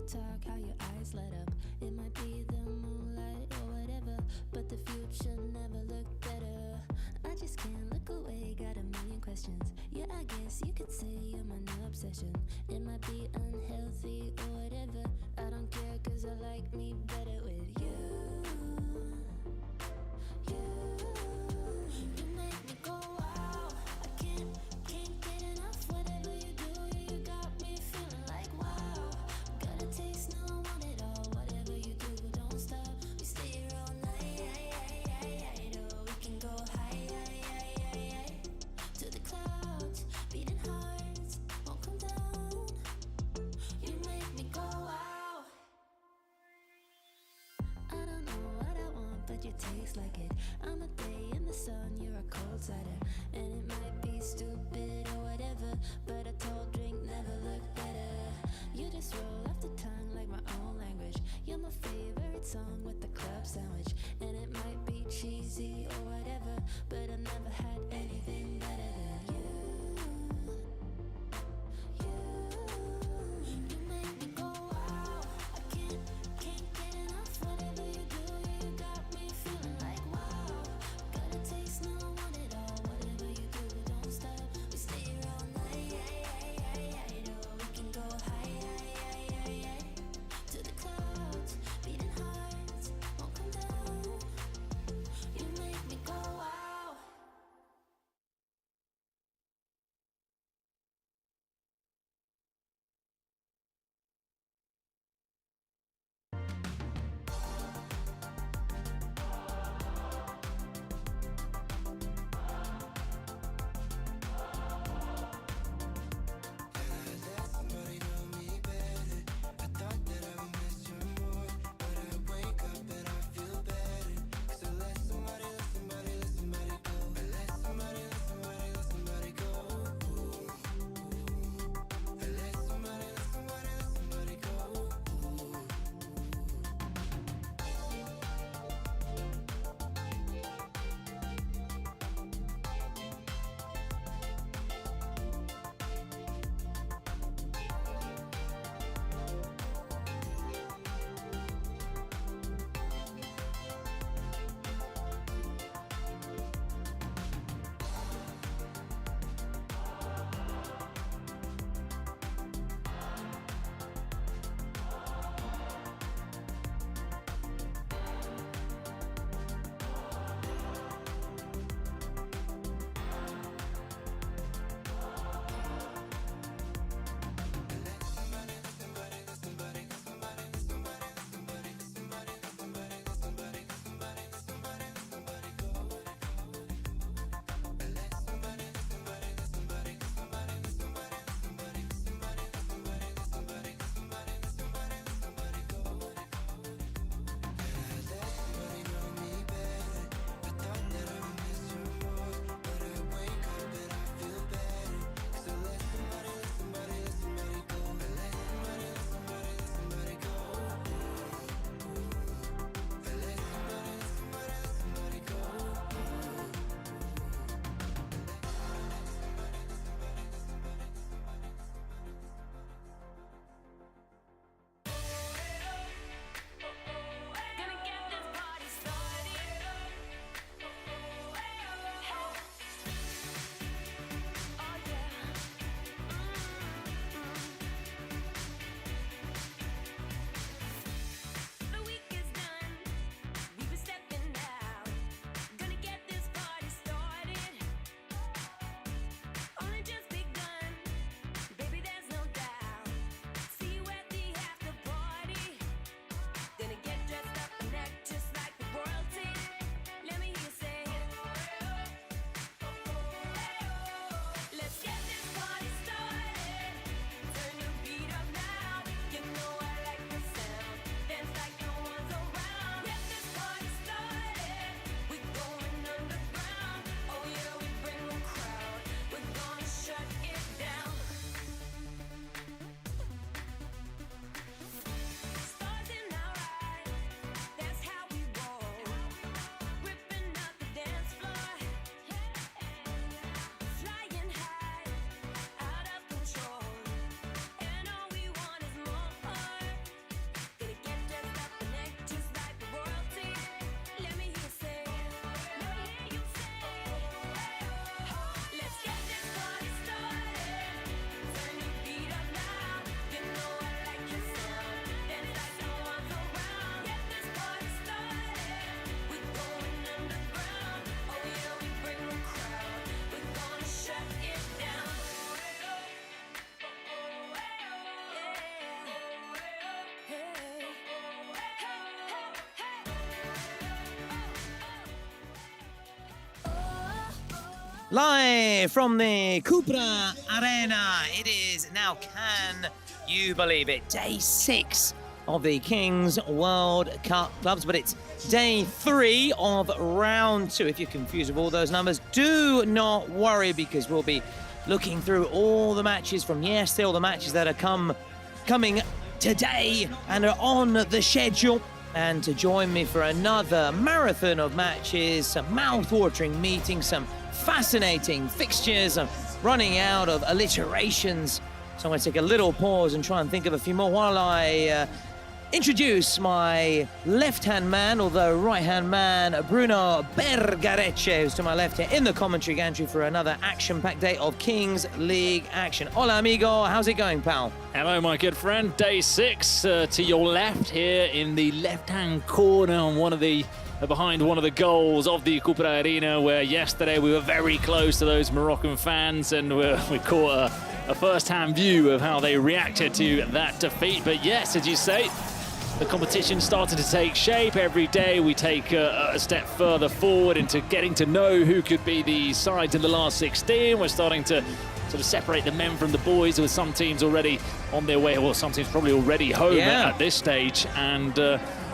talk, how your eyes light up. It might be the moonlight or whatever, but the future never looked better. I just can't look away, got a million questions. Yeah, I guess you could say you're my new obsession. It might be unhealthy or whatever, I don't care, cause I like me better with you. You make me go wow. I can't get enough. Whatever you do, you got me feeling like wow. Got a taste, now I want it all. Whatever you do, don't stop. We stay here all night. Oh, we can go high to the clouds. Beating hearts won't come down. You make me go wow. I don't know what I want, but you taste like it. I'm a day in the sun, you're a cold cider. And it might be stupid or whatever, but a tall drink never looked better. You just roll off the tongue like my own language. You're my favorite song with the club sandwich. And it might be cheesy or whatever, but I never had anything better than you. You make me go wow. I can't get enough. Whatever you do, you got me feeling like wow. Got a taste, now I want it all. Whatever you do, don't stop. We stay here all night. Oh, we can go high to the clouds. Beating hearts won't come down. You make me go wow. Live from the Cupra Arena, it is now, can you believe it, day 6 of the Kings World Cup clubs, but it's day 3 of round 2. If you're confused with all those numbers, do not worry, because we'll be looking through all the matches from yesterday, all the matches that are coming today and are on the schedule. And to join me for another marathon of matches, some mouth-watering meetings, some fascinating fixtures. I'm running out of alliterations, so I'm going to take a little pause and try and think of a few more while I introduce my left-hand man, although right-hand man, Bruno Bergarecce, who's to my left here in the commentary gantry for another action-packed day of Kings League action. Hola, amigo. How's it going, pal? Hello, my good friend. Day 6 to your left here in the left-hand corner on behind one of the goals of the Cupra Arena, where yesterday we were very close to those Moroccan fans, and we caught a first-hand view of how they reacted to that defeat. But yes, as you say, the competition started to take shape. Every day we take a step further forward into getting to know who could be the sides in the last 16. We're starting to sort of separate the men from the boys, with some teams already on their way, well, some teams probably already home at this stage. And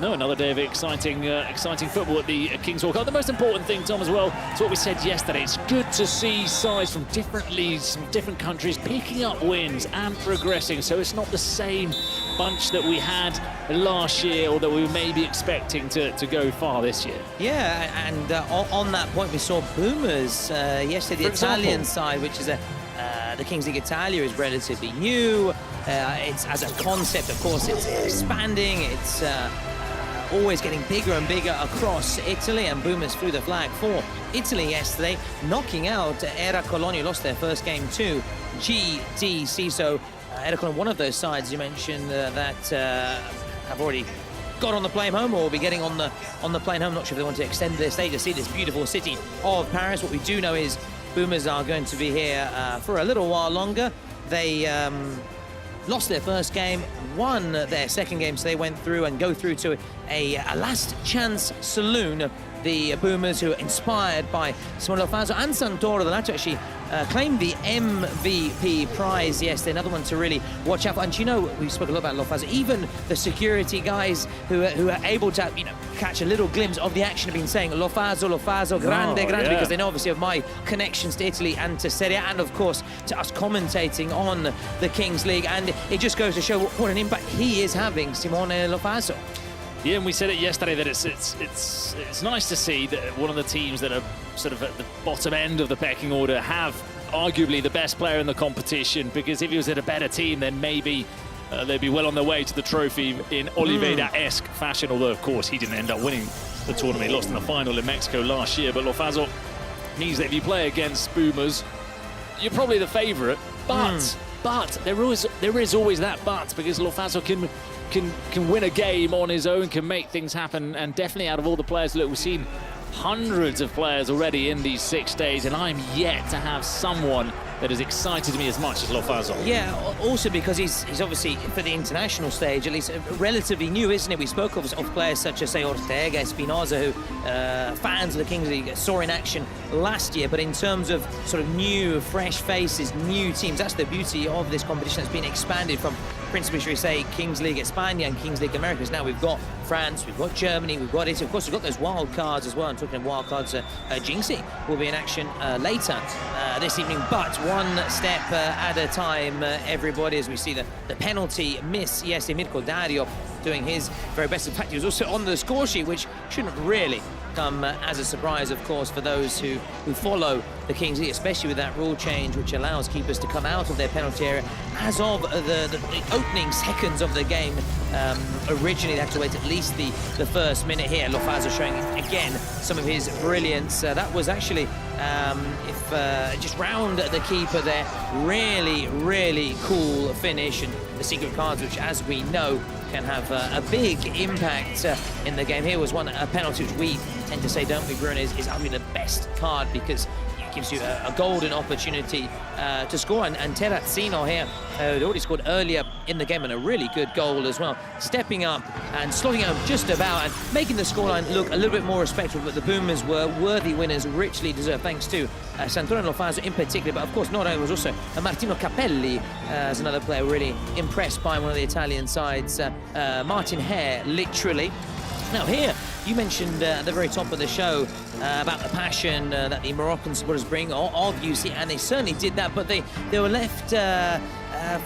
another day of exciting football at the Kings World Cup. The most important thing, Tom, as well, is what we said yesterday. It's good to see sides from different leagues, from different countries, picking up wins and progressing. So it's not the same bunch that we had last year, or that we were maybe expecting to go far this year. Yeah, and on that point, we saw Boomers yesterday, the Italian side, which is the Kings League Italia is relatively new. It's as a concept, of course, it's expanding. It's always getting bigger and bigger across Italy, and Boomers flew the flag for Italy yesterday, knocking out Era Colonia, lost their first game to GDC. So Era Colonia, one of those sides you mentioned that have already got on the plane home, or will be getting on the plane home. Not sure if they want to extend their stay to see this beautiful city of Paris. What we do know is Boomers are going to be here for a little while longer. They lost their first game, won their second game, so they went through and go through to a last chance saloon. The Boomers, who are inspired by Simone Lofaso and Santoro, the latter actually claimed the MVP prize yesterday. Another one to really watch out for. And you know, we spoke a lot about Lofaso. Even the security guys who are able to, catch a little glimpse of the action have been saying Lofaso, grande, because they know obviously of my connections to Italy and to Serie A, and of course to us commentating on the Kings League. And it just goes to show what an impact he is having, Simone Lofaso. Yeah, and we said it yesterday that it's nice to see that one of the teams that are sort of at the bottom end of the pecking order have arguably the best player in the competition, because if he was at a better team, then maybe they'd be well on their way to the trophy in Oliveira-esque fashion, although of course he didn't end up winning the tournament. He lost in the final in Mexico last year. But Lofaso means that if you play against Boomers, you're probably the favourite, but there is always that but, because Lofaso can win a game on his own, can make things happen. And definitely out of all the players, look, we've seen hundreds of players already in these 6 days, and I'm yet to have someone that has excited me as much as Lofaso. Yeah, also because he's obviously, for the international stage at least, relatively new, isn't it? We spoke of players such as, say, Ortega, Espinoza, who fans of the Kings League saw in action last year. But in terms of sort of new, fresh faces, new teams, that's the beauty of this competition that's been expanded from principally, should we say, Kings League España and Kings League Americas. Now we've got France, we've got Germany, we've got Italy. Of course, we've got those wild cards as well. I'm talking of wild cards. Jinxie will be in action later this evening. But one step at a time, everybody, as we see the penalty miss. Yes, Mirko Dario doing his very best. In fact, he was also on the score sheet, which shouldn't really come as a surprise, of course, for those who follow the Kings League, especially with that rule change which allows keepers to come out of their penalty area as of the opening seconds of the game. Originally they had to wait at least the first minute here. Lofaso showing again some of his brilliance. That was actually just round the keeper there. Really cool finish, and the secret cards, which as we know can have a big impact in the game. Here was a penalty which we tend to say, don't we, Bruno, is arguably the best card, because you gives you a golden opportunity to score. And Terrazzino here, had already scored earlier in the game, and a really good goal as well. Stepping up and slotting home just about and making the scoreline look a little bit more respectable. But the Boomers were worthy winners, richly deserved, thanks to Santoro Lofaso in particular. But of course, not only was also Martino Capelli as another player really impressed by one of the Italian sides. Martin Hare, literally. Now here, you mentioned at the very top of the show about the passion that the Moroccan supporters bring of UC, and they certainly did that, but they were left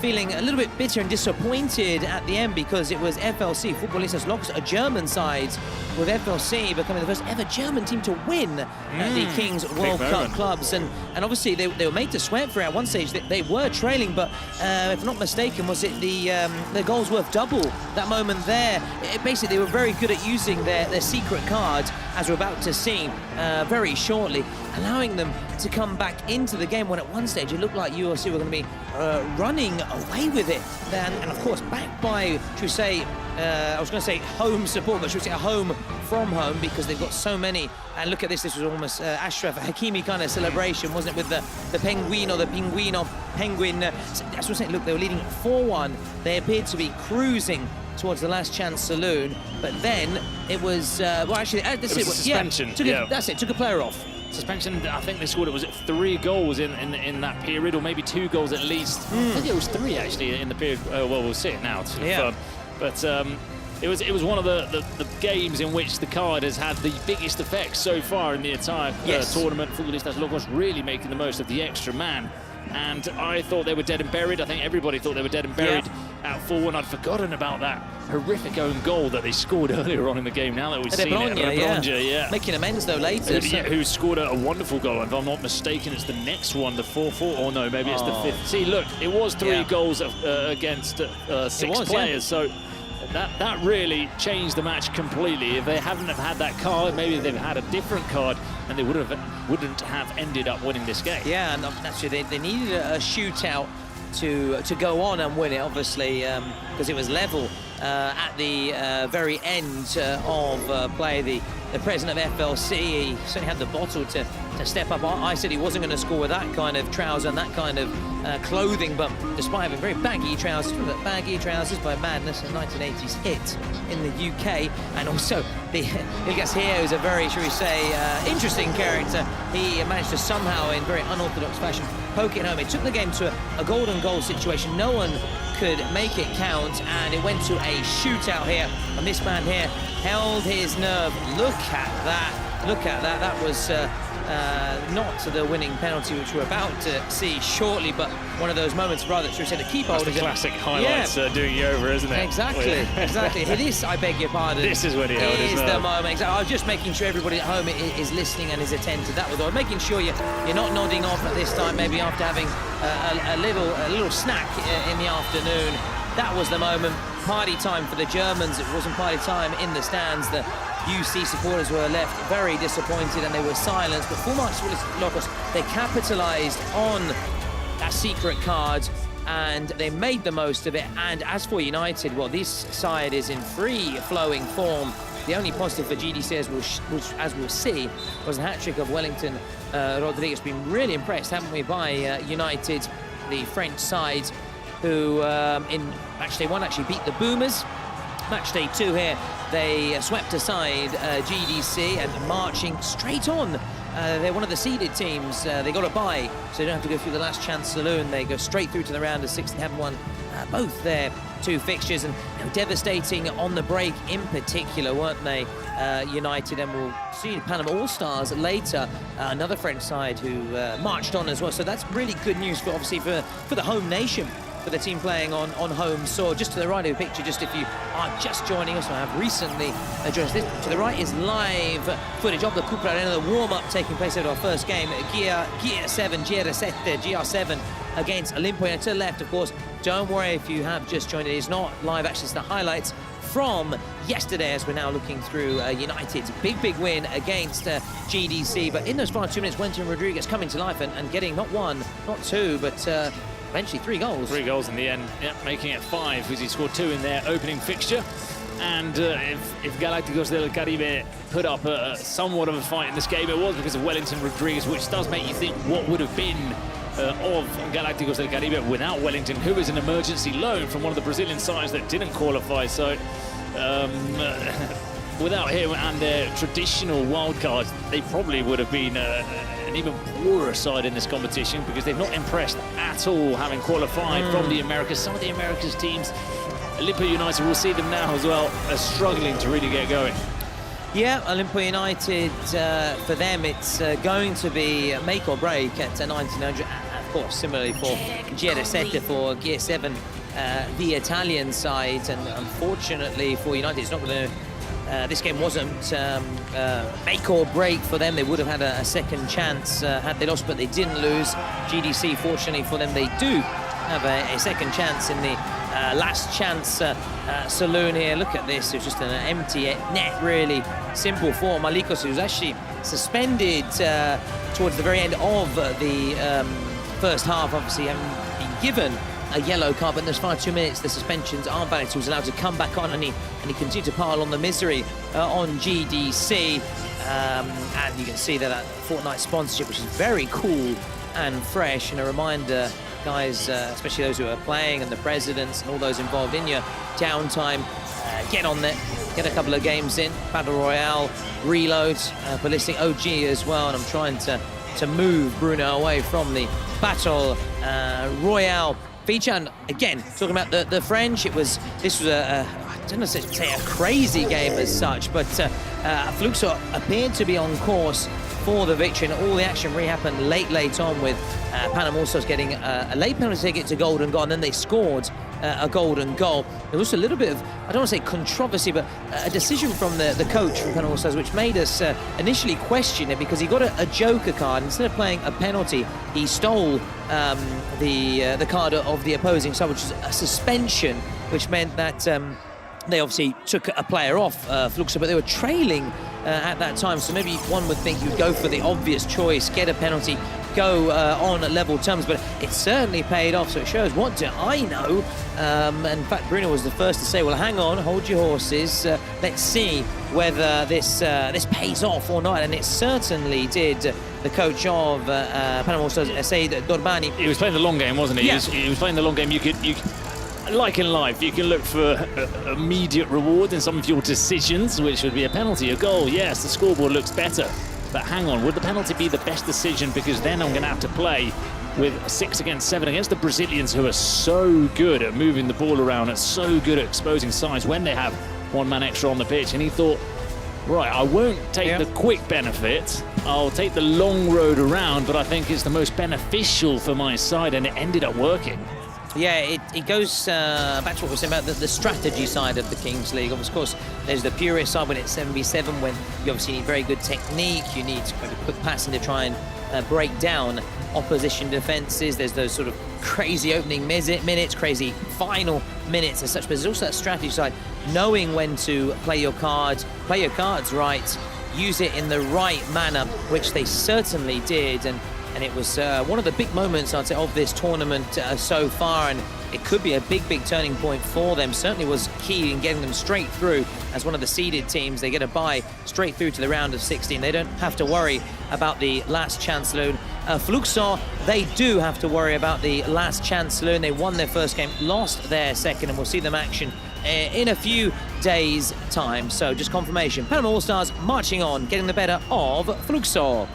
feeling a little bit bitter and disappointed at the end, because it was FLC, Futbolistas Locos, a German side, with FLC becoming the first ever German team to win the Kings World Cup clubs. And obviously they were made to sweat for it at one stage. They were trailing, but if I'm not mistaken, was it the goals worth double that moment there? Basically, they were very good at using their secret cards, as we're about to see very shortly, allowing them to come back into the game when at one stage it looked like ULC were going to be running away with it. And of course, backed by, should we say, I was going to say home support, but should we say a home from home, because they've got so many. And look at this, this was almost Ashraf Hakimi kind of celebration, wasn't it, with the penguin, or the pinguino penguin. That's what I'm saying. Look, they were leading 4-1. They appeared to be cruising towards the last chance saloon, but then it was, well, actually, this it was a suspension. Yeah, that's it, took a player off. Suspension, I think they scored, was it 3 goals in that period, or maybe 2 goals at least. I think it was 3 actually in the period. Well, we'll see it now to confirm. But it was one of the games in which the card has had the biggest effect so far in the entire tournament. Futbolistas Locos really making the most of the extra man. And I thought they were dead and buried. I think everybody thought they were dead and buried at 4-1. I'd forgotten about that horrific own goal that they scored earlier on in the game. Now that we've seen it, making amends though later. Who scored a wonderful goal. If I'm not mistaken, it's the next one, the 4-4, or no, maybe it's the 5th. See, look, it was 3 goals against 6 players. So that really changed the match completely. If they hadn't have had that card, maybe they'd had a different card, and they wouldn't have ended up winning this game. Yeah, and actually they needed a shootout to go on and win it, obviously, because it was level at the very end of play. The president of FLC, he certainly had the bottle to step up. I said he wasn't going to score with that kind of trouser and that kind of clothing, but despite having very baggy trousers by Madness, a 1980s hit in the UK, and also Ilgas here, who's a very, shall we say, interesting character. He managed to somehow, in very unorthodox fashion, poke it home. It took the game to a golden goal situation. No one could make it count, and it went to a shootout here, and this man here held his nerve. Look at that, look at that. That was not the winning penalty, which we're about to see shortly, but one of those moments, rather, should we say, the keeper holders. The classic highlights doing you over, isn't it? Exactly, exactly. This, I beg your pardon. This is when he held his nerve. The moment. Exactly. I was just making sure everybody at home is listening and is attentive. That was all. Making sure you're not nodding off at this time, maybe after having a little snack in the afternoon. That was the moment. Party time for the Germans. It wasn't party time in the stands. The UC supporters were left very disappointed, and they were silenced. But Futbolistas Locos, they capitalised on that secret card, and they made the most of it. And as for United, well, this side is in free-flowing form. The only positive for GDC, as we'll see, was the hat-trick of Wellington Rodriguez. Been really impressed, haven't we, by United, the French side, who in match day 1 actually beat the Boomers. Match day 2 here, they swept aside GDC and marching straight on. They're one of the seeded teams. They got a bye, so they don't have to go through the last chance saloon. They go straight through to the round of 6. They haven't won both their 2 fixtures, and devastating on the break in particular, weren't they, United? And we'll see Panama All-Stars later, another French side who marched on as well. So that's really good news for, obviously, for the home nation, for the team playing on home soil. Just to the right of the picture, just if you are just joining us, or have recently joined us, this to the right is live footage of the Cooper Arena, the warm-up taking place at our first game, GR7 against Olimpo. And to the left, of course, don't worry if you have just joined it, it's not live action, it's the highlights from yesterday, as we're now looking through United's big win against GDC. But in those final 2 minutes, Wellington Rodriguez coming to life and getting not 1, not 2, but eventually 3 goals. 3 goals in the end, making it 5, because he scored 2 in their opening fixture. And if Galácticos del Caribe put up somewhat of a fight in this game, it was because of Wellington Rodriguez, which does make you think what would have been of Galácticos del Caribe without Wellington, who is an emergency loan from one of the Brazilian sides that didn't qualify. So without him and their traditional wildcards, they probably would have been an even poorer side in this competition, because they've not impressed at all, having qualified from the Americas. Some of the Americas teams, Olimpo United, we'll see them now as well, are struggling to really get going. Yeah, Olimpo United, for them, it's going to be make or break at 1900. Of course, similarly for Zeta, for Gear 7, the Italian side. And unfortunately for United, it's not going to... this game wasn't make or break for them. They would have had a second chance had they lost, but they didn't lose. GDC, fortunately for them, they do have a second chance in the last chance saloon here. Look at this, it's just an empty net, really. Simple for Malikos, who was actually suspended towards the very end of the first half, obviously having been given a yellow card, but in those final 2 minutes the suspensions aren't valid, so he was allowed to come back on, and he continued to pile on the misery on GDC. And you can see that Fortnite sponsorship, which is very cool and fresh, and a reminder, guys, especially those who are playing and the presidents and all those involved in your downtime, get on there, get a couple of games in. Battle Royale, Reload, Ballistic OG as well, and I'm trying to move Bruno away from the Battle Royale feature. And again, talking about the French, this was I don't know if to say a crazy game as such, but Fluxo appeared to be on course for the victory, and all the action really happened late on, with Panama also getting a late penalty ticket to golden goal, and then they scored a golden goal. There was a little bit of, I don't want to say controversy, but a decision from the coach from Panama, which made us initially question it, because he got a joker card. Instead of playing a penalty, he stole the card of the opposing side, which is a suspension, which meant that they obviously took a player off Fluxo, but they were trailing at that time, so maybe one would think you'd go for the obvious choice, get a penalty, go on level terms, but it certainly paid off. So it shows, what do I know? In fact, Bruno was the first to say, well, hang on, hold your horses, let's see whether this pays off or not, and it certainly did. The coach of Panama also said Dorbani. He was playing the long game, wasn't he? Yeah. He was playing the long game. You could, like in life, you can look for immediate reward in some of your decisions, which would be a penalty, a goal. Yes, the scoreboard looks better, but hang on, would the penalty be the best decision? Because then I'm going to have to play with 6 against 7 against the Brazilians, who are so good at moving the ball around and so good at exposing sides when they have one man extra on the pitch. And he thought, right, I won't take the quick benefit, I'll take the long road around, but I think it's the most beneficial for my side, and it ended up working. Yeah, it goes back to what we were saying about the strategy side of the Kings League. Of course, there's the purist side when it's 7v7, when you obviously need very good technique, you need quick passing to try and break down opposition defenses. There's those sort of crazy opening minutes, crazy final minutes and such, but there's also that strategy side, knowing when to play your cards right, use it in the right manner, which they certainly did. And it was one of the big moments, I'd say, of this tournament so far, and it could be a big turning point for them. Certainly was key in getting them straight through as one of the seeded teams. They get a bye straight through to the round of 16. They don't have to worry about the last chance saloon. Fluxo, they do have to worry about the last chance saloon. They won their first game, lost their second, and we'll see them action in a few days' time. So just confirmation, Panama All-Stars marching on, getting the better of Fluxo.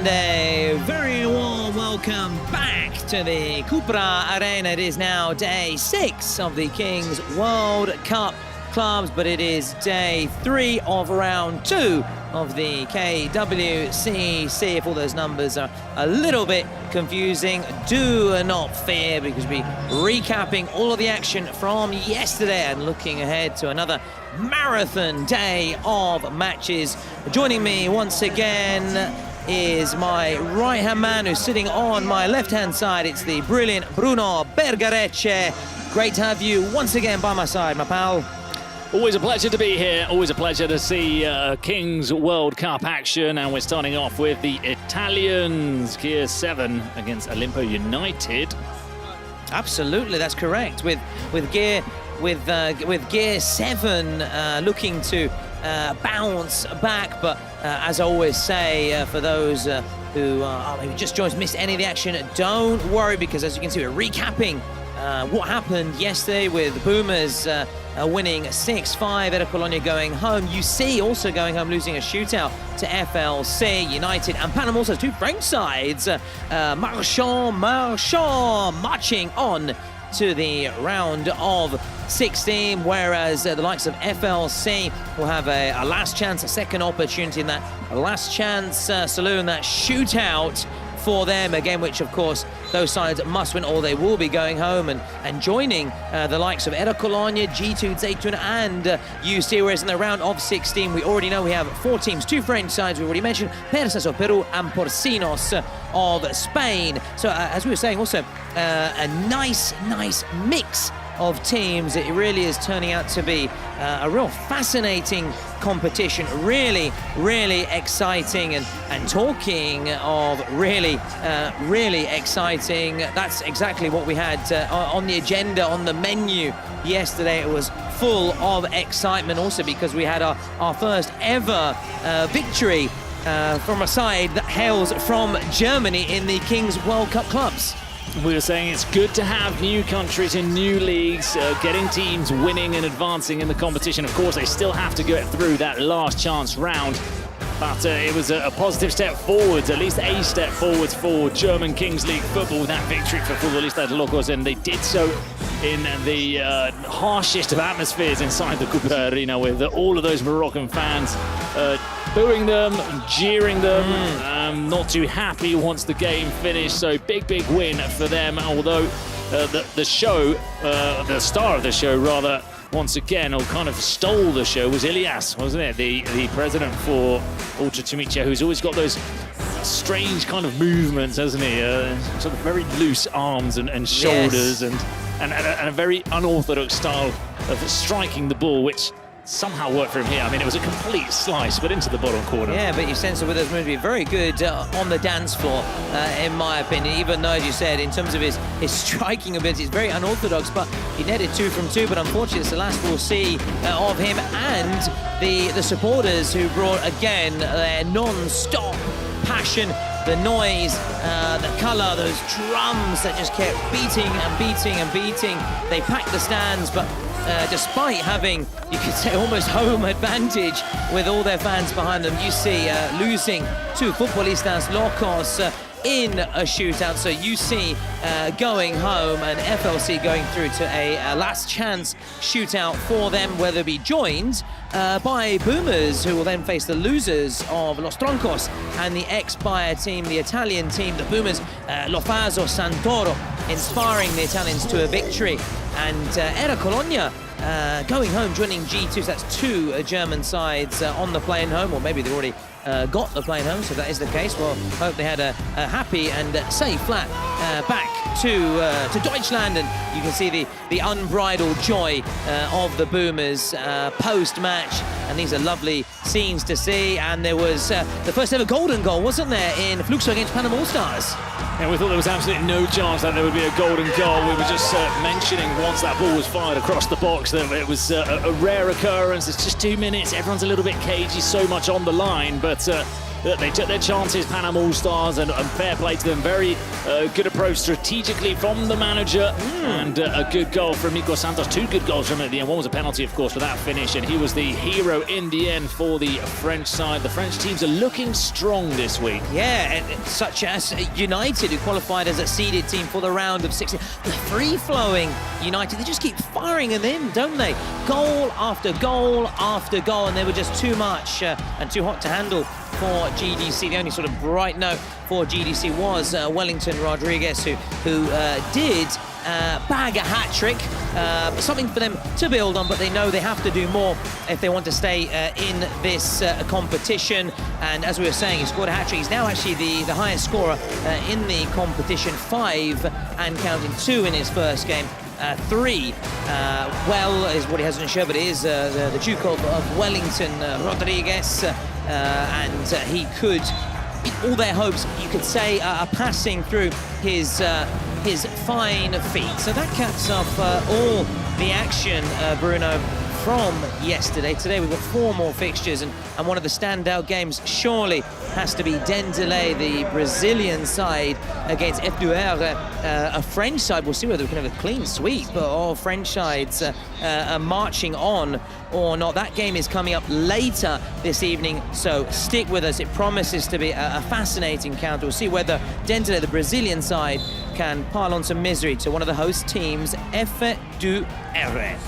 And a very warm welcome back to the Cupra Arena. It is now day 6 of the Kings World Cup clubs, but it is day 3 of round 2 of the KWCC. If all those numbers are a little bit confusing, do not fear, because we're recapping all of the action from yesterday and looking ahead to another marathon day of matches. Joining me once again is my right-hand man who's sitting on my left-hand side. It's the brilliant Bruno Bergarecce. Great to have you once again by my side, my pal. Always a pleasure to be here. Always a pleasure to see Kings World Cup action. And we're starting off with the Italians, Gear 7 against Olimpo United. Absolutely, that's correct. With Gear 7 looking to bounce back, but as I always say, for those who maybe just joined, missed any of the action, don't worry, because as you can see, we're recapping what happened yesterday with Boomers winning 6-5, Eta Colonia going home. You see also going home, losing a shootout to FLC United, and Panama also 2 French sides. Marchand marching on to the round of 16, whereas the likes of FLC will have a last chance, a second opportunity in that last chance saloon, that shootout for them again, which of course those sides must win or they will be going home and joining the likes of Eta Colonia, G2, Zeta and UC, whereas in the round of 16 we already know we have 4 teams, 2 French sides we already mentioned, Persas of Peru and Porcinos of Spain. So as we were saying, also a nice mix of teams. It really is turning out to be a real fascinating competition, really exciting, and talking of really exciting, that's exactly what we had on the agenda, on the menu yesterday. It was full of excitement, also because we had our first ever victory from a side that hails from Germany in the Kings World Cup clubs. We were saying it's good to have new countries in new leagues, getting teams winning and advancing in the competition. Of course, they still have to get through that last chance round, but it was a positive step forwards, at least a step forwards for German Kings League football with that victory for Futbolistas Locos, and they did so in the harshest of atmospheres inside the Cupra Arena, with all of those Moroccan fans booing them, jeering them, not too happy once the game finished. So big win for them, although the star of the show rather, once again, or kind of stole the show, was Ilias, wasn't it? The president for Ultra Tumicia, who's always got those strange kind of movements, hasn't he? Sort of very loose arms and shoulders, yes, and a very unorthodox style of striking the ball, which somehow worked for him here. I mean, it was a complete slice, but into the bottom corner. Yeah, but you sense that with those moves, be very good on the dance floor, in my opinion, even though, as you said, in terms of his striking ability, it's very unorthodox, but he netted 2 from 2, but unfortunately it's the last we'll see of him, and the supporters who brought, again, their non-stop passion, the noise, the colour, those drums that just kept beating. They packed the stands, but despite having, you could say, almost home advantage with all their fans behind them, you see losing to Futbolistas Locos in a shootout. So you see going home and FLC going through to a last chance shootout for them, where they'll be joined by Boomers, who will then face the losers of Los Troncos and the XBuyer team, the Italian team, the Boomers, Lofaso, Santoro, inspiring the Italians to a victory. And Eta Colonia going home, joining G2, so that's 2 German sides on the plane home, or maybe they've already got the plane home, so if that is the case, well, hope they had a happy and safe flight back to Deutschland, and you can see the unbridled joy of the Boomers post-match, and these are lovely scenes to see. And there was the first ever golden goal, wasn't there, in Fluo against Panama All-Stars? And we thought there was absolutely no chance that there would be a golden goal. We were just mentioning once that ball was fired across the box that it was a rare occurrence. It's just 2 minutes. Everyone's a little bit cagey, so much on the line. But they took their chances, Panama All-Stars, and fair play to them. Very good approach strategically from the manager, and a good goal from Nico Santos. 2 good goals from him at the end. One was a penalty, of course, for that finish, and he was the hero in the end for the French side. The French teams are looking strong this week. Yeah, such as United, who qualified as a seeded team for the round of 16. The free-flowing United, they just keep firing them in, don't they? Goal after goal after goal, and they were just too much and too hot to handle for GDC. The only sort of bright note for GDC was Wellington Rodriguez, who did bag a hat-trick, something for them to build on, but they know they have to do more if they want to stay in this competition. And as we were saying, he scored a hat-trick. He's now actually the highest scorer in the competition, 5 and counting, 2 in his first game. 3 well is what he hasn't shown, but it is the Duke of Wellington Rodriguez, and he could, all their hopes, you could say, are passing through his fine feet. So that caps off all the action, Bruno, from yesterday. Today we've got 4 more fixtures, and one of the standout games surely has to be Dendele, the Brazilian side, against XBuyer, a French side. We'll see whether we can have a clean sweep, but all French sides are marching on or not. That game is coming up later this evening, so stick with us. It promises to be a fascinating counter. We'll see whether Dendele, the Brazilian side, can pile on some misery to one of the host teams, XBuyer.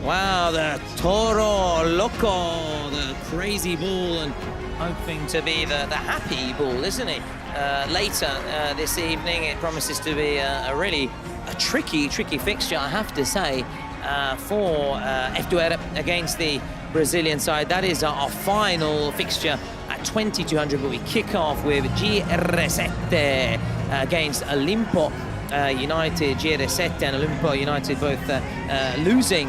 Wow, the Toro Loco, the crazy ball, and hoping to be the happy ball, isn't it? Later this evening, it promises to be a really tricky fixture, I have to say, for XBuyer against the Brazilian side. That is our final fixture at 2200, but we kick off with GR7 against Olimpo United. GR7 and Olimpo United both losing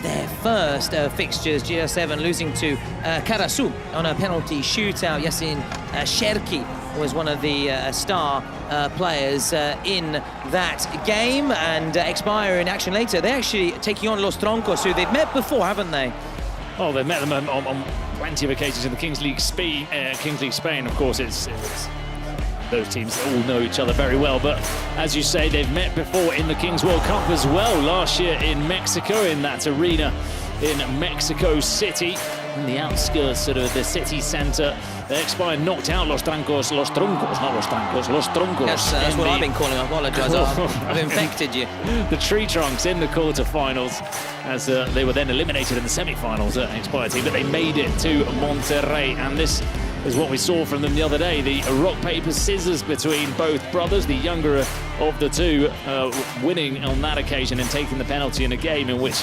their first fixtures. GR7 losing to Karasu on a penalty shootout. Yasin Sherki was one of the star players in that game, and XBuyer in action later. They're actually taking on Los Troncos, who they've met before, haven't they? Oh, they've met them on plenty of occasions in the Kings League Spain. Of course, it's those teams all know each other very well, but as you say, they've met before in the Kings World Cup as well last year in Mexico, in that arena in Mexico City, in the outskirts of the city centre. The XBuyer knocked out Los Troncos. Los Troncos. Yes, that's what I've been calling. I apologise. I've infected you. The Tree Trunks in the quarterfinals, as they were then eliminated in the semi-finals at XBuyer team, but they made it to Monterrey, and this is what we saw from them the other day. The rock, paper, scissors between both brothers, the younger of the two winning on that occasion and taking the penalty in a game in which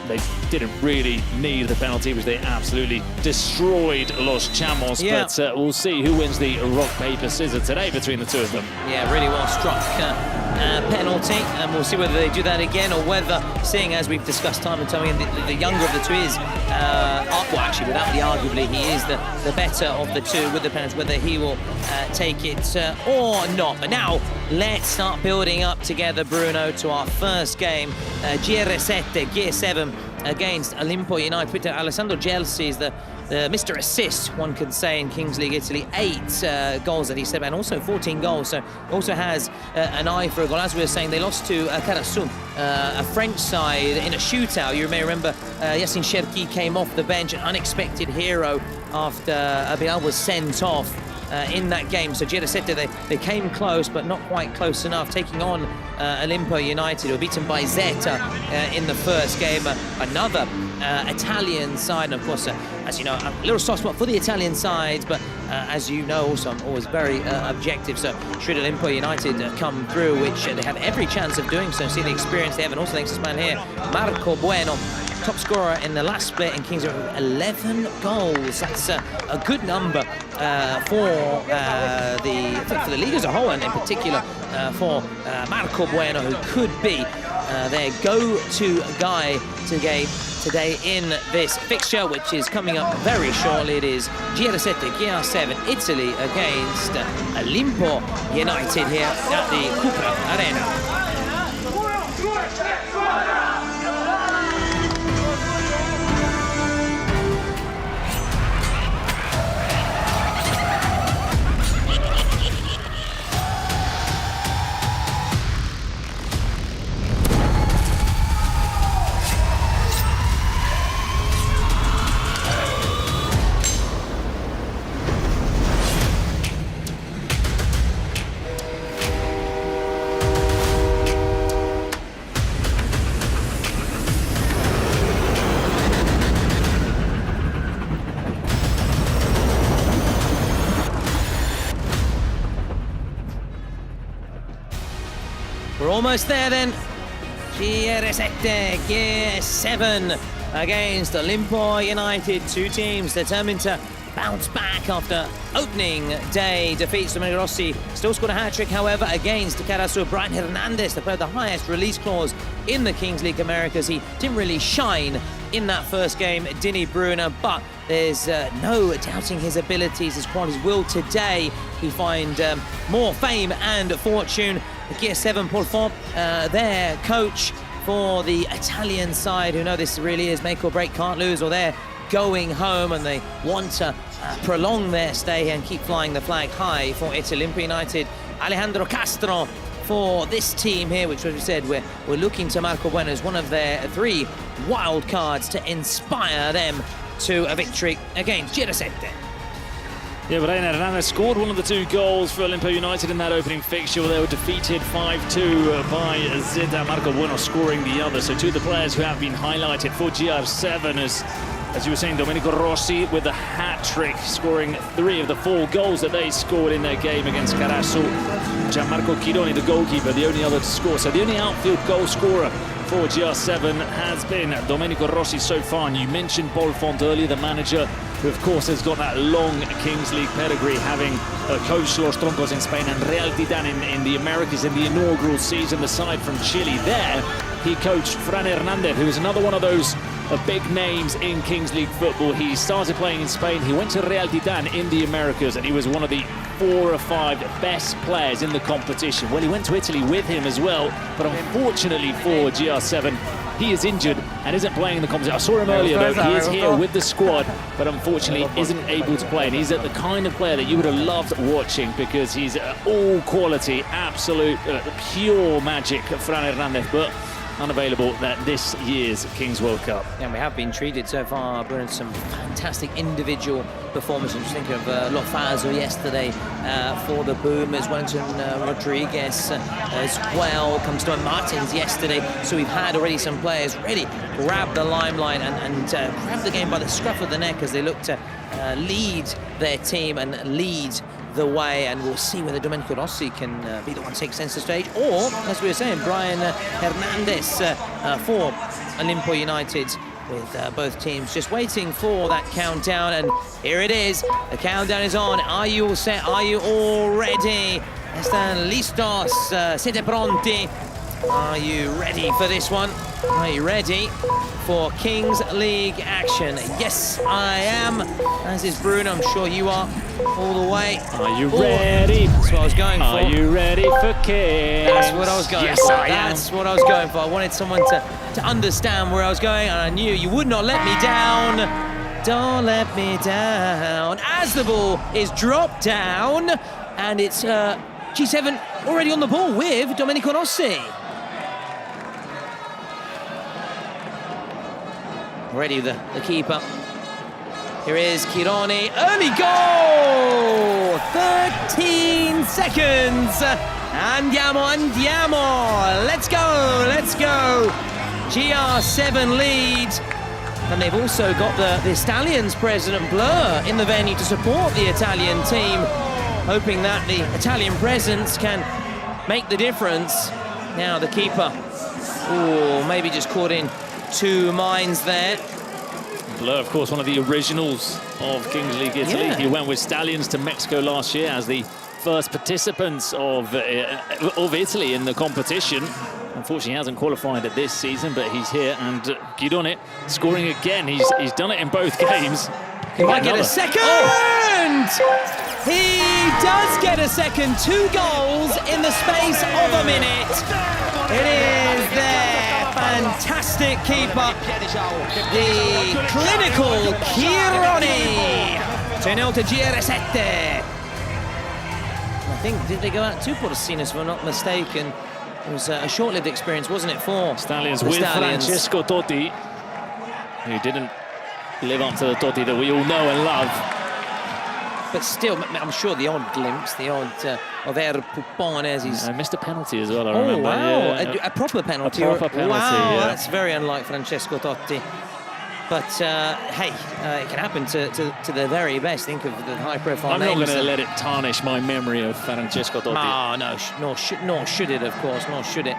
they didn't really need the penalty, which they absolutely destroyed Los Chamos. Yeah. But we'll see who wins the rock, paper, scissors today between the two of them. Yeah, really well struck penalty, and we'll see whether they do that again, or whether, seeing as we've discussed time and time again, the younger of the two is, well, actually, without the arguably, he is the better of the two with the penalty, whether he will take it or not. But now, let's start building up together, Bruno, to our first game. GR7 against Olimpo United. Alessandro Gelsi is the Mr. Assist, one could say, in Kings League Italy. 8 goals that he set, and also 14 goals, so also has an eye for a goal. As we were saying, they lost to Karasu, a French side, in a shootout. You may remember Yasin Sherki came off the bench, an unexpected hero after Bilal was sent off in that game. So GR7, they came close, but not quite close enough, taking on Olimpo United, who were beaten by Zeta in the first game. Another Italian side, and of course, as you know, a little soft spot for the Italian sides, but as you know, also I'm always very objective. So should Olimpo United come through, which they have every chance of doing so, see the experience they have, and also thanks to this man here, Marco Bueno, top scorer in the last split in Kings with 11 goals. That's a good number for the league as a whole, and in particular for Marco Bueno, who could be their go-to guy today in this fixture, which is coming up very shortly. It is GR7 Italy against Olimpo United here at the Cupra Arena. We're almost there then. GR7 against Olimpo United. Two teams determined to bounce back after opening day defeats. Domenico Rossi still scored a hat-trick, however, against Karasu. Brian Hernandez, the player with the highest release clause in the Kings League Americas. He didn't really shine in that first game, Dini Bruna, but there's no doubting his abilities, his qualities. Will today he find more fame and fortune? Gear 7 Paul Font, their coach for the Italian side, who know this really is make or break, can't lose, or they're going home and they want to prolong their stay and keep flying the flag high for Italy. Olimpo United, Alejandro Castro for this team here, which, as we said, we're looking to Marco Bueno as one of their 3 wild cards to inspire them to a victory against GR7. Yeah, Brian Hernandez scored one of the 2 goals for Olimpo United in that opening fixture, where they were defeated 5-2 by Zeta. Marco Bueno scoring the other. So 2 of the players who have been highlighted for GR7, as you were saying, Domenico Rossi with a hat-trick, scoring 3 of the 4 goals that they scored in their game against Karasu. Gianmarco Chironi, the goalkeeper, the only other to score. So the only outfield goal scorer for GR7 has been Domenico Rossi so far. And you mentioned Paul Font earlier, the manager, who of course has got that long Kings League pedigree, having coached Los Troncos in Spain and Real Titan in the Americas in the inaugural season, the side from Chile. There he coached Fran Hernandez, who is another one of those big names in Kings League football. He started playing in Spain, he went to Real Titan in the Americas, and he was one of the 4 or 5 best players in the competition. Well, he went to Italy with him as well, but unfortunately for GR7, he is injured and isn't playing in the competition. I saw him earlier though, he is here with the squad, but unfortunately isn't able to play. And he's the kind of player that you would have loved watching, because he's all quality, absolute pure magic, Fran Hernandez, but unavailable at this year's Kings World Cup. And we have been treated so far, Bruno, some fantastic individual performances. I'm just thinking of Lofazo yesterday for the Boomers, Wellington Rodriguez as well, comes to Martins yesterday. So we've had already some players really grab the limelight and grab the game by the scruff of the neck as they look to lead their team and lead the way, and we'll see whether Domenico Rossi can be the one to take center stage, or, as we were saying, Brian Hernandez for Olimpo United, with both teams just waiting for that countdown. And here it is, the countdown is on. Are you all set? Are you all ready? Están listos? Siete pronti? Are you ready for this one? Are you ready for Kings League action? Yes, I am. As is Bruno, I'm sure you are all the way. Are you ready? That's what I was going for. Are you ready for Kings? That's what I was going yes, for. I am. That's what I was going for. I wanted someone to understand where I was going, and I knew you would not let me down. Don't let me down. As the ball is dropped down, and it's G7 already on the ball with Domenico Rossi. Already the keeper. Here is Chironi. Early goal! 13 seconds. Andiamo. Let's go. GR7 lead. And they've also got the Stallions president Blur in the venue to support the Italian team, hoping that the Italian presence can make the difference. Now the keeper, maybe just caught in two minds there. Fluo, of course, one of the originals of Kings League Italy. Yeah. He went with Stallions to Mexico last year as the first participants of Italy in the competition. Unfortunately, he hasn't qualified at this season, but he's here, and Guidone scoring again. He's done it in both games. He might get a second! He does get a second. 2 goals in the space of a minute. It is their fantastic keeper, the clinical Chironi. 2-0 to GR7. I think, did they go out to Porcinas, if I'm not mistaken? It was a short-lived experience, wasn't it, for Stallions the with Stallions. Francesco Totti, who didn't live up to the Totti that we all know and love. But still, I'm sure the odd glimpse, the odd Over Pupone as he's... Missed a penalty as well, I Oh, remember. wow, Yeah. a proper penalty. A proper penalty, wow, yeah. that's very unlike Francesco Totti. But, hey, it can happen to the very best. Think of the high-profile names. I'm not going to let it tarnish my memory of Francesco Totti. Oh, no, nor should it, of course, nor should it.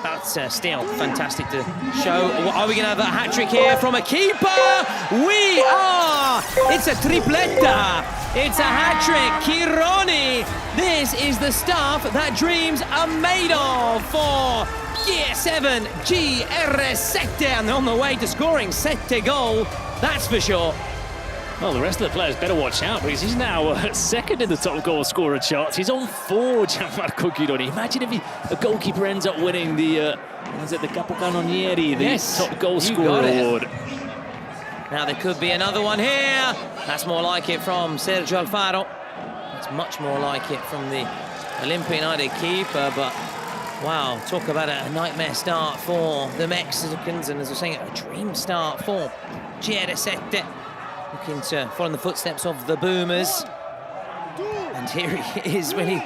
But still, fantastic to show. Are we going to have a hat-trick here from a keeper? We are! It's a tripletta. It's a hat-trick. Chironi. This is the stuff that dreams are made of for GR7, GR7. And they're on the way to scoring 7 goal, that's for sure. Well, the rest of the players better watch out because he's now second in the top goal scorer charts. He's on 4, Gianmarco Guidoni. Imagine if a goalkeeper ends up winning the, was it the Capocannonieri, the top goal scorer award. Now there could be another one here. That's more like it from Sergio Alfaro. It's much more like it from the Olimpo United keeper, but wow, talk about a nightmare start for the Mexicans, and as I was saying, a dream start for GR7. Looking to follow in the footsteps of the Boomers. And here he is when he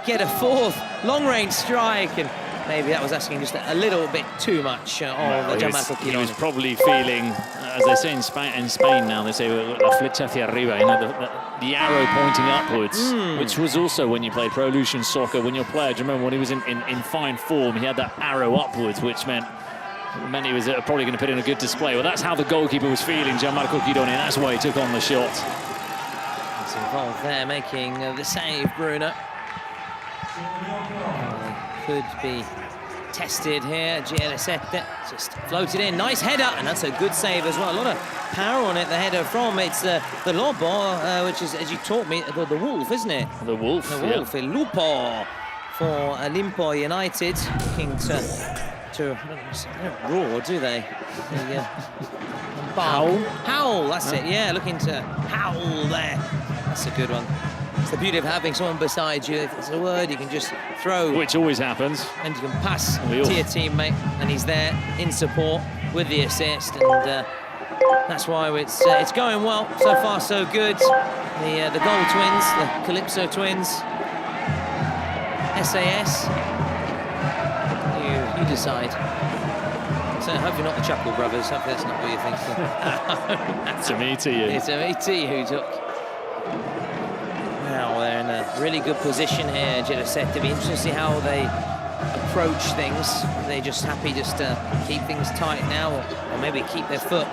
get a 4th long-range strike, and maybe that was asking just a little bit too much of Gianmarco Chironi. He was probably feeling, as they say in Spain now, they say la flecha hacia arriba, you know, the arrow pointing upwards, which was also when you played Pro Evolution Soccer, when your player, do you remember when he was in fine form, he had that arrow upwards, which meant he was probably going to put in a good display. Well, that's how the goalkeeper was feeling, Gianmarco Guidoni, and that's why he took on the shot. He's involved there, making the save, Bruno. Could be tested here. GR7 just floated in. Nice header, and that's a good save as well. A lot of power on it, the header from. It's the Lobo, which is, as you taught me, the wolf, isn't it? The wolf, The wolf, Il Lupo for Olimpo United. Looking to they don't roar, do they? Howl? Howl, that's it, yeah, looking to howl there. That's a good one. It's the beauty of having someone beside you. If it's a word, you can just throw. Which always happens. And you can pass to your teammate, and he's there in support with the assist. And that's why it's going well. So far, so good. The goal twins, the Calypso twins. SAS. You decide. So hopefully not the Chuckle Brothers. Hopefully that's not what you're thinking. It's a me to you. It's a me to you who took. Now they're in a really good position here, GR7. To be interesting to see how they approach things. Are they just happy just to keep things tight now, or maybe keep their foot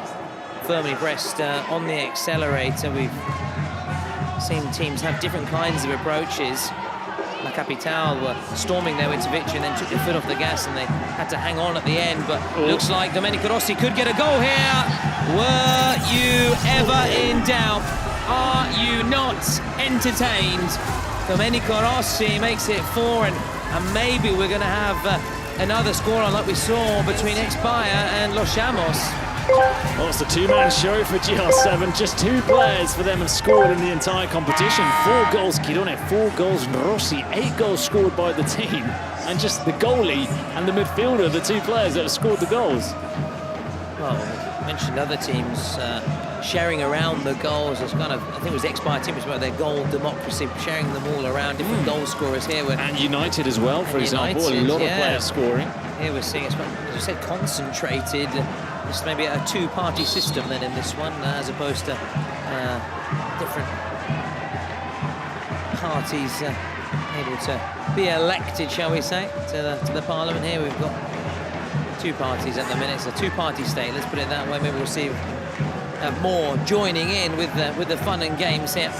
firmly pressed on the accelerator? We've seen teams have different kinds of approaches. La Capitale were storming their way to victory and then took their foot off the gas, and they had to hang on at the end. But looks like Domenico Rossi could get a goal here. Were you ever in doubt? Are you not entertained? Domenico Rossi makes it 4, and maybe we're going to have another scoreline like we saw between XBuyer and Los Llamos. Well, it's the 2-man show for GR7. Just 2 players for them have scored in the entire competition. 4 goals Chironi, 4 goals Rossi, 8 goals scored by the team. And just the goalie and the midfielder, the 2 players that have scored the goals. Well, we mentioned other teams sharing around the goals. It's kind of, I think it was the XBuyer team, it was about their goal democracy, sharing them all around, different goal scorers here. And United as well, for example, United, a lot of players scoring. Here we're seeing, as you said, concentrated. Just maybe a 2-party system then in this one, as opposed to different parties able to be elected, shall we say, to the parliament. Here we've got two parties at the minute. It's a two-party state, let's put it that way. Maybe we'll see more joining in with the fun and games here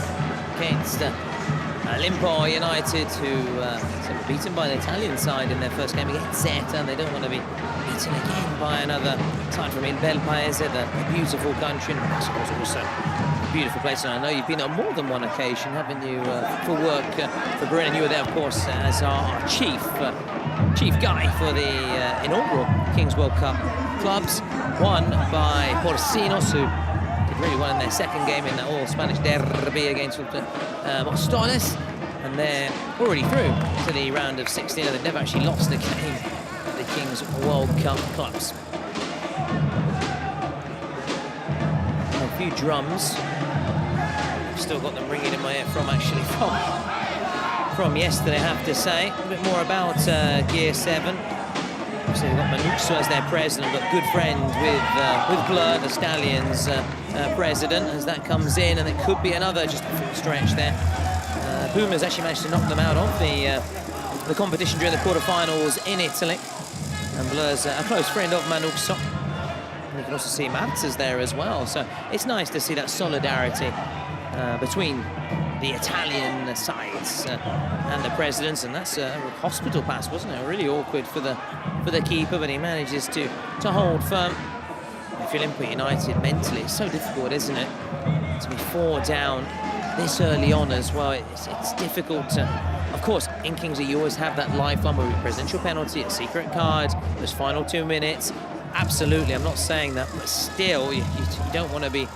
against Olimpo United, who were beaten by the Italian side in their first game against Zeta, and they don't want to be beaten again by another side from Il Bel Paese, the beautiful country. And Mexico's also a beautiful place, and I know you've been on more than one occasion, haven't you, for work for Bruin, and you were there, of course, as our chief guy for the inaugural Kings World Cup clubs, won by Porcinos, who really won in their second game in that all-Spanish derby against Mostoles, and they're already through to the round of 16. They've never actually lost a game at the Kings World Cup clubs. A few drums. I've still got them ringing in my ear from yesterday, I have to say. A bit more about Gear 7. So we've got Manukso as their president, but good friend with Blur, the Stallions president, as that comes in, and it could be another just a full stretch there. Puma's actually managed to knock them out of the competition during the quarterfinals in Italy, and Blur's a close friend of Manukso. And you can also see Marta's there as well, so it's nice to see that solidarity between the Italian sides and the presidents, and that's a hospital pass, wasn't it? Really awkward for the keeper, but he manages to hold firm. If Olimpo United mentally, it's so difficult, isn't it, to be 4 down this early on as well. It's difficult to, of course, in Kingsley you always have that lifeline where we presidential penalty, a secret card, those final 2 minutes. Absolutely, I'm not saying that, but still, you don't want to be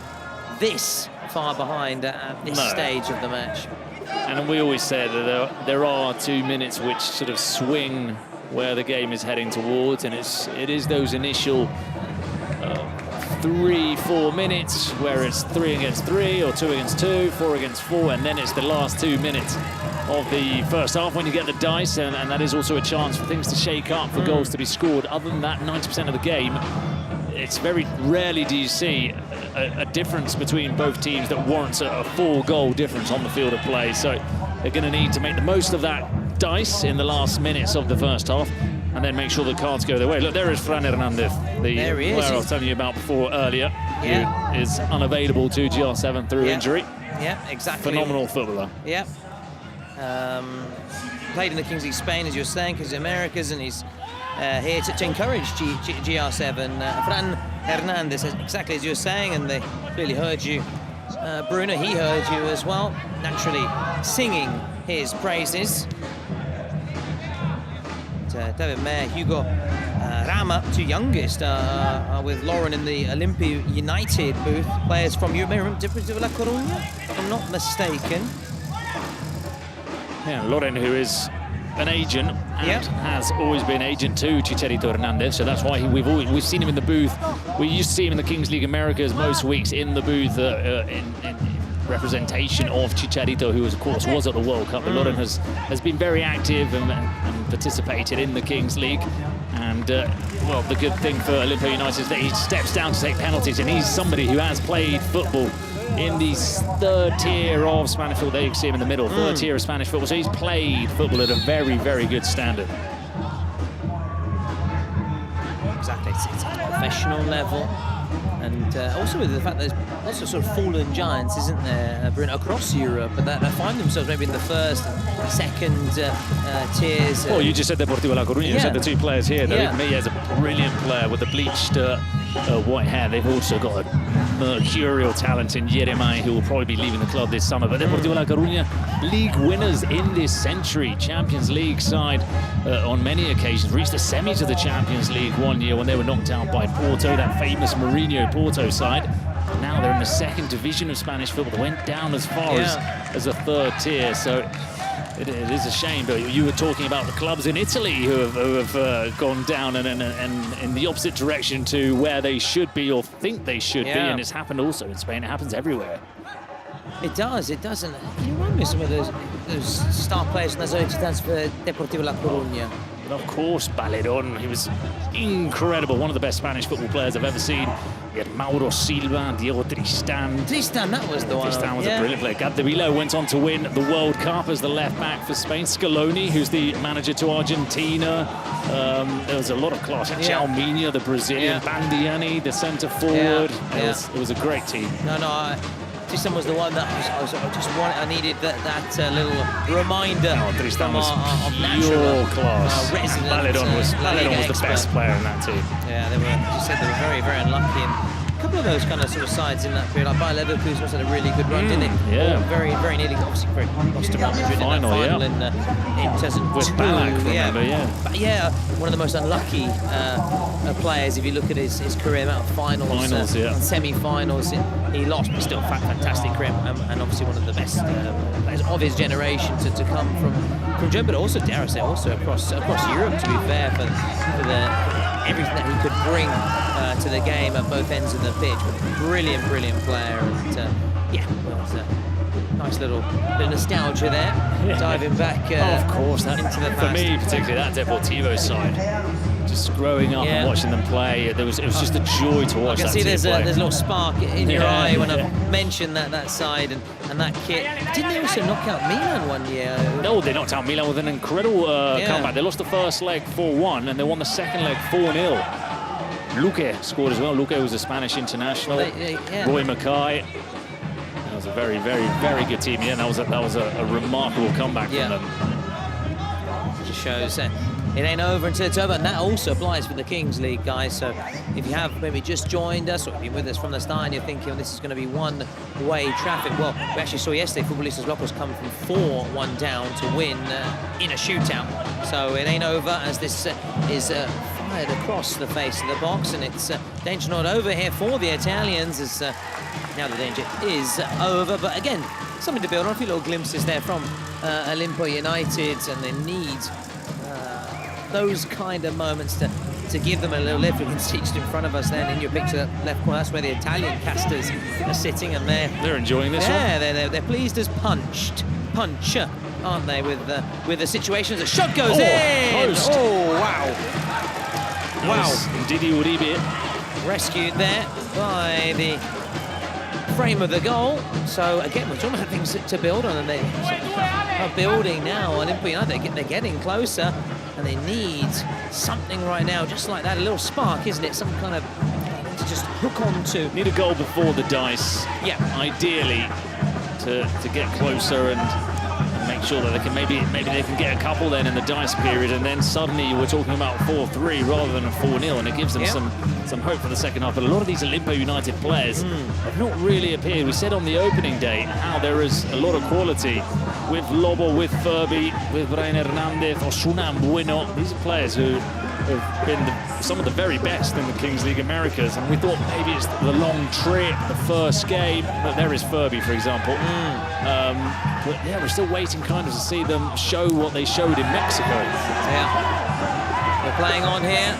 this far behind at this stage of the match. And we always say that there are 2 minutes which sort of swing where the game is heading towards, and it is those initial 3-4 minutes where it's 3 against 3 or 2 against 2, 4 against 4, and then it's the last 2 minutes of the first half when you get the dice, and that is also a chance for things to shake up, for goals to be scored. Other than that, 90% of the game, it's very rarely do you see a difference between both teams that warrants a 4-goal difference on the field of play. So they're going to need to make the most of that dice in the last minutes of the first half, and then make sure the cards go their way. Look, there is Fran Hernandez, the player I was telling you about before earlier, who is unavailable to GR7 through injury. Yeah, exactly. Phenomenal footballer. Yeah. Played in the Kings League Spain, as you're saying, because he's Americas, and he's here to encourage GR7. Fran Hernandez, exactly as you were saying, and they clearly heard you. Bruno, he heard you as well, naturally singing his praises. David Mayer, Hugo Rama, 2 youngest, are with Lauren in the Olimpo United booth. Players from Deportivo La Colonia, if I'm not mistaken. Yeah, Lauren, who is an agent and has always been agent to Chicharito Hernandez, so that's why we've seen him in the booth. We used to see him in the Kings League Americas most weeks in the booth in representation of Chicharito, who of course was at the World Cup. But Lauren has been very active and participated in the Kings League. And well, the good thing for Olimpo United is that he steps down to take penalties, and he's somebody who has played football in the 3rd tier of Spanish football. There you can see him in the middle, 3rd tier of Spanish football. So he's played football at a very, very good standard. Exactly, it's at a professional level. And also with the fact that there's lots of sort of fallen giants, isn't there, Bruno, across Europe, but that find themselves maybe in the 1st and 2nd tiers. Well, you just said Deportivo La Coruña, you said the 2 players here. David Milla is a brilliant player with the bleached white hair. They've also got a mercurial talent in Jeremiah, who will probably be leaving the club this summer. But Deportivo La Coruña, league winners in this century, Champions League side on many occasions, reached the semis of the Champions League one year when they were knocked out by Porto, that famous Mourinho Porto side. Now they're in the 2nd division of Spanish football. They went down as far as a 3rd tier, so it is a shame. But you were talking about the clubs in Italy who have gone down and in the opposite direction to where they should be or think they should be, and it's happened also in Spain. It happens everywhere. It does. Can you remind me of some of those star players in the zone for Deportivo La Coruña? And of course, Baledon, he was incredible, one of the best Spanish football players I've ever seen. He had Mauro Silva, Diego Tristan. Tristan, that was the one. Tristan was a brilliant player. Capdevila went on to win the World Cup as the left back for Spain. Scaloni, who's the manager to Argentina. There was a lot of class. Xiaominia, the Brazilian. Bandiani, the centre forward. It was a great team. No, Tristan was the one that I needed that little reminder. Oh, Tristan was of pure natural class. resident. Baledon was the best player in that team. Yeah, they were. You said they were very, very unlucky. And a couple of those kind of sort of sides in that period, like Bayer Leverkusen also had a really good run, didn't they? Yeah. Very, very nearly, obviously, very lost to Real Madrid in that final in 2002. With Ballack, remember, But yeah, one of the most unlucky players if you look at his career, amount of finals and semi-finals. He lost, but still fantastic career, and obviously one of the best players of his generation to come from Germany, but also, dare I say, also across Europe, to be fair, for everything that he could bring to the game at both ends of the pitch. Brilliant player, and well, it's a nice little bit of nostalgia there, diving back of course, into the past. For me, particularly that Deportivo side. Just growing up and watching them play, it was just a joy to watch. I can see there's a little spark in your eye when I've mentioned that side and that kit. Didn't they also knock out Milan one year? No, they knocked out Milan with an incredible comeback. They lost the first leg 4-1 and they won the second leg 4-0. Luque scored as well. Luque was a Spanish international. Roy Mackay. That was a very, very, very good team. Yeah, that was a remarkable comeback from them. Just shows it ain't over until it's over, and that also applies for the Kings League, guys. So if you have maybe just joined us or been with us from the start and you're thinking, oh, this is going to be one-way traffic, well, we actually saw yesterday Futbolistas Locos come from 4-1 down to win in a shootout. So it ain't over as this is fired across the face of the box, and it's danger not over here for the Italians as now the danger is over. But again, something to build on. A few little glimpses there from Olimpo United, and they need those kind of moments to give them a little lift. We can see just in front of us then in your picture, that left corner, that's where the Italian casters are sitting, and they're enjoying this one. Yeah, they're pleased as punch, aren't they, with the situation as a shot goes in. Post. Oh, wow. Wow. Didi Uribe rescued there by the frame of the goal. So again, we're talking about things to build on, and they are building now. Olimpo United, they're getting closer, and they need something right now, just like that, a little spark, isn't it? Some kind of to just hook on to. Need a goal before the dice. Yeah. Ideally, to get closer and make sure that they can maybe they can get a couple then in the dice period, and then suddenly we're talking about 4-3 rather than a 4-0, and it gives them some hope for the second half. But a lot of these Olimpo United players have not really appeared. We said on the opening day how there is a lot of quality with Lobo, with Furby, with Brian Hernandez, Osuna Bueno. These are players who have been some of the very best in the Kings League Americas, and we thought maybe it's the long trip, the first game, but there is Furby, for example. But yeah, we're still waiting kind of to see them show what they showed in Mexico. Yeah, we're playing on here.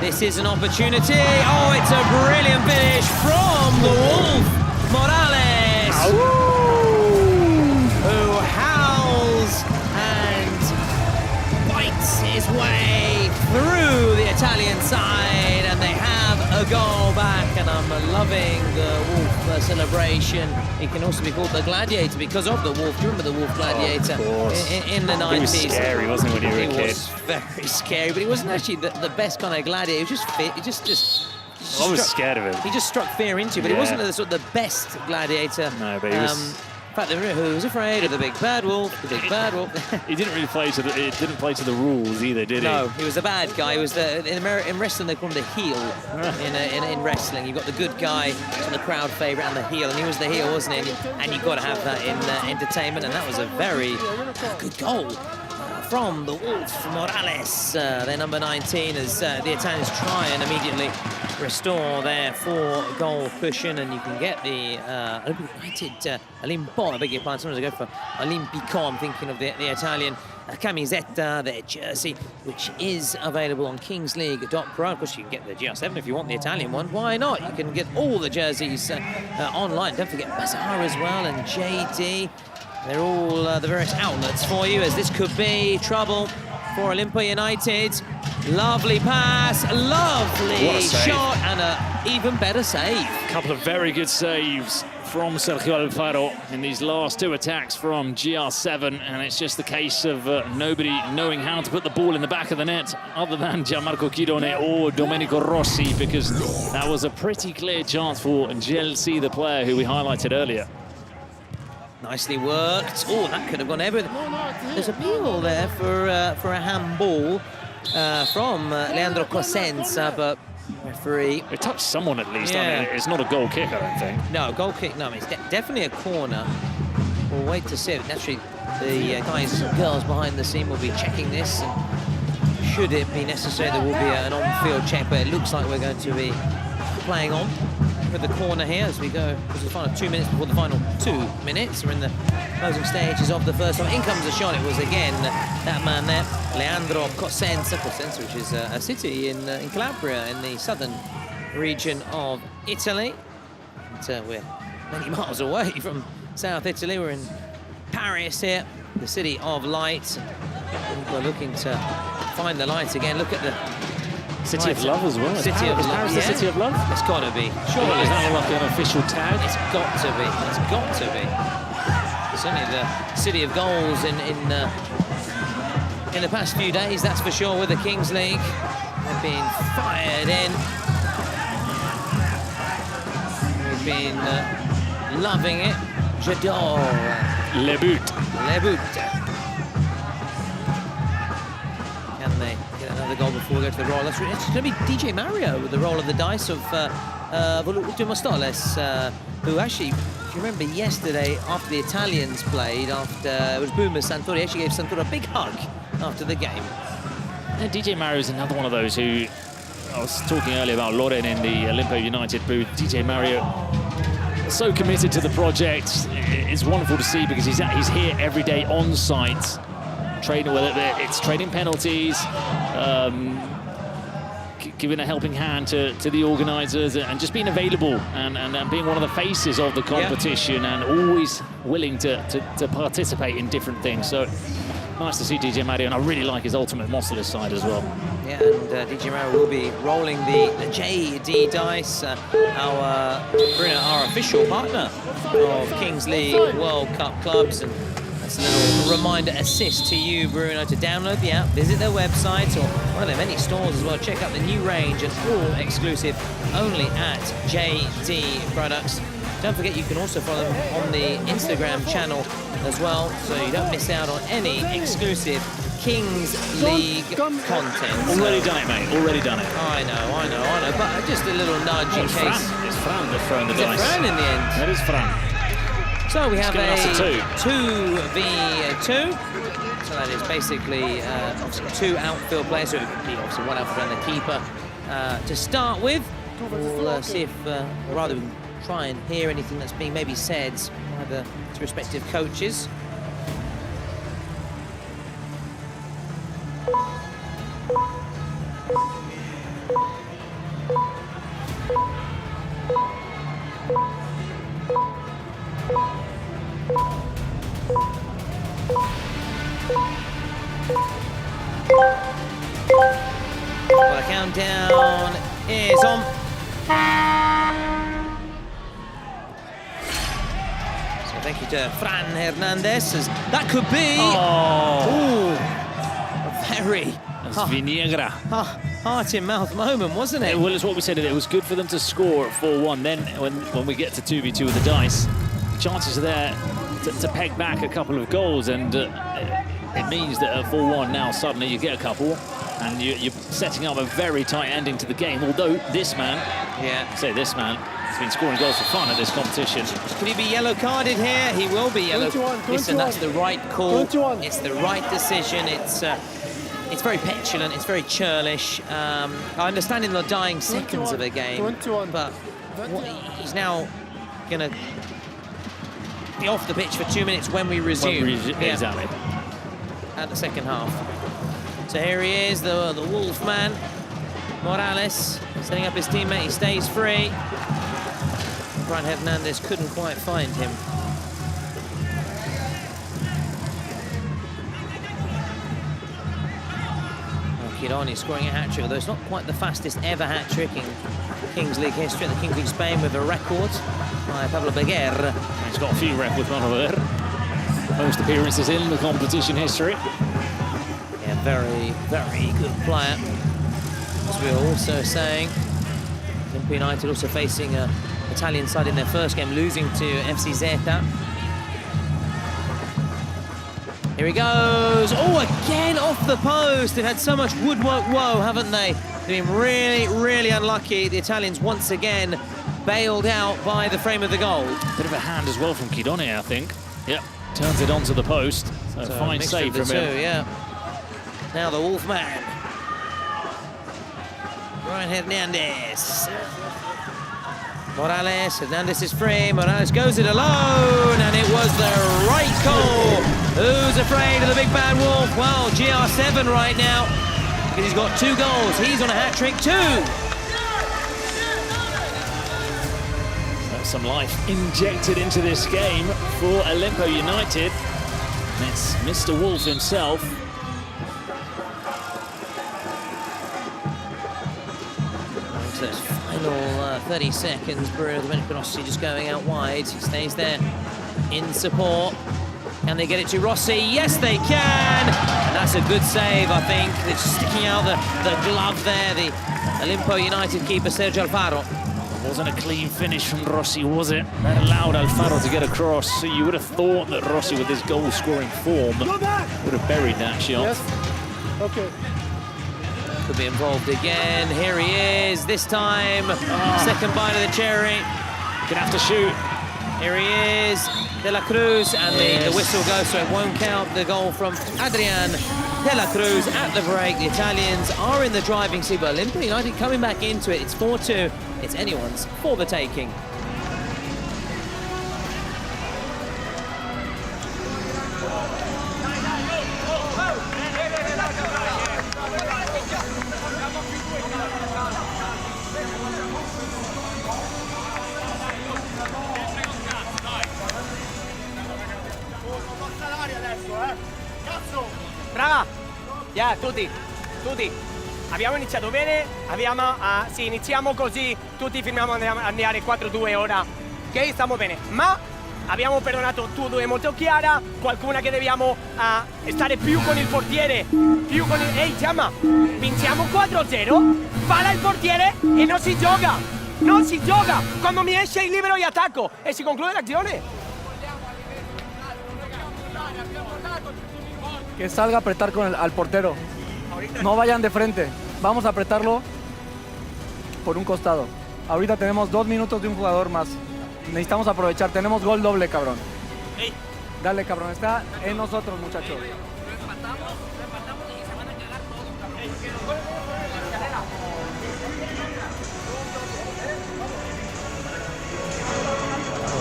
This is an opportunity. Oh, it's a brilliant finish from the Wolf, Morales, who howls and fights his way through the Italian side, and they have a goal back, and I'm loving the Wolf celebration. He can also be called the Gladiator because of the Wolf. Do you remember the Wolf Gladiator in the 90s? He was scary, wasn't he, when you were a kid? He was very scary, but he wasn't actually the best kind of gladiator. He was just fit. I was scared of him. He just struck fear into you, but he wasn't the best gladiator. No, but he was. In fact, who was afraid of the big bad wolf? The big bad wolf. He didn't really play to the rules either, did he? No, he was the bad guy. He was in wrestling they call him the heel. In wrestling, you've got the good guy, the crowd favourite, and the heel, and he was the heel, wasn't he? And you've got to have that in entertainment, and that was a very good goal from the Wolf Morales, their number 19, as the Italians try and immediately restore their 4-goal cushion, and you can get the United Olimpo, I beg your pardon, sometimes I go for Olimpico, I'm thinking of the Italian camiseta, their jersey, which is available on kingsleague.pro. Of course, you can get the GR7 if you want the Italian one. Why not? You can get all the jerseys online. Don't forget Bazaar as well, and JD. They're all the various outlets for you, as this could be trouble for Olimpo United. Lovely pass, lovely shot, and an even better save. A couple of very good saves from Sergio Alfaro in these last two attacks from GR7, and it's just the case of nobody knowing how to put the ball in the back of the net other than Gianmarco Chirone or Domenico Rossi, because that was a pretty clear chance for Chelsea, the player who we highlighted earlier. Nicely worked. Oh, that could have gone everything. There's a appeal there for a handball from Leandro Cosenza, but referee. It touched someone at least. Yeah. I mean, it's not a goal kick, I don't think. No, goal kick. No, I mean, it's definitely a corner. We'll wait to see. Naturally, the guys and girls behind the scene will be checking this. And should it be necessary, there will be an on-field check. But it looks like we're going to be playing on with the corner here as we go. This is the final 2 minutes before the final 2 minutes. We're in the closing stages of the first half. In comes the shot. It was again that man there, Leandro Cosenza. Cosenza, which is a city in Calabria, in the southern region of Italy. And, we're many miles away from South Italy. We're in Paris here, the city of light. And we're looking to find the light again. Look at the City of Love as well. City of Love. Paris, the City of Love? It's got to be. Surely is that like an official tag? It's got to be. It's got to be. Certainly the City of Goals in the past few days, that's for sure, with the Kings League. They've been fired in. We've been loving it. J'adore. Le but. Le but. Can they get another goal before we go to the roll? It's going to be DJ Mario with the roll of the dice of Voluto Mostoles, who actually, if you remember yesterday, after the Italians played, after it was Boomer Santoro, he actually gave Santoro a big hug after the game. And DJ Mario is another one of those who, I was talking earlier about Loren in the Olimpo United booth. DJ Mario, so committed to the project. It's wonderful to see because he's here every day on site, trading, whether it's trading penalties, giving a helping hand to the organisers, and just being available and being one of the faces of the competition, and always willing to participate in different things. So nice to see DJ Mario, and I really like his ultimate Mostoles side as well. Yeah, and DJ Mario will be rolling the JD dice, our official partner of Kings League World Cup clubs. And that's a little reminder assist to you, Bruno, to download the app, visit their website or one of their many stores as well. Check out the new range and all exclusive only at JD Products. Don't forget you can also follow them on the Instagram channel as well, so you don't miss out on any exclusive Kings League content. Already done it, mate. Already done it. I know. But just a little nudge in case. It's Fran that's throwing the dice. It's Fran in the end. That is Fran. So we have a 2v2. So that is basically obviously two outfield players. So it would be obviously one outfield and the keeper to start with. We'll see if, or rather, we can try and hear anything that's being maybe said by the respective coaches. Well, the countdown is on. So thank you to Fran Hernandez. As that could be a very Viniegra. heart-in-mouth moment, wasn't it? Well, it's what we said. It was good for them to score at 4-1. Then when we get to 2v2 with the dice, the chances are there to peg back a couple of goals, and it means that at 4-1 now suddenly you get a couple, and you're setting up a very tight ending to the game. Although this man, this man has been scoring goals for fun at this competition. Could he be yellow carded here? He will be yellow. Listen, that's the right call. It's the right decision. It's very petulant. It's very churlish. I understand in the dying seconds of a game, but he's now gonna be off the pitch for 2 minutes when we resume. Exactly. At the second half. So here he is, the Wolfman, Morales, setting up his teammate. He stays free. Fran Hernandez couldn't quite find him. Colonia scoring a hat-trick, although it's not quite the fastest ever hat-trick in Kings League history. The Kings League Spain with a record by Pablo Beguer. He's got a few records, Manuel. Most appearances in the competition history. Yeah, very, very good player. As we were also saying, Olimpo United also facing an Italian side in their first game, losing to FC Zeta. Here he goes. Oh, again off the post. They've had so much woodwork woe, haven't they? They've been really, really unlucky. The Italians once again bailed out by the frame of the goal. Bit of a hand as well from Colonia, I think. Yep, turns it onto the post. So fine save from him. Yeah. Now the Wolfman. Ryan Hernandez. Morales, Hernandez is free, Morales goes it alone, and it was the right call. Who's afraid of the big bad Wolf? Well, GR7 right now, because he's got 2 goals. He's on a hat-trick too. That's some life injected into this game for Olimpo United. And it's Mr. Wolf himself. So it's final 30 seconds. Bruno Domenico Rossi just going out wide. He stays there in support. Can they get it to Rossi? Yes, they can! And that's a good save, I think. They're sticking out the glove there, the Olimpo United keeper, Sergio Alfaro. Wasn't a clean finish from Rossi, was it? That allowed Alfaro to get across. So you would have thought that Rossi, with his goal-scoring form, would have buried that shot. Yes. Okay. Could be involved again. Here he is, this time. Second bite of the cherry. Gonna have to shoot. Here he is, De La Cruz, and the whistle goes, so it won't count. The goal from Adrian De La Cruz at the break. The Italians are in the driving seat, but Olimpo United coming back into it. It's 4-2. It's anyone's for the taking. Brava! Yeah, tutti. Abbiamo iniziato bene, sì, iniziamo così, tutti firmiamo andare 4-2 ora, ok? Stiamo bene, ma abbiamo perdonato 2 molto chiara, qualcuna che dobbiamo stare più con il portiere, più con il... Ehi, chiama! Vinciamo 4-0, palla il portiere e non si gioca! Quando mi esce il libero io attacco e si conclude l'azione. Que salga a apretar al portero. No vayan de frente. Vamos a apretarlo por un costado. Ahorita tenemos 2 minutos de un jugador más. Necesitamos aprovechar. Tenemos gol doble, cabrón. Dale, cabrón. Está en nosotros, muchachos.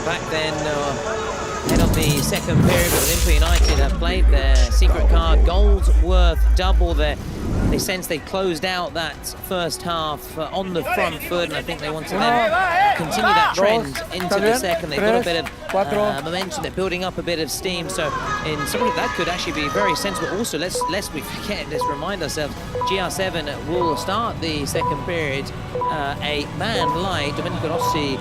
Back then, head of the second period, but Olimpo United have played their secret card. Goals worth double there. They sensed they closed out that first half on the front foot, and I think they want to then continue that trend into the second. They've got a bit of momentum. They're building up a bit of steam, so in something that could actually be very sensible. Also, lest we forget, let's remind ourselves, GR7 will start the second period. A man like Domenico Rossi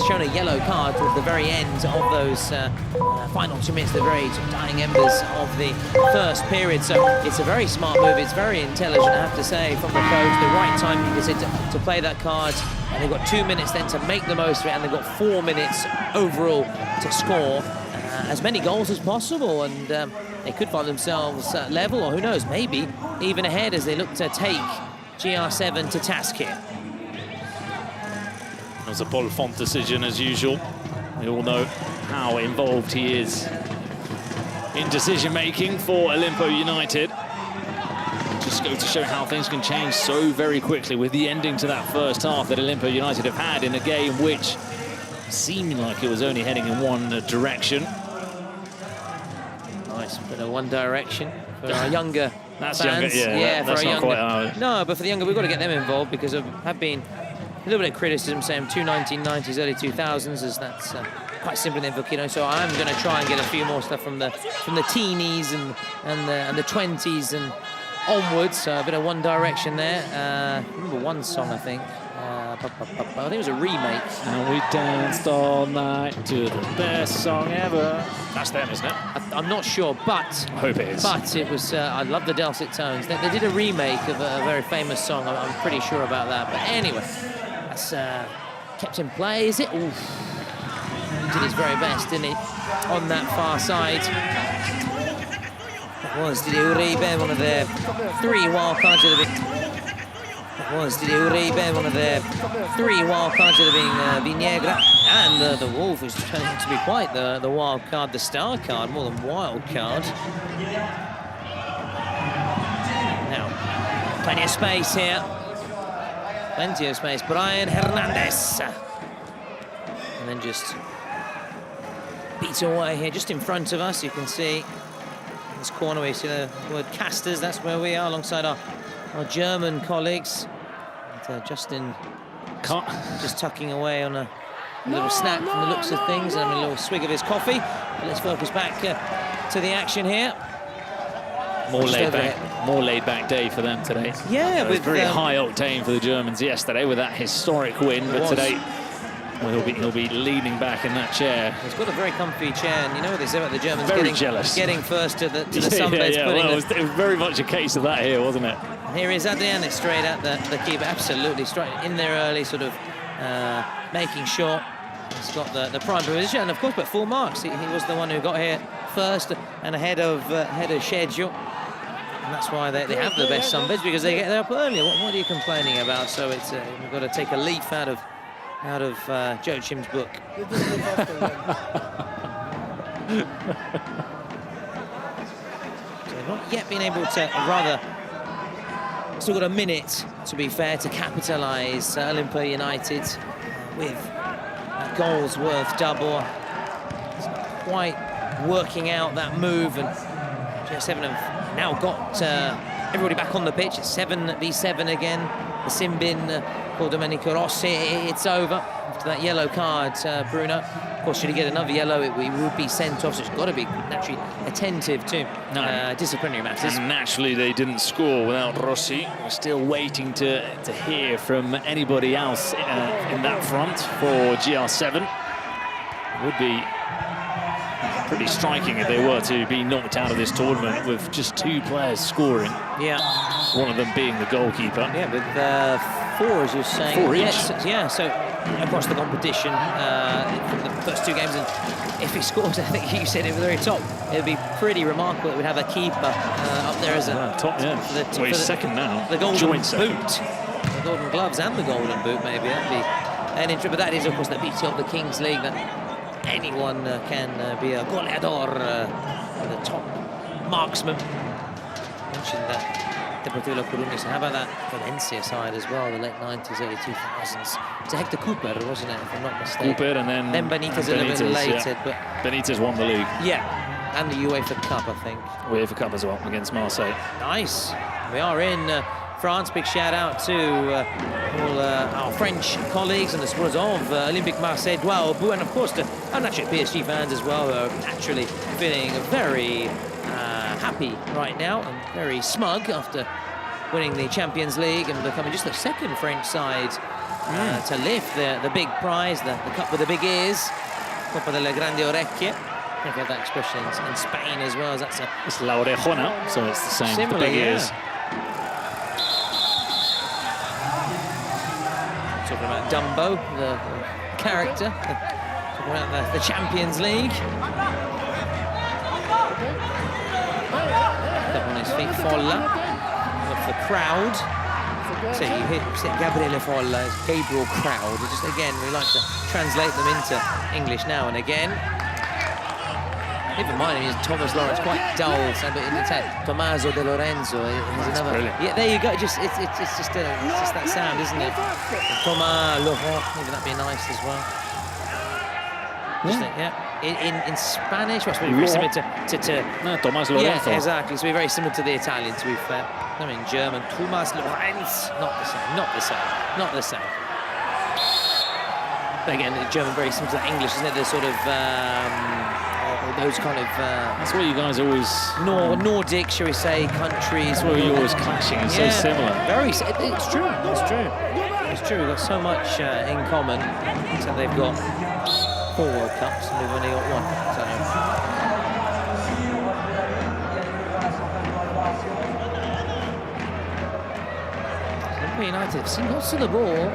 shown a yellow card towards the very end of those final 2 minutes, the very dying embers of the first period. So it's a very smart move. It's very intelligent, I have to say, from the coach. The right time, you can say, to play that card. And they've got 2 minutes then to make the most of it, and they've got 4 minutes overall to score as many goals as possible. And they could find themselves level, or who knows, maybe even ahead as they look to take GR7 to task here. It was a Paul Font decision as usual. We all know how involved he is in decision-making for Olimpo United. Just go to show how things can change so very quickly with the ending to that first half that Olimpo United have had in a game which seemed like it was only heading in one direction. Nice bit of one direction for our younger That's fans. younger, yeah. For that's our not younger. quite, No, but for the younger, we've got to get them involved because there have been a little bit of criticism saying 1990s, early 2000s, as that's quite simple then for Kino. So I'm going to try and get a few more stuff from the teenies and the 20s and onwards, so a bit of One Direction there. Remember one song, I think. I think it was a remake. And we danced all night to the best song ever. That's them, isn't it? I'm not sure, but I hope it is. But it was. I love the dulcet tones. They did a remake of a very famous song. I'm pretty sure about that. But anyway, that's kept in play. Is it? Oof. Did his very best, didn't he? On that far side. That was Didi Uribe, one of their 3 wild cards that have been. That was Didi Uribe, one of their 3 wild cards that have been Viniegra, and the Wolf is turning out to be quite the wild card, the star card, more than wild card. Now, plenty of space here. Plenty of space. Brian Hernandez. And then just beats away here, just in front of us. You can see this corner where you see the word casters. That's where we are, alongside our German colleagues. And, Justin just tucking away on a little snack from the looks of things, and a little swig of his coffee. But let's focus back to the action here. More laid back day for them today. Yeah, with very high octane for the Germans yesterday with that historic win, but today well, he'll be leaning back in that chair. He's got a very comfy chair, and you know what they say about the Germans jealous. Getting first to the sunbeds. Well, it was very much a case of that here, wasn't it? Here is Adrian, it's straight at the keeper, absolutely straight in there early, sort of making sure he's got the prime position, and of course, but full marks. He was the one who got here first and ahead of schedule, and that's why they have the best sunbeds, because they get there up early. What are you complaining about? So it's we've got to take a leaf out of Joachim's book. So not yet been able to, still got a minute, to be fair, to capitalise Olimpo United with goals worth double. It's not quite working out that move, and GR7 have now got everybody back on the pitch. It's 7v7 again. The Simbin called Domenico Rossi. It's over after that yellow card, Bruno. Of course, should he get another yellow, it would be sent off, so it's got to be naturally attentive to disciplinary matters. And naturally, they didn't score without Rossi. We're still waiting to hear from anybody else in that front for GR7. It would be pretty striking if they were to be knocked out of this tournament with just 2 players scoring. Yeah. One of them being the goalkeeper. Yeah, with 4, as you're saying. 4 each. Yes, yeah, so across the competition from the first 2 games, and if he scores, I think you said it at the very top, it would be pretty remarkable that we'd have a keeper up there as a top. Yeah, well, he's second now. The golden boot, the golden gloves and the golden boot, maybe that'd be an intro. But that is, of course, the beauty of the Kings League, that anyone can be a goleador, the top marksman. Mentioned that Deportivo La Coruña. So how about that Valencia side as well, the late 90s, early 2000s? It's Hector Cooper, wasn't it, if I'm not mistaken? Cooper, and then Benitez a little bit later. Yeah. But Benitez won the league. yeah, and the UEFA Cup, I think. UEFA Cup as well, against Marseille. Nice. We are in France. Big shout out to all our French colleagues and the supporters of Olympique Marseille, and of course to our naturally PSG fans as well, who are naturally feeling very happy right now and very smug after winning the Champions League and becoming just the 2nd French side to lift the big prize, the cup with the big ears, Copa de la Grande Orecchie. I think I have that expression in Spain as well. It's La Orejona, so it's the same. Similar, the big ears. Talking about Dumbo, the character. Talking about the Champions League. Up on his feet, Folla, of the crowd. So you hit Gabriele Folla, it's Gabriel Crowd. Just again, we like to translate them into English now and again. Even mine is Thomas Lawrence, quite dull. So, but in Italian, Tommaso De Lorenzo is another. Brilliant. Yeah, there you go. It's just that sound, isn't it? Thomas Laurent, even that'd be nice as well. Yeah. In Spanish, well, it's very similar to No, Tomás Lorenzo. Yeah, exactly. So we're very similar to the Italian, to be fair. I mean, German, Thomas Lorenz. Not the same. But again, the German very similar to the English, isn't it? The sort of those kind of That's what you guys always... Nordic, shall we say, countries. That's where you're always clashing. It's so similar. It's true. It's true. It's true. We've got so much in common. So they've got 4 World Cups and we've only got 1. So. United have seen lots of the ball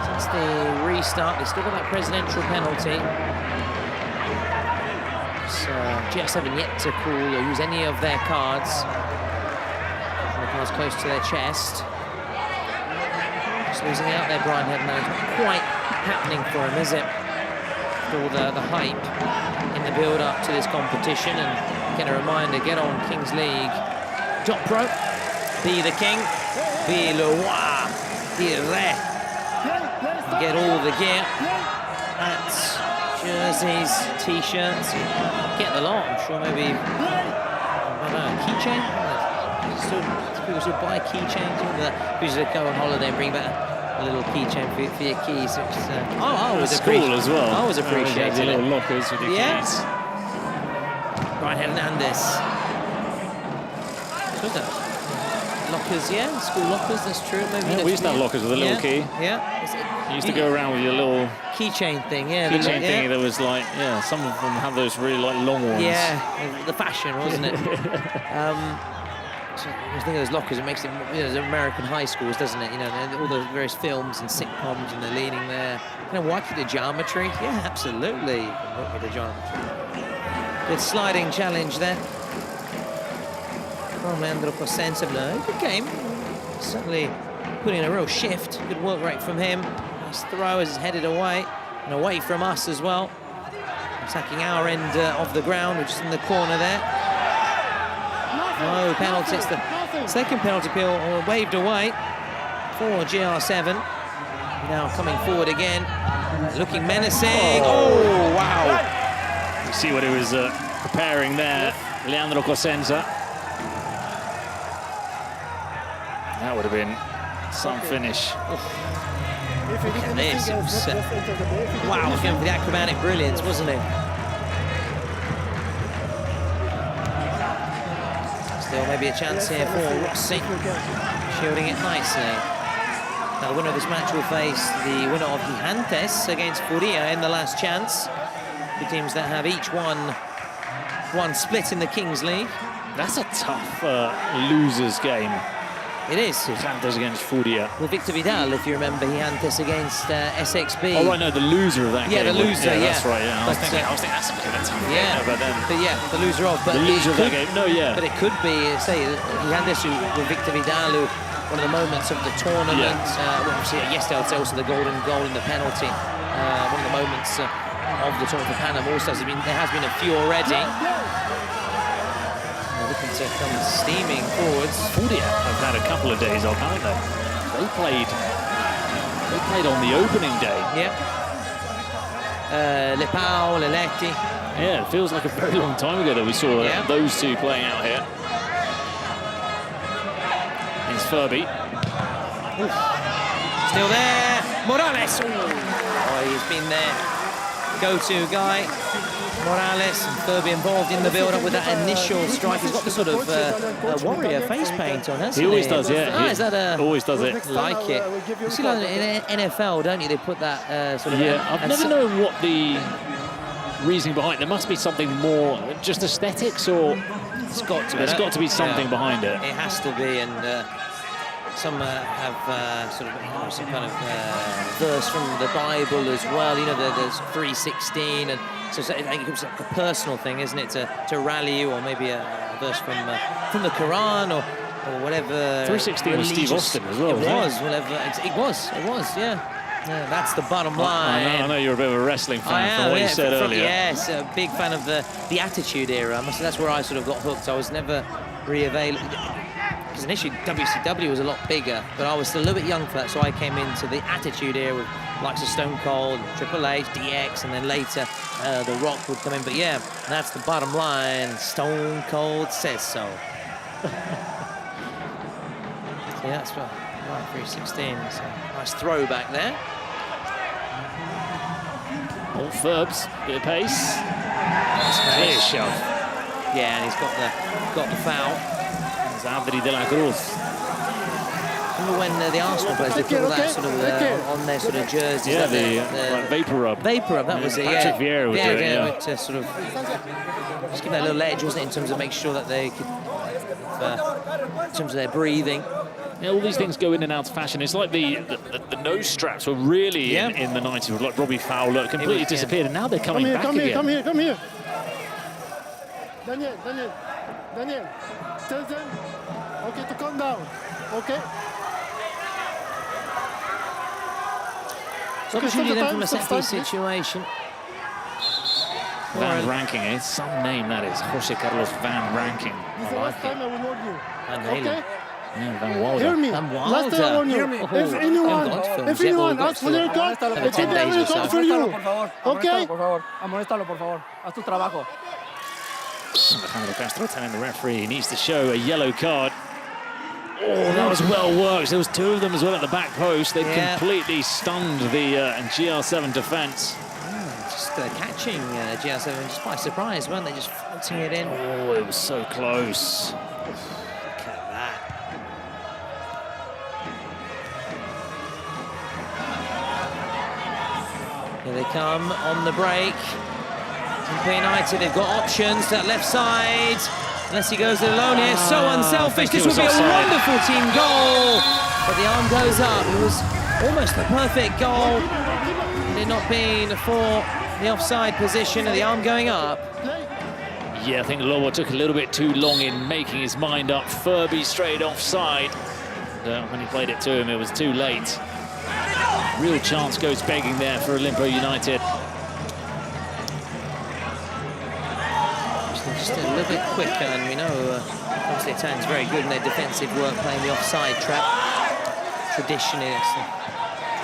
since the restart. They still got that presidential penalty. So GS haven't yet to call or use any of their cards. The cards close to their chest. Just losing out there, Brian Headman. It's not quite happening for him, is it? After all the hype in the build-up to this competition. And again, a reminder, get on Kings League. Top Pro, be the king. Be le roi, be re. Get all the gear, hats, jerseys, t-shirts, get the lot. I'm sure maybe, I don't know, a keychain? People still buy keychains. People should go on holiday and bring back a little keychain for your keys. Which is, I always appreciate as well. I always appreciate it. Little lockers with your keys. Brian Hernandez. Good though. Lockers, yeah, school lockers, that's true. Maybe we used to have lockers with a little key. Yeah. You used to go around with your little keychain thing, keychain thingy that was like, some of them have those really like long ones. Yeah, the fashion, wasn't it? So I think of those lockers, it makes it, American high schools, doesn't it? All the various films and sitcoms and they're leaning there. Why keep the geometry? Yeah, absolutely. You can work with the geometry. Good sliding challenge there. From Leandro Cosenza. Good game. Certainly putting in a real shift. Good work rate from him. Nice throw as he's headed away. And away from us as well. Attacking our end of the ground, which is in the corner there. No penalty. It's the second penalty appeal waved away for GR7. Now coming forward again. Looking menacing. Oh, wow. You see what he was preparing there. Leandro Cosenza. That would have been some finish. Look at this. It was, wow, was going for the acrobatic brilliance, wasn't it? Still maybe a chance here for Rossi. Shielding it nicely. Now the winner of this match will face the winner of Gigantes against Furia in the last chance. The teams that have each one split in the Kings League. That's a tough losers game. It is. Gigantes against Furia. Well, Victor Vidal, if you remember, Gigantes against SXB. Oh, right, no, the loser of that game. Yeah, the loser, yeah. That's right, yeah. I was thinking that's a bit of a tough game. But the loser of. But the loser of that game, But it could be, say, Gigantes with Victor Vidal, one of the moments of the tournament. Well, obviously, yesterday I'd say also the golden goal in the penalty. One of the moments of the tournament for Panama. Also, there has been a few already. Looking to come steaming forwards. Furia have had a couple of days off, haven't they? They played on the opening day. Yeah. Lepau, Leletti. Yeah, it feels like a very long time ago that we saw those two playing out here. It's Furby. Oof. Still there. Morales. Oh, he's been there. Go-to guy. Morales and Furby involved in the build-up with that initial strike. He's got the sort of warrior face paint on, hasn't he? He always does, yeah. Is that a... Always does it. Like it. You see, like in NFL, don't you? They put that sort of... Yeah, I've never known what the reasoning behind it. There must be something more, just aesthetics, or... It's got to be. There's got to be something behind it. It has to be, and... some have sort of some kind of verse from the Bible as well. There's 3:16, and so I think it's like a personal thing, isn't it, to rally you, or maybe a verse from the Quran or whatever. 3:16 was Steve Austin as well. It was, yeah. That's the bottom line. I know you're a bit of a wrestling fan from what you said earlier. Yes, a big fan of the Attitude Era. I must say that's where I sort of got hooked. I was never re-available. Because initially WCW was a lot bigger, but I was still a little bit young for that, so I came into the Attitude Era with likes of Stone Cold, Triple H, DX, and then later The Rock would come in. But yeah, that's the bottom line. Stone Cold says so. So yeah, that's right, 3:16. So nice throwback there. All Furbs, bit of pace. Clear shove. Yeah, and he's got the foul. It's Adri de la Cruz. Remember when the Arsenal players, they put all that sort of on their sort of jerseys? Yeah, the like vapor rub. Vapor rub, that was it, Patrick Vieira would do it, yeah. To sort of just give that little edge, wasn't it, in terms of make sure that they could, in terms of their breathing. Yeah, all these things go in and out of fashion. It's like the nose straps were really in the 90s, like Robbie Fowler, completely disappeared, and now they're coming back again. Come here. Daniel, tell them, okay, to calm down, okay? So opportunity then from a set-piece situation. Van Ranking, it's some name that is. Jose Carlos Van Ranking. This is the last time I will warn you, Van Halen. okay? Yeah, Van Wilder. Hear me. Van Last time I warn you. Wilder. If anyone asks for their card, it's a very card for you. Okay? Amonéstalo, por favor. Haz tu trabajo. Alejandro Castro telling the referee he needs to show a yellow card. Oh, that was well worked. There was two of them as well at the back post. They completely stunned the GR7 defence. Just catching GR7 just by surprise, weren't they? Just floating it in. Oh, it was so close. Look at that. Here they come on the break. Olimpo United, they've got options to that left side. Unless he goes to Colonia, so unselfish. This will be a wonderful team goal. But the arm goes up. It was almost a perfect goal. Had it not been for the offside position and the arm going up. Yeah, I think Lobo took a little bit too long in making his mind up. Furby straight offside. When he played it to him, it was too late. Real chance goes begging there for Olimpo United. Just a little bit quicker, and we know obviously Italians very good in their defensive work, playing the offside trap. Traditionally, that's the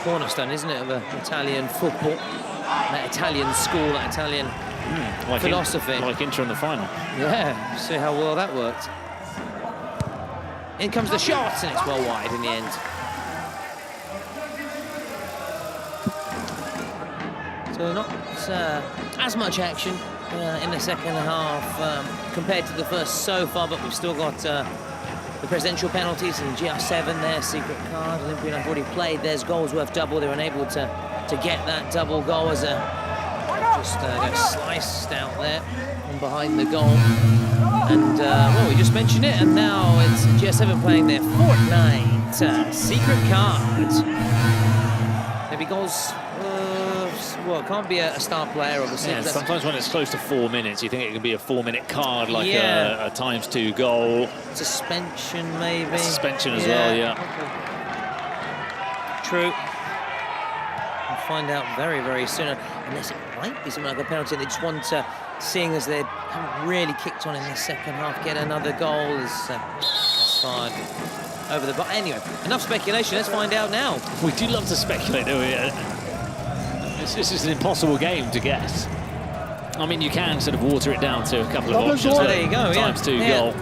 cornerstone, isn't it, of Italian football? That Italian school, that Italian philosophy. Like Inter in the final. Yeah, see how well that worked. In comes the shot, and it's well wide in the end. So not as much action in the second half compared to the first so far, but we've still got the presidential penalties and GR7 there, secret card. Olimpo United have already played. There's goals worth double. They were unable to get that double goal as just got sliced out there from behind the goal. And well, we just mentioned it, and now it's GR7 playing their Fortnite secret card. Maybe goals. Well, it can't be a star player, obviously. Yeah, sometimes when it's close to 4 minutes, you think it can be a 4-minute card, like a ×2 goal. Suspension, maybe. Suspension as well, yeah. True. We'll find out very, very soon. Unless it might be something like a penalty. They just want to, seeing as they haven't really kicked on in the second half, get another goal. That's fine. Over the bar. Anyway, enough speculation. Let's find out now. We do love to speculate, don't we? This is an impossible game to guess. I mean, you can sort of water it down to a couple of options. Oh, there you go, ×2 goal.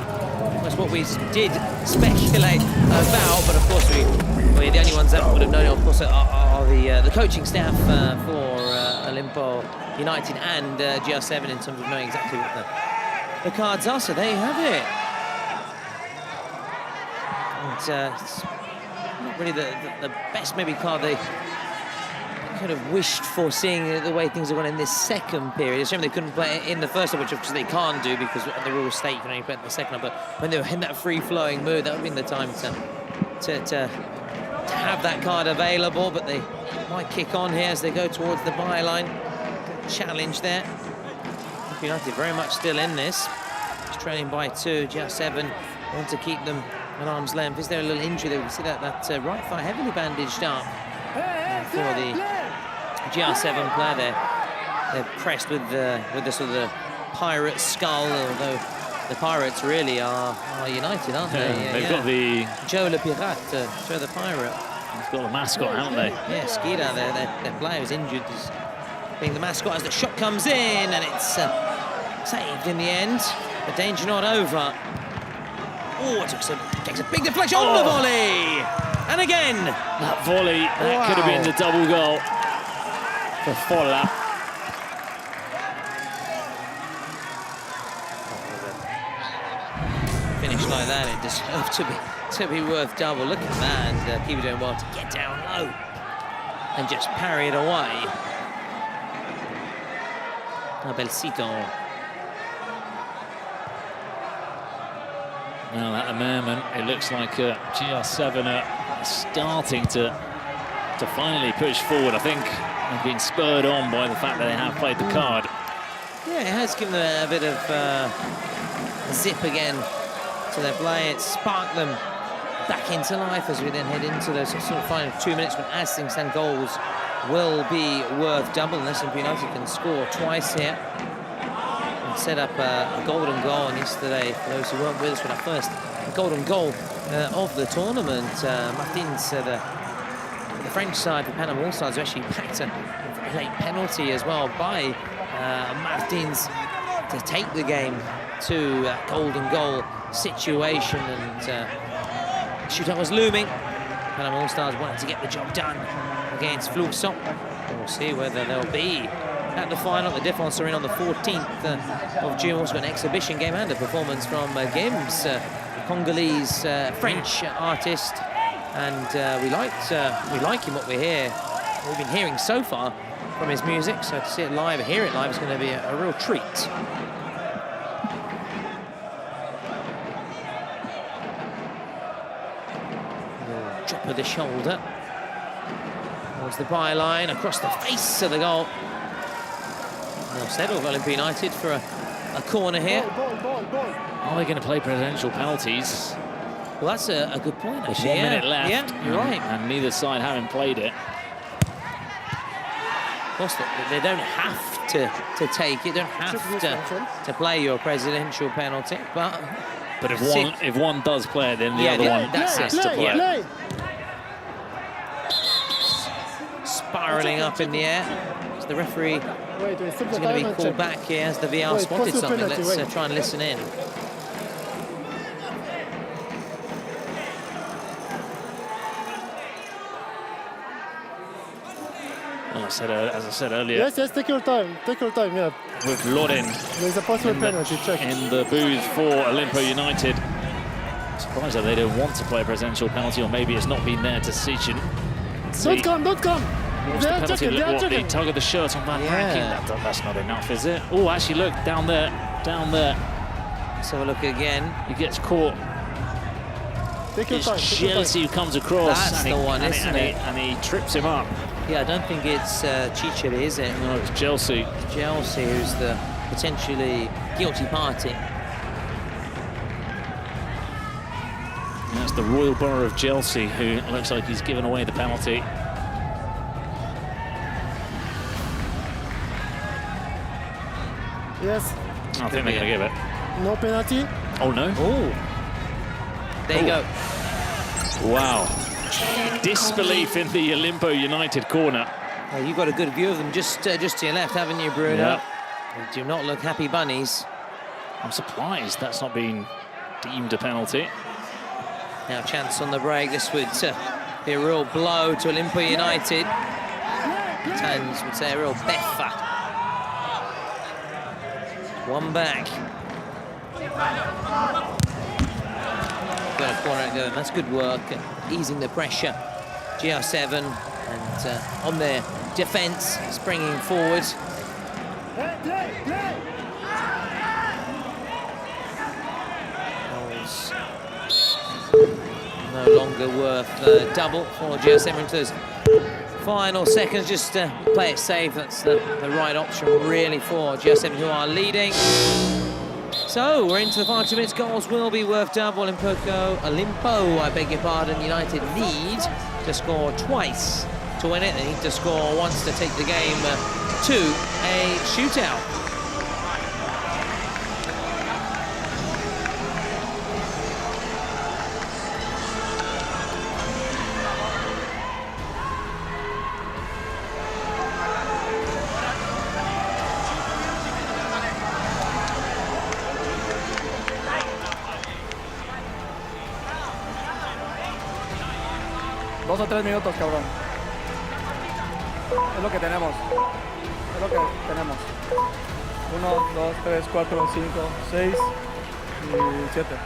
That's what we did speculate about, but of course we're the only ones that would have known it, of course, are the coaching staff for Olimpo United and GR7 in terms of knowing exactly what the cards are, so there you have it. And it's not really the best maybe card they could have wished for, seeing the way things have gone in this second period. It's a shame they couldn't play it in the first one, which of course they can't do because the rules state you can only play it in the second one. But when they were in that free-flowing mood, that would have been the time to have that card available. But they might kick on here as they go towards the byline. Challenge there. United very much still in this. Just trailing by 2. GR7 want to keep them at arm's length. Is there a little injury there? We see that right thigh heavily bandaged up for the GR7 player there. They're pressed with the sort of the pirate skull, although the Pirates really are United, aren't they? They've got the Joe Le Pirate, Joe the Pirate. They've got the mascot, haven't they? Yeah, Skida there. Their player is injured, is being the mascot as the shot comes in, and it's saved in the end. But danger not over. Oh, it takes a big deflection on the volley, and again that volley that could have been the double goal for Folla. finish like that, it deserved to be worth double. Look at that, and Kiwi doing well to get down low and just parry it away. Belcito. Well, at the moment, it looks like GR7 are starting to finally push forward. I think they've been spurred on by the fact that they have played the card. Yeah, it has given them a bit of zip again to their play. It sparked them back into life as we then head into those sort of final 2 minutes when, as things stand, goals will be worth double unless United can score twice here. And set up a golden goal, and yesterday, for those who weren't with us, with our first golden goal of the tournament, Martins, the French side, the Panama All-Stars, actually packed a late penalty as well by Martins to take the game to a golden goal situation, and shootout was looming. Panama All-Stars wanted to get the job done against Fluo. We'll see whether they'll be at the final. The Défense are in on the 14th of June. Also an exhibition game and a performance from Gims, a Congolese French artist, and we like him. What we've been hearing so far from his music. So to see it live, hear it live, is going to be a real treat. Drop of the shoulder towards the byline, across the face of the goal. Well settled, Olimpo United for a corner here. Are they going to play presidential penalties? Well, that's a good point, There's actually. 1 minute left. Yeah, you're right. And neither side having played it. Of course, they don't have to take it, don't have to play your presidential penalty, but if one does play it, then the other one has to play. Spiraling up in the air. So the referee is going to be called back here as the VR spotted something. Let's try and listen in. Well, as I said earlier. Yes, take your time, yeah. With Loren There's a possible penalty, check. in the booth for Olimpo United. I'm surprised that they don't want to play a presidential penalty, or maybe it's not been there to Sichin. Don't come. What's the penalty? The tug of the shirt on Van Ranking. That's not enough, is it? Oh, actually, look, down there. Let's have a look again. He gets caught. Take your It's time. Chelsea who comes across. That's the one, isn't it? And he trips him up. Yeah, I don't think it's Chicheri, is it? No, it's Chelsea. Chelsea, who's the potentially guilty party. And that's the Royal Borough of Chelsea, who looks like he's given away the penalty. Yes. I think they're going to give it. No penalty. Oh, no. Oh, there you go. Wow. Disbelief in the Olimpo United corner. Well, you've got a good view of them just to your left, haven't you, Bruno? Yeah. They do not look happy bunnies. I'm surprised that's not been deemed a penalty. Now chance on the break. This would be a real blow to Olimpo United. Tans would say a real beffa. One back. Got a corner at go. That's good work, easing the pressure. GR7 and on their defence, springing forward. Goals no longer worth double for GR7 into those final seconds. Just play it safe. That's the right option really for GR7, who are leading. So we're into the final 2 minutes. Goals will be worth double. Olimpo, I beg your pardon, United need to score twice to win it. They need to score once to take the game to a shootout. Dos o 3 minutos, cabrón. Es lo que tenemos. 1, 2, 3, 4, 5, 6, 7.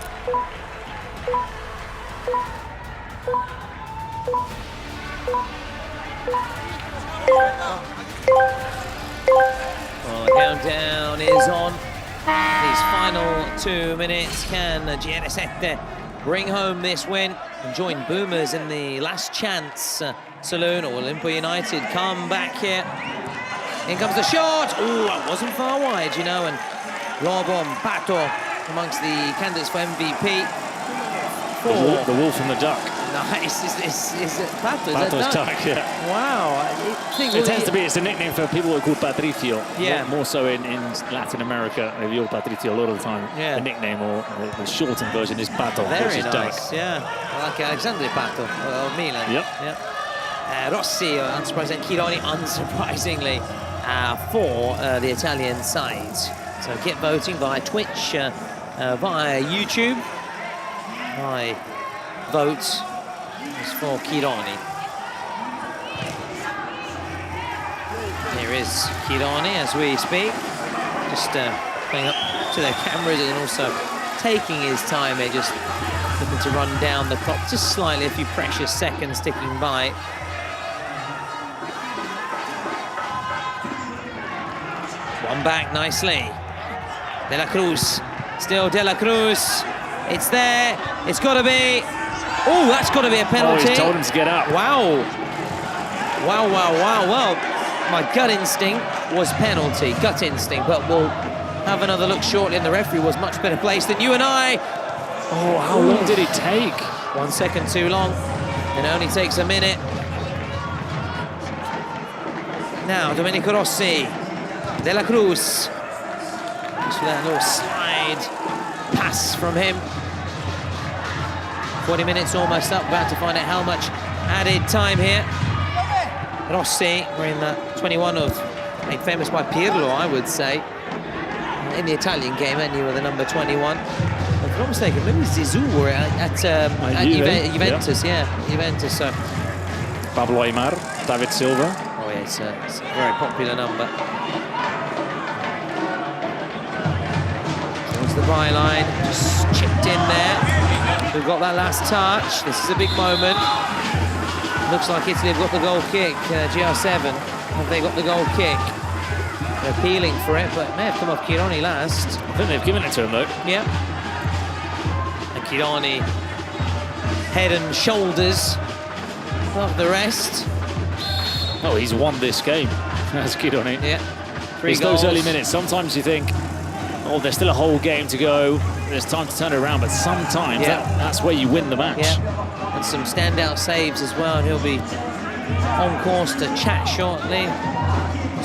Well, the countdown is on. These final 2 minutes. Can GR7 bring home this win and join Boomers in the last chance saloon? Or Olimpo United come back here. In comes the shot. Oh, that wasn't far wide, you know, and Lobom Pato amongst the candidates for MVP. The wolf and the duck. Nice. Is it Pato? Pato's duck, yeah. Wow. It tends to be, it's a nickname for people who are called Patricio. Yeah. More so in Latin America, you're Patricio a lot of the time. Yeah. The nickname or the shortened version is Pato, which Very is nice, duck. yeah. I like Alexandre Pato of Milan. Yep. Rossi, unsurprisingly, Chironi, unsurprisingly, for the Italian side. So get voting via Twitch, via YouTube. My vote is for Chironi. Here is Chironi as we speak. Just playing up to their cameras and also taking his time here, just looking to run down the clock just slightly, a few precious seconds ticking by. One back nicely. De La Cruz, still De La Cruz. It's there, it's got to be. Oh, that's got to be a penalty. Oh, he's told him to get up. Wow. Wow, wow, wow. Well, my gut instinct was penalty, gut instinct, but we'll have another look shortly, and the referee was much better placed than you and I. Oh, how long did it take? 1 second too long. It only takes a minute. Now, Domenico Rossi. De La Cruz. Just for that little slide pass from him. 40 minutes almost up, about to find out how much added time here. Rossi wearing that 21 of, made famous by Pirlo, I would say. In the Italian game, and you were the number 21. If I'm not mistaken, maybe Zizou wore it at Juventus, yeah, Juventus. So. Pablo Aimar, David Silva. Oh yeah, it's a very popular number. Towards the byline, just chipped in there. We've got that last touch. This is a big moment. Looks like Italy have got the goal kick. GR7, have they got the goal kick? They're appealing for it, but it may have come off Chironi last. I think they've given it to him, though. Yeah. And Chironi, head and shoulders above the rest. Oh, he's won this game. That's Chironi. Yeah. It's those early minutes. Sometimes you think, oh, there's still a whole game to go. There's time to turn it around, but sometimes that's where you win the match. Yeah. And some standout saves as well, and he'll be on course to chat shortly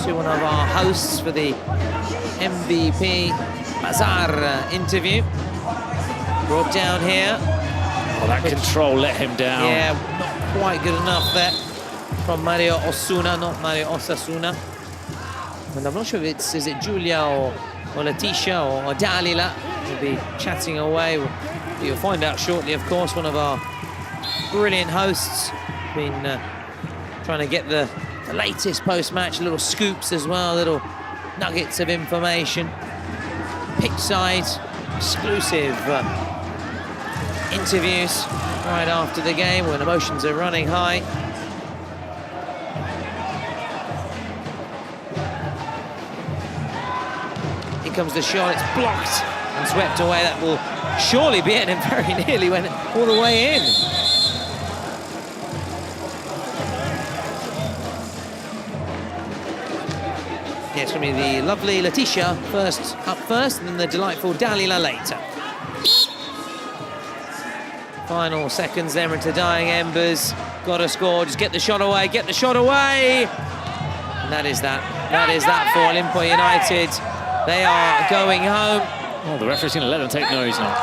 to one of our hosts for the MVP Bazaar interview. Brought down here. Oh, that control let him down. Yeah, not quite good enough there from Mario Osuna, not Mario Osasuna. And I'm not sure if is it Giulia or Letitia or Dalila. We'll be chatting away. You'll find out shortly, of course. One of our brilliant hosts. Been trying to get the latest post-match, little scoops as well, little nuggets of information. Pitch side, exclusive interviews right after the game when emotions are running high. Here comes the shot, it's blocked and swept away. That will surely be it, and very nearly went all the way in. Yeah, it's going to be the lovely Letitia up first, and then the delightful Dalila later. Final seconds there into dying embers. Got to score, just get the shot away, get the shot away! And that is that. That is that for Olimpo United. They are going home. Oh, the referee's going to let them take noise now.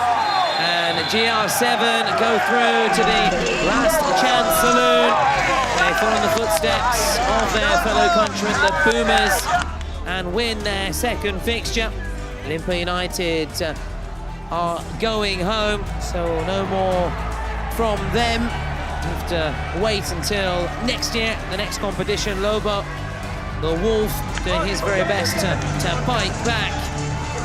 And GR7 go through to the last chance saloon. They follow in the footsteps of their fellow countrymen, the Pumas, and win their second fixture. Olimpo United are going home, so no more from them. Have to wait until next year, the next competition. Lobo, the Wolf, doing his very best to bite back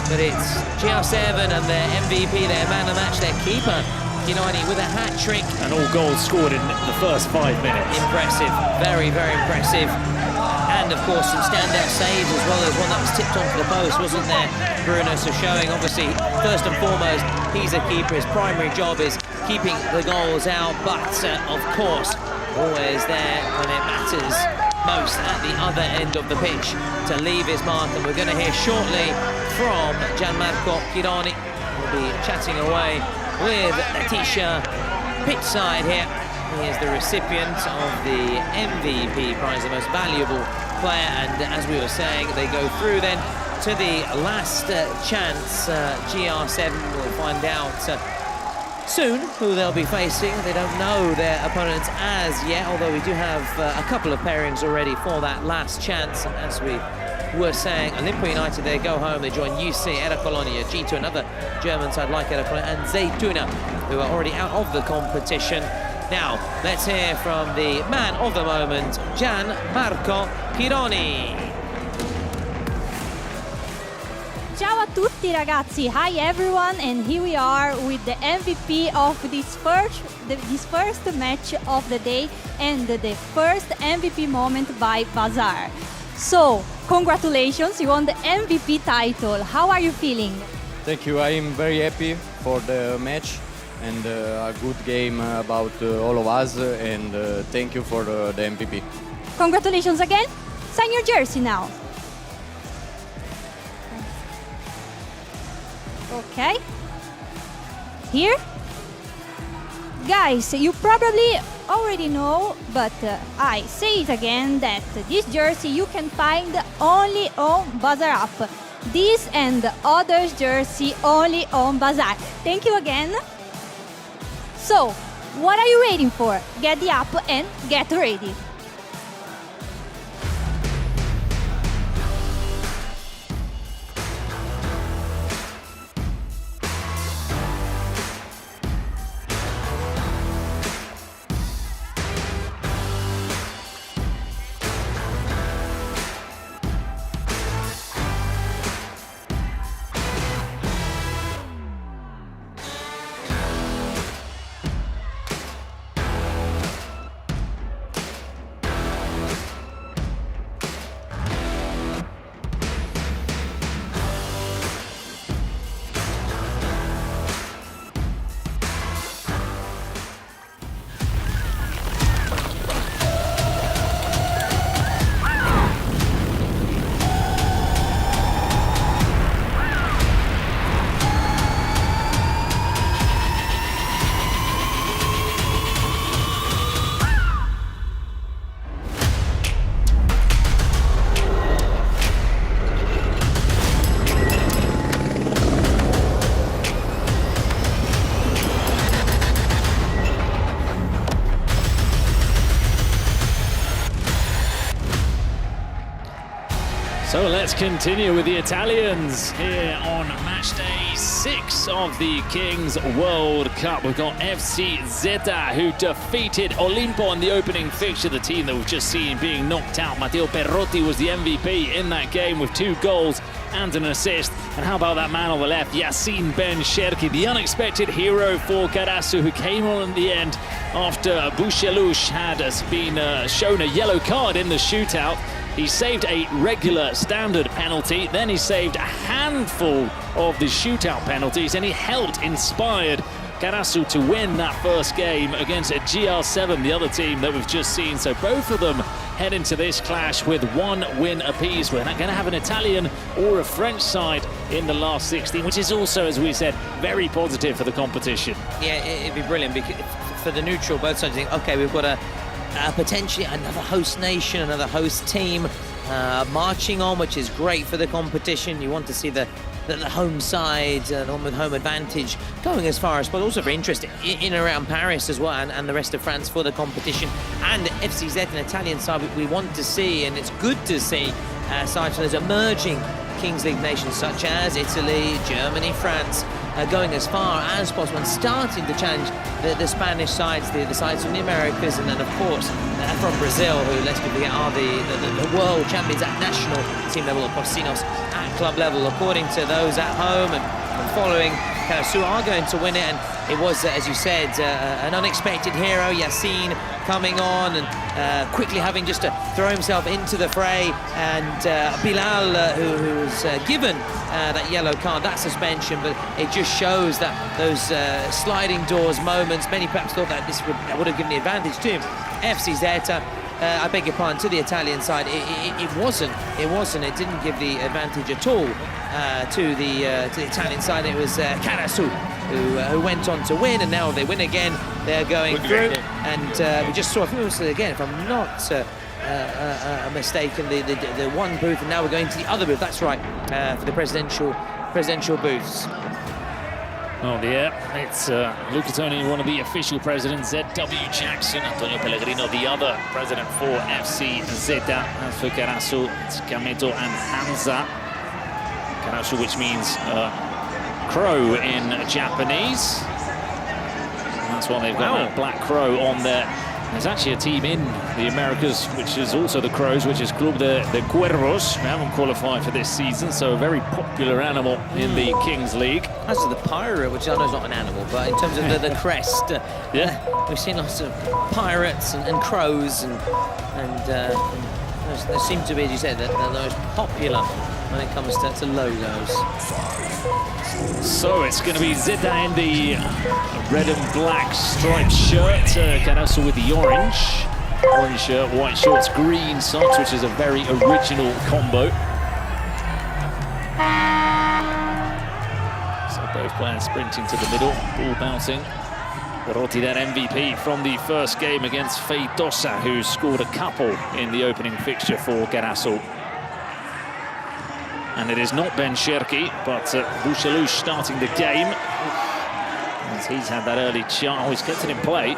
but it's GR7 and their MVP, their man of the match, their keeper, Colonia, with a hat-trick. And all goals scored in the first 5 minutes. Impressive, very, very impressive. And of course some standout saves as well as one that was tipped onto the post, wasn't there, Bruno? So showing, obviously, first and foremost, he's a keeper. His primary job is keeping the goals out, but of course, always there when it matters most at the other end of the pitch to leave his mark. And we're going to hear shortly from Gianmarco Chironi. We'll be chatting away with Letitia pitch side here. He is the recipient of the MVP prize, the most valuable player, and as we were saying, they go through then to the last chance. GR7 will find out soon who they'll be facing. They don't know their opponents as yet, although we do have a couple of pairings already for that last chance. And as we were saying, Olimpo United, they go home, they join UC Era Colonia, G2, another German side like Era Colonia, and Zeta, who are already out of the competition. Now, let's hear from the man of the moment, Gianmarco Chironi. Ciao a tutti ragazzi, hi everyone, and here we are with the MVP of this first match of the day and the first MVP moment by Bazaar. So, congratulations, you won the MVP title. How are you feeling? Thank you, I am very happy for the match and a good game about all of us, and thank you for the MVP. Congratulations again, sign your jersey now. Okay, here. Guys, you probably already know, but I say it again, that this jersey you can find only on Bazaar app. This and the others jersey only on Bazaar. Thank you again. So, what are you waiting for? Get the app and get ready. So let's continue with the Italians here on match day 6 of the Kings World Cup. We've got FC Zeta, who defeated Olimpo in the opening fixture, the team that we've just seen being knocked out. Matteo Perrotti was the MVP in that game with 2 goals and an assist. And how about that man on the left, Yassine Ben Sherki, the unexpected hero for Karasu, who came on in the end after Bouchelouche had been shown a yellow card in the shootout. He saved a regular standard penalty, then he saved a handful of the shootout penalties, and he helped inspired Karasu to win that first game against GR7, the other team that we've just seen. So both of them head into this clash with 1 win apiece. We're not going to have an Italian or a French side in the last 16, which is also, as we said, very positive for the competition. Yeah, it'd be brilliant because for the neutral, both sides think, okay, we've got potentially another host nation, another host team marching on, which is great for the competition. You want to see the home side, the one with home advantage, going as far as possible. Also very interesting in and around Paris as well, and the rest of France for the competition. And FC Zeta, an Italian side, we want to see, and it's good to see sides from those emerging Kings League nations such as Italy, Germany, France, going as far as possible and starting to challenge the Spanish sides, the sides from the Americas, and then of course from Brazil, who, let's not forget, are the world champions at national team level, of Porcinos at club level, according to those at home and following. Karasu are going to win it, and it was, as you said, an unexpected hero, Yassine, coming on and quickly having just to throw himself into the fray, and Bilal, who was given that yellow card, that suspension, but it just shows that those sliding doors moments, many perhaps thought that that would have given the advantage to him. FC Zeta, I beg your pardon, to the Italian side, it wasn't. It didn't give the advantage at all to the Italian side. It was Karasu who went on to win, and now they win again. They're going through, and we just saw, again, if I'm not mistaken, the one booth, and now we're going to the other booth. That's right, for the presidential booths. Oh, yeah, it's Luca Toni, one of the official presidents, ZW Jackson, Antonio Pellegrino, the other president for FC Zeta. As for Karasu, it's Kameto and Hansa. Karasu, which means crow in Japanese. And that's why they've got that black crow on there. There's actually a team in the Americas, which is also the Crows, which is Club de Cuervos, who haven't qualified for this season, so a very popular animal in the Kings League. As for the pirate, which I know is not an animal, but in terms of the crest, we've seen lots of pirates and crows, and there seem to be, as you said, they're the most popular when it comes to logos. So it's going to be Zeta in the red and black striped shirt, Karasu with the orange shirt, white shorts, green socks, which is a very original combo. So both players sprinting to the middle, ball bouncing. Perotti, that MVP from the first game against Feitosa, who scored a couple in the opening fixture for Karasu. And it is not Ben Sherki, but Bouchelouche starting the game. As he's had that early shot. Oh, he's kept it in play.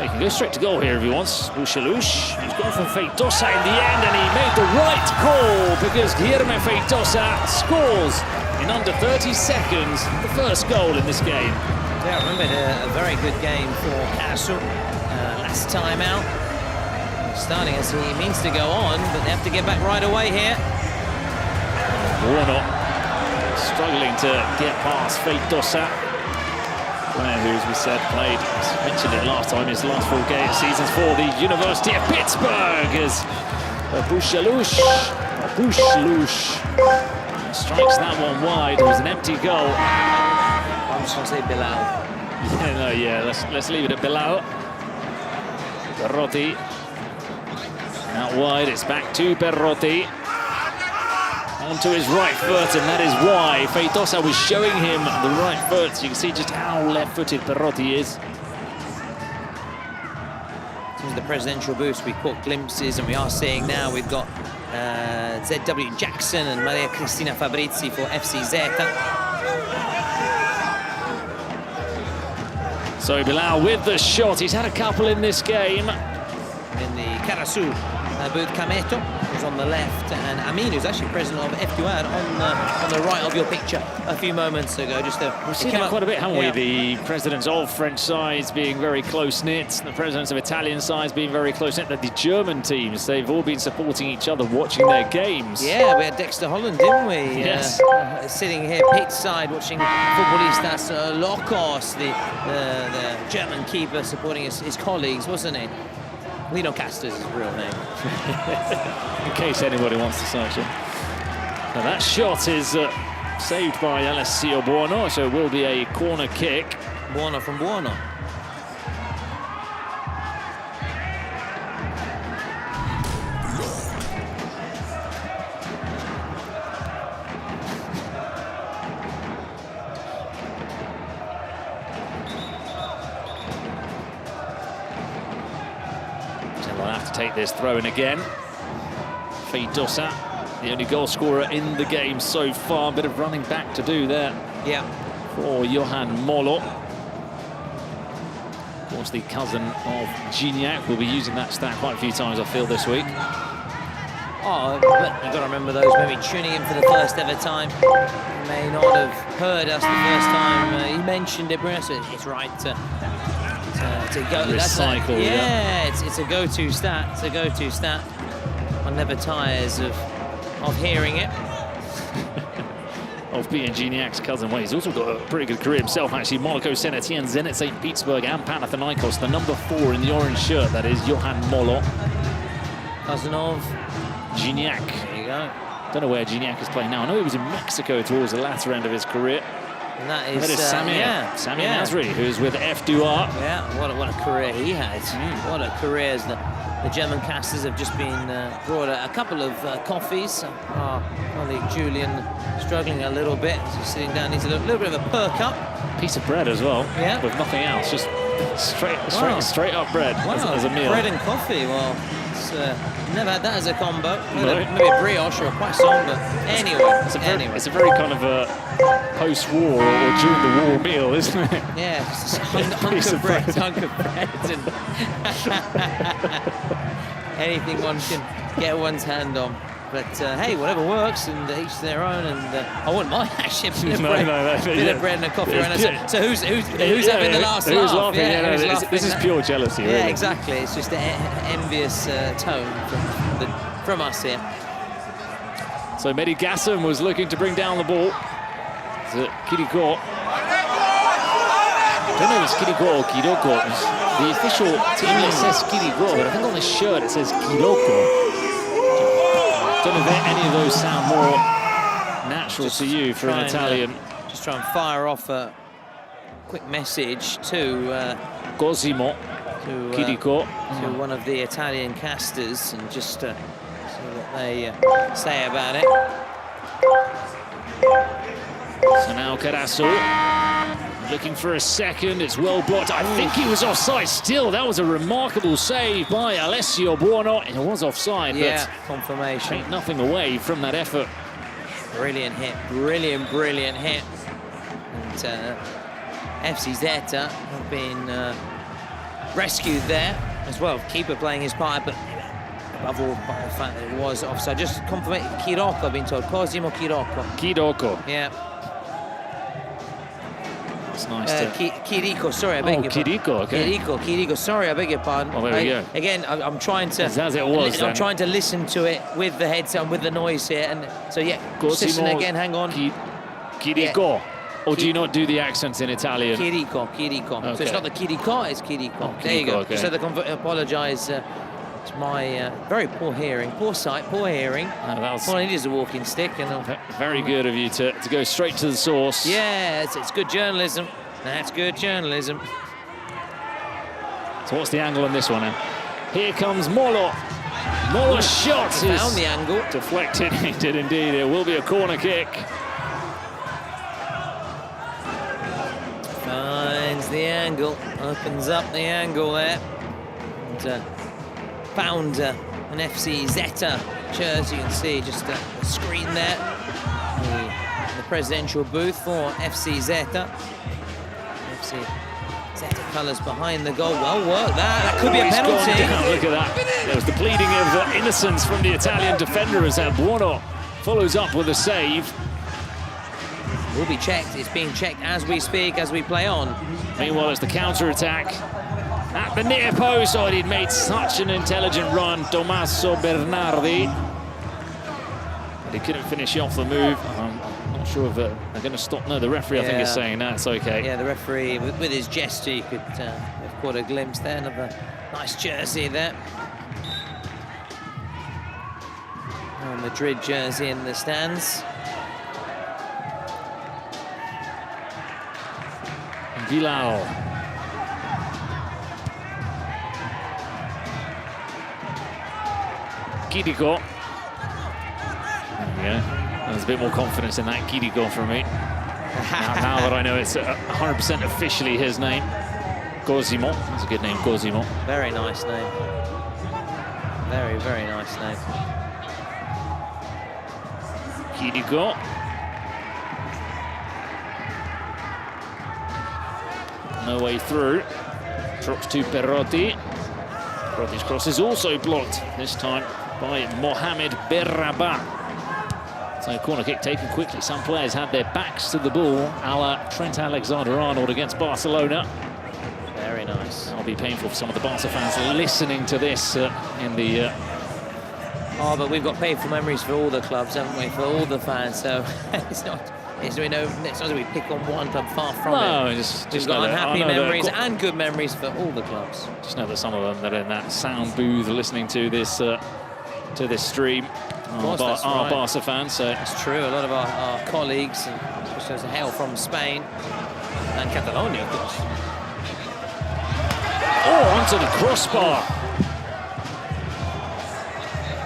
He can go straight to goal here if he wants. Bouchelouche, he's gone for Feitosa in the end, and he made the right call, because Guilherme Feitosa scores in under 30 seconds the first goal in this game. Yeah, I remember a very good game for Karasu last time out. Starting as he means to go on, but they have to get back right away here. Warnock struggling to get past Feitosa. Player who, as we said, played, mentioned it last time, his last 4 seasons for the University of Pittsburgh, as Bouchelouche strikes that one wide. It was an empty goal. I'm just going to say Bilal. Let's leave it at Bilal. Perotti. Out wide, it's back to Perotti. Onto his right foot, and that is why Feitosa was showing him the right foot. So you can see just how left-footed Perotti is. In terms of the presidential booths, we caught glimpses, and we are seeing now we've got ZW Jackson and Maria Cristina Fabrizi for FC Zeta. So Bilal with the shot. He's had a couple in this game. In the Karasu booth, Kameto was on the left, and Amin, who's actually president of XBuyer, on the right of your picture a few moments ago. We've seen that quite a bit, haven't we? The presidents of French sides being very close-knit, the presidents of Italian sides being very close-knit, the German teams, they've all been supporting each other, watching their games. Yeah, we had Dexter Holland, didn't we? Yes. Sitting here pitch side watching Futbolistas Locos, the German keeper supporting his colleagues, wasn't it? Lino Castor's his real name. In case anybody wants to search him. Now that shot is saved by Alessio Buono, so it will be a corner kick. Buono from Buono. Take this throw in again. Feitosa, the only goal scorer in the game so far. A bit of running back to do there. Yeah. For Johan Molo. Of course, the cousin of Gignac. We'll be using that stat quite a few times, I feel, this week. Oh, but you've got to remember those maybe tuning in for the first ever time. You may not have heard us the first time. He mentioned it, Bruno, so it's right to go. Recycle, it's a go-to stat. It's a go-to stat. One never tires of hearing it. Of being Gignac cousin. Well, he's also got a pretty good career himself, actually. Monaco, Saint-Etienne, Zenit St. Petersburg, and Panathinaikos. The number 4 in the orange shirt, that is Johan Molo. Cousin of Gignac. There you go. Don't know where Gignac is playing now. I know he was in Mexico towards the latter end of his career. And that is, Samir Nasri, who's with F2R. Yeah, what a career he had. What a career. As the German casters have just been brought a couple of coffees. Our colleague Julian struggling a little bit. He's sitting down, needs a little bit of a perk up. Piece of bread as well, yeah, with nothing else, just straight up bread as a meal. Bread and coffee, well, it's, never had that as a combo. Maybe a brioche or a croissant, but anyway. It's a very kind of a post-war or during the war meal, isn't it? Yeah, just a hunk of bread. And anything one can get one's hand on. But hey, whatever works, and each their own. And I wouldn't mind actually a bit of bread and a coffee. So who's having the last laugh? Who's laughing? Yeah, who's laughing? This is pure jealousy. Yeah, really. exactly. It's just an envious tone from us here. So Mehdi Gassam was looking to bring down the ball. Kiriko. I don't know if it's Kiriko or Kiroko. The official team list says Kiriko, but I think on the shirt it says Kiroko. Don't know if any of those sound more natural to you for an Italian. Just try and fire off a quick message to Cosimo, Kiriko, to one of the Italian casters, and just see what they say about it. So now Karasu looking for a second. It's well blocked. I think he was offside still. That was a remarkable save by Alessio Buono. It was offside, yeah, but confirmation. take nothing away from that effort. Brilliant hit. Brilliant hit. And FC Zeta have been rescued there as well. Keeper playing his part, but above all by the fact that it was offside. Just confirmation. Kiroko, I've been told. Cosimo Kiroko. Kiroko. Yeah. It's nice Kiriko, sorry, I beg your pardon. Kiriko, okay. Kiriko, sorry, I beg your pardon. Oh, there we go. Again, I'm trying to... As it was, I'm trying to listen to it with the headset and with the noise here. And so, yeah, listen again, hang on. Kiriko. Yeah. Or do you not do the accents in Italian? Kiriko. Okay. So it's not the Kiriko, it's Kiriko. Oh, there you go. okay. So I apologise. It's my very poor hearing, poor sight, poor hearing. All I need is a walking stick. And very good of you to go straight to the source. Yeah, it's good journalism. That's good journalism. So what's the angle on this one now? Here comes Molo. Molo's shot is found the angle. Deflected. He did indeed. It will be a corner kick. Finds the angle. Opens up the angle there. And, found an FC Zeta jersey. You can see just a screen there. The presidential booth for FC Zeta. FC Zeta colours behind the goal. Well worked. That could be a penalty. Look at that. There was the pleading of innocence from the Italian defender as Buono follows up with a save. Will be checked. It's being checked as we speak, as we play on. Meanwhile, it's the counter-attack. At the near post, he'd made such an intelligent run, Tommaso Bernardi. But he couldn't finish off the move. I'm not sure if they're going to stop. No, the referee, I think, is saying that's okay. Yeah, the referee, with his gesture, you could have caught a glimpse there. Another nice jersey there. Oh, Madrid jersey in the stands. Bilal. Kiriko. Yeah, there's a bit more confidence in that Kiriko from me. now that I know it's 100% officially his name. Cosimo. That's a good name, Cosimo. Very nice name. Very, very nice name. Kiriko. No way through. Drops to Perotti. Perotti's cross is also blocked, this time by Mohamed Berraba. So corner kick taken quickly. Some players had their backs to the ball, a la Trent Alexander-Arnold against Barcelona. Very nice. That'll be painful for some of the Barca fans listening to this in the Oh, but we've got painful memories for all the clubs, haven't we? For all the fans, so it's not as we pick on one club, far from it. We've got unhappy memories and good memories for all the clubs. Just know that some of them that are in that sound booth listening to this stream are Barca fans. So it's true. A lot of our colleagues, and especially those hail from Spain and Catalonia, of course. Oh, onto the crossbar.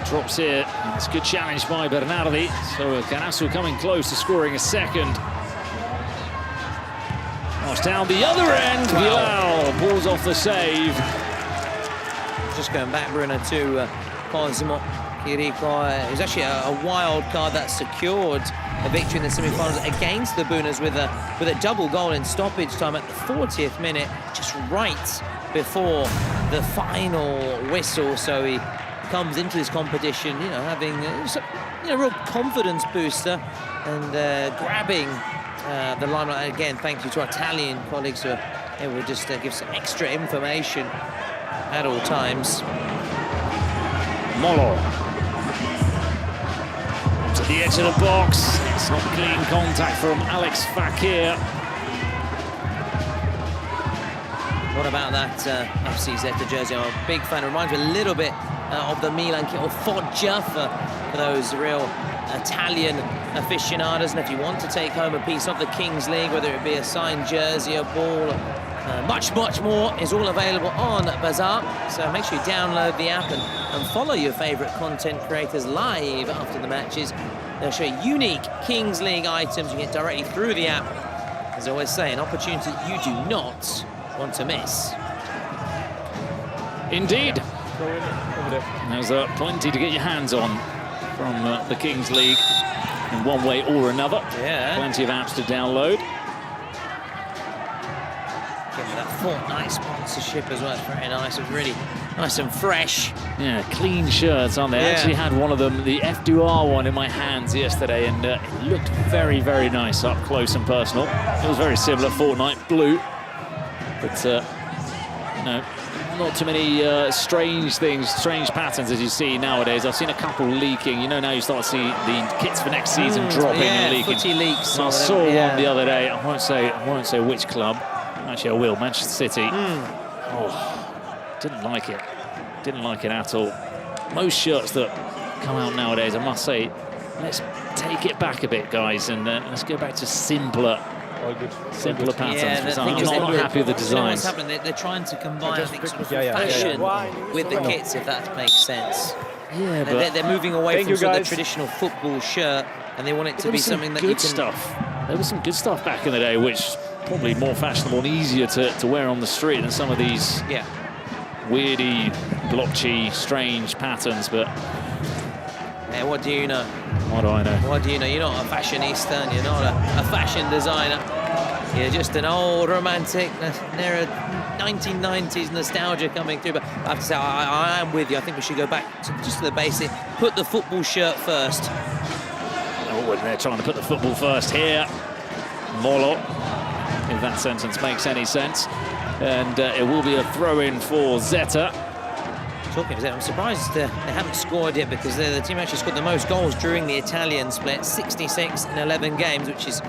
Drops here. It's a good challenge by Bernardi. So Karasu coming close to scoring a second. Pass down the other end. Bilal pulls off the save. Just going back, Bruno, to Cosimo Chirico. It was actually a wild card that secured a victory in the semi-finals against the Bunas with a double goal in stoppage time at the 40th minute, just right before the final whistle. So he comes into this competition, having a real confidence booster and grabbing the limelight again. Thank you to our Italian colleagues who are able to just give some extra information at all times. Molo to the edge of the box. It's not clean contact from Alex Fakir. What about that FC Zeta jersey? I'm a big fan. It reminds me a little bit of the Milan kit, or Foggia for those real Italian aficionados. And if you want to take home a piece of the Kings League, whether it be a signed jersey, a ball, much more is all available on Bazaar. So make sure you download the app and follow your favourite content creators live after the matches. They'll show you unique Kings League items you get directly through the app. As I always say, an opportunity you do not want to miss. Indeed. There's plenty to get your hands on from the Kings League in one way or another. Yeah. Plenty of apps to download. Give me that Fortnite sponsorship as well. It's very nice. It's really nice and fresh. Yeah, clean shirts, aren't they? I actually had one of them, the F2R one, in my hands yesterday, and it looked very, very nice up close and personal. It was very similar, Fortnite blue. But, not too many strange patterns as you see nowadays. I've seen a couple leaking. Now you start to see the kits for next season dropping and leaking. Footy leaks. I saw one the other day. I won't say which club. Actually, I will. Manchester City. Oh, didn't like it. Didn't like it at all. Most shirts that come out nowadays, I must say, let's take it back a bit, guys, and let's go back to simpler patterns. Yeah, I'm not happy with the designs. What's happening? They're trying to combine, I think, sort of fashion with the kits, if that makes sense. Yeah, but they're moving away from sort of the traditional football shirt, and they want it to be something that you can... There was some good stuff back in the day, which probably more fashionable and easier to wear on the street than some of these weirdy, blotchy, strange patterns. But yeah, what do you know? What do I know? What do you know? You're not a fashionista, and you're not a fashion designer. You're just an old romantic, near a 1990s nostalgia coming through. But I have to say, I am with you. I think we should go back to the basic. Put the football shirt first. Oh, and they're trying to put the football first here. Molo, if that sentence makes any sense. And it will be a throw-in for Zeta. Talking of Zeta, I'm surprised they haven't scored yet, because the team actually scored the most goals during the Italian split, 66 in 11 games, which is,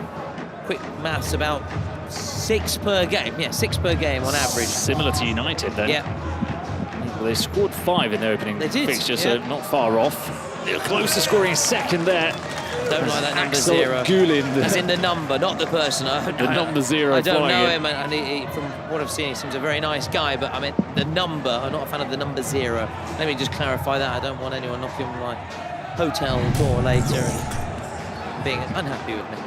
quick maths, about 6 per game. Yeah, 6 per game on average. Similar to United then. Yeah. Well, they scored 5 in their opening fixture, so not far off. They're close to scoring a second there. Don't like that number 0. Gulin. As in the number, not the person. The number 0. I don't know him, and he, from what I've seen, he seems a very nice guy, but I mean, the number, I'm not a fan of the number 0. Let me just clarify that. I don't want anyone knocking on my hotel door later and being unhappy with me.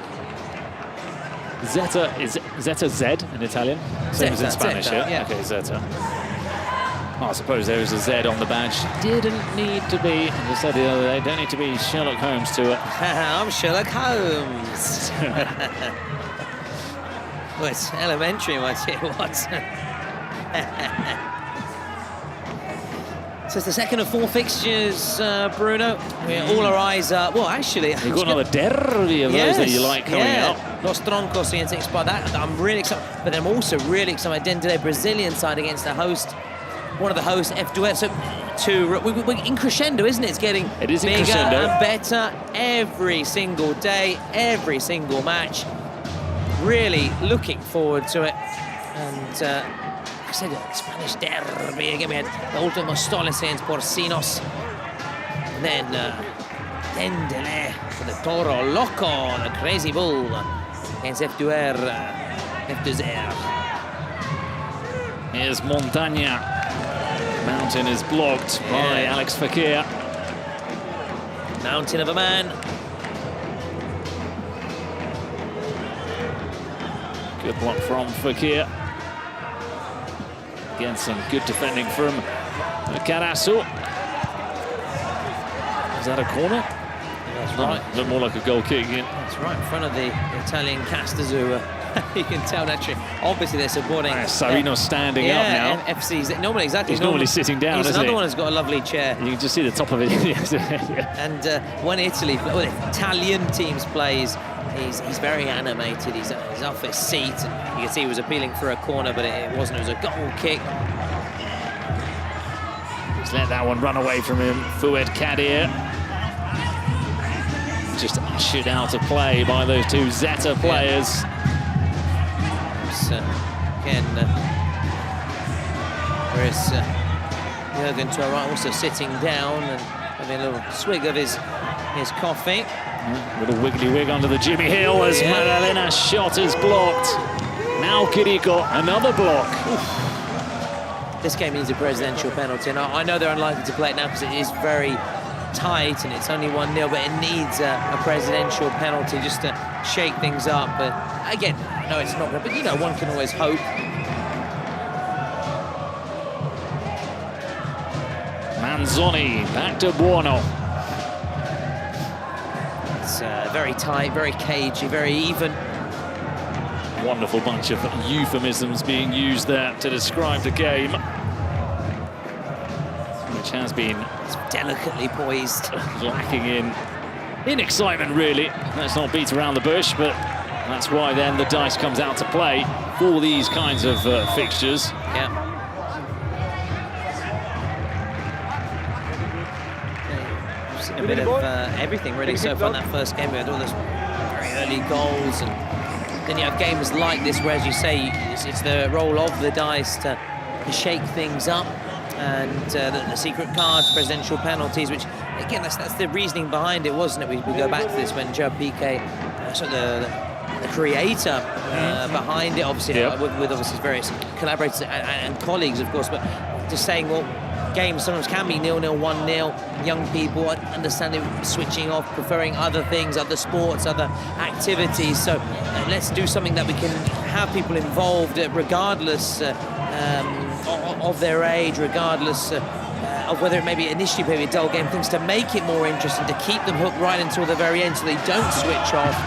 Zeta, is Zeta Z in Italian? Same as in Spanish, yeah? Okay, Zeta. I suppose there is a Z on the badge. Didn't need to be, as I said the other day, don't need to be Sherlock Holmes to it. I'm Sherlock Holmes. Well, it's elementary, I tell you what. So it's the second of 4 fixtures, Bruno. All our eyes are... Well, actually... You've got another derby of those that you like coming up. Los Troncos against XBuyer. I'm really excited. But I'm also really excited. Dendele Brazilian side against the host. One of the hosts, F2F. So two. We're in crescendo, isn't it? It's getting It is in bigger crescendo. and better every single day, every single match. Really looking forward to it. And I said, Spanish derby again. We had the últimos stolesens Porcinos. And then Dendele for the Toro Loco, the Crazy Bull against XBuyer. Here's Montaña. Mountain is blocked by Yeah. Alex Fakir. Mountain of a man. Good block from Fakir. Again, some good defending from Karasu. Is that a corner? That's right. Looked more like a goal kick again. That's right, in front of the Italian casters who you can tell naturally. Obviously, they're supporting. Sarino's standing up now. FC's normally exactly. He's normally sitting down, He's isn't another he? one who's got a lovely chair. You can just see the top of it. And when the Italian teams plays, he's very animated. He's off his seat. And you can see he was appealing for a corner, but it wasn't. It was a goal kick. He's let that one run away from him. Fouad Kadir. Just ushered out of play by those two Zeta players. Again, there is Jürgen to our right, also sitting down and having a little swig of his coffee. Little wiggly wig under the Jimmy Hill as Madalena's shot is blocked. Now Kiriko, another block. Oof. This game needs a presidential penalty, and I know they're unlikely to play it now because it is very tight and it's only 1-0, but it needs a presidential penalty just to shake things up. But again, no, it's not good, but you know, one can always hope. Manzoni back to Buono. It's very tight, very cagey, very even. Wonderful bunch of euphemisms being used there to describe the game, which has been Delicately poised. lacking in excitement, really. Let's not beat around the bush, but that's why then the dice comes out to play for these kinds of fixtures. Yeah. We've seen a bit of everything really so far in that first game. We had all those very early goals, and then you have games like this where, as you say, it's the roll of the dice to shake things up. And the secret cards, presidential penalties, which again, that's the reasoning behind it, wasn't it? We go back to this when Joe Piqué, the creator behind it, obviously, with obviously his various collaborators and colleagues, of course, but just saying, well, games sometimes can be 0-0, 1-0. Young people understanding switching off, preferring other things, other sports, other activities. So let's do something that we can have people involved, regardless of their age, regardless of whether it may be initially maybe a dull game, things to make it more interesting, to keep them hooked right until the very end, so they don't switch off,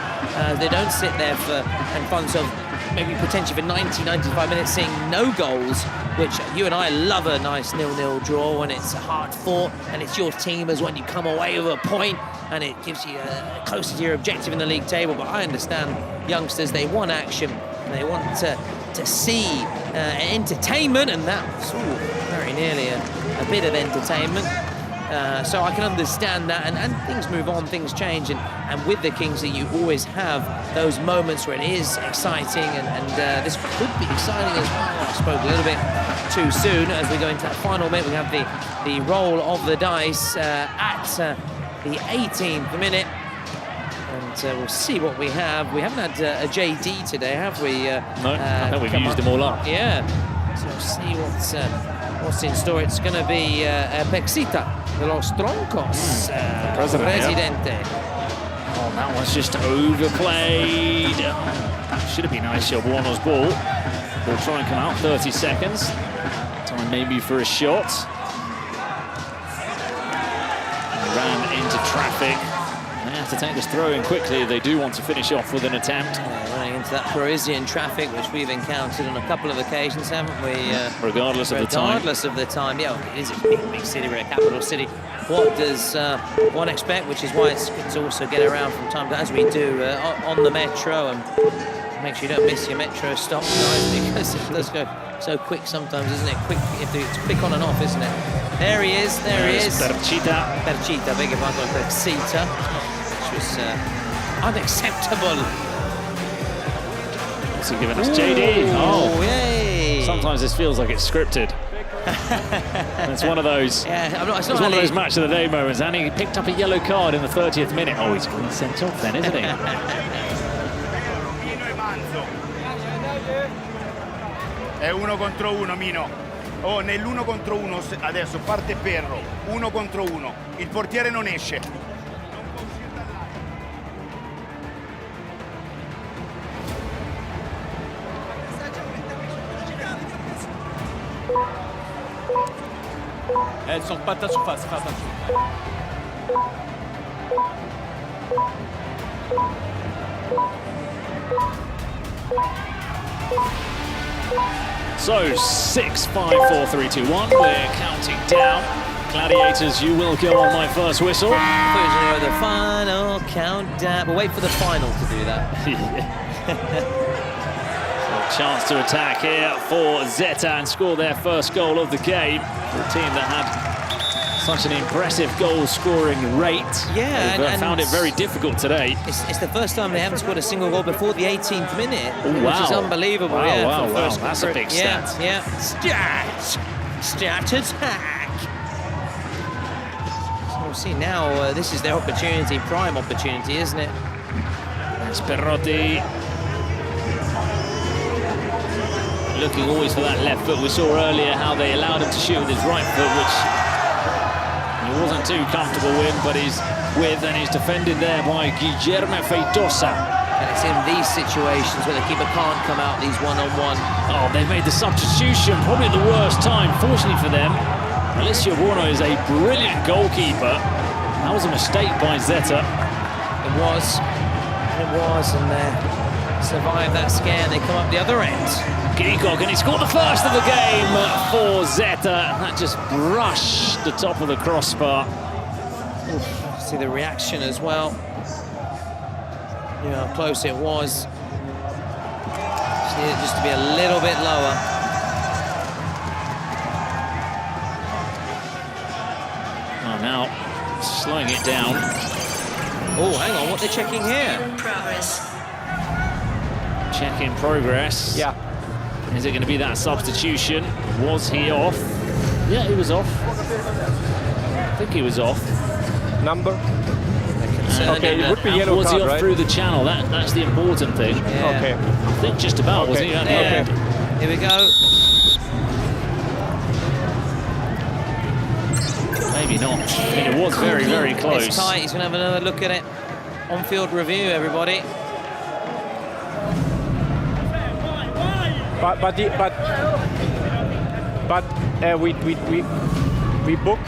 they don't sit there and find themselves maybe potentially for 90, 95 minutes seeing no goals, which you and I love a nice 0-0 draw when it's hard fought and it's your team as when you come away with a point and it gives you closer to your objective in the league table. But I understand youngsters, they want action, they want to see entertainment, and that was very nearly a bit of entertainment. So I can understand that, and things move on, things change, and with the Kingsley you always have those moments where it is exciting, and this could be exciting as well. I spoke a little bit too soon. As we go into that final minute, we have the roll of the dice at the 18th minute. And we'll see what we have. We haven't had a JD today, have we? No, I think we've used them all up. Yeah. So we'll see what's in store. It's going to be Pexita de los Troncos, Presidente. Oh, that one's just overplayed. Should have been Aisha Buono's ball. They'll try and come out, 30 seconds. Time maybe for a shot. Ran into traffic. They have to take this throw in quickly. They do want to finish off with an attempt. Running into that Parisian traffic, which we've encountered on a couple of occasions, haven't we? Regardless of the time. Regardless of the time, yeah, it is a big city, we're a capital city. What does one expect? Which is why it's good to also get around from time to, as we do, on the metro. And Make sure you don't miss your metro stop, guys, because it does go so quick sometimes, isn't it? Quick, it's quick on and off, isn't it? There he is, there he is. Perchita, beg your pardon, Perchita, which was unacceptable. What's he giving us, JD? Oh, yay! Sometimes this feels like it's scripted. It's one of those. Yeah, it's one of those match of the day moments. And he picked up a yellow card in the 30th minute. Oh, he's been sent off then, isn't he? È 1 contro 1, Mino. Oh, nell'1 contro 1 adesso parte Perro. 1 contro 1. Il portiere non esce. Elles sont pas ta surface, pas ta surface. So 6, 5, 4, 3, 2, 1. We're counting down. Gladiators, you will go on my first whistle. The final countdown. We'll wait for the final to do that. So chance to attack here for Zeta and score their first goal of the game. For a team that had such an impressive goal-scoring rate. Yeah, They've found it very difficult today. It's the first time they haven't scored a single goal before the 18th minute, wow. which is unbelievable. Wow, yeah, wow, for wow. first That's a big stat. Yeah, Stat attack. So we'll see now, this is their opportunity, prime opportunity, isn't it? That's Perotti. Looking always for that left foot. We saw earlier how they allowed him to shoot with his right foot, which he wasn't too comfortable with, but he's defended there by Guillermo Feitosa. And it's in these situations where the keeper can't come out these one-on-one. Oh, they've made the substitution, probably the worst time, fortunately for them. Alessio Buono is a brilliant goalkeeper. That was a mistake by Zeta. It was, and they survived that scare, and they come up the other end. Gigog, and he scored the first of the game for Zeta. That just brushed the top of the crossbar. Oof, see the reaction as well. Yeah, how close it was. Just needed just to be a little bit lower. Oh, now slowing it down. Oh, hang on, what they're checking here? Check in progress. Yeah. Is it going to be that substitution? Was he off? Yeah, he was off. I think he was off. Number? Okay, it would be yellow was card, he off right? through the channel? That's the important thing. Yeah. Okay. I think just about, was he? There. Here we go. Maybe not. I mean, it was very, very close. It's tight. He's going to have another look at it. On-field review, everybody. But we book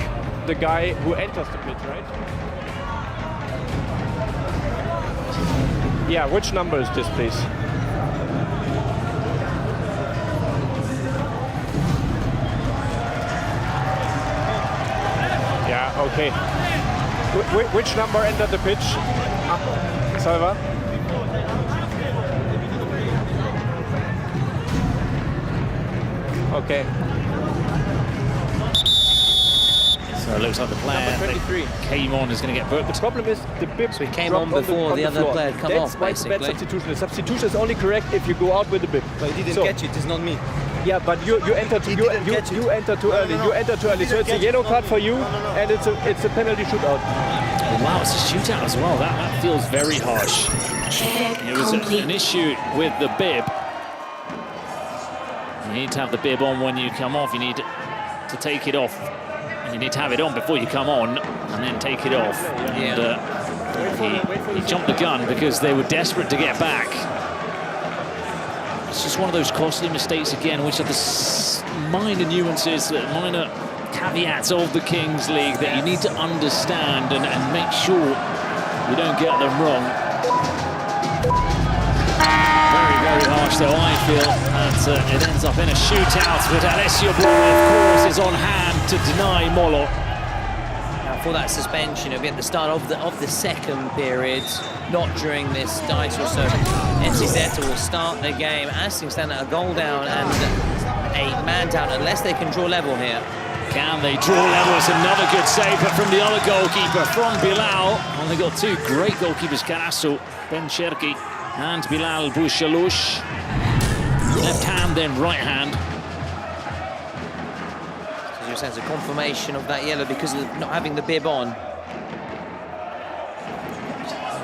the guy who enters the pitch, right? Yeah, which number is this, please? Yeah, okay. Which number entered the pitch? Salva? Okay. So it looks like the player Number 23 that came on is going to get booked. The problem is the bib So he came on before the other player had come off, basically. That's why it's a bad substitution. The substitution is only correct if you go out with the bib. But he didn't catch it, it's not me. Yeah, but you entered you entered too early. You entered too early. So it's a yellow card for you, and it's a penalty shootout. Oh, wow, it's a shootout as well. That feels very harsh. It was an issue with the bib. You need to have the bib on when you come off. You need to take it off. You need to have it on before you come on, and then take it off. And he jumped the gun because they were desperate to get back. It's just one of those costly mistakes again, which are the minor nuances, the minor caveats of the Kings League that you need to understand and make sure you don't get them wrong. Very, very harsh, though, I feel. That it ends up in a shootout, but Alessio Buono, of course, is on hand to deny Molo. Now for that suspension. It'll be at the start of the second period, not during this title. So FC Zeta will start the game as things stand at a goal down and a man down, unless they can draw level here. Can they draw level? It's another good save, but from the other goalkeeper, from Bilal. And they got two great goalkeepers, Karasu, Ben Cherki, and Bilal Bouchalouche. Left hand, then right hand. So your sense of confirmation of that yellow because of not having the bib on.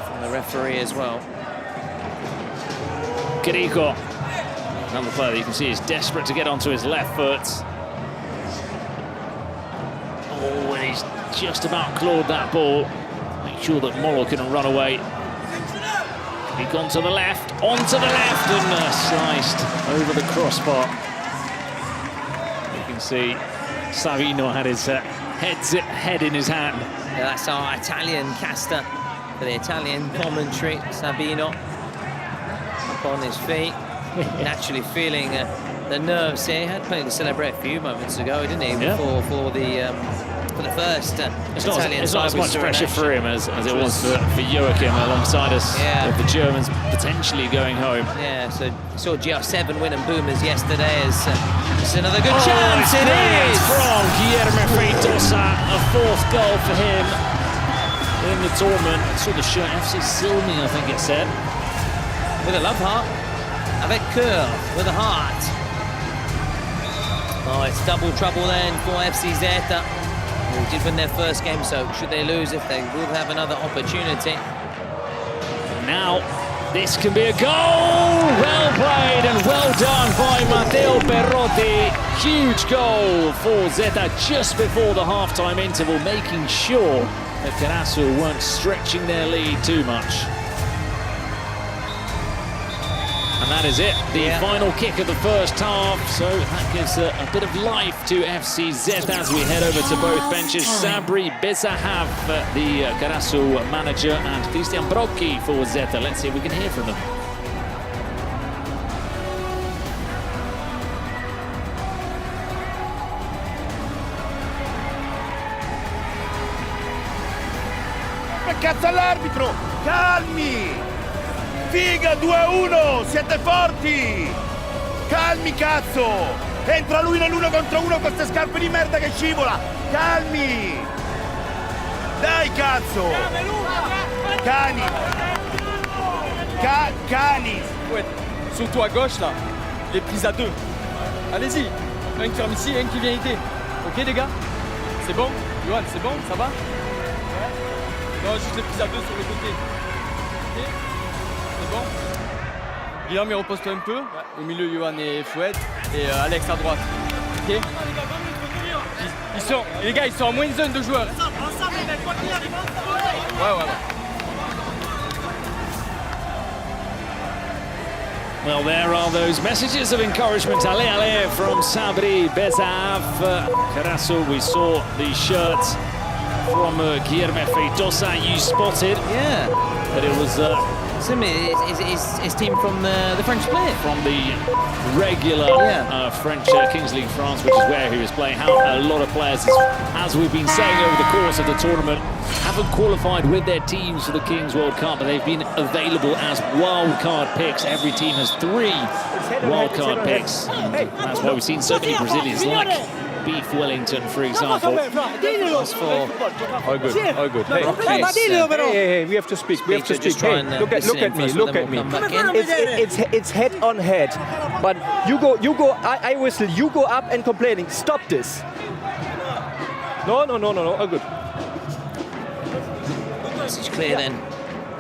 From the referee as well. Kiriko, another player that you can see is desperate to get onto his left foot. Oh, and he's just about clawed that ball. Make sure that Molo couldn't run away. He gone to the left, onto the left, and sliced over the crossbar. You can see Savino had his head in his hand. Yeah, that's our Italian caster for the Italian commentary, Sabino. Up on his feet, naturally feeling the nerves here. He had plenty to celebrate a few moments ago, didn't he? Yeah. For the first it's Italian not as much pressure for him as it was for Joachim alongside us, with the Germans potentially going home. Yeah, so saw GR7 win and Boomers yesterday as it's another good chance. It is from Guilherme Feitosa, a fourth goal for him in the tournament. I saw the shirt, FC Silmi, I think it said. With a love heart, avec cœur, with a heart. Oh, it's double trouble then for FC Zeta, who did win their first game, so should they lose, if they will have another opportunity. Now, this can be a goal! Well played and well done by Matteo Perrotti. Huge goal for Zeta just before the half-time interval, making sure that Karasu weren't stretching their lead too much. And that is it, the final kick of the first half. So that gives a bit of life to FC Zeta as we head over to both benches. Sabri Bezahav, the Karasu manager, and Christian Brocchi for Zeta. Let's see if we can hear from them. Cazzo all'arbitro! Calmi! Figa, 2-1, siete forti! Calmi, cazzo! Entra lui nell'1 contro 1 con queste scarpe di merda che scivola! Calmi! Dai, cazzo! Cani! Cani! Ouais, surtout à gauche là, il est pris à deux. Allez-y, un qui ferme ici et un qui vient aider. Ok les gars? C'est bon? Johan, c'est bon? Ça va? Ouais. Non, juste les prises à deux sur le côté. Ok? C'est bon? Guillaume, repose-toi un peu. Au milieu, Johan et Fouette. Et Alex à droite. Ok? Ils sont, les gars, ils sont à moins 1 de joueurs. Ouais. Well, there are those messages of encouragement. Ale from Sabri Bezahav. Karasu, we saw the shirt from Guilherme Feitosa. You spotted. Yeah. But it was... his team from the French player. From the regular French Kings League France, which is where he was playing. How a lot of players, as we've been saying over the course of the tournament, haven't qualified with their teams for the Kings World Cup, but they've been available as wildcard picks. Every team has 3 wildcard picks. And that's why we've seen so many Brazilians like Beef Wellington, for example. As for all good. Hey, we have to speak. We have to speak. Hey, look at me. It's head on head. But you go. I whistle. You go up and complaining. Stop this. No. All good. Message clear then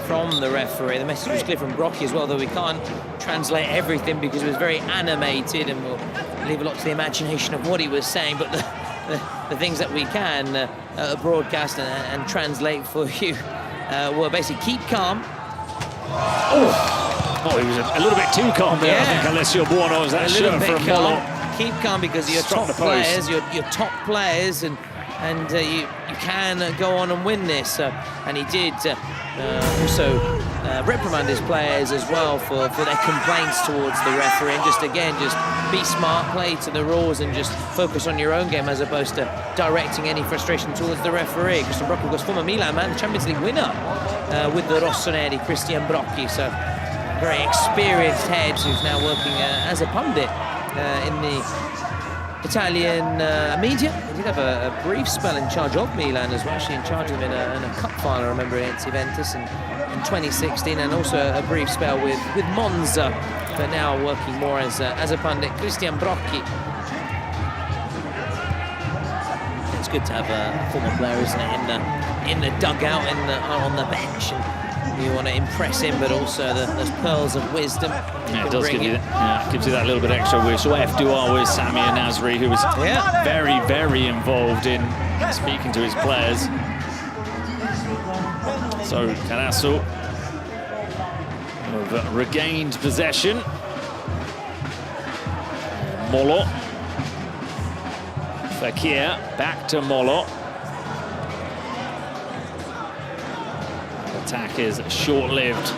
from the referee. The message was clear from Brocchi as well, though we can't translate everything because it was very animated, and we'll leave a lot to the imagination of what he was saying. But the things that we can broadcast and translate for you were basically keep calm. Oh, he was a little bit too calm there, I think, Alessio Buono. Was that a little shirt bit from calm. Molo? Keep calm because you're top players, you're top players, and you can go on and win this. And he did also reprimand his players as well for their complaints towards the referee, and just again, just be smart, play to the rules, and just focus on your own game as opposed to directing any frustration towards the referee. Christian Brocchi, of course, former Milan man, Champions League winner with the Rossoneri, Christian Brocchi, so very experienced head who's now working as a pundit in the Italian media. He did have a brief spell in charge of Milan as well, actually in charge of him in a cup final, I remember, against Juventus in 2016, and also a brief spell with Monza, but now working more as a pundit. Christian Brocchi. It's good to have a former player, isn't it, in the dugout, on the bench. And you want to impress him, but also those pearls of wisdom. Yeah, it does give you, gives you that little bit extra. We saw F2R with Samir Nasri, who was very, very involved in speaking to his players. So Karasu have regained possession. Molo. Fekir back to Molo. Attack is short-lived.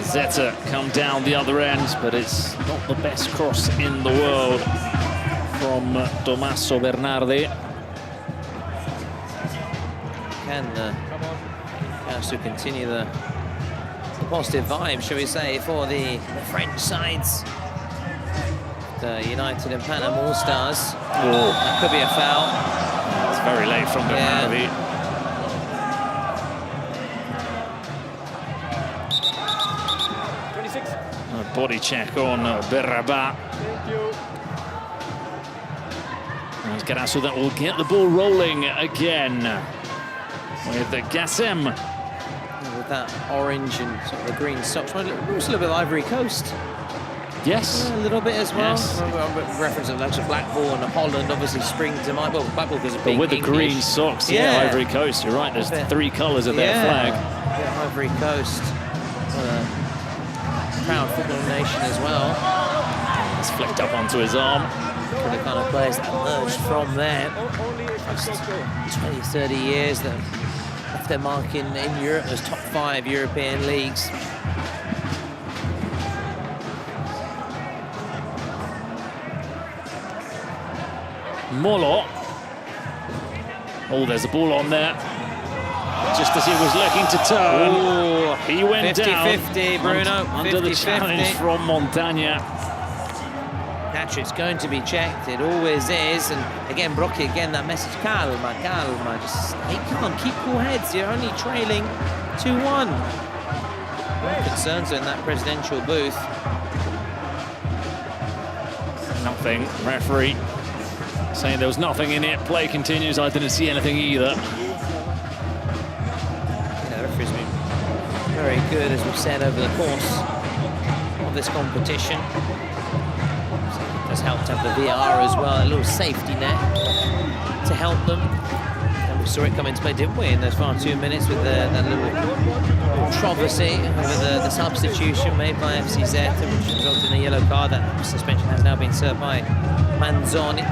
Zeta come down the other end, but it's not the best cross in the world from Tommaso Bernardi. Can Karasu continue the positive vibe, shall we say, for the French sides? The United and Panama All-Stars. That could be a foul. It's very late from Bernardi. Body check on Berraba. And Karasu that will get the ball rolling again with the Gassem. With that orange and sort of the green socks. Also a little bit of Ivory Coast. Yes. A little bit as well. Yes. Reference of like Blackpool and Holland obviously spring to mind. Well, Blackpool because of being with the English. green socks, Ivory Coast, you're right. There's 3 colours of their flag. Yeah, Ivory Coast. Proud football nation as well. It's flicked up onto his arm. For the kind of players that emerged from there. Just 20, 30 years that left their mark in Europe, those top 5 European leagues. Molo. Oh, there's a ball on there. Just as he was looking to turn, he went 50-50, Bruno. Under the challenge from Montagna. Naturally, it's going to be checked. It always is. And again, Brocchi, again, that message, calma, calma. Just stay calm, keep cool heads. You're only trailing 2-1. No concerns in that presidential booth. Nothing. Referee saying there was nothing in it. Play continues. I didn't see anything either. Very good, as we've said, over the course of this competition. So it does help to have the VR as well, a little safety net to help them. And we saw it come into play, didn't we, in those final 2 minutes with that little controversy over the substitution made by FC Zeta, which resulted in a yellow card. That suspension has now been served by Manzoni.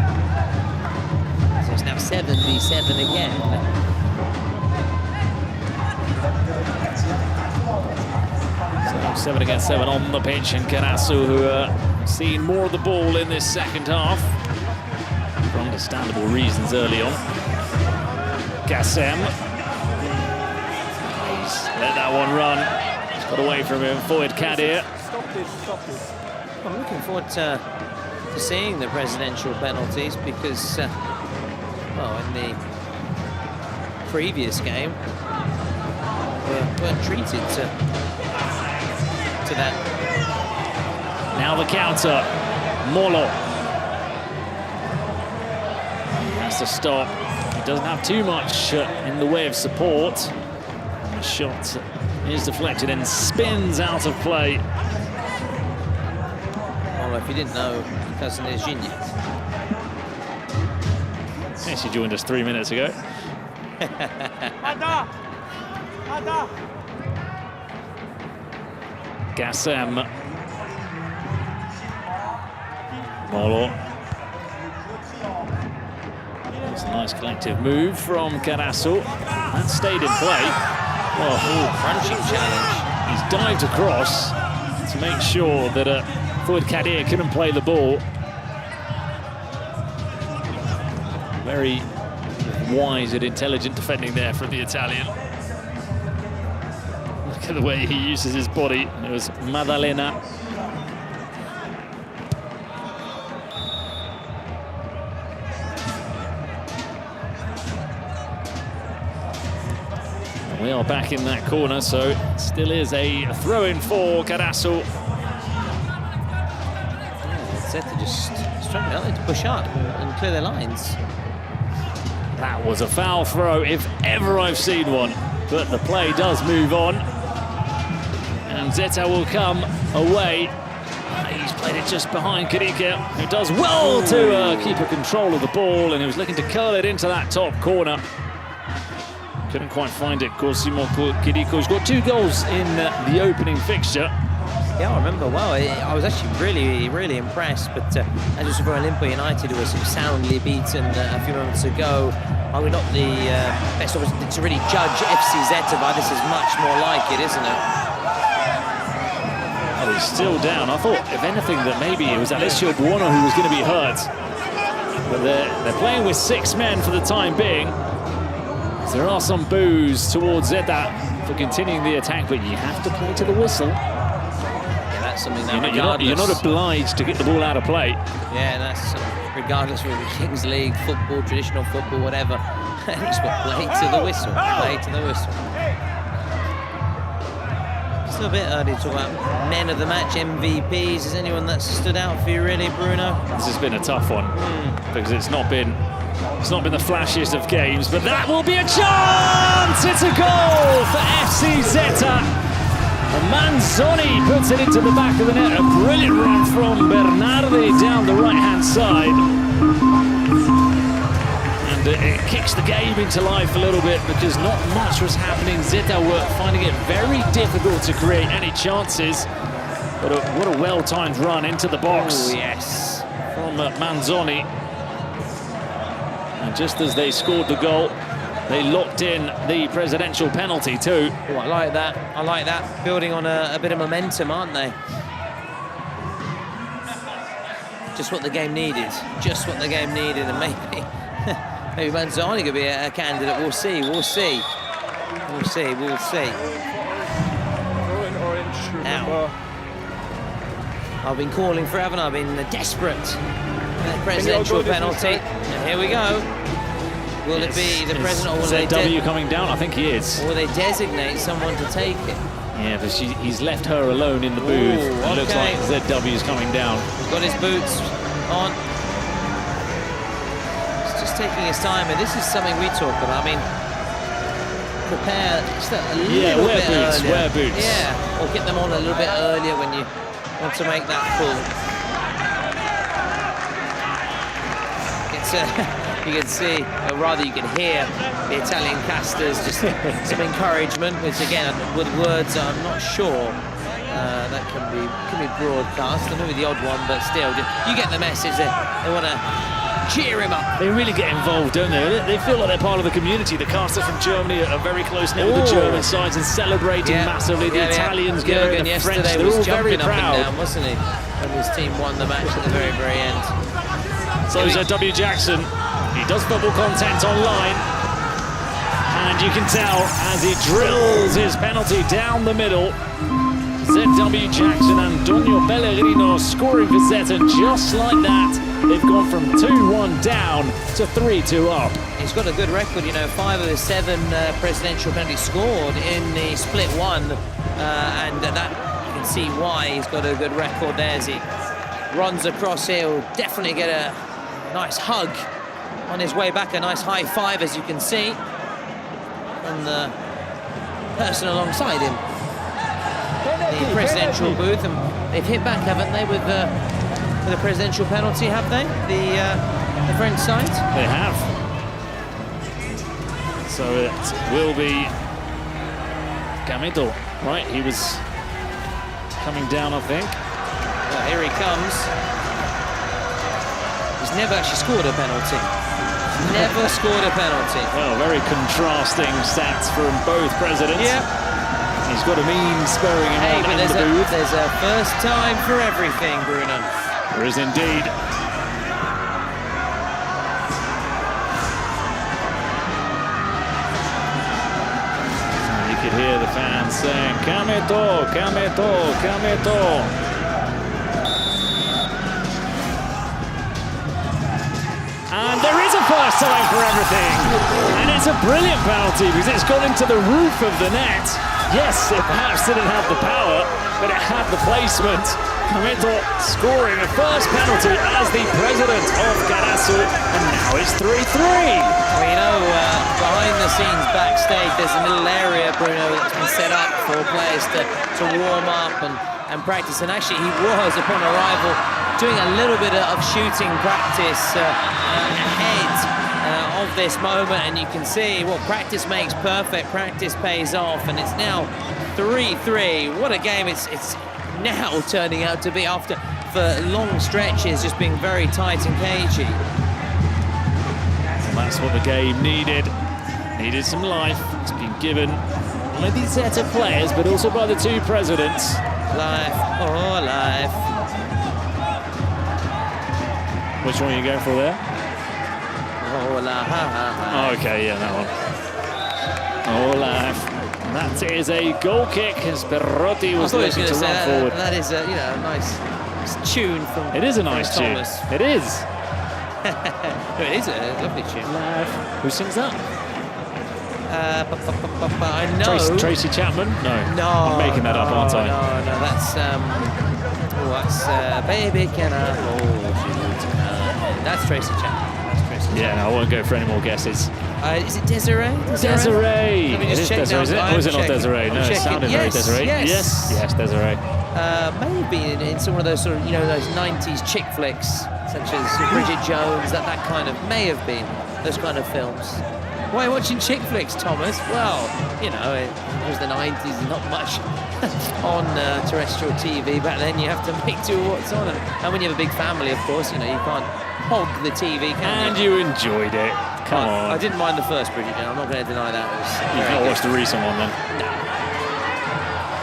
So it's now 7v7 again. 7 against 7 on the pitch, and Karasu, who are seeing more of the ball in this second half for understandable reasons early on. Gassem. He's let that one run. He's got away from him. Forward Kadir. I'm looking forward to seeing the presidential penalties because, well, in the previous game, weren't treated to that. Now the counter. Molo. Has to stop. He doesn't have too much in the way of support. The shot is deflected and spins out of play. Well, if you didn't know, your cousin is Gignac. Yes, he joined us 3 minutes ago. Gassem. Molo. It's a nice collective move from Karasu. That stayed in play. Oh, crunching challenge. He's dived across to make sure that Fouad Kadir couldn't play the ball. Very wise and intelligent defending there from the Italian. Look at the way he uses his body. It was Maddalena. We are back in that corner, so it still is a throw-in for Karasu. Zeta just struggling, aren't they, to push up and clear their lines. That was a foul throw, if ever I've seen one. But the play does move on. And Zeta will come away. He's played it just behind Kirika, who does well to keep a control of the ball, and he was looking to curl it into that top corner. Couldn't quite find it. Cosimo Kiriko's got 2 goals in the opening fixture. Yeah, I remember well. I was actually really impressed. But as you saw for Olimpo United, who was soundly beaten a few moments ago, are we not the best opportunity to really judge FC Zeta? But this is much more like it, isn't it? Oh, he's still down. I thought, if anything, that maybe it was Alessio Buono who was going to be hurt. But they're playing with 6 men for the time being. There are some boos towards Zeta for continuing the attack, but you have to play to the whistle. Yeah, that's something that you're not obliged to get the ball out of play. Yeah, that's regardless of the Kings League, football, traditional football, whatever. It's got play to the whistle. Play to the whistle. Still a bit early to talk about men of the match, MVPs. Is anyone that stood out for you, really, Bruno? This has been a tough one because it's not been the flashiest of games, but that will be a chance! It's a goal for FC Zeta. Manzoni puts it into the back of the net. A brilliant run from Bernardi down the right-hand side. And it kicks the game into life a little bit because not much was happening. Zeta were finding it very difficult to create any chances. But what a well-timed run into the box. Oh, yes. From Manzoni. And just as they scored the goal, they locked in the presidential penalty too. Oh, I like that. I like that. Building on a bit of momentum, aren't they? Just what the game needed. Just what the game needed. And maybe Manzoni could be a candidate. We'll see. We'll see. We'll see. We'll see. Now, I've been calling for, haven't I? I've been desperate. Presidential penalty. And here we go. Will it be the president, or will ZW coming down? I think he is. Or will they designate someone to take it? Yeah, but he's left her alone in the booth. It looks like ZW is coming down. He's got his boots on. He's just taking his time, and this is something we talk about. I mean, prepare just a little bit earlier. Wear boots. Yeah, or get them on a little bit earlier when you want to make that pull. You can see, or rather you can hear the Italian casters, just some encouragement, which again, with words I'm not sure that can be broadcast. Maybe the odd one, but still, you get the message that they want to cheer him up. They really get involved, don't they? They feel like they're part of the community. The casters from Germany are very close now with the German sides and celebrating massively. The Italians going, the French, they're all very proud. Up and down, wasn't he? When his team won the match at the very, very end. So ZW Jackson, he does football content online, and you can tell as he drills his penalty down the middle. ZW Jackson and Antonio Pellegrino scoring for Zeta just like that. They've gone from 2-1 down to 3-2 up. He's got a good record, you know, 5 of the 7 presidential penalties scored in the split one, and that you can see why he's got a good record there as he runs across here. He'll definitely get a nice hug on his way back, a nice high five, as you can see, from the person alongside him. The presidential booth, and they've hit back, haven't they, with the presidential penalty, have they? The French side? They have. So it will be Gamito, right? He was coming down, I think. Well, here he comes. He's never actually scored a penalty. Never scored a penalty. Well, very contrasting stats from both presidents. Yeah. He's got a mean spurring him Hey, on but in there's the booth. there's a first time for everything, Bruno. There is indeed. You could hear the fans saying, Kameto, Kameto, Kameto. And there is a first time for everything. And it's a brilliant penalty because it's gone into the roof of the net. Yes, it perhaps didn't have the power, but it had the placement. Kameto scoring a first penalty as the president of Karasu, and now it's 3-3. Well, you know, behind the scenes, backstage, there's a little area, Bruno, that's been set up for players to warm up and practice. And actually, he was, upon arrival, doing a little bit of shooting practice ahead of this moment. And you can see, well, practice makes perfect, practice pays off, and it's now 3-3. What a game it's now turning out to be after, for long stretches, just being very tight and cagey. And that's what the game needed. Needed some life. It's been given by these Zeta players, but also by the two presidents. Life, oh life. Which one are you going for there? Oh life. Okay, yeah, that one. Oh life. And that is a goal kick as Perotti was looking to run forward. That is a nice tune from. It is a nice tune. Thomas. It is. It is a lovely tune. Who sings that? I know. Tracy Chapman? No. No. I'm making that up, aren't I? No, that's Baby Can I Hold You Tonight. That's Tracy Chapman. Yeah, no, I won't go for any more guesses. Is it Desiree? Desiree! Let me just it is check Desiree, now. is it? Or is it not Desiree? No, it sounded very Desiree. Yes, Desiree. Maybe in some of those sort of, those 90s chick flicks, such as Bridget Jones, that kind of, may have been those kind of films. Why are you watching chick flicks, Thomas? Well, it was the 90s, not much on terrestrial TV. Back then, you have to make do with what's on. And when you have a big family, of course, you can't hog the TV, can you? And you enjoyed it. Come on. I didn't mind the first Bridget Jones. I'm not going to deny that. You've not watched the recent one, then? No.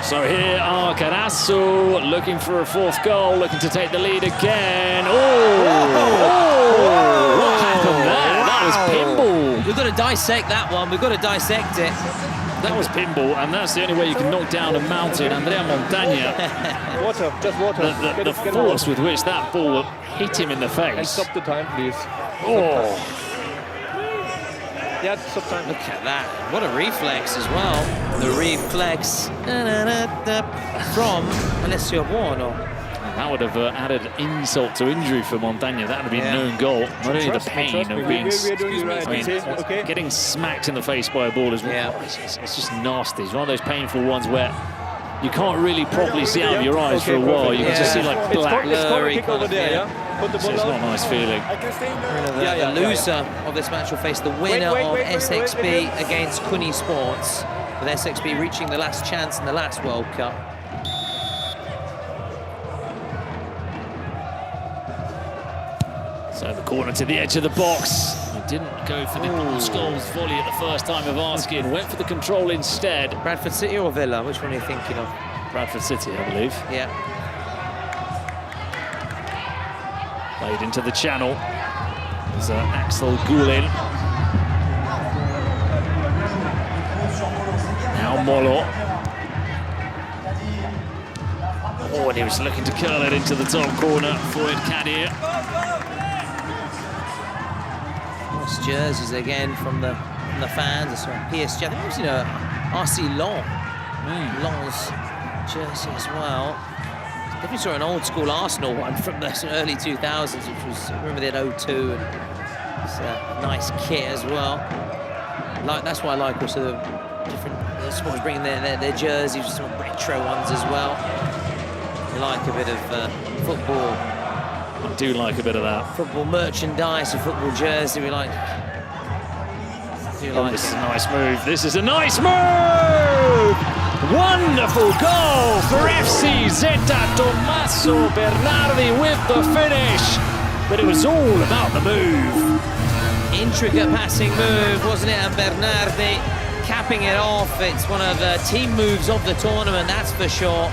So here are Karasu looking for a fourth goal, looking to take the lead again. What happened there? That was pinball. We've got to dissect that one. We've got to dissect it. That was pinball, and that's the only way you can knock down a mountain. Andrea Montagna. Water, just water. The force with which that ball hit him in the face. And stop the time, please. Oh. Yeah, stop time. Look at that. What a reflex as well. The reflex from Alessio Buono. That would have added insult to injury for Montagna. That would have been known goal. Not only the pain of being getting smacked in the face by a ball as well. Yeah. It's just nasty. It's one of those painful ones where you can't really properly see out of your eyes for a while. You can just see like black blurry kind of, so it's not a nice feeling. The loser of this match will face the winner of SXB against Kuni Sports, with SXB reaching the last chance in the last World Cup. So the corner to the edge of the box. He didn't go for the Scholes volley at the first time of asking. Went for the control instead. Bradford City or Villa? Which one are you thinking of? Bradford City, I believe. Yeah. Played into the channel. There's Axel Gulin. Now Molo. Oh, and he was looking to curl it into the top corner for Ed Kadir. Nice jerseys again from the fans. I saw PSG. I think it was, RC Long's jersey as well. Definitely saw an old school Arsenal one from the early 2000s, which was, I remember they had 02, and it's a nice kit as well. That's why I like also the different sports bringing their jerseys, some retro ones as well. I like a bit of football. I do like a bit of that. Football merchandise, a football jersey. We like. This is a nice move. This is a nice move! Wonderful goal for FC Zeta. Tommaso Bernardi with the finish. But it was all about the move. Intricate passing move, wasn't it? And Bernardi capping it off. It's one of the team moves of the tournament, that's for sure.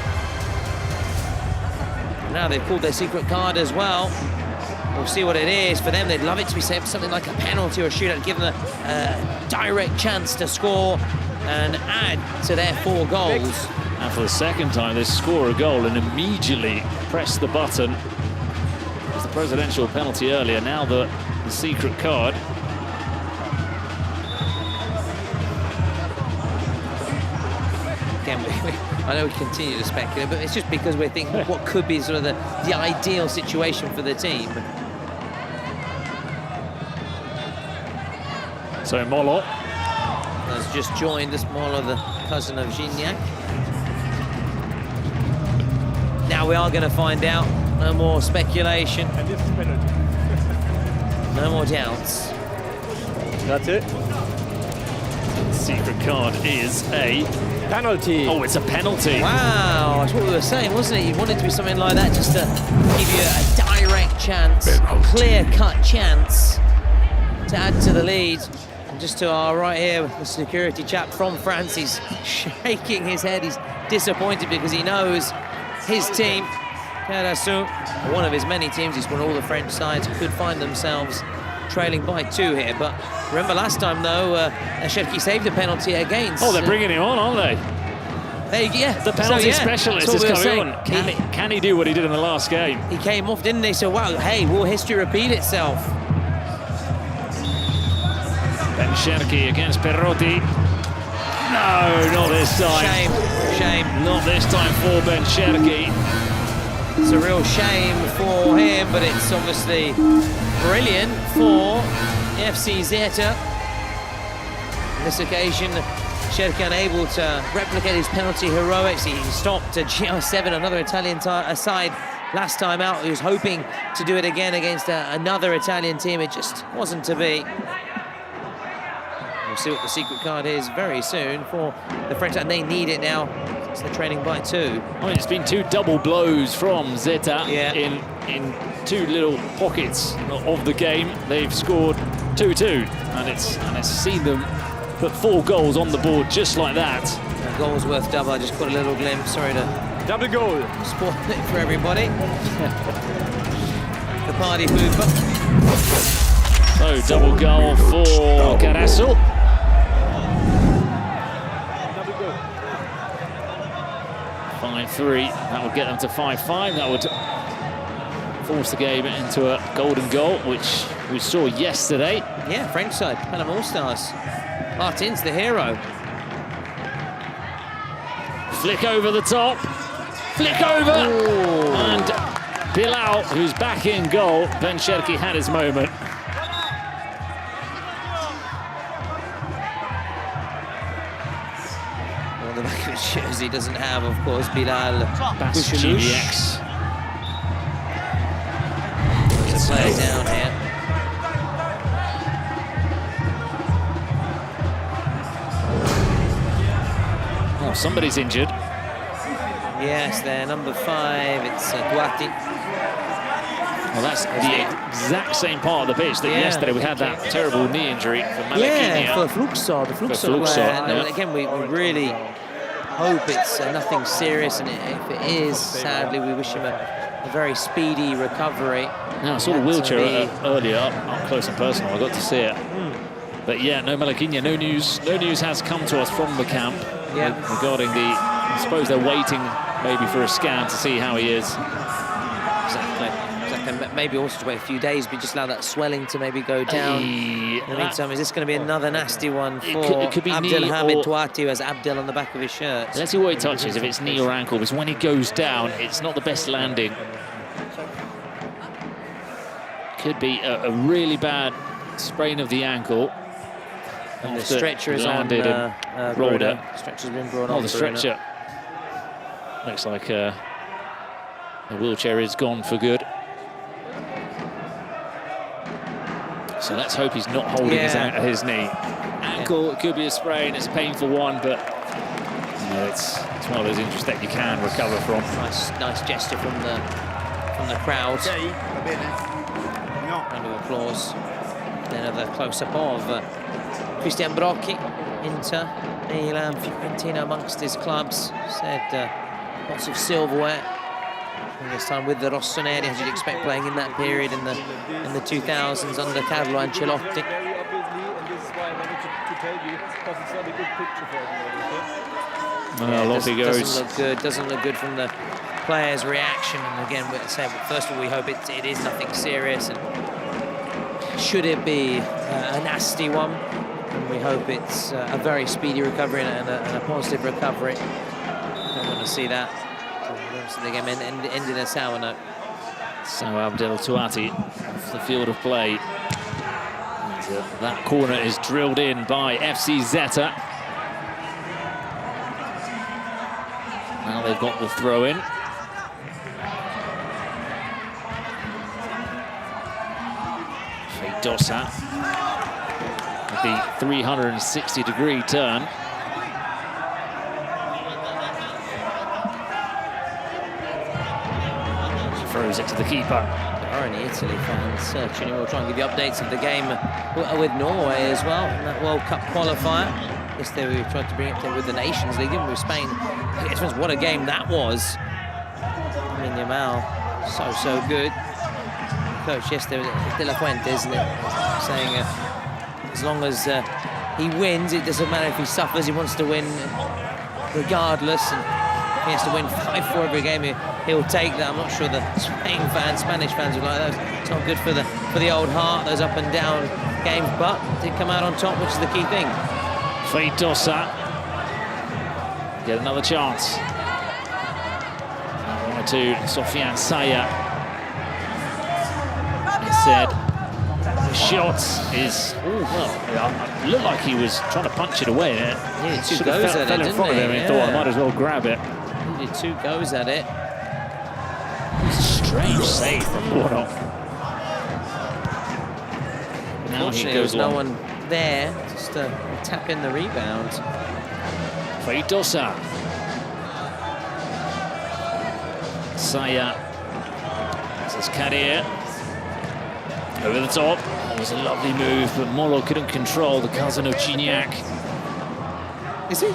Now they've pulled their secret card as well. We'll see what it is. For them, they'd love it to be something like a penalty or a shootout, give them a direct chance to score and add to their 4 goals. And for the second time, they score a goal and immediately press the button. It was the presidential penalty earlier, now the secret card. Again, I know we continue to speculate, but it's just because we're thinking what could be sort of the ideal situation for the team. So Molo has just joined us, Molo, the cousin of Gignac. Now we are going to find out. No more speculation. And this is penalty. No more doubts. That's it. Secret card is a penalty. Oh, it's a penalty. Wow, that's what we were saying, wasn't it? You wanted it to be something like that, just to give you a direct chance, clear-cut chance to add to the lead. And just to our right here, the security chap from France, he's shaking his head. He's disappointed because he knows his team, Karasu, one of his many teams, he's won all the French sides, could find themselves trailing by 2 here. But remember last time, though, Cherki saved a penalty against... Oh, they're bringing him on, aren't they? There you go, yeah. The penalty specialist is coming on. Can he do what he did in the last game? He came off, didn't he? So, wow, hey, will history repeat itself? Ben Cherki against Perotti. No, not this time. Shame. Not this time for Ben Cherki. It's a real shame for him, but it's obviously brilliant for FC Zeta. On this occasion, Cherki unable to replicate his penalty heroics. He stopped GR7, another Italian side last time out. He was hoping to do it again against another Italian team. It just wasn't to be. We'll see what the secret card is very soon for the French, and they need it now. So they're trailing by 2. I mean, it's been 2 double blows from Zeta in 2 little pockets of the game. They've scored 2-2, and it's seen them put 4 goals on the board just like that. A goal's worth double. I just caught a little glimpse. Sorry to double goal. Spoil it for everybody. The party pooper. So double goal for Karasu. 5-3, that would get them to 5-5. That would force the game into a golden goal, which we saw yesterday. Yeah, French side, Panama All-Stars. Martin's the hero. Flick over the top. Flick over! Ooh. And Bilal, who's back in goal. Ben Cherki had his moment. On the back of his shoes, he doesn't have, of course, Bilal GBX. There's a player down here. Oh, somebody's injured. Yes, they're number 5. It's Duarte. Well, that's the exact same part of the pitch that yesterday we had that terrible knee injury for Malakinia. Yeah, for Fluo, the Fluo player. And again, we really hope it's nothing serious, and if it is, sadly, we wish him a very speedy recovery. Now, I saw the wheelchair earlier, up close and personal. I got to see it. But yeah, no Malakinia, no news. No news has come to us from the camp regarding the. I suppose they're waiting maybe for a scan to see how he is. Exactly. Maybe also to wait a few days, but just allow that swelling to maybe go down. In the meantime, is this going to be another nasty one for it could be Abdelhamid Duarte, who has Abdel on the back of his shirt? Let's see what he touches, if it's knee or ankle, because when he goes down, it's not the best landing. Could be a really bad sprain of the ankle. And the stretcher is on rolled it. Stretcher's been brought on. Oh, the stretcher. Looks like the wheelchair is gone for good. So let's hope he's not holding his knee. Ankle, it could be a sprain, it's a painful one, but you know, it's one of those injuries that you can recover from. Nice gesture from the crowd. Round of applause. Another close-up of Christian Brocchi, Inter, Milan, Fiorentina amongst his clubs. Said lots of silverware. And this time with the Rossoneri, as you'd expect, playing in that period in the 2000s under Carlo Ancelotti. Well, off he goes. Doesn't look good. Doesn't look good from the players' reaction. And again, first of all, we hope it is nothing serious. And should it be a nasty one, and we hope it's a very speedy recovery and a positive recovery. Don't want to see that. The game end in a sour note. So Abdel Touati off the field of play. And, that corner is drilled in by FC Zeta. Now they've got the throw in. Feidosa with the 360-degree turn. Throws it to the keeper. There are any Italy fans searching. We'll try and give you updates of the game with Norway as well in that World Cup qualifier. Yesterday we tried to bring it with the Nations League, didn't we? Spain. What a game that was. I mean, Yamal, so good. Coach yesterday was De La Fuente, isn't it? Saying as long as he wins, it doesn't matter if he suffers. He wants to win regardless. And he has to win 5-4 every game. He'll take that. I'm not sure the Spanish fans would like that. It's not good for the old heart, those up and down games, but did come out on top, which is the key thing. Feidosa get another chance. 1-2, Sofiane Saya. It said the shot is, it looked like he was trying to punch it away. Yeah, two goes at it, didn't he? He thought I might as well grab it. He did 2 goes at it. It's a strange save from Bono. Now he goes no one there, just tap in the rebound. Feidosa. Saya. This is Kadir. Over the top. It was a lovely move, but Molo couldn't control the cousin of Gignac. Is he?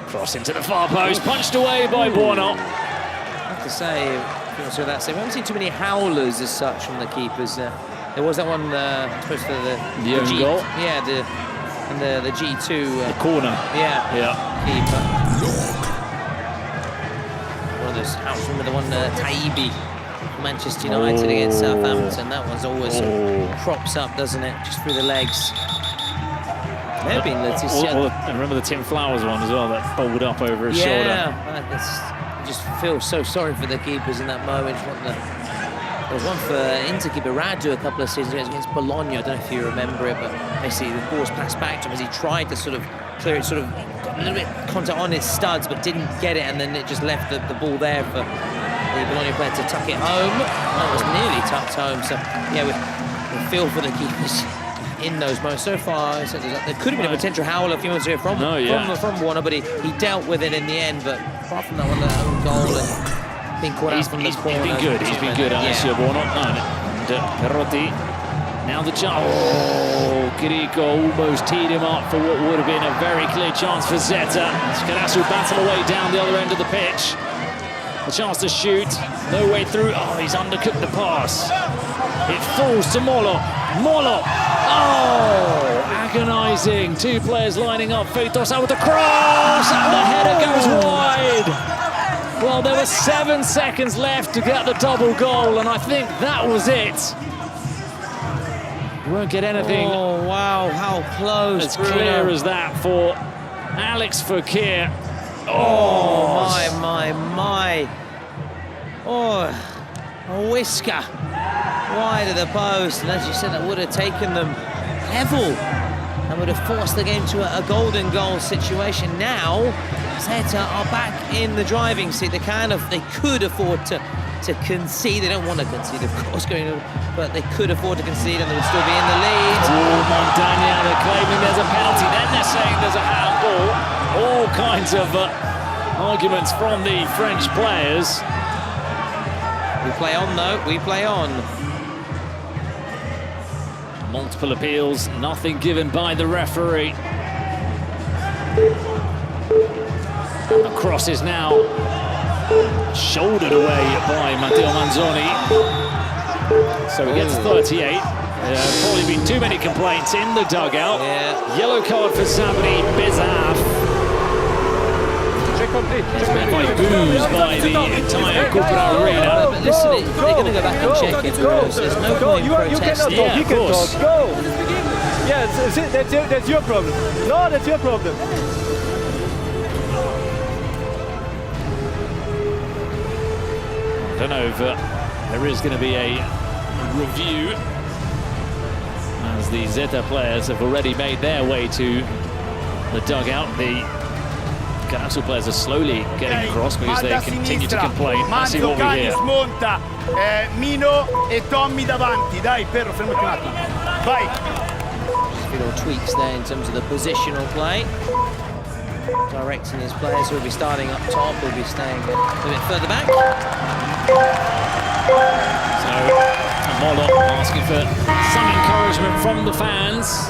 Cross into the far post, punched away by Buono. I have to say, we haven't seen too many howlers as such from the keepers. There was that one, I suppose, for the own goal? Yeah, the G2. The corner. Yeah. Keeper. Look. One of those howlers. Remember the one, Taibi, Manchester United against Southampton. That one's always crops up, doesn't it? Just through the legs. There have been and remember the Tim Flowers one as well, that folded up over his shoulder. Yeah, I just feel so sorry for the keepers in that moment. There was one for Inter keeper Radu a couple of seasons ago against Colonia. I don't know if you remember it, but basically the ball's passed back to him as he tried to sort of clear it, got a little bit contact on his studs, but didn't get it, and then it just left the ball there for the Colonia player to tuck it home. That was nearly tucked home, so yeah, we feel for the keepers in those moments. So far, there could have been a potential howler a few minutes ago from Warner, but he dealt with it in the end. But apart from that one, that own goal and being caught out from the corner. He's been good. He's been good, Alessio Buono. And Perotti. Now the chance. Oh, Chirico almost teed him up for what would have been a very clear chance for Zeta. Karasu battle away down the other end of the pitch. The chance to shoot. No way through. Oh, he's undercooked the pass. It falls to Molo. Molo. Oh, agonising. 2 players lining up. Feidosa with the cross. And the header goes wide. Well, there were 7 seconds left to get the double goal, and I think that was it. You won't get anything. Oh, wow, how close. As clear as that for Alex Fekir. Oh, my. Oh, a whisker wide of the post, and as you said, that would have taken them level and would have forced the game to a golden goal situation. Now, Zeta are back in the driving seat. They could afford to concede. They don't want to concede, of course, but they could afford to concede and they would still be in the lead. Oh, Montagna, they're claiming there's a penalty. Then they're saying there's a handball. All kinds of arguments from the French players. We play on, though. We play on. Multiple appeals, nothing given by the referee. The cross is now shouldered away by Matteo Manzoni. So he gets 38. Probably been too many complaints in the dugout. Yeah. Yellow card for Sabri Bezaf. It's been boos by the entire Cupra arena. But listen, they're going to go back and check it. There's no point in protesting. Yeah, of course. Go! Yeah, that's your problem. No, that's your problem. I don't know if there is going to be a review, as the Zeta players have already made their way to the dugout. The Karasu players are slowly getting across because they continue to complain. Let's see what we hear. Smonta, Mino e Tommy davanti. Dai, Perro, fermati un attimo. Vai. Little tweaks there in terms of the positional play. Directing his players who will be starting up top, will be staying a bit further back. So, Molo asking for some encouragement from the fans.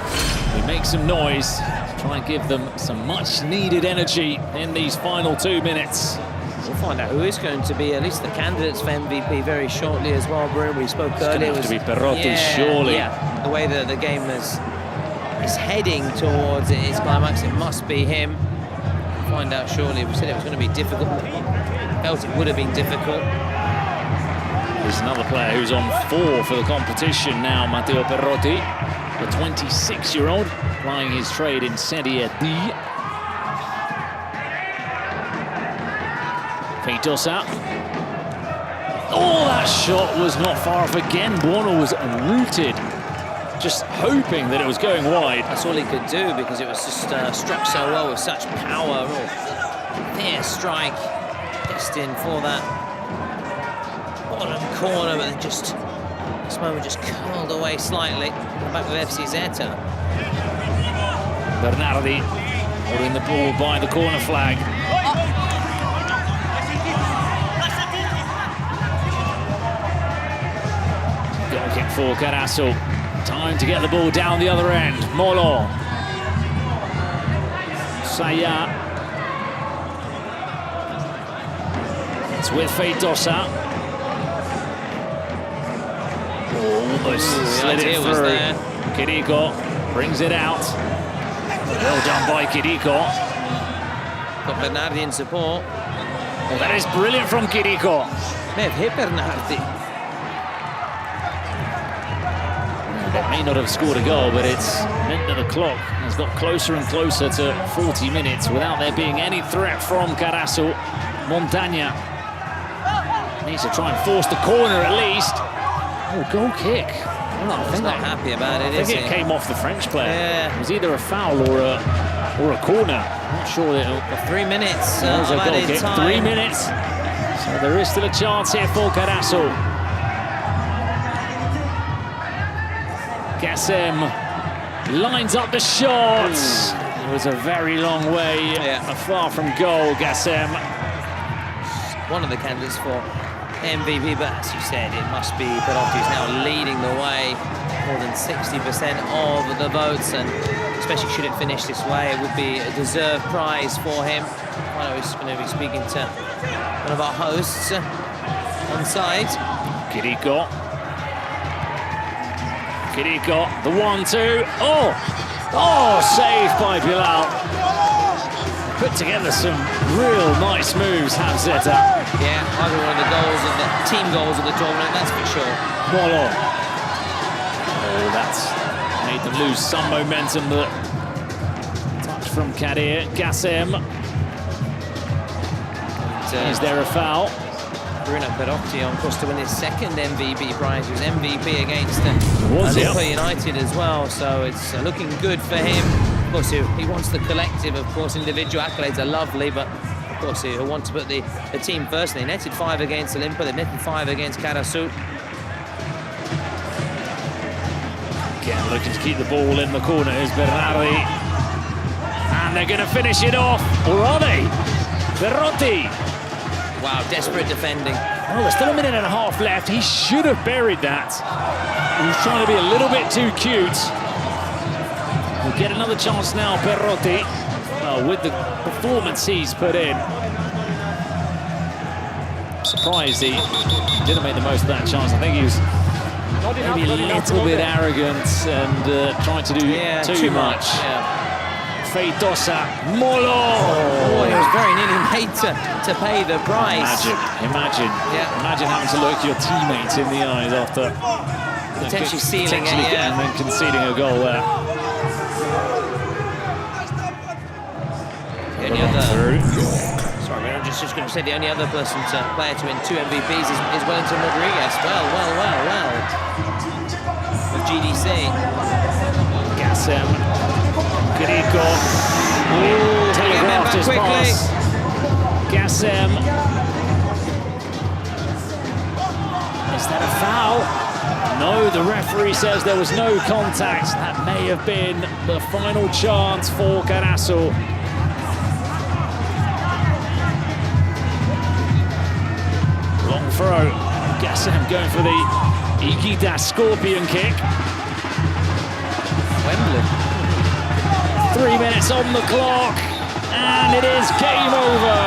We make some noise to try and give them some much-needed energy in these final 2 minutes. We'll find out who is going to be at least the candidates for MVP very shortly as well, Bruno. We spoke earlier. It's going to be Perotti, surely. Yeah, the way that the game is heading towards its climax, it must be him. We'll find out shortly. We said it was going to be difficult. Felt it would have been difficult. There's another player who's on 4 for the competition now, Matteo Perotti, the 26-year-old, plying his trade in Serie D. Feitosa. Oh, that shot was not far off again. Buono was rooted, just hoping that it was going wide. That's all he could do because it was just struck so well with such power. Real fierce strike, destined for that bottom corner, but then just this moment just curled away slightly. Back with FC Zeta. Bernardi holding the ball by the corner flag. Goal kick for Karasu. Time to get the ball down the other end. Molo. Saya. It's with Feitosa. Almost slid it through. Kiriko brings it out. Well done by Kiriko. Got Bernardi in support. Oh, that is brilliant from Kiriko. May have hit Bernardi. They may not have scored a goal, but it's meant that the clock has got closer and closer to 40 minutes without there being any threat from Karasu. Montagna needs to try and force the corner at least. Oh, goal kick. Well, he's not happy about it, I think it came off the French player. Yeah. It was either a foul or a corner. Not sure that Got 3 minutes there's a of goal added kick. time. 3 minutes. So there is still a chance here for Karasu. Gassem lines up the shot. It was a very long way far from goal, Gassem. One of the candidates for MVP, but as you said, it must be Perotti who's now leading the way. More than 60% of the votes, and especially should it finish this way, it would be a deserved prize for him. I know he's going to be speaking to one of our hosts on side. Kiriko, the 1-2. Oh, saved by Bilal. Put together some real nice moves, have Zeta. Yeah, either one of the goals of the team goals of the tournament, that's for sure. Molo. Oh, that's made them lose some momentum. The touch from Kadir. Gassem. Is there a foul? Bruno Perotti on course to win his second MVP prize. He was MVP against Olimpo United as well, so it's looking good for him. Of course, he wants the collective. Of course, individual accolades are lovely, but of course, he'll want to put the team first. They netted 5 against Olimpo, they netted 5 against Karasu. Again, looking to keep the ball in the corner is Bernardi. And they're going to finish it off, or are they? Berrotti. Wow, desperate defending. Oh, there's still a minute and a half left. He should have buried that. He was trying to be a little bit too cute. We'll get another chance now, Berrotti. Well, with the performance he's put in. Surprised he didn't make the most of that chance. I think he was maybe a little bit arrogant and trying to do too much. Feitosa, Molo! Oh, he was very nearly made to pay the price. Imagine having to look your teammates in the eyes after potentially sealing it, and then conceding a goal there. The only other, sorry, I'm just going to say the only other player to win 2 MVPs is Wellington Rodriguez. Well. With GDC. Gassem, Grigo, telegraphed his pass. Gassem. Is that a foul? No, the referee says there was no contact. That may have been the final chance for Karasu. Long throw. Gassem going for the Igida scorpion kick. Wembley. 3 minutes on the clock, and it is game over.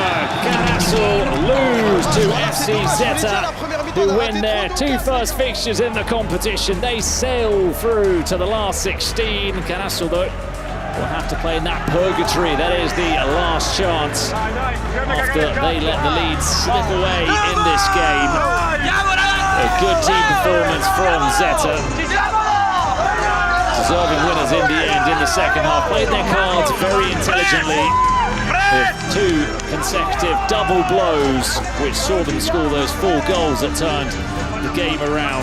Karasu lose to FC Zeta, who win their 2 first fixtures in the competition. They sail through to the last 16. Karasu, though, will have to play in that purgatory. That is the last chance after they let the lead slip away in this game. A good team performance from Zeta. Deserving winners in the end in the second half. Played their cards very intelligently with 2 consecutive double blows, which saw them score those 4 goals that turned the game around.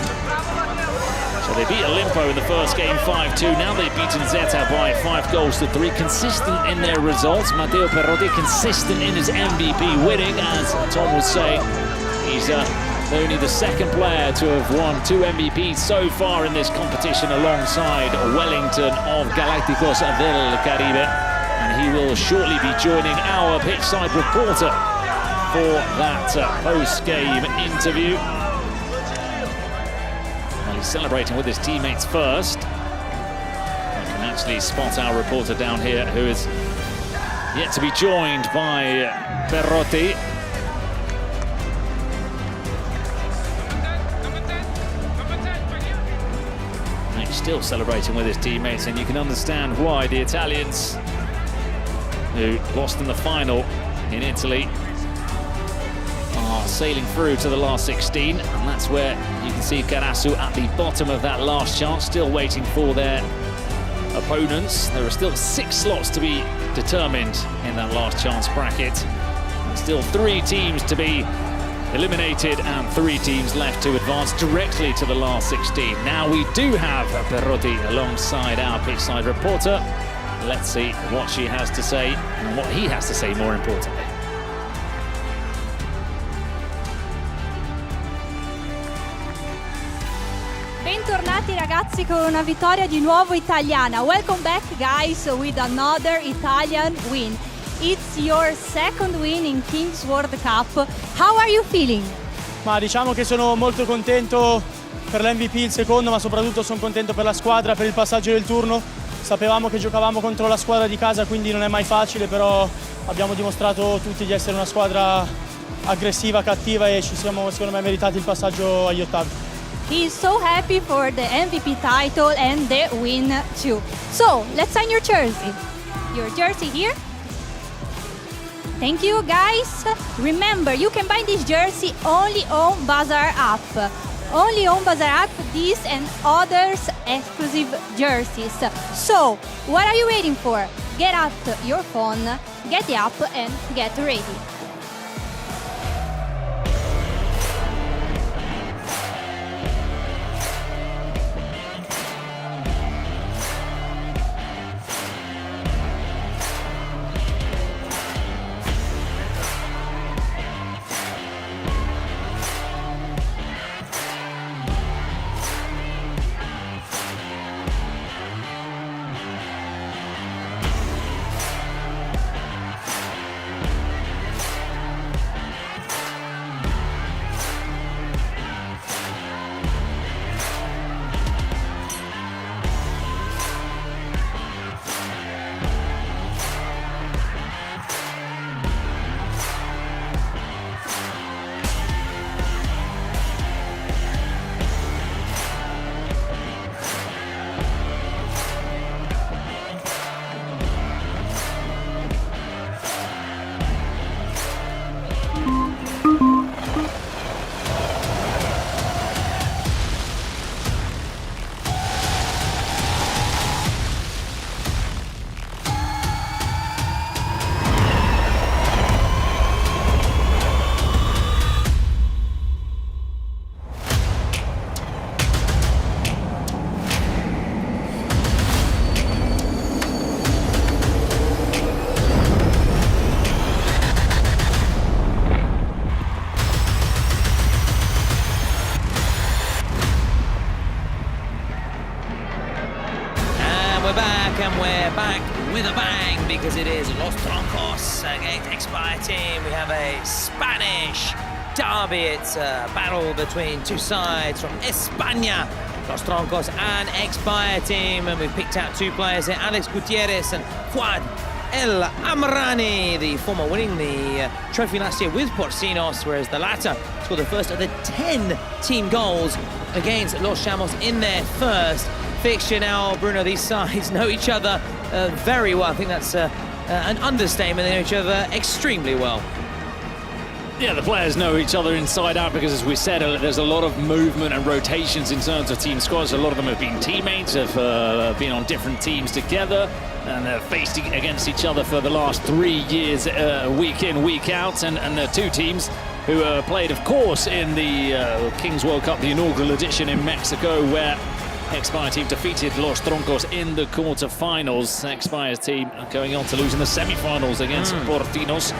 So they beat Olimpo in the first game 5-2. Now they've beaten Zeta by 5-3. Consistent in their results. Matteo Berrotti consistent in his MVP winning, as Tom would say. He's only the second player to have won 2 MVPs so far in this competition, alongside Wellington of Galácticos del Caribe. And he will shortly be joining our pitchside reporter for that post-game interview. Well, he's celebrating with his teammates first. I can actually spot our reporter down here, who is yet to be joined by Berrotti. Still celebrating with his teammates, and you can understand why. The Italians, who lost in the final in Italy, are sailing through to the last 16, and that's where you can see Karasu at the bottom of that last chance, still waiting for their opponents. There are still 6 slots to be determined in that last chance bracket. Still 3 teams to be eliminated and 3 teams left to advance directly to the last 16. Now we do have Berrotti alongside our pitchside reporter. Let's see what she has to say, and what he has to say, more importantly. Bentornati ragazzi con una vittoria di nuovo italiana. Welcome back guys with another Italian win. It's your second win in Kings World Cup. How are you feeling? Ma diciamo che sono molto contento per l'MVP, il secondo, ma soprattutto sono contento per la squadra, per il passaggio del turno. Sapevamo che giocavamo contro la squadra di casa, quindi non è mai facile, però abbiamo dimostrato tutti di essere una squadra aggressiva, cattiva, e ci siamo secondo me meritati il passaggio agli ottavi. He is so happy for the MVP title and the win too. So, let's sign your jersey. Your jersey here. Thank you guys. Remember, you can buy this jersey only on Bazaar app. Only on Bazaar app, these and others exclusive jerseys. So, what are you waiting for? Get out your phone, get the app and get ready. they're back with a bang because it is Los Troncos against XBuyer team. We have a Spanish derby. It's a battle between two sides from España, Los Troncos and XBuyer team. And we've picked out two players here, Alex Gutierrez and Fuad El Amrani, the former winning the trophy last year with Porcinos, whereas the latter scored the first of the 10 team goals against Los Chamos in their first fixture. Now, Bruno, these sides know each other very well. I think that's an understatement. They know each other extremely well. Yeah, the players know each other inside out because, as we said, there's a lot of movement and rotations in terms of team squads. A lot of them have been teammates, have been on different teams together, and they're faced against each other for the last 3 years, week in, week out. And the two teams who played, of course, in the Kings World Cup, the inaugural edition in Mexico, where XBuyer team defeated Los Troncos in the quarter-finals. XBuyer's team going on to lose in the semi-finals against Porcinos.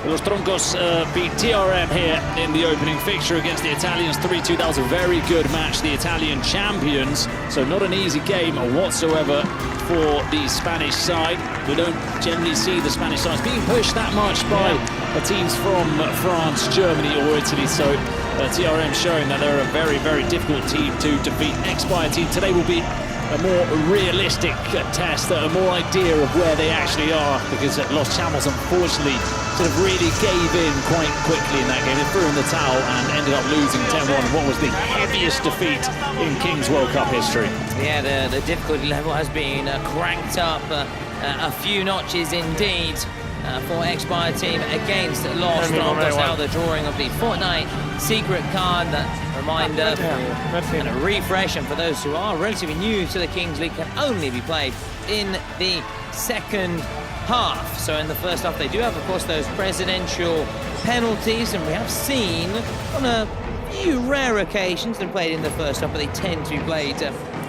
Los Troncos beat TRM here in the opening fixture against the Italians 3-2. That was a very good match, the Italian champions. So not an easy game whatsoever for the Spanish side. We don't generally see the Spanish sides being pushed that much by teams from France, Germany or Italy. So TRM showing that they're a very, very difficult team to defeat. XBuyer team today will be a more realistic test, a more idea of where they actually are, because Los Chamos unfortunately sort of really gave in quite quickly in that game. They threw in the towel and ended up losing 10-1, what was the heaviest defeat in Kings World Cup history. Yeah, the difficulty level has been cranked up a few notches indeed for XBuyer team against Los Troncos. Now the drawing of the Fortnite secret card, that reminder and a refresh, and for those who are relatively new to the Kings League, can only be played in the second half. So in the first half they do have, of course, those presidential penalties, and we have seen on a few rare occasions them played in the first half, but they tend to be played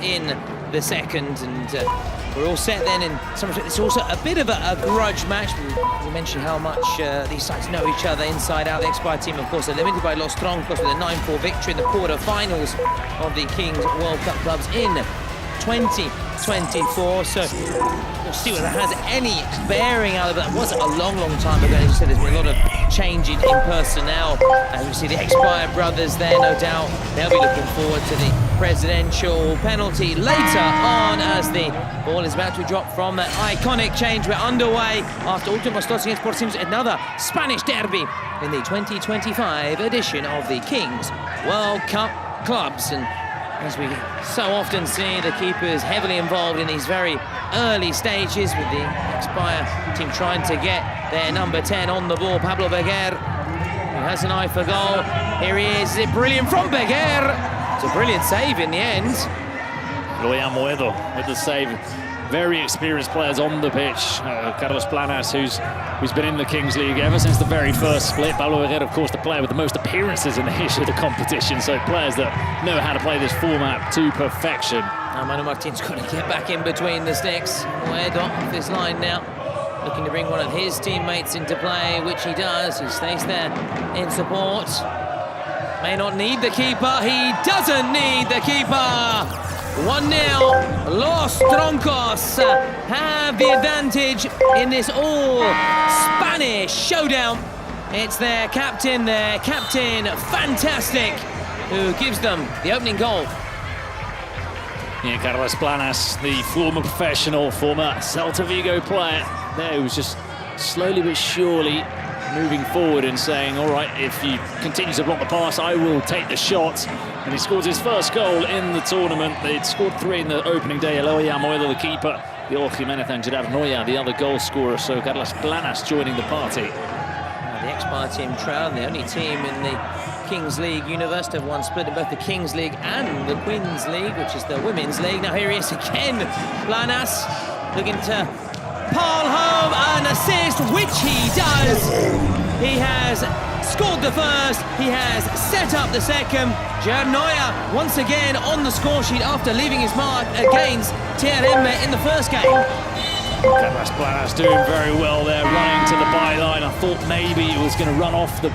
in the second. And we're all set then in some respect. It's also a bit of a grudge match. We mentioned how much these sides know each other inside out. The XBuyer team, of course, are limited by Los Troncos with a 9-4 victory in the quarter-finals of the Kings World Cup clubs in 2024. So we'll see whether that has any bearing out of it. That was a long, long time ago. As you said, there's been a lot of change in personnel. And we see the XBuyer brothers there, no doubt. They'll be looking forward to the presidential penalty later on, as the ball is about to drop from that iconic change. We're underway after Últimos Dos against Porcinos, another Spanish derby in the 2025 edition of the Kings World Cup clubs. And as we so often see, the keepers heavily involved in these very early stages, with the XBuyer team trying to get their number 10 on the ball, Pablo Beguer, who has an eye for goal. Here he is it brilliant from Beguer. It's a brilliant save in the end. Fluo Moedo with the save. Very experienced players on the pitch. Carlos Planas, who's been in the Kings League ever since the very first split. Pablo Beguer, of course, the player with the most appearances in the history of the competition. So players that know how to play this format to perfection. Now Manu Martin's got to get back in between the sticks. Moedo off this line now, looking to bring one of his teammates into play, which he does. He stays there in support. May not need the keeper. He doesn't need the keeper. 1-0. Los Troncos have the advantage in this all-Spanish showdown. It's their captain, Fantastic, who gives them the opening goal. Yeah, Carlos Planas, the former professional, former Celta Vigo player there, who's just slowly but surely moving forward and saying, all right, if you continue to block the pass, I will take the shot. And he scores his first goal in the tournament. They'd scored 3 in the opening day. Eloy Moedo, the keeper, Dior Jimenez and Gerard Noya, the other goal scorer. So Carlos Planas joining the party. The XBuyer team trail, the only team in the Kings League universe to have one split in both the Kings League and the Queens League, which is the Women's League. Now here he is again, Planas, looking to pile home an assist, which he does. He has scored the first, he has set up the second. Gerard Noya once again on the score sheet after leaving his mark against TRM in the first game. Carlos Planas doing very well there, running to the byline. I thought maybe it was going to run off the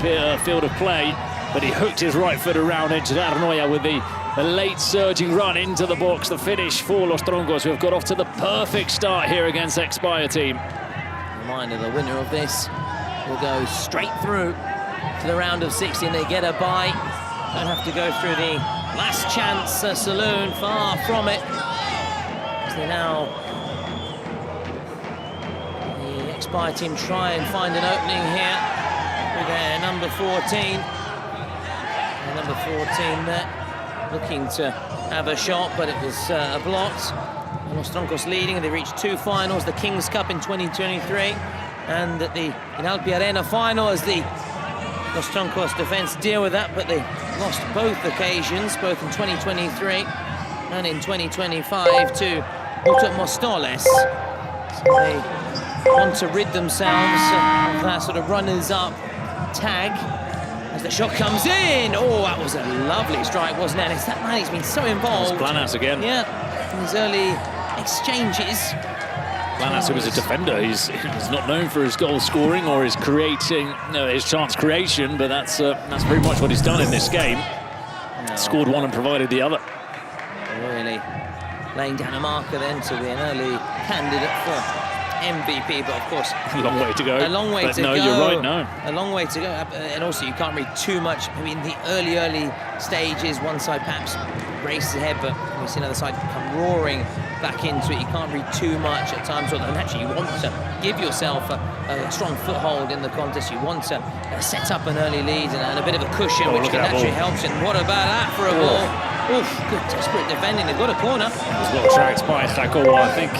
field of play, but he hooked his right foot around it. Gerard Noya with the The late surging run into the box, the finish for Los Troncos, who have got off to the perfect start here against XBuyer team. Reminder, the winner of this will go straight through to the round of 16. They get a bye. Don't have to go through the last chance saloon, far from it. So now the XBuyer team try and find an opening here with their number 14. And number 14 there, looking to have a shot, but it was blocked. Los Troncos leading. They reached 2 finals, the King's Cup in 2023 and at the Inalpi Arena final, as the Los Troncos defense deal with that, but they lost both occasions, both in 2023 and in 2025 to Utot Mostoles. So they want to rid themselves of that sort of runners-up tag. As the shot comes in, oh, that was a lovely strike, wasn't it? And it's that man, he's been so involved. Planas again. Yeah, in his early exchanges. Planas, who was a defender, he's not known for his goal scoring or his creating, his chance creation, but that's very much what he's done in this game. No. Scored one and provided the other. Really laying down a marker then to be an early candidate for MVP, but of course a long way to go. A long way to go. No, you're right. No, a long way to go, and also you can't read too much. I mean, the early stages, one side perhaps races ahead, but we see another side come roaring back into it. You can't read too much at times, and actually you want to give yourself a strong foothold in the contest. You want to set up an early lead and a bit of a cushion, which can actually help you. And what about that for a ball? Oof, good desperate defending. They've got a corner. As well tracked by Jacobo. I think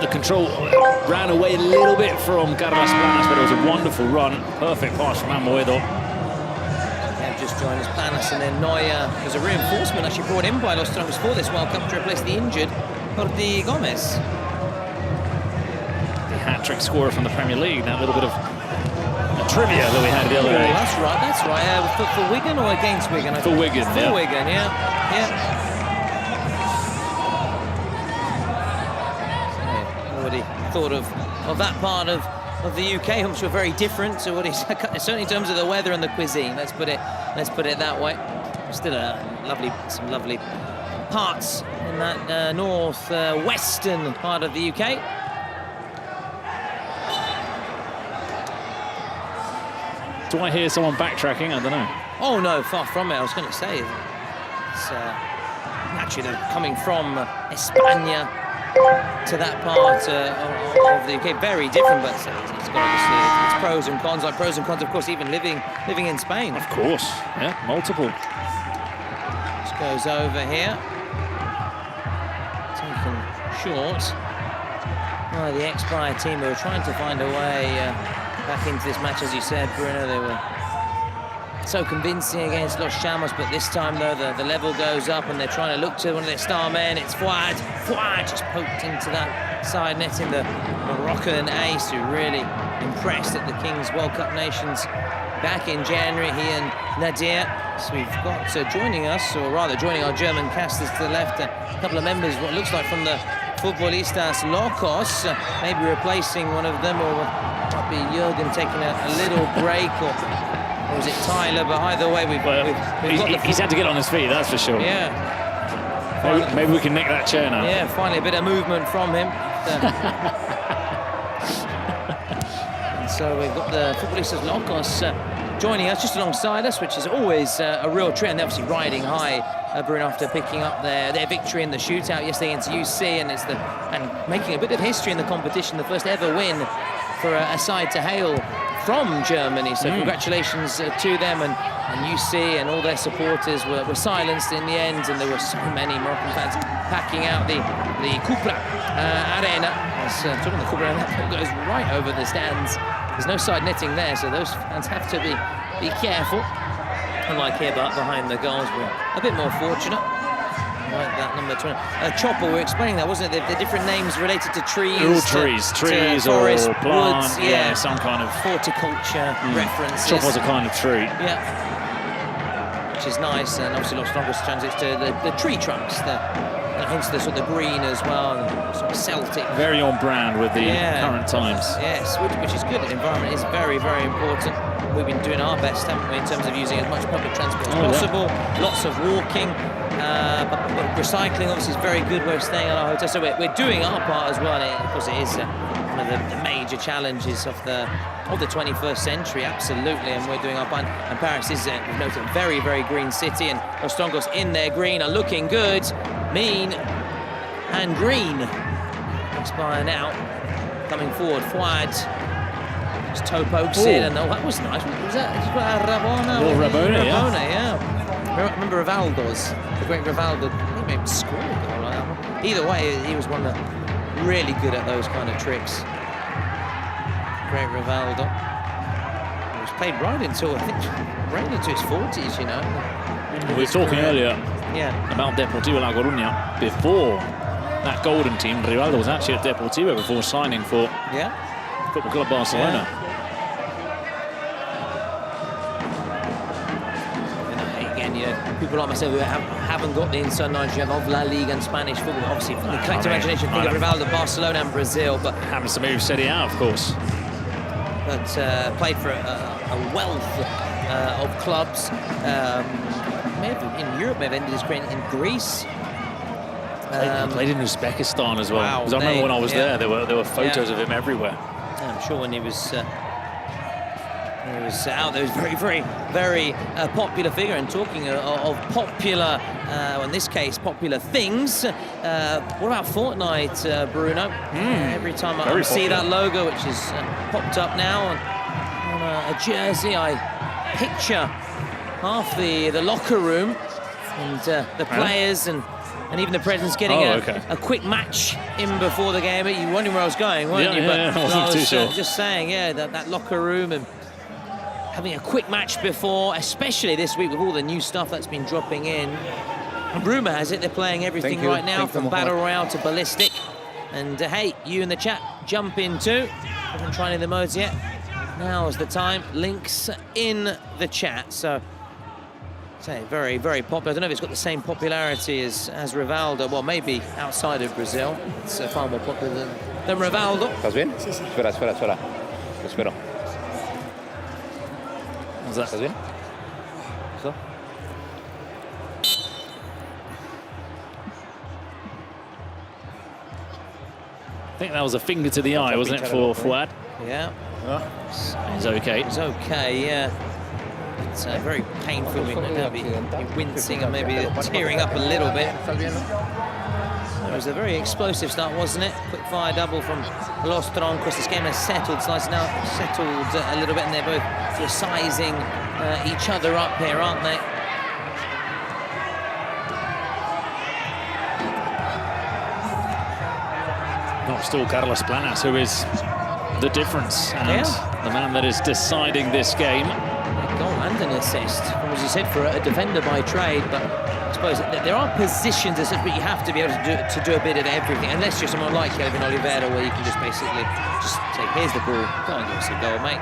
the control ran away a little bit from Carlos Planas, but it was a wonderful run. Perfect pass from Amoedo. They've just joined us, Planas, and then Neuer was a reinforcement actually brought in by Los Troncos for this World Cup to replace the injured Jordi Gomez. The hat-trick scorer from the Premier League. That little bit of trivia that we had the other day. That's right. For Wigan or against Wigan? For Wigan, For Wigan, yeah. Already thought of that part of the UK, which were very different to what he's certainly in terms of the weather and the cuisine. Let's put it that way. Still some lovely parts in that north-western part of the UK. Do I hear someone backtracking? I don't know. Oh no, far from it. I was going to say it's actually they're coming from España to that part of the UK, very different, but it's got obviously its pros and cons. Like pros and cons, of course, even living in Spain. Of course, yeah, multiple. This goes over here, taken short by the XBuyer team, who were trying to find a way back into this match, as you said, Bruno. They were so convincing against Los Chamos, but this time though the level goes up and they're trying to look to one of their star men. It's Fouad just poked into that side netting, the Moroccan ace, who really impressed at the Kings World Cup Nations back in January, he and Nadir. So we've got joining us, or rather joining our German casters to the left, a couple of members, what looks like from the Futbolistas Locos, maybe replacing one of them, or might be Jürgen taking a little break, or was it Tyler? But either way, he's had to get on his feet, that's for sure. Yeah. Maybe we can nick that chair now. Yeah, finally a bit of movement from him. And so we've got the Futbolistas Locos joining us just alongside us, which is always a real treat. And they're obviously riding high, Bruno, after picking up their victory in the shootout yesterday against UC, and making a bit of history in the competition, the first ever win for a side to hail from Germany. So congratulations to them, and UC and all their supporters were silenced in the end, and there were so many Moroccan fans packing out the Cupra Arena. Talking the Cupra Arena, that goes right over the stands. There's no side netting there, so those fans have to be careful. Unlike here, but behind the goals, we're a bit more fortunate. Like that number 20. Chopper, we were explaining that, wasn't it? The different names related to trees. All trees forest, or plant, woods, yeah, some kind of horticulture references. Chopper's a kind of tree. Yeah, which is nice, and obviously Los Troncos transits to the tree trunks, hence the sort of green as well, and sort of Celtic. Very on brand with the current times. Yes, which is good. The environment is very, very important. We've been doing our best, haven't we, in terms of using as much public transport as possible. Lots of walking. But recycling obviously is very good. We're staying at our hotel, so we're doing our part as well. Of course, it is one of the major challenges of the 21st century, absolutely, and we're doing our part. And Paris is, we've noted, a very, very green city, and Los Troncos in their green are looking good, mean, and green. XBuyer now coming forward. Fuad just toe pokes in, and that was nice. Was that Rabona? Well, Rabona, yeah. Remember Rivaldo's, the great Rivaldo. He maybe scored a goal like that one. Either way, he was one that really good at those kind of tricks. Great Rivaldo. He was played right until, I think, right into his 40s, you know. We were talking earlier yeah. about Deportivo La Coruña. Before that golden team, Rivaldo was actually at Deportivo before signing for Football Club Barcelona. Yeah. Again, you know, people like myself who haven't got the inside knowledge of La Liga and Spanish football, obviously from the collective imagination, think of Rivaldo, Barcelona and Brazil, but happens to move Serie A, of course. But played for a wealth of clubs. May have, in Europe, may have ended his career in Greece. Played in Uzbekistan as well. Wow, Because I remember when I was there were photos of him everywhere. Yeah, I'm sure when he was out there, he was very, very, very popular figure. And talking of popular, well, in this case, popular things, what about Fortnite, Bruno? Every time I see that logo, which is popped up now on a jersey, I picture half the locker room and the players and even the president's getting a quick match in before the game. You were wondering where I was going, weren't you? But I wasn't too sure. Just saying, that locker room and having a quick match before, especially this week with all the new stuff that's been dropping in. And rumour has it they're playing everything right now, from Battle Royale to Ballistic. And hey, you in the chat, jump in too. Haven't tried any of the modes yet. Now's the time. Links in the chat. So, very, very popular. I don't know if it's got the same popularity as Rivaldo. Well, maybe outside of Brazil. It's far more popular than Rivaldo. ¿Estás bien? Espera. Te espero. ¿Estás bien? ¿Eso? I think that was a finger to the eye, wasn't it, for Fuad? Yeah. He's okay. He's okay, yeah. It's very painful. Now be wincing and maybe tearing up a little bit. It was a very explosive start, wasn't it? Quick fire double from Los Troncos. This game has settled, so it's now settled a little bit, and they're both sort of sizing each other up here, aren't they? Not still Carlos Planas, who is the difference and the man that is deciding this game. A goal and an assist, as you said, for a defender by trade, but I suppose there are positions as such, but you have to be able to do a bit of everything, unless you're someone like Kelvin Oliveira, where you can just basically say, here's the ball, go and give us a goal, mate.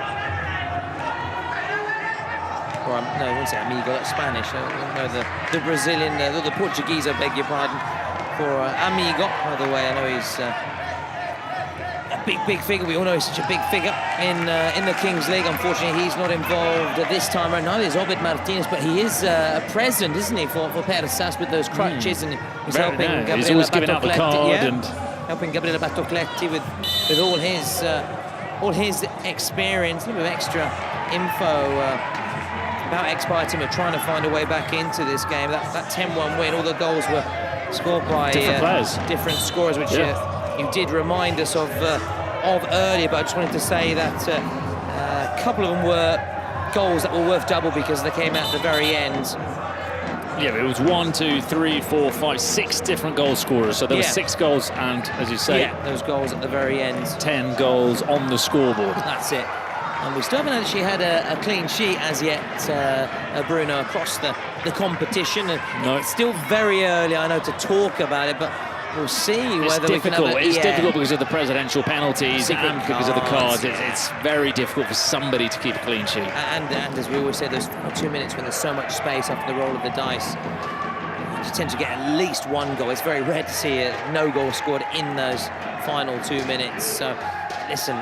Or no, I wouldn't say amigo, that's Spanish. No, the Brazilian, the Portuguese, I beg your pardon, for amigo. By the way, I know he's a big figure. We all know he's such a big figure in the Kings League. Unfortunately, he's not involved at this time. Neither is Obed Martinez, but he is present, isn't he, for Persas with those crutches, and he's helping Gabriela He's always giving out the card and helping Gabriela Batocletti with all his experience. A little bit of extra info about XBuyer team are trying to find a way back into this game. That 10-1 win, all the goals were scored by different players, different scorers, which you did remind us of earlier. But I just wanted to say that a couple of them were goals that were worth double because they came at the very end. Yeah, but it was 1, 2, 3, 4, 5, 6 different goal scorers. So there were 6 goals, and as you say, those goals at the very end. 10 goals on the scoreboard. That's it. And we still haven't actually had a clean sheet as yet, Bruno, across the competition. And it's still very early, I know, to talk about it, but we'll see whether we can have It's difficult because of the presidential penalties and because of the cards. It's very difficult for somebody to keep a clean sheet. And as we always say, those 2 minutes when there's so much space after the roll of the dice, you tend to get at least one goal. It's very rare to see no goal scored in those final 2 minutes. So listen,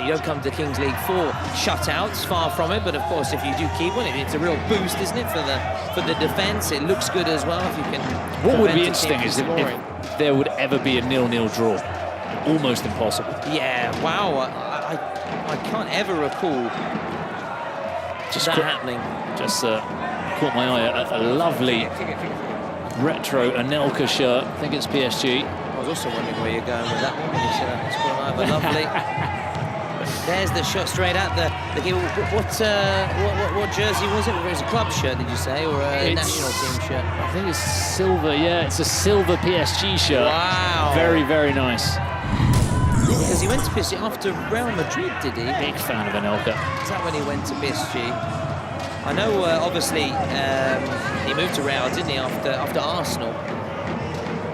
you don't come to Kings League for shutouts, far from it. But of course, if you do keep one, it's a real boost, isn't it, for the defence? It looks good as well if you can. What would be interesting is if there would ever be a 0-0 draw. Almost impossible. Yeah, wow. I can't ever recall that happening. Just caught my eye. A lovely retro Anelka shirt. I think it's PSG. I was also wondering where you're going with that one. It's quite lovely. There's the shot straight at the game. What jersey was it? It was a club shirt, did you say, or a national team shirt? I think it's silver. Yeah, it's a silver PSG shirt. Wow. Very, very nice. Because he went to PSG after Real Madrid, did he? Big fan of Anelka. Is that when he went to PSG? I know, obviously, he moved to Real, didn't he, after Arsenal?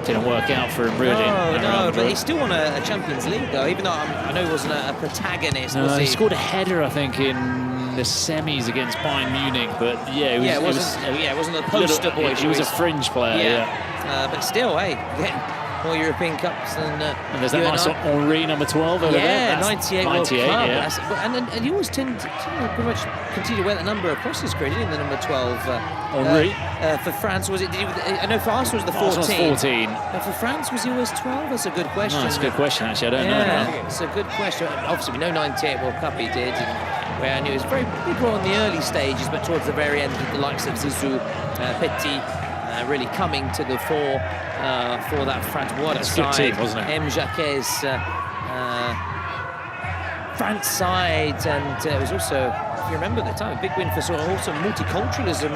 Didn't work out for him, really. No, but he still won a Champions League, though, even though I know he wasn't a protagonist. No, he scored a header, I think, in the semis against Bayern Munich, but yeah, it wasn't a poster boy. He was a fringe player, yeah. But still, hey, getting more European Cups than and there's that nice Henri number 12 over there. Yeah, 98 World Cup. Yeah. And he always tend to pretty much continue to wear that number across his career, didn't he, the number 12. Henri? For France, was it? I know for Arsenal was the 14. Arsenal's 14. But for France, was he always 12? That's a good question. No, that's a good question, actually. I don't know now. It's a good question. Obviously, we know 98 World Cup he did, and where I knew he was very big role in the early stages, but towards the very end, the likes of Zizou, Petit, really coming to the fore for that France. What a side. Good team, wasn't it? M. Jacquet's France side, and it was also, if you remember at the time, a big win for sort of also multiculturalism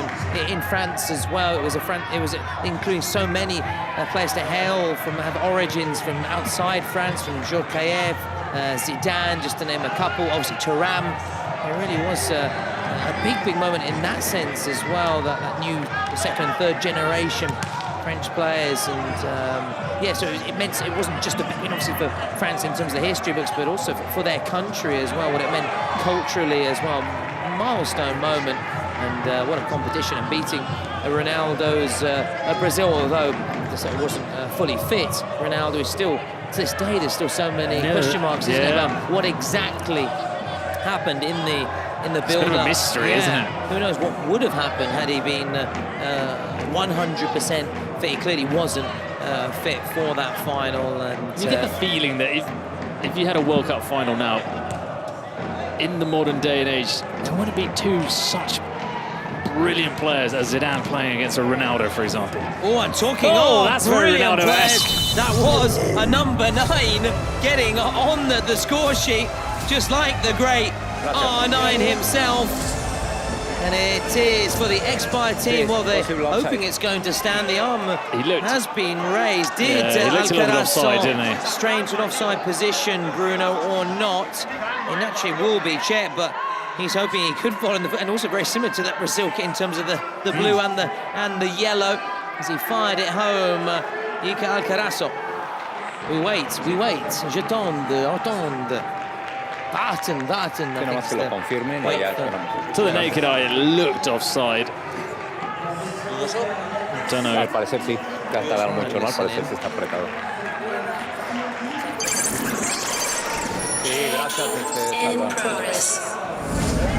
in France as well. It was including so many players to hail from, have origins from outside France, from Djorkaeff, Zidane, just to name a couple. Obviously Thuram. It really was a big moment in that sense as well. That new second and third generation French players, and so it meant it wasn't just a big win, obviously, for France in terms of the history books, but also for their country as well, what it meant culturally as well. Milestone moment, and what a competition, and beating Ronaldo's Brazil, although it wasn't fully fit. Ronaldo is still, to this day, there's still so many question marks, isn't it, about what exactly happened in the build-up. It's a bit of a mystery, isn't it? Who knows what would have happened had he been 100% fit. He clearly wasn't fit for that final. And you get the feeling that if you had a World Cup final now, in the modern day and age, there wouldn't be two such brilliant players as Zidane playing against a Ronaldo, for example. Oh, I'm talking. That's very Ronaldo-esque. That was a number 9 getting on the score sheet, just like the great R9 himself. And it is for the XBuyer team. Well, they're hoping it's going to stand. The arm has been raised. He looked a little bit offside, didn't he? Strained to an offside position, Bruno, or not. It naturally will be checked, but he's hoping he could fall in the foot. And also very similar to that Brazil kit in terms of the blue and the yellow. As he fired it home, Karasu. We wait. J'attends. Warten. To the naked eye, it looked offside. Don't know. Al parecer sí, que ha tardado mucho, ¿no? Al parecer sí está apretado. Sí, gracias,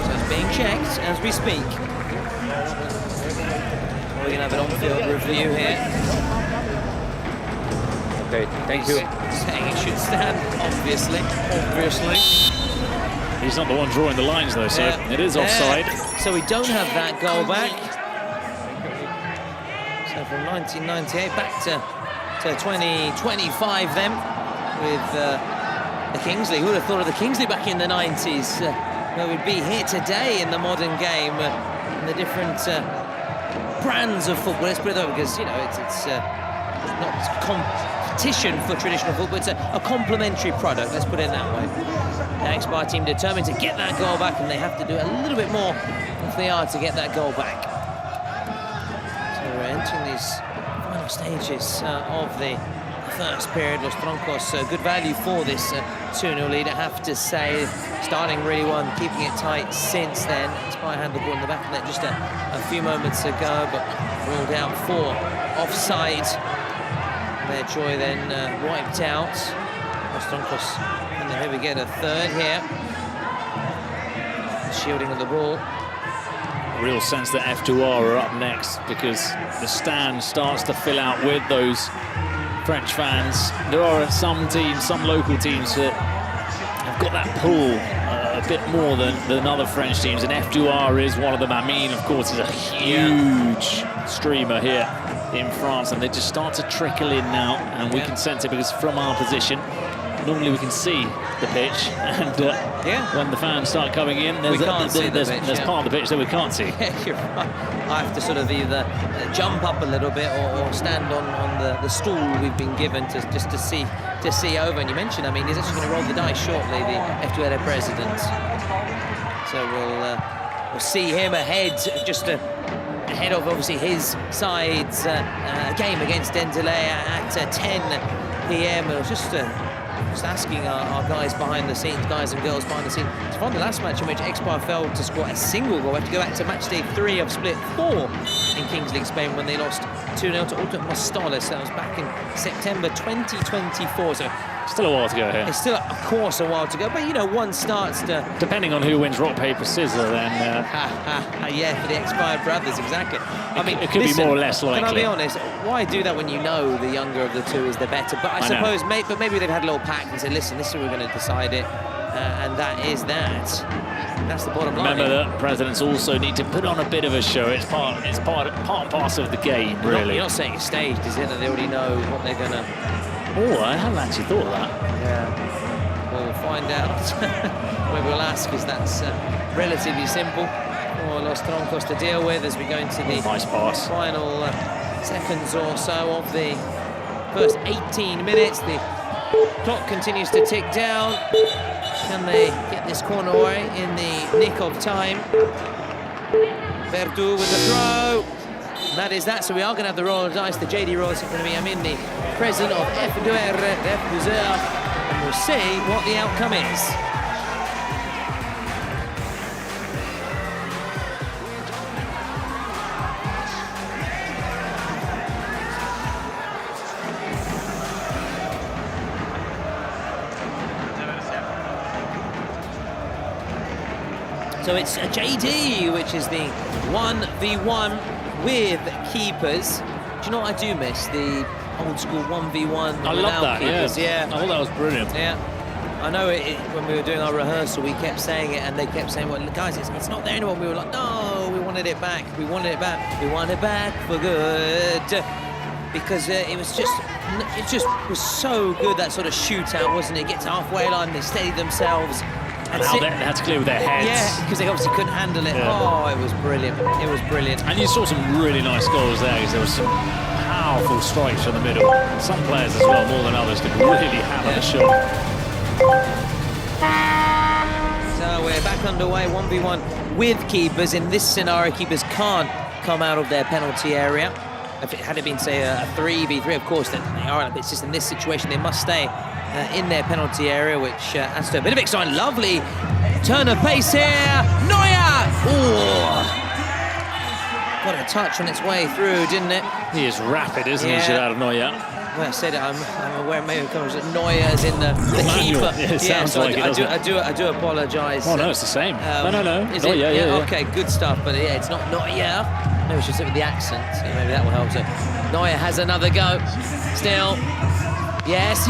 So it's being checked as we speak. We're going to have an on-field review here. Okay, thank you. Saying it should stand, obviously. He's not the one drawing the lines, though, so it is offside. So we don't have that goal back. So from 1998 back to 2025 then, with the Kingsley. Who would have thought of the Kingsley back in the 90s? Where we'd be here today in the modern game, in the different brands of football. Let's put it that way, because, you know, it's not competition for traditional football, it's a complementary product, let's put it that way. The XBuyer team determined to get that goal back, and they have to do a little bit more if they are to get that goal back. So we're entering these final stages of the first period. Los Troncos, good value for this 2-0 lead, I have to say. Starting really well and keeping it tight since then. XBuyer had the ball in the back of the net just a few moments ago, but ruled out for offside. Their joy then wiped out. Los Troncos in And here we get a third here. Shielding of the ball. Real sense that F2R are up next because the stand starts to fill out with those French fans. There are some teams, some local teams that have got that pull a bit more than other French teams, and F2R is one of them. Amine, of course, is a huge streamer here in France, and they just start to trickle in now, and we can sense it because from our position, normally we can see the pitch, and when the fans start coming in, there's part of the pitch that we can't see. Yeah, you're right. I have to sort of either jump up a little bit or stand on the stool we've been given just to see over. And you mentioned, I mean, he's actually going to roll the dice shortly, the F2R president. So we'll see him ahead, just ahead of obviously his side's game against Dendele at 10 p.m. It was just asking our guys behind the scenes, guys and girls behind the scenes, to find the last match in which XBuyer failed to score a single goal. We have to go back to match day 3 of split 4 in Kings League Spain when they lost 2-0 to Ultimate Mostales. That was back in September 2024. So still a while to go here. It's still, of course, a while to go. But, you know, one starts to... Depending on who wins rock, paper, scissors, then... yeah, for the XBuyer brothers, exactly. I mean, it could be more or less likely. Can I be honest? Why do that when you know the younger of the two is the better? But I suppose, maybe they've had a little pact and said, listen, this is who we're going to decide it. And that is that. That's the bottom line. Remember that presidents also need to put on a bit of a show. It's part and parcel of the game, really. You're not saying it's staged, is it? That they already know what they're going to... Oh, I haven't actually thought of that. Yeah. We'll find out. Maybe we'll ask, because that's relatively simple for Los Troncos to deal with as we go into the nice pass. Final seconds or so of the first 18 minutes. The clock continues to tick down. Can they get this corner away in the nick of time? Verdu with the throw. And that is that, so we are going to have the roll of dice. The JD rolls are going to be Amine, the president of F2R, and we'll see what the outcome is. So it's a JD, which is the 1v1 with keepers. Do you know what I do miss? The old school 1v1 I love that, keepers. Yeah. I thought that was brilliant. Yeah. I know when we were doing our rehearsal, we kept saying it, and they kept saying, well, guys, it's not there anymore. We were like, no, we wanted it back. We wanted it back. We want it back for good. Because it just was so good, that sort of shootout, wasn't it? Get to halfway line, they steady themselves. And how they had to clear with their heads. Yeah, because they obviously couldn't handle it. Yeah. Oh, it was brilliant. It was brilliant. And you saw some really nice goals there, because there was some powerful strikes from the middle. Some players as well, more than others, could really hammer the shot. So we're back underway, 1v1 with keepers. In this scenario, keepers can't come out of their penalty area. If it had been, say, a 3v3, of course, then they are. It's just in this situation, they must stay in their penalty area, which adds to a bit of excitement. Lovely turn of pace here. Neuer! Ooh. Got a touch on its way through, didn't it? He is rapid, isn't he, Gerard Neuer? Well, I said it, I'm aware maybe it comes that Neuer is in the keeper. Yeah, it sounds like it, I do apologise. Oh, no, it's the same. No. Is Neuer, it? yeah. Okay, good stuff, but yeah, it's not Neuer. Maybe we should sit with the accent, so maybe that will help. So Neuer has another go. Still. Yes!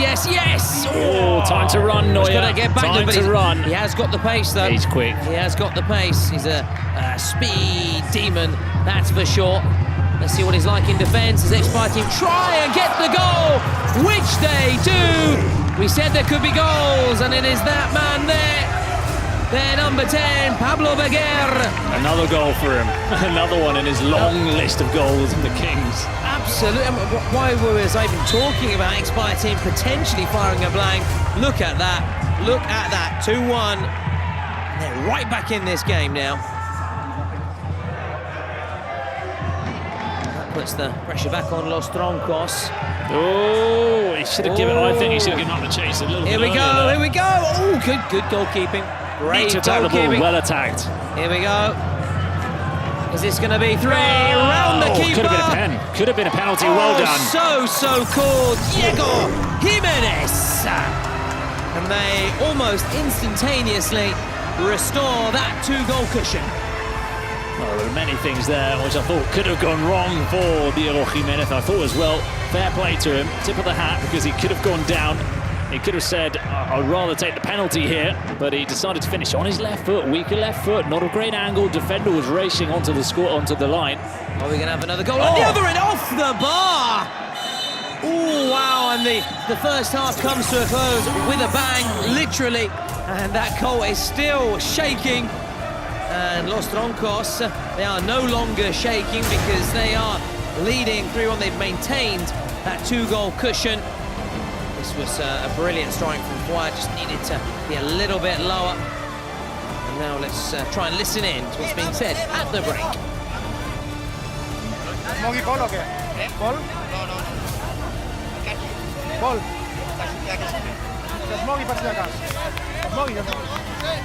Oh, time to run, Neuer. He's got to get back time to run. He has got the pace, though. He's quick. He has got the pace. He's a speed demon, that's for sure. Let's see what he's like in defence. His XBuyer team try and get the goal, which they do. We said there could be goals, and it is that man there. Their number 10, Pablo Beguer. Another goal for him. Another one in his long list of goals in the Kings. Absolutely. Why was I even talking about XBuyer team potentially firing a blank? Look at that. Look at that. 2-1. They're right back in this game now. That puts the pressure back on Los Troncos. Oh, he should have given. I think he should have given up the chase a little bit. Here we go. Oh, good goalkeeping. Great goalkeeping. Well attacked. Here we go. Is this going to be 3? Round the keeper. Could have been a pen. Could have been a penalty. Well done. So called. Diego Jimenez. and they almost instantaneously restore that 2-goal cushion. Well, there were many things there which I thought could have gone wrong for Diego Jimenez. I thought as well, fair play to him, tip of the hat, because he could have gone down. He could have said, I'd rather take the penalty here, but he decided to finish on his left foot, weaker left foot, not a great angle. Defender was racing onto the line. Are we going to have another goal? On the other end, off the bar! Oh, wow, and the first half comes to a close with a bang, literally, and that goal is still shaking. And Los Troncos, they are no longer shaking because they are leading 3-1. They've maintained that 2-goal cushion. This was a brilliant strike from Fluo, just needed to be a little bit lower. And now let's try and listen in to what's being said at the break. Smoggy ball o qué? Ball? Ball. Smoggy per si de cas. Smoggy.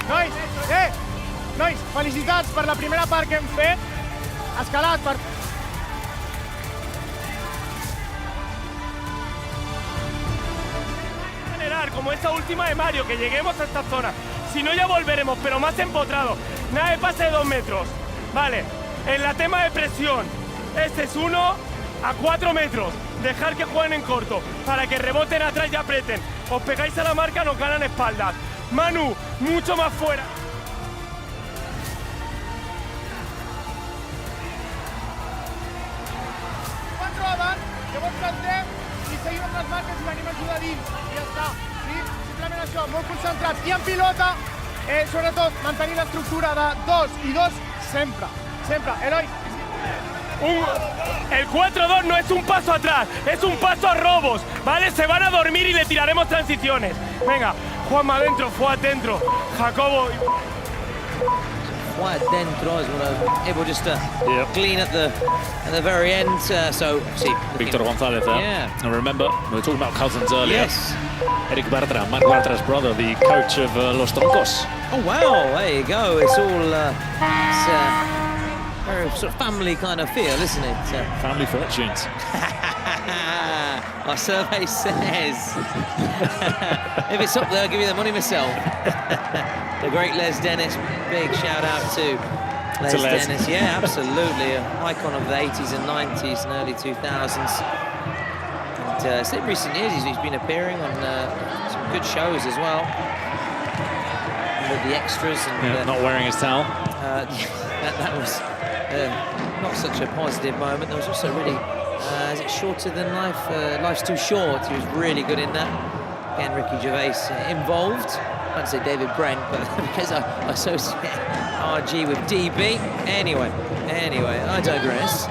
Nois, nois, felicitats per la primera part que hem fet. Escalat per... Como esa última de Mario, que lleguemos a esta zona. Si no, ya volveremos, pero más empotrado. Nada de pase de 2 metros. Vale, en la tema de presión, este es 1 a 4 metros. Dejar que jueguen en corto, para que reboten atrás y aprieten. Os pegáis a la marca, nos ganan espaldas. Manu, mucho más fuera. 4 avant, llavors cantem i seguim amb les marques i venim a ajudar dins. I ja està. Sí? Simplement això, molt concentrats. I en pilota, sobretot, mantenir l'estructura de 2 i 2 sempre. Sempre. Eloi. El 4-2 no es un paso atrás, es un paso a robos, ¿vale? Se van a dormir y le tiraremos transiciones. Venga, Juanma adentro, Fluo adentro, Jacobo. Fluo adentro is what I'm able just to clean at the very end. So, see, Victor González there. Yeah. And remember, we were talking about cousins earlier. Yes. Eric Bartra, Marc Bartra's brother, the coach of Los Troncos. Oh wow, there you go. It's all very sort of family kind of feel, isn't it? Family fortunes. Our survey says. If it's up there, I'll give you the money myself. The great Les Dennis, big shout out to Les Dennis. Yeah, absolutely. An icon of the 80s and 90s and early 2000s. And in recent years, he's been appearing on some good shows as well. With the extras. And, not wearing his towel. That was not such a positive moment. There was also really, is it shorter than life? Life's too short. He was really good in that. Again, Ricky Gervais involved. I won't say David Brent, but because I associate RG with DB. Anyway, I digress.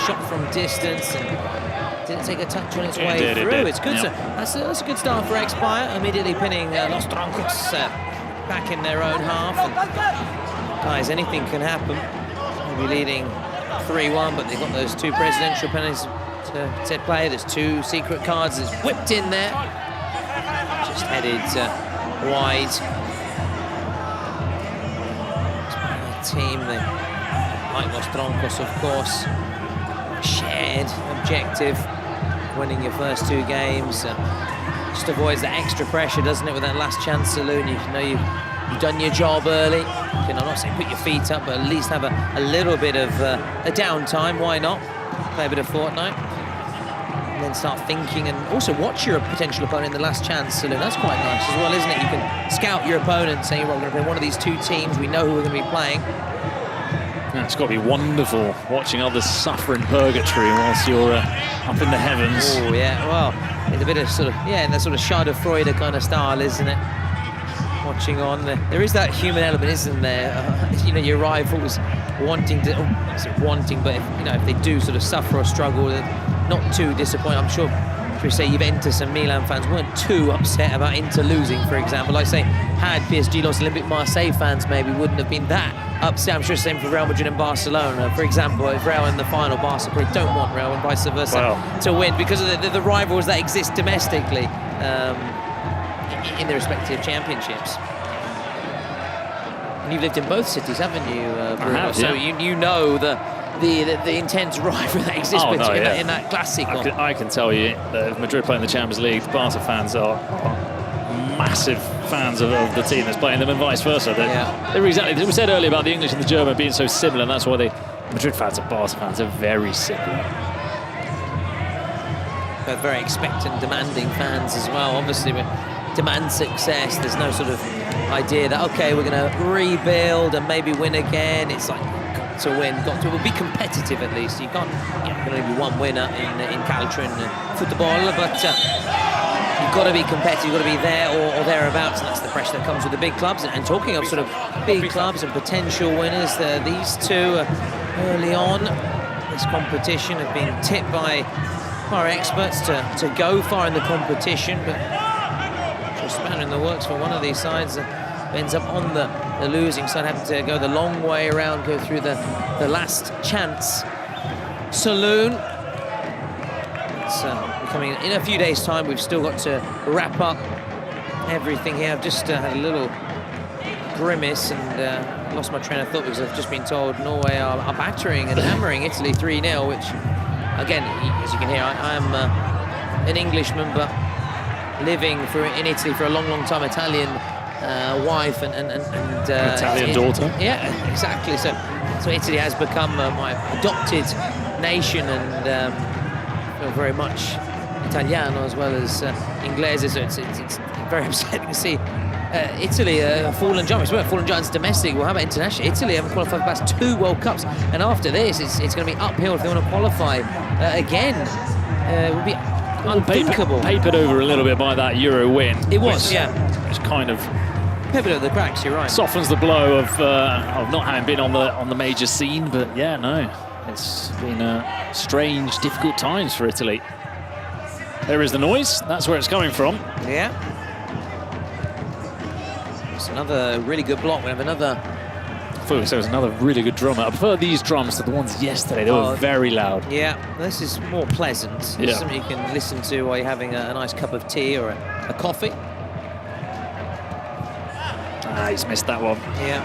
Shot from distance and didn't take a touch on its way through. It's good. That's a good start for XBuyer. Immediately pinning Los Troncos back in their own half. And, guys, anything can happen. They'll be leading 3-1, but they've got those 2 presidential penalties to set play. There's 2 secret cards that's whipped in there. Just headed wide. Team, they, like Los Troncos, of course, shared objective, winning your first 2 games. Just avoids that extra pressure, doesn't it, with that last chance saloon. You know you've done your job early. You know, I'm not saying put your feet up, but at least have a little bit of a downtime. Why not? Play a bit of Fortnite. And then start thinking and also watch your potential opponent in the last chance saloon. That's quite nice as well, isn't it? You can scout your opponent, saying, well, we're going to play one of these 2 teams. We know who we're going to be playing. Yeah, it's got to be wonderful watching others suffer in purgatory whilst you're up in the heavens. Oh, yeah, well, it's a bit of sort of, in that sort of Schadenfreude kind of style, isn't it? Watching on, there is that human element, isn't there? You know, your rivals wanting to, but if they do sort of suffer or struggle, not too disappointed. I'm sure, say Juventus and Milan fans weren't too upset about Inter losing, for example. Like say, had PSG lost, Olympique Marseille fans maybe wouldn't have been that upset. I'm sure the same for Real Madrid and Barcelona. For example, if Real in the final, Barca probably don't want Real and vice versa to win because of the rivals that exist domestically in their respective championships. And you've lived in both cities, haven't you, Bruno? I have, so yeah. you know the intense rivalry that exists in that Clásico. I can tell you that if Madrid play in the Champions League, Barca fans are massive fans of the team that's playing them and vice versa. They're exactly, we said earlier about the English and the German being so similar, and that's why the Madrid fans and Barca fans are very similar. They're very expectant, demanding fans as well. Obviously, we demand success. There's no sort of idea that, okay, we're going to rebuild and maybe win again. It's like, got to win, got to be competitive at least. You can't, you know, only be one winner in Caltrin football, but you've got to be competitive, you've got to be there or thereabouts, and that's the pressure that comes with the big clubs. And talking of sort of big clubs and potential winners, these two early on this competition have been tipped by our experts to go far in the competition, but just spanner in the works for one of these sides ends up on the losing side, having to go the long way around, go through the last chance saloon. It's coming in a few days' time. We've still got to wrap up everything here. I've just had a little grimace and lost my train of thought because I've just been told Norway are battering and hammering Italy 3-0, which, again, as you can hear, I am an Englishman, but living in Italy for a long, long time, Italian wife and Italian daughter. Yeah, exactly. So Italy has become my adopted nation, and very much Italiano as well as Inglese. So it's very upsetting to see Italy fallen giants. Well, fallen giants domestic. Well, how about international? Italy haven't qualified for the past 2 World Cups, and after this, it's going to be uphill if they want to qualify again. It would be unthinkable. Papered over a little bit by that Euro win. It was, Which kind of papered over the cracks. You're right. Softens the blow of not having been on the major scene, but yeah, no, it's been strange, difficult times for Italy. There is the noise. That's where it's coming from. Yeah. It's another really good block. We have another. I thought it was another really good drummer. I prefer these drums to the ones yesterday. They were very loud. Yeah, this is more pleasant. It's something you can listen to while you're having a nice cup of tea or a coffee. He's missed that one. Yeah.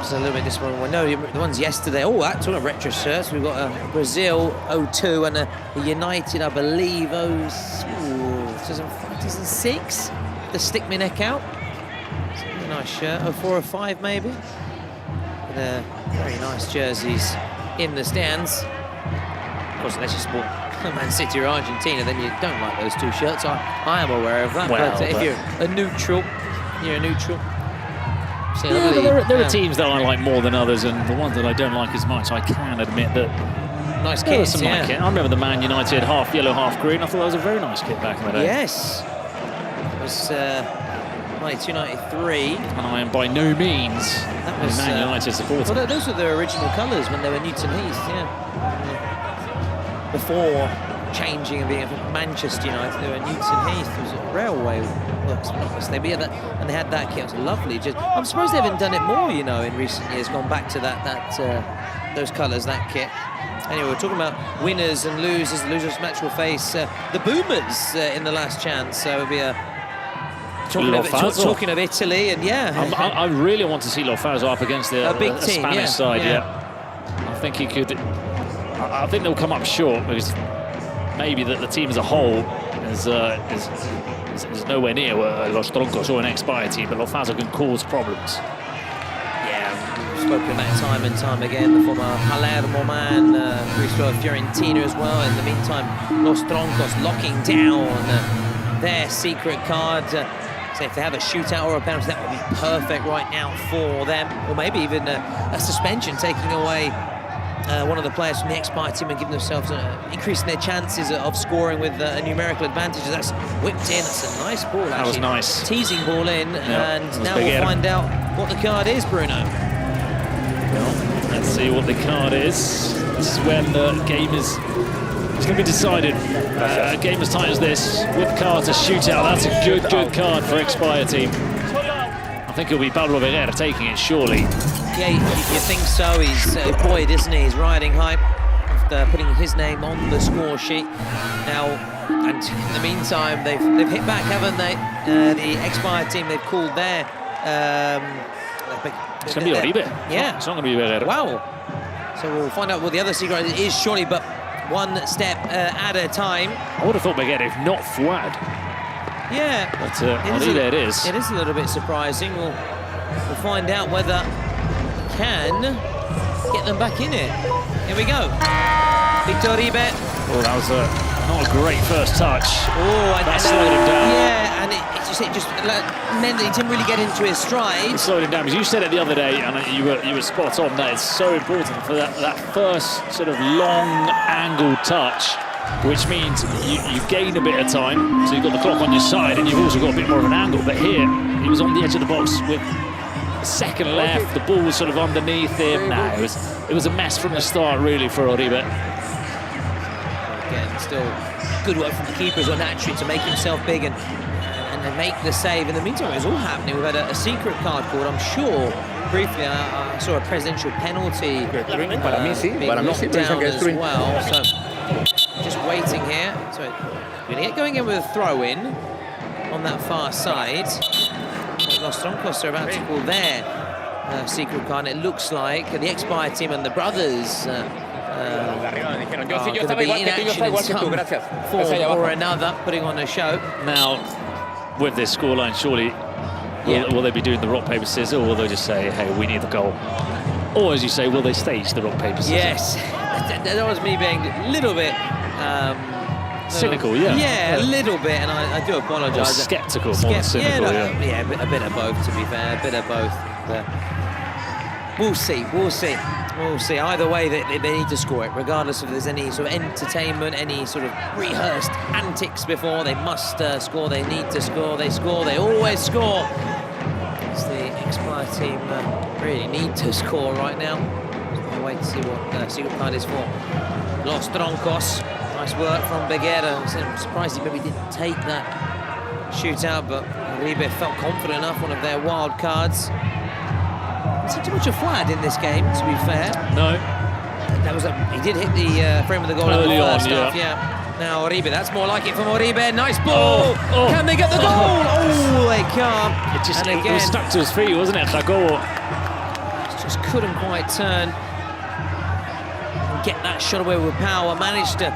It's a little bit disappointing. Well, no, the ones yesterday. Oh, that's all retro shirts. We've got a Brazil 02 and a United, I believe, 2006. The stick me neck out. It's a nice shirt. 04 or 05 maybe. But, very nice jerseys in the stands. Of course, unless you support Man City or Argentina, then you don't like those 2 shirts. I am aware of that. Well, but if you're a neutral, you're a neutral. Yeah, but there are teams that I like more than others, and the ones that I don't like as much, I can admit that. Nice kit, I remember the Man United half yellow, half green. I thought that was a very nice kit back in the day. Yes. It was 92, 93. And I am by no means a Man United supporter. Well, those were the original colours when they were Newton Heath, Before changing and being Manchester United, they were Newton Heath. It was a railway works, and they had that kit. It was lovely. I'm surprised they haven't done it more, in recent years. Gone back to those colours, that kit. Anyway, we're talking about winners and losers. The losers match will face the Boomers in the last chance. So it'll be talking of Italy, and I really want to see Lofazo up against a big team, Spanish side. I think he could. I think they'll come up short because maybe the team as a whole is nowhere near Los Troncos or an XBuyer team, but Lofazo can cause problems. We've spoken that time and time again. The former Palermo man, Fiorentina as well. In the meantime, Los Troncos locking down their secret card. So if they have a shootout or a penalty, that would be perfect right now for them. Or maybe even a suspension, taking away one of the players from the XBuyer team and giving themselves increasing their chances of scoring with a numerical advantage. That's whipped in. That's a nice ball, actually. That was nice. Teasing ball in, and now we'll find out what the card is, Bruno. Well, let's see what the card is. This is when the game is going to be decided. A game as tight as this, with cards, a shootout. That's a good card for XBuyer team. I think it'll be Pablo Vergara taking it, surely. Yeah, you think so. He's buoyed, isn't he? He's riding high after putting his name on the score sheet. Now, and in the meantime, they've hit back, haven't they? The XBuyer team, they've called their... it's going to be Oribe. Yeah. It's not going to be Vergara. Wow. So we'll find out what the other secret is, surely, but one step at a time. I would have thought Vergara, if not Fuad. Yeah. But it is. It is a little bit surprising. We'll find out whether he can get them back in it. Here we go. Victor Uribe. Oh, that was not a great first touch. Oh, and that slowed him down. Yeah, and it just meant that he didn't really get into his stride. It slowed him down, because you said it the other day, and you were spot on. That it's so important for that first sort of long angled touch, which means you gain a bit of time, so you've got the clock on your side, and you've also got a bit more of an angle. But here, he was on the edge of the box with the second left, the ball was sort of underneath him. No, it was a mess from the start, really, for Uribe. Again, still good work from the keepers on Hatchery to make himself big and make the save. In the meantime, it was all happening. We've had a secret card called, I'm sure. Briefly, I saw a presidential penalty being knocked down as well. So, just waiting here. So, we're going to get going in with a throw-in on that far side. Los Troncos are about to call their secret card. And it looks like the XBuyer team and the brothers are going to be in action in some form or another, putting on a show. Now, with this scoreline, surely will they be doing the rock, paper, scissors, or will they just say, hey, we need the goal? Or, as you say, will they stage the rock, paper, scissors? Yes, that was me being a little bit cynical, yeah. Yeah, a little bit, and I do apologise. Sceptical more than cynical, yeah, a bit of both, to be fair, a bit of both. We'll see. Either way, they need to score it, regardless if there's any sort of entertainment, any sort of rehearsed antics before. They must score, they need to score, they always score. It's the XBuyer team really need to score right now. I'll wait to see what the secret card is for Los Troncos. Nice work from Beguera. I'm surprised he maybe didn't take that shootout, but Uribe felt confident enough, one of their wild cards. Not too much of flat in this game, to be fair. No. That was he did hit the frame of the goal early in the first on, half, yeah. Now Uribe, that's more like it from Uribe. Nice ball. Can they get the goal? Oh, they can't. It was stuck to his feet, wasn't it? Jacobo just couldn't quite turn and get that shot away with power. Managed to,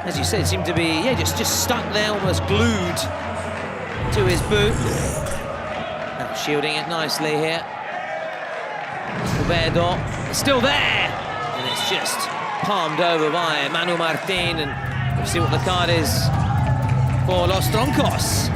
as you said, seemed to be just stuck there, almost glued to his boot. Now shielding it nicely here. Ubedo still there, and it's just palmed over by Manu Martin, and we'll see what the card is for Los Troncos.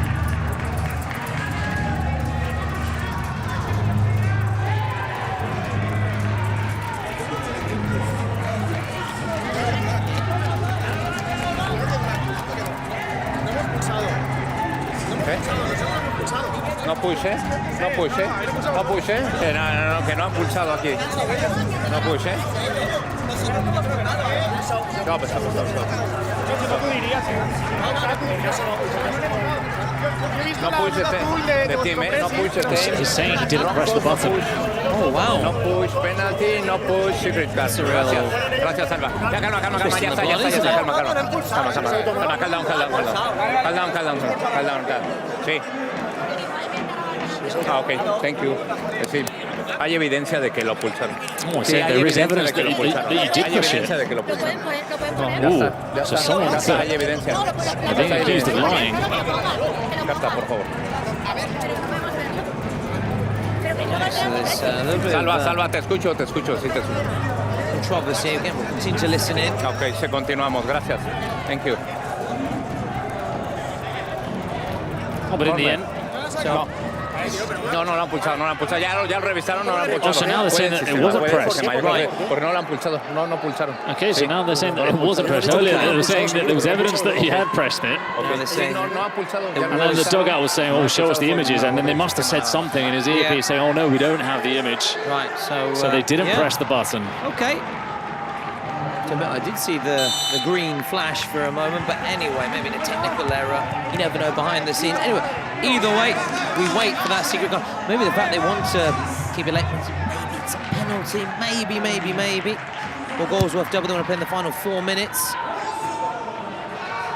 No pulse. No, que no han pulsado aquí. No pulse. No, pues no pulse the team, no pulse the team. He's saying he didn't press the button. Oh, wow. No push penalty, no push secret card. Gracias, Alba. Ya, calma, ya está, calma. Sí. Ok, thank you. Sí, hay evidencia de que lo pulsaron. Sí, hay evidencia de que lo pulsaron. Hay evidencia de que lo pulsaron. Ya está, hay evidencia. Ya está, por favor. Salva, te escucho, sí, te escucho. Controversy again, we'll continue to listen in. Ok, continuamos, gracias. Thank you. Oh, but in the end, No lo han pulsado, ya lo revisaron, no lo han pulsado. Oh, so now they're saying that it wasn't pressed. Right. Porque no lo han pulsado, no pulsaron. Okay, so now they're saying that it wasn't pressed. Earlier they were saying that there was evidence that he had pressed it. Okay, no han pulsado. And then the dugout was saying, oh, show us the images, and then they must have said something in his earpiece saying, oh no, we don't have the image. Right, so they didn't press the button. Okay. I did see the green flash for a moment, but anyway, maybe a technical error. You never know behind the scenes. Anyway, either way, we wait for that secret goal. Maybe the fact they want to keep it late, maybe it's a penalty, maybe. 4 goals worth double, they want to play in the final 4 minutes.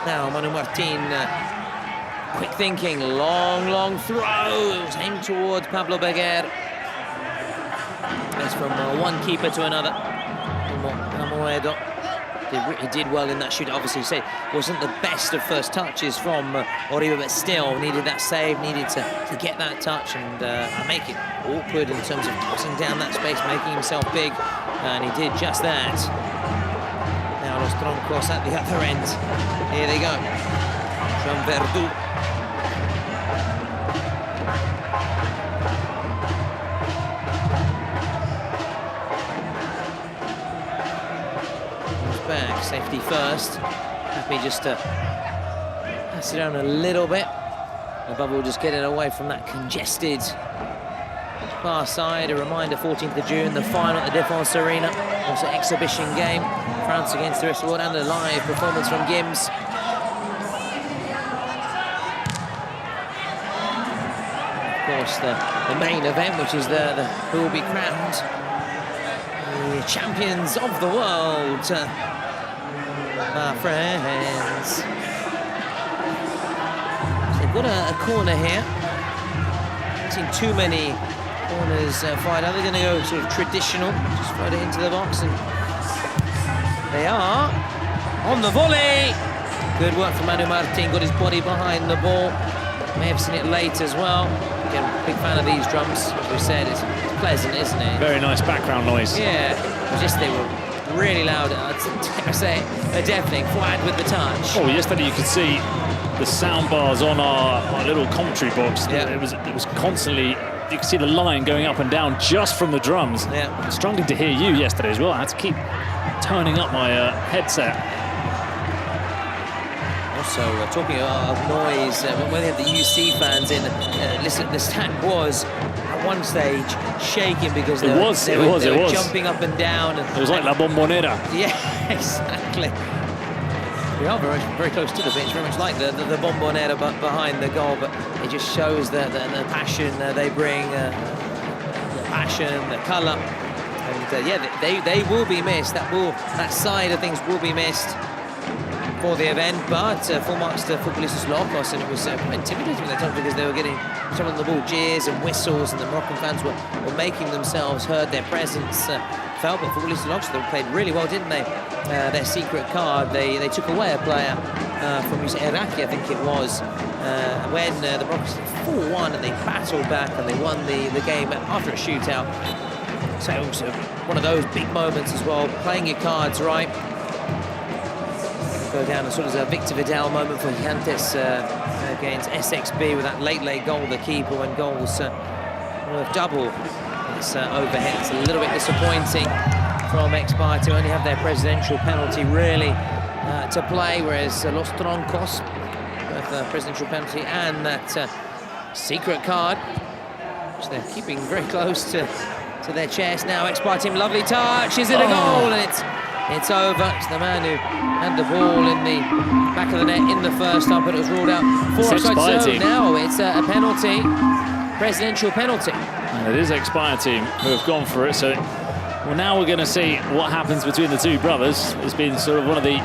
Now, Manu Martin, quick thinking, long throw. It was aimed towards Pablo Beguer. It's from one keeper to another. Amoedo. He did well in that shoot. Obviously, he said wasn't the best of first touches from Olimpo, but still needed that save, needed to get that touch and make it awkward in terms of closing down that space, making himself big, and he did just that. Now Los Troncos at the other end. Here they go. From Verdú. Back, safety first. Happy just to pass it down a little bit. The bubble just getting away from that congested far side. A reminder, 14th of June, the final at the Défense Arena. Also exhibition game. France against the rest of the world, and a live performance from Gims. Of course, the main event, which is the who will be crowned the champions of the world. My friends. So they've got a corner here. I've seen too many corners fired. Are they going to go sort of traditional? Just float it into the box, and they are on the volley. Good work from Manu Martin. Got his body behind the ball. May have seen it late as well. Again, big fan of these drums. As we said, it's pleasant, isn't it? Very nice background noise. Yeah, just they were really loud. I say they're deafening. Flat with the touch. Oh, yesterday you could see the sound bars on our little commentary box. Yeah. It was constantly. You could see the line going up and down just from the drums. Yeah. I'm struggling to hear you yesterday as well. I had to keep turning up my headset. Also, talking of noise, when they had the UC fans in, listen, the stand was at one stage shaking because they were jumping up and down. It was like La Bombonera. Yeah, exactly. We are very, very close to the pitch, very much like the Bombonera behind the goal, but it just shows the passion they bring, the passion, the colour. And yeah, they will be missed. That side of things will be missed for the event, but full marks to Futbolistas Locos, and it was quite intimidating at times because they were getting some of the ball jeers and whistles, and the Moroccan fans were making themselves heard, their presence felt. But Futbolistas Locos, they played really well, didn't they? Their secret card, they took away a player from Iraqi, I think it was, when the Moroccans 4-1, and they battled back and they won the game after a shootout. So it was one of those big moments as well, playing your cards right. Go down as sort of a Victor Vidal moment for Gigantes against SXB with that late goal. The keeper when goals double. It's overhead. It's a little bit disappointing from XBuyer to only have their presidential penalty really to play, whereas Los Troncos with the presidential penalty and that secret card, which they're keeping very close to their chest now. XBuyer team, lovely touch. Is it a goal? And it's over. It's the man who had the ball in the back of the net in the first half, but it was ruled out for offside. So now it's a penalty, presidential penalty. And it is XBuyer team who have gone for it. So well, now we're going to see what happens between the two brothers. It's been sort of one of the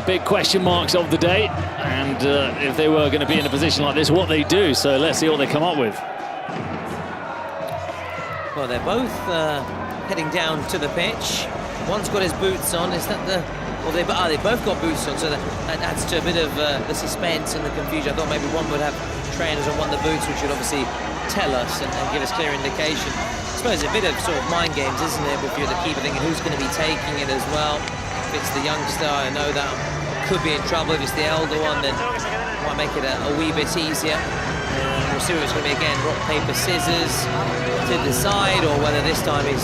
big question marks of the day, and if they were going to be in a position like this, what they do. So let's see what they come up with. Well, they're both heading down to the pitch. One's got his boots on. Is that the... Well, they both got boots on, so that adds to a bit of the suspense and the confusion. I thought maybe one would have trainers and one the boots, which would obviously tell us and give us clear indication. I suppose a bit of sort of mind games, isn't it? If you're the keeper thinking who's going to be taking it as well. If it's the youngster, I know that could be in trouble. If it's the elder one, then it might make it a wee bit easier. We'll see what it's going to be again. Rock, paper, scissors to decide, or whether this time the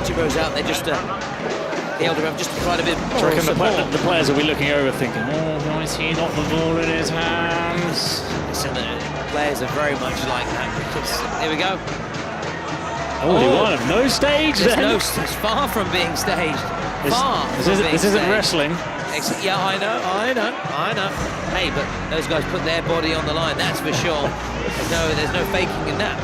two brothers out. They just the elder have just tried a bit more support. The players will be looking over thinking, oh, why is he not the ball in his hands? Listen, the players are very much like that. Because, here we go. Only one. No stage then. It's far from being staged. This isn't wrestling. Yeah, I know. Hey, but those guys put their body on the line, that's for sure. There's no faking in that.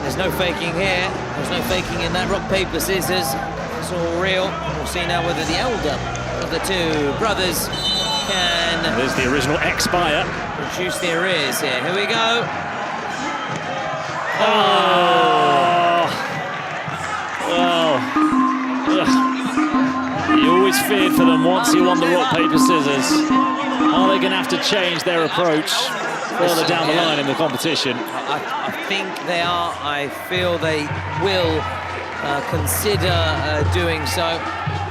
There's no faking here. There's no faking in that. Rock, paper, scissors. It's all real. We'll see now whether the elder of the two brothers can... There's the original XBuyer. Reduce the arrears here. Here we go. Oh. Well. You always feared for them once he won the rock, paper, scissors. Are they going to have to change their approach further down the line in the competition? I think they are. I feel they will consider doing so.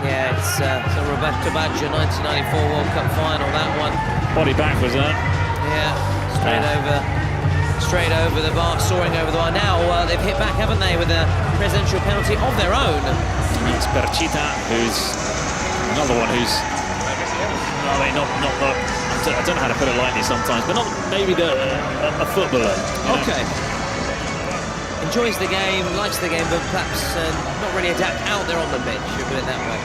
Yeah, it's Roberto Baggio 1994 World Cup final, that one. Body backwards, huh? Yeah, straight over the bar, soaring over the bar. Now they've hit back, haven't they, with a presidential penalty of their own. It's Perchita, who's another one who's, I mean, not the, I don't know how to put it lightly sometimes, but not maybe a footballer. Okay. Enjoys the game, likes the game, but perhaps not really adapt out there on the pitch, you put it that way.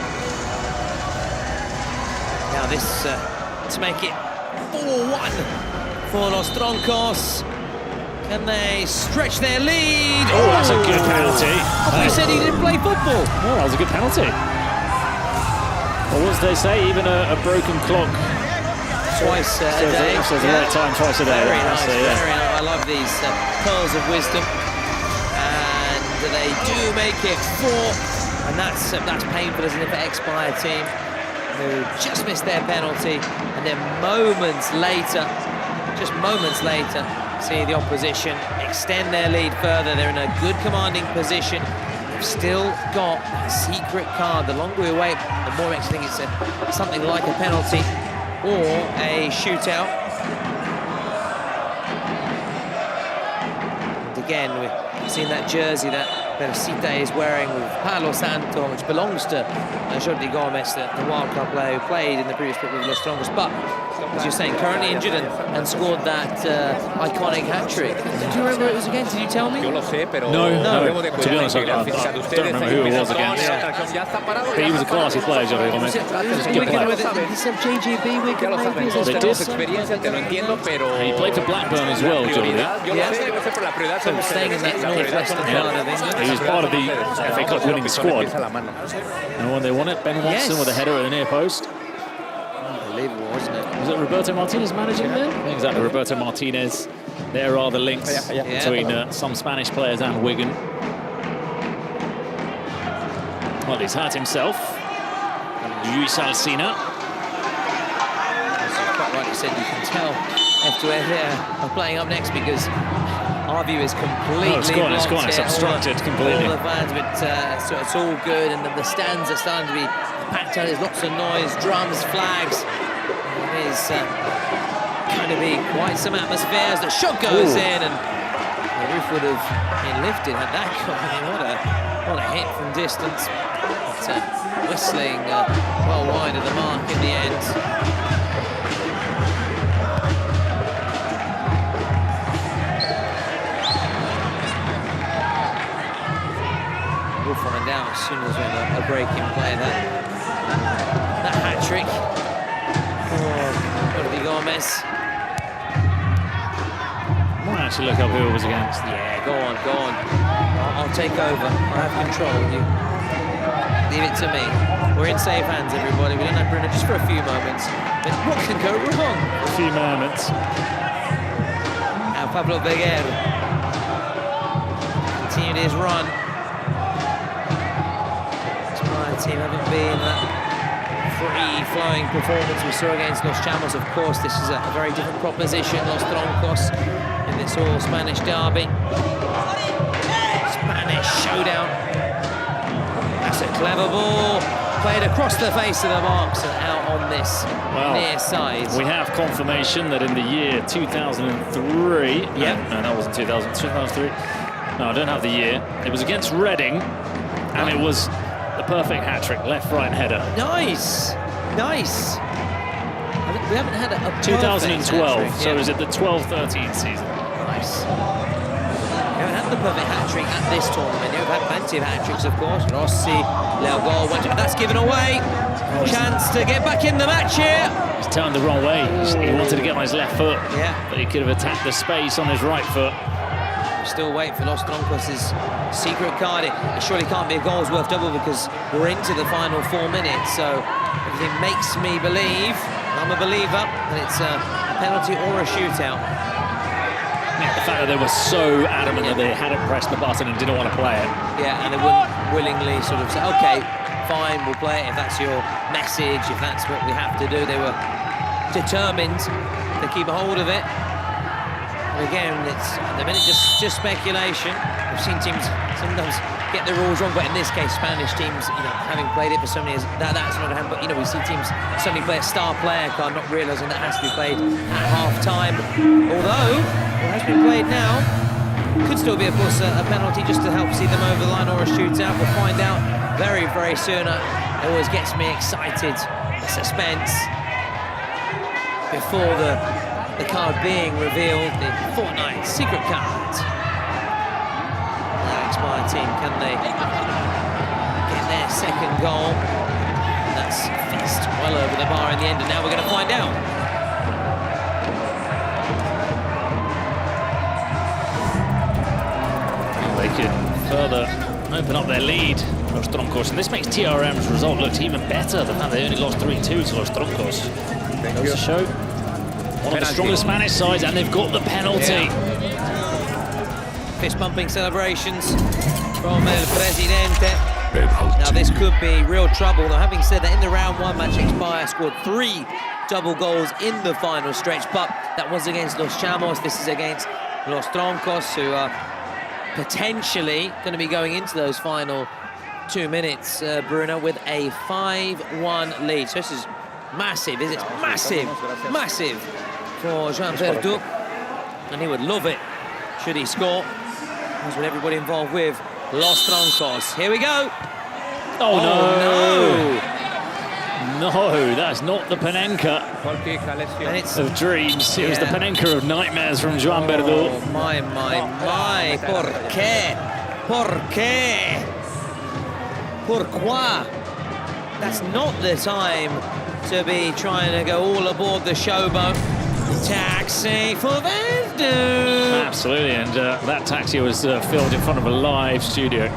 Now this to make it 4-1 for Los Troncos. Can they stretch their lead? Oh, that's a good penalty. I thought you said he didn't play football. Oh, that was a good penalty. Well, what did they say? Even a broken clock. Twice a day. Says the right time twice a day. Very nice, very nice. I love these pearls of wisdom. And they do make it 4. And that's painful, isn't it, for XBuyer team, who just missed their penalty. And then moments later, just moments later, see the opposition extend their lead further. They're in a good commanding position. They've still got a secret card. The longer we wait, the more I think it's something like a penalty or a shootout. And again, we've seen that jersey that Zeta is wearing with Palo Santo, which belongs to Jordi Gomez, the World Cup player who played in the previous split with Los Troncos, but as you're saying, currently injured and scored that iconic hat-trick. Do you remember who it was against? Did you tell me? No. To be honest, I don't remember who it was against. But he was a classy player, Jordi Gomez. He said JJB Wigan, maybe? They did. He played for Blackburn as well, Jordi. Yeah. So staying in that northwestern part of England. He was part of the FA Cup winning squad. And when they won it, Ben Watson with a header at the near post. Unbelievable, wasn't it? Was it Roberto Martinez managing then? Exactly, Roberto Martinez. There are the links between some Spanish players and Wigan. Well, he's hurt himself. Luis Alcina. Quite like you said, you can tell F2F here are playing up next because our view is completely it's gone. It's obstructed completely. All the fans, but so it's all good, and the stands are starting to be packed out. There's lots of noise, drums, flags. It is going to be quite some atmosphere as the shot goes in, and the roof would have been lifted had that gone. I mean, what a hit from distance. But, whistling well wide of the mark in the end. We'll find out as soon as we have a break in play. That hat-trick. Jordi Gomez. Might actually look up who it was against. Yeah, go on. I'll take over. I have control. You leave it to me. We're in safe hands, everybody. We don't have Bruno just for a few moments. But what can go wrong? A few moments. Now Pablo Beguer continued his run. Team haven't been that free-flowing performance we saw against Los Chamos. Of course, this is a very different proposition, Los Troncos, in this all-Spanish derby. Spanish showdown. That's a clever ball, played across the face of the box and out on this near side. We have confirmation that in the year 2003, no, that wasn't 2003. No, I don't have the year. It was against Reading, and it was the perfect hat-trick, left-right header. Nice. We haven't had a 2012, so is it the 12-13 season? Nice. We haven't had the perfect hat-trick at this tournament. We've had plenty of hat-tricks, of course. Rossi, Leo Gol, that's given away. Chance to get back in the match here. He's turned the wrong way. He wanted to get on his left foot, but he could have attacked the space on his right foot. Still wait for Los Troncos' secret card. It surely can't be a goals worth double because we're into the final 4 minutes. So everything makes me believe, I'm a believer, that it's a penalty or a shootout. The fact that they were so adamant that they hadn't pressed the button and didn't want to play it. Yeah, and they wouldn't willingly sort of say, okay, fine, we'll play it if that's your message, if that's what we have to do. They were determined to keep a hold of it. But again, it's at the minute just speculation. We've seen teams sometimes get the rules wrong, but in this case, Spanish teams, you know, having played it for so many years, that's not a hand. But you know, we see teams suddenly play a star player card, not realising that has to be played at half-time. Although it has been played now, could still be, of course, a penalty just to help see them over the line, or a shootout. We'll find out very, very soon. It always gets me excited. The suspense before the card being revealed, the Fortnite secret card. The XBuyer team, can they get their second goal? That's fist well over the bar in the end, and now we're going to find out. They could further open up their lead, Los Troncos, and this makes TRM's result look even better. The fact they only lost 3-2 to Los Troncos goes to show one of the strongest Spanish sides, and they've got the penalty. Fist-pumping celebrations from El Presidente. Now this could be real trouble, though having said that, in the round 1 match, XBuyer scored 3 double goals in the final stretch, but that was against Los Chamos. This is against Los Troncos, who are potentially going to be going into those final 2 minutes, Bruno, with a 5-1 lead. So this is massive, is it? Massive, massive for Joan Verdú, and he would love it should he score. That's what everybody involved with Los Troncos. Here we go. Oh no, that's not the Panenka of dreams. It was the Panenka of nightmares from Joan Verdú. Oh my, ¿por qué? ¿Por qué? Pourquoi? That's not the time to be trying to go all aboard the showboat. Taxi for Verdú. Absolutely, and that taxi was filmed in front of a live studio.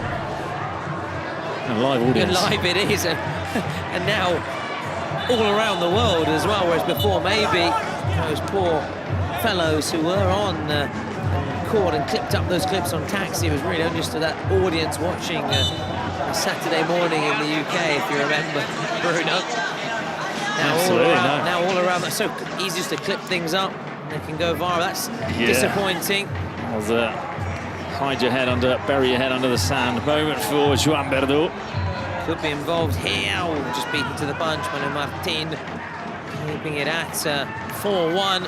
A live audience. Live it is, and now all around the world as well, whereas before maybe those poor fellows who were on caught and clipped up those clips on taxi, it was really only just to that audience watching a Saturday morning in the UK, if you remember, Bruno. Now all around, that's so easy just to clip things up. They can go viral. That's disappointing. Was hide your head under, bury your head under the sand moment for Joan Verdú. Could be involved here. Just beaten to the punch. Manu Martin keeping it at 4-1.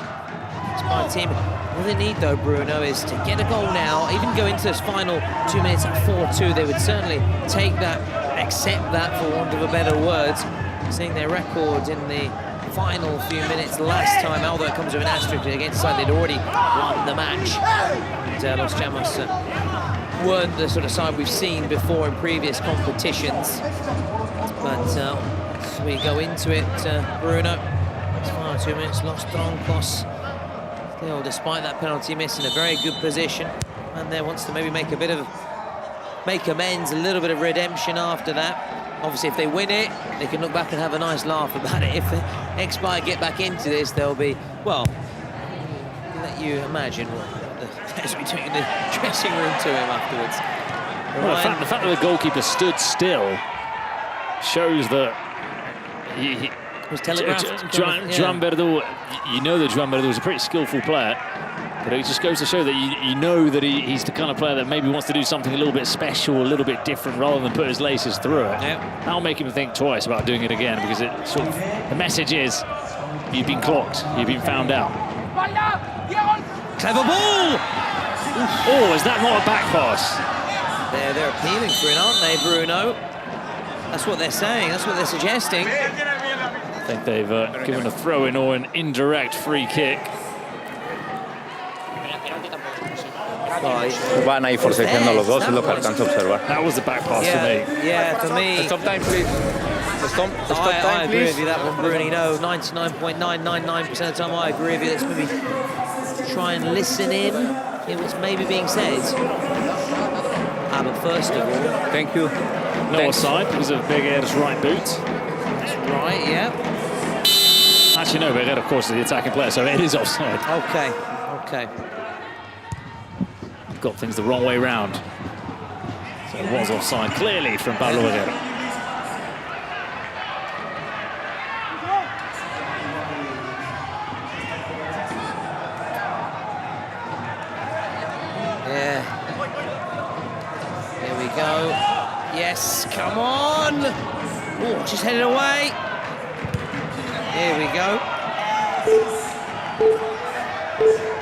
XBuyer team. All they need, though, Bruno, is to get a goal now. Even go into this final 2 minutes at 4-2. They would certainly take that, accept that, for want of a better words. Seeing their record in the final few minutes last time, although it comes with an asterisk against the side they'd already won the match. And Los Chamos weren't the sort of side we've seen before in previous competitions. But as we go into it, Bruno, it's final 2 minutes, Los Troncos still, despite that penalty miss, in a very good position. And there wants to maybe make amends, a little bit of redemption after that. Obviously, if they win it, they can look back and have a nice laugh about it. If XBuyer get back into this, they'll be, well, let you imagine what there's between the dressing room to him afterwards. Well, the fact that the goalkeeper stood still shows that he was telegraphed. Joan Verdú, you know that Joan Verdú is a pretty skillful player, but it just goes to show that you know that he's the kind of player that maybe wants to do something a little bit special, a little bit different, rather than put his laces through it. Yep. That'll make him think twice about doing it again, because it sort of, the message is, you've been clocked, you've been found out. Clever ball! Oh, is that not a back pass? They're appealing for it, aren't they, Bruno? That's what they're saying, that's what they're suggesting. I think they've given a throw-in or an indirect free kick. Van ahí forcejeando los dos, es lo que alcanzo a observar. That was the back pass for me. Yeah, for me. Stop time, please. Stop I time, agree please. with you, that one, Bruni. No, 99.999% of the time I agree with you. Let's maybe try and listen in, hear what's maybe being said. But first of all... Thank you. No offside because of Beguer's right boot. That's right, yeah. Actually, no, Beguer, of course, is the attacking player, so it is offside. Okay, okay. Got things the wrong way round. So it was offside, clearly, from Pablo Beguer. Here we go. Yes, come on. Oh, she's headed away. Here we go.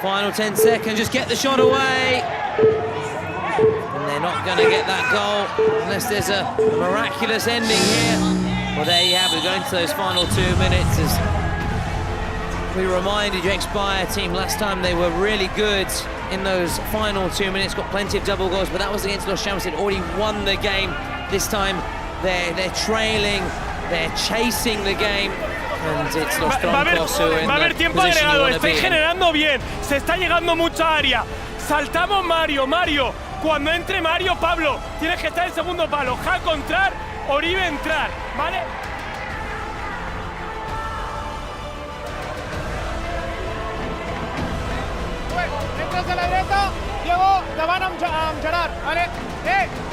Final 10 seconds, just get the shot away. And they're not going to get that goal unless there's a miraculous ending here. Well, there you have it, going to those final 2 minutes. As we reminded you, XBuyer team, last time they were really good in those final 2 minutes, got plenty of double goals, but that was against Los Champs. They'd already won the game. This time they're trailing, they're chasing the game. And it's Los Troncos who are in the tiempo position you agregado, want to be estáis in. generando bien, se está llegando mucha área. Saltamos Mario, cuando entre Mario, Pablo, tienes que estar en segundo palo. Jaco entrar, Oribe entrar, ¿vale? Entres a la dreta, Diego, davant amb Gerard, ¿vale?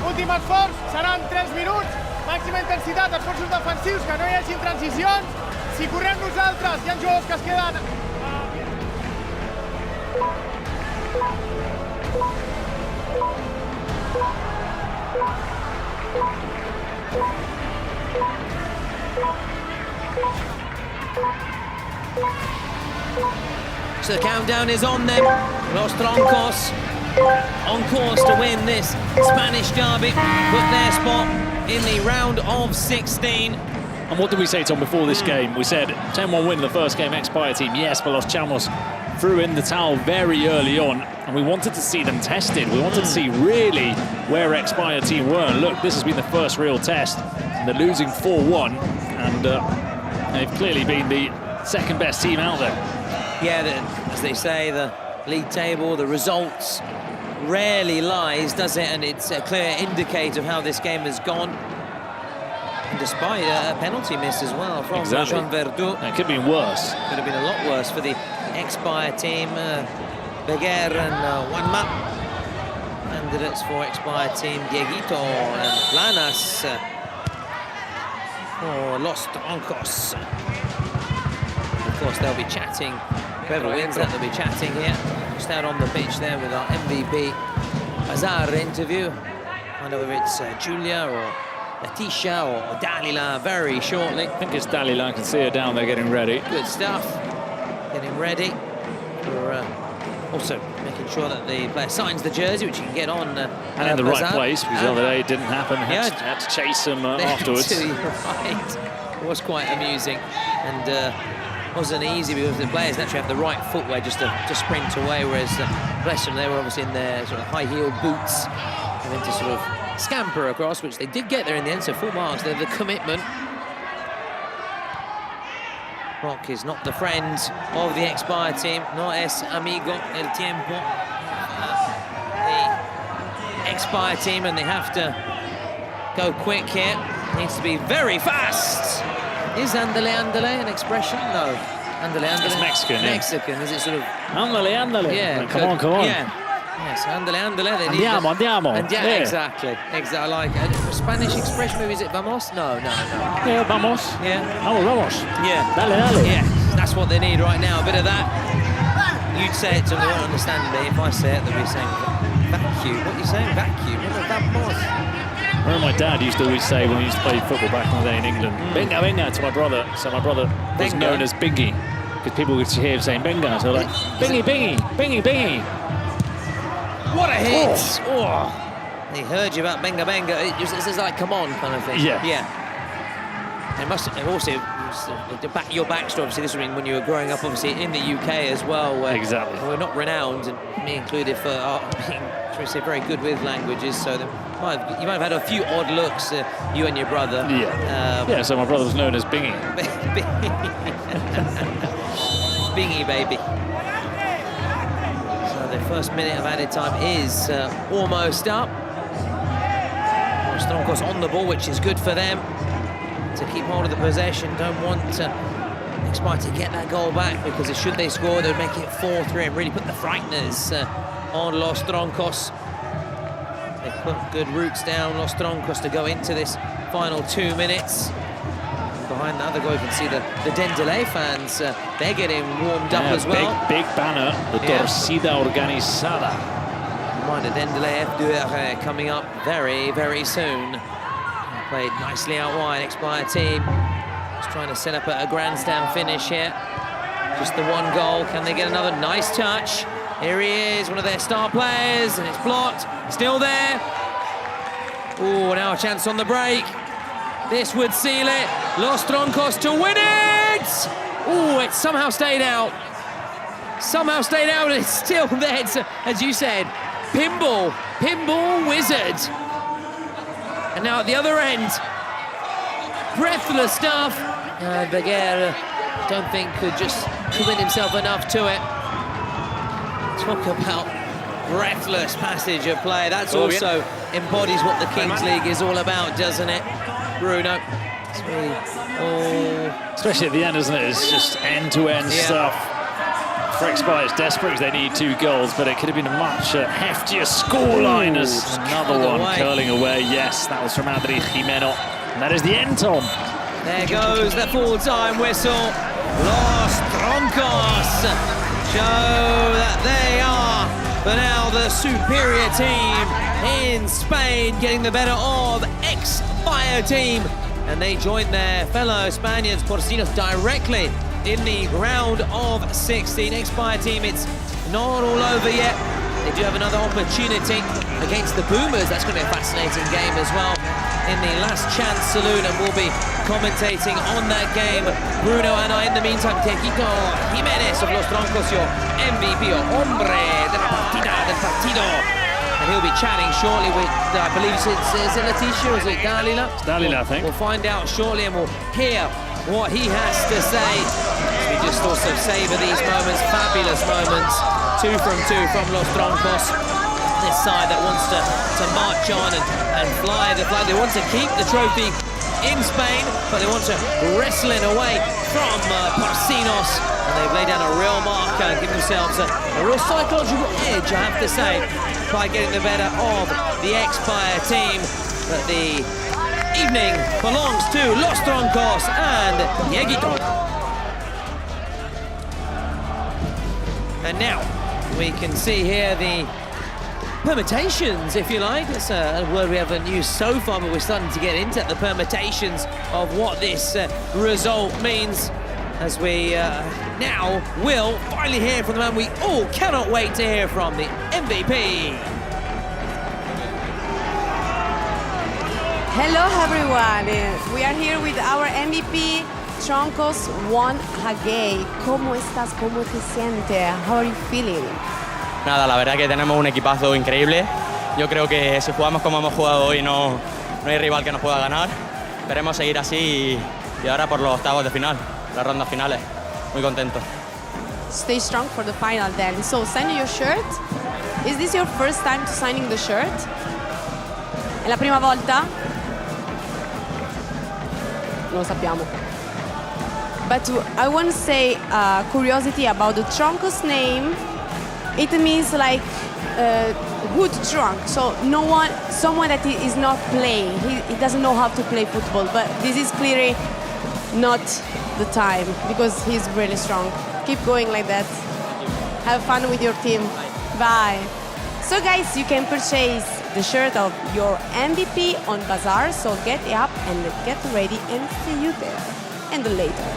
Últim esforç, seran 3 minuts, màxima intensitat, esforços defensius, que no hi hagi transicions. Si correm nosaltres, hi ha jugadors que es queden... So the countdown is on them. Los Troncos on course to win this Spanish derby, put their spot in the round of 16. And what did we say, Tom, before this game? We said 10-1 win in the first game, XBuyer team. Yes, but Los Chamos threw in the towel very early on, and we wanted to see them tested. We wanted to see really where XBuyer team were. And look, this has been the first real test. And they're losing 4-1, and they've clearly been the second best team out there. Yeah, as they say, the league table, the results rarely lies, does it? And it's a clear indicator of how this game has gone. And despite a penalty miss as well from Jean Verdu. It could have been worse. Could have been a lot worse for the XBuyer team. Beguer and Juanma, candidates for XBuyer team. Dieguito and Planas for Los Troncos. Of course, they'll be chatting. Whoever wins that, they'll be chatting here. Just out on the pitch there with our MVP Azar interview. I don't know whether it's Julia or Leticia or Dalila very shortly. I think it's Dalila. I can see her down there getting ready. Good stuff. Getting ready. For also making sure that the player signs the jersey, which you can get on. And in the right place, because the other day it didn't happen. Had to chase him afterwards. You're right. It was quite amusing. And wasn't easy because the players naturally have the right footwear just to sprint away, whereas bless them, they were obviously in their sort of high-heeled boots and then to sort of scamper across, which they did get there in the end, so full marks. They're the commitment. Rock is not the friend of the XBuyer team. No es amigo el tiempo. The XBuyer team, and they have to go quick here. Needs to be very fast. Is andale an expression? No. Andale. It's Mexican. Mexican. Is it sort of... Andale. Yeah. Come on. Yeah. Yes, andale. Andiamo. Yeah, exactly. I like it. A Spanish expression, maybe is it vamos? No. Yeah, vamos. Yeah. Vamos. Yeah. Dale. Yeah, that's what they need right now. A bit of that. You'd say it to them, they won't understand me. If I say it, they'll be saying vacuum. What are you saying? Vacuum? What vamos? I remember my dad used to always say when we used to play football back in the day in England, Benga, to my brother. So my brother was known as Bingy, because people would hear him saying Benga. So like, Bingy. What a hit! Oh. They heard you about Benga. This is like, come on, kind of thing. Yeah. They must have also, your backstory, obviously, this was when you were growing up, obviously, in the UK as well, where we're not renowned, and me included, for being, shall we say, very good with languages, so you might have had a few odd looks, you and your brother. Yeah, so my brother was known as Bingy. Bingy, baby. So the first minute of added time is almost up. Los Troncos on the ball, which is good for them to keep hold of the possession. Don't want XBuyer to get that goal back, because should they score, they'd make it 4-3 and really put the frighteners on Los Troncos. They put good roots down, Los Troncos, to go into this final 2 minutes. And behind the other goal, you can see the Dendele fans, they're getting warmed up as well. Big banner, the Torcida Organizada. reminder, Dendele FC coming up very, very soon. Played nicely out wide, XBuyer team. Just trying to set up a grandstand finish here. Just the one goal. Can they get another nice touch? Here he is, one of their star players, and it's blocked. Still there. Oh, now a chance on the break. This would seal it. Los Troncos to win it! Oh, it somehow stayed out. Somehow stayed out, and it's still there. It's, as you said, pinball wizard. And now at the other end, breathless stuff. Beguer, don't think could just commit himself enough to it. Talk about breathless passage of play. That's also embodies what the Kings League is all about, doesn't it, Bruno? It's really especially at the end, isn't it? It's just end-to-end stuff. For XBuyer, it's desperate because they need 2 goals, but it could have been a much heftier scoreline as another one curling away. Yes, that was from Adri Jimeno. And that is the end, Tom. There goes the full-time whistle. Los Troncos show that they are, for now, the superior team in Spain, getting the better of XBuyer team. And they join their fellow Spaniards, Porcinos, directly in the round of 16. XBuyer team, it's not all over yet. They do have another opportunity against the Boomers. That's going to be a fascinating game as well in the last chance saloon, and we'll be commentating on that game. Bruno and I, in the meantime, Tequito Jimenez of Los Troncos, your MVP, your hombre de la partida, del partido. And he'll be chatting shortly with, I believe is it Leticia, is it Dalila? It's Dalila, I think. We'll find out shortly, and we'll hear what he has to say. We just also savor these moments, fabulous moments. 2 from 2 from Los Troncos. This side that wants to march on and fly the flag. They want to keep the trophy in Spain, but they want to wrestle it away from Porcinos. And they've laid down a real marker and give themselves a real psychological edge, I have to say, by getting the better of the XBuyer team. But the evening belongs to Los Troncos and Dieguito. And now we can see here the permutations, if you like. That's a word we haven't used so far, but we're starting to get into the permutations of what this result means, as we now will finally hear from the man we all cannot wait to hear from, the MVP. Hello everyone, we are here with our MVP, Troncos won again. ¿Cómo estás? ¿Cómo te sientes? How are you feeling? Nada, la verdad que tenemos un equipazo increíble. Yo creo que si jugamos como hemos jugado hoy no hay rival que nos pueda ganar. Esperemos seguir así y ahora por los octavos de final, las rondas finales. Muy contento. Stay strong for the final then. So, signing your shirt. Is this your first time to signing the shirt? È la prima volta? Non lo sappiamo. But I want to say curiosity about the Troncos name. It means like good trunk. So someone that is not playing. He doesn't know how to play football. But this is clearly not the time because he's really strong. Keep going like that. Have fun with your team. Bye. So guys, you can purchase the shirt of your MVP on Bazaar. So get up and get ready and see you there. And later.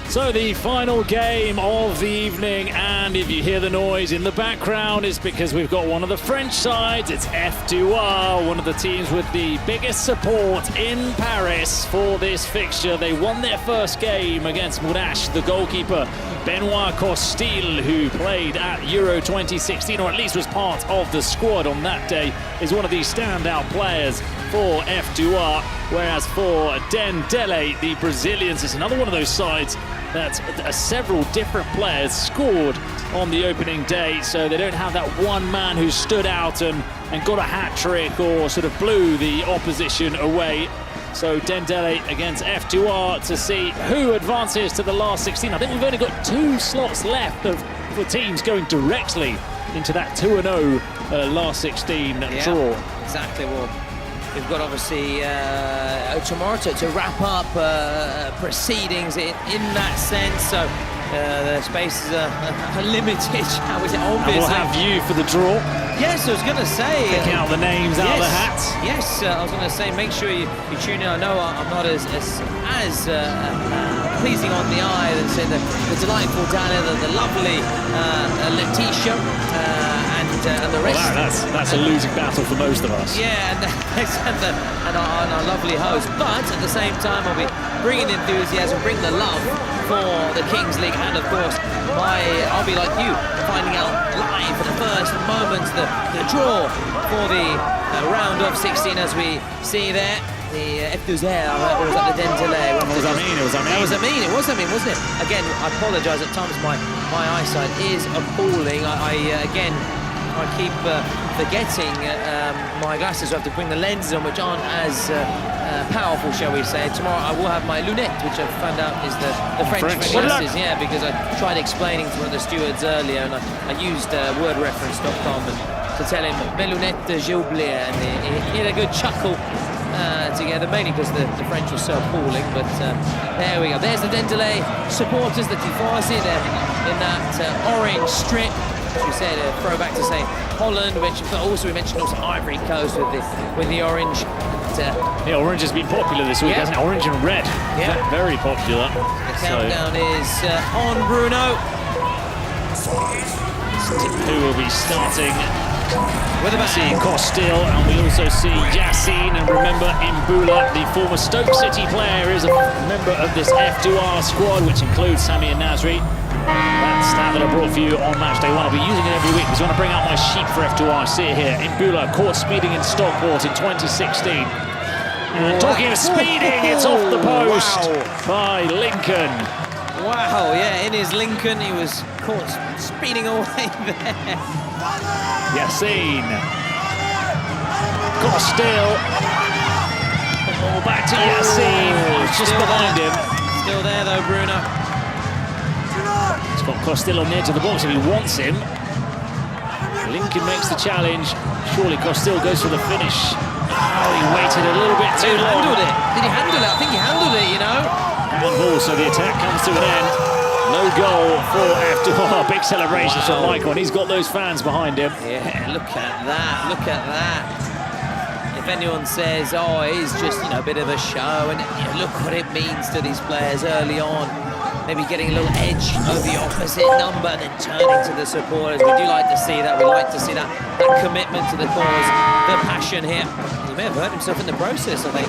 So the final game of the evening, and if you hear the noise in the background, it's because we've got one of the French sides. It's F2R, one of the teams with the biggest support in Paris for this fixture. They won their first game against Mourash, the goalkeeper. Benoit Costil, who played at Euro 2016, or at least was part of the squad on that day, is one of the standout players for F2R. Whereas for Dendele, the Brazilians, it's another one of those sides that several different players scored on the opening day, so they don't have that one man who stood out and got a hat-trick or sort of blew the opposition away. So Dendele against F2R to see who advances to the last 16. I think we've only got 2 slots left for teams going directly into that 2-0 last 16 draw. Exactly. Well, we've got obviously tomorrow to wrap up proceedings in that sense. So the spaces are limited. How is it? Obviously. And we'll have you for the draw. Yes, I was going to say. Picking out the names out of the hats. Yes, I was going to say, make sure you tune in. I know I'm not as pleasing on the eye as say the delightful Dana, the lovely Letitia, and the rest. Well, that's a losing battle for most of us. Yeah, and our lovely host. But at the same time, I'll be bringing the enthusiasm, bring the love for the Kings League, and of course, I'll be like you, finding out live for the first moments the draw for the round of 16, as we see there. The F2R, or was that the Dendele? It was Amin, It was Amin, wasn't it? Again, I apologise, at times my eyesight is appalling. I keep forgetting my glasses. I have to bring the lenses on, which aren't as powerful, shall we say. Tomorrow I will have my lunettes, which I've found out is the French glasses. Yeah, because I tried explaining to one of the stewards earlier, and I used wordreference.com to tell him mes lunettes j'ai oublié, and he had a good chuckle together, mainly because the French were so appalling. But there we go. There's the Dendele supporters, the Tifosi there in that orange strip. As we said, a throwback to say Holland, which also we mentioned also Ivory Coast with the orange. Yeah, orange has been popular this week, hasn't it? Orange and red, very popular. The countdown is on Bruno. Who will be starting? With the see Costil, and we also see Yassine, and remember Mbula, the former Stoke City player, is a member of this F2R squad, which includes Sami and Nasri. That stat that I brought for you on match day 1, I'll be using it every week because I want to bring out my sheet for F2R. See it here, Mbula caught speeding in Stockport in 2016. And talking of speeding, it's off the post by Lincoln. Wow, yeah, in his Lincoln, he was caught speeding away there. Yassine. Costil. Oh, back to Yassine. Just behind him. Still there though, Bruno. He's got Costil on the edge of the box if he wants him. Lincoln makes the challenge. Surely Costil goes for the finish. Oh, he waited a little bit too long. Did he handle it? I think he handled it, you know. Handball, so the attack comes to an end. No goal for F2R. Big celebrations from Michael, and he's got those fans behind him. Yeah, look at that, look at that. If anyone says, oh, it is just, a bit of a show, and look what it means to these players early on. Maybe getting a little edge over the opposite number and then turning to the supporters. We do like to see that. We like to see that commitment to the cause, the passion here. He may have hurt himself in the process, I think.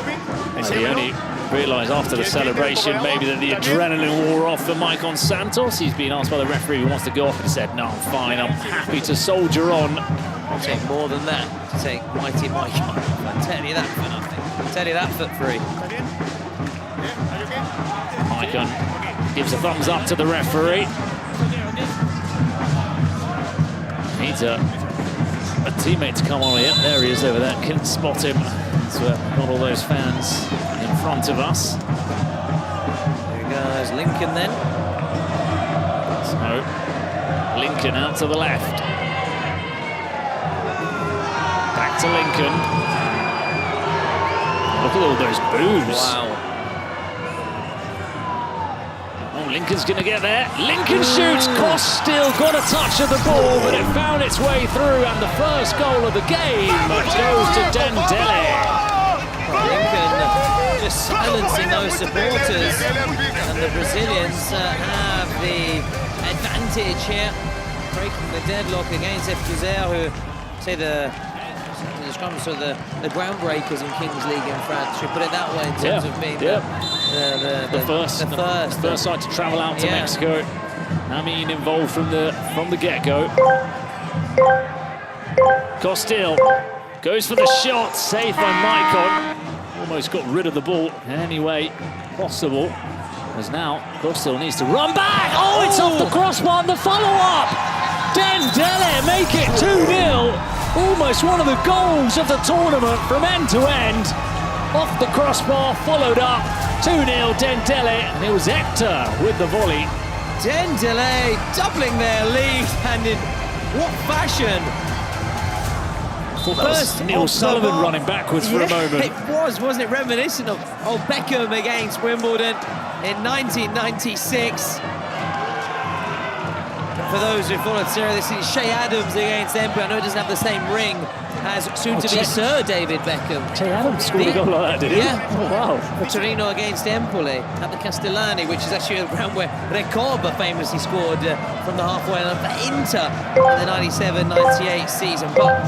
He only realised after the celebration maybe that the adrenaline wore off for Maicon Santos. He's been asked by the referee who wants to go off, and he said, no, I'm fine, I'm happy to soldier on. I'll take more than that to take mighty Maicon. I'll tell you that for nothing. I'll tell you that for free. Maicon gives a thumbs up to the referee. Needs a teammate to come on here. There he is over there. Couldn't spot him. So got all those fans in front of us. There goes Lincoln then. So Lincoln out to the left. Back to Lincoln. Look at all those boos. Wow. Lincoln's going to get there. Lincoln shoots. Costil got a touch of the ball, but it found its way through, and the first goal of the game goes to Dendele. Lincoln just silencing those supporters. And the Brazilians have the advantage here, breaking the deadlock against XBuyer, who say the scrums are the groundbreakers in Kings League in France. Should put it that way in terms of being the first side to travel out to Mexico. I mean, involved from the get-go. Costil goes for the shot, saved by Maicon. Almost got rid of the ball in any way possible. As now, Costil needs to run back. Oh, it's off the crossbar and the follow-up. Dendele make it 2-0. Almost one of the goals of the tournament from end to end. Off the crossbar, followed up. 2-0 Dendele, and it was Hector with the volley. Dendele doubling their lead, and in what fashion? First, Neil Sullivan running backwards for a moment. It was, wasn't it? Reminiscent of Beckham against Wimbledon in 1996. For those who followed Syria, this is Shea Adams against Empoli. I know it doesn't have the same ring as soon-to-be Sir David Beckham. Shea Adams scored a goal like that, did he? Yeah. Oh, wow. For Torino against Empoli at the Castellani, which is actually a ground where Recoba famously scored from the halfway line for Inter in the 97-98 season. But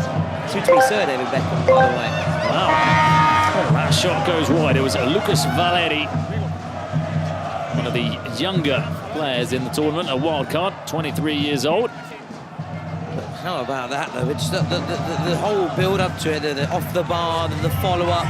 soon-to-be Sir David Beckham, by the way. Wow. Oh, that shot goes wide. It was Lucas Valeri, one of the younger players in the tournament, a wild card, 23 years old. How about that, though? It's the whole build-up to it, the off the bar, the follow-up.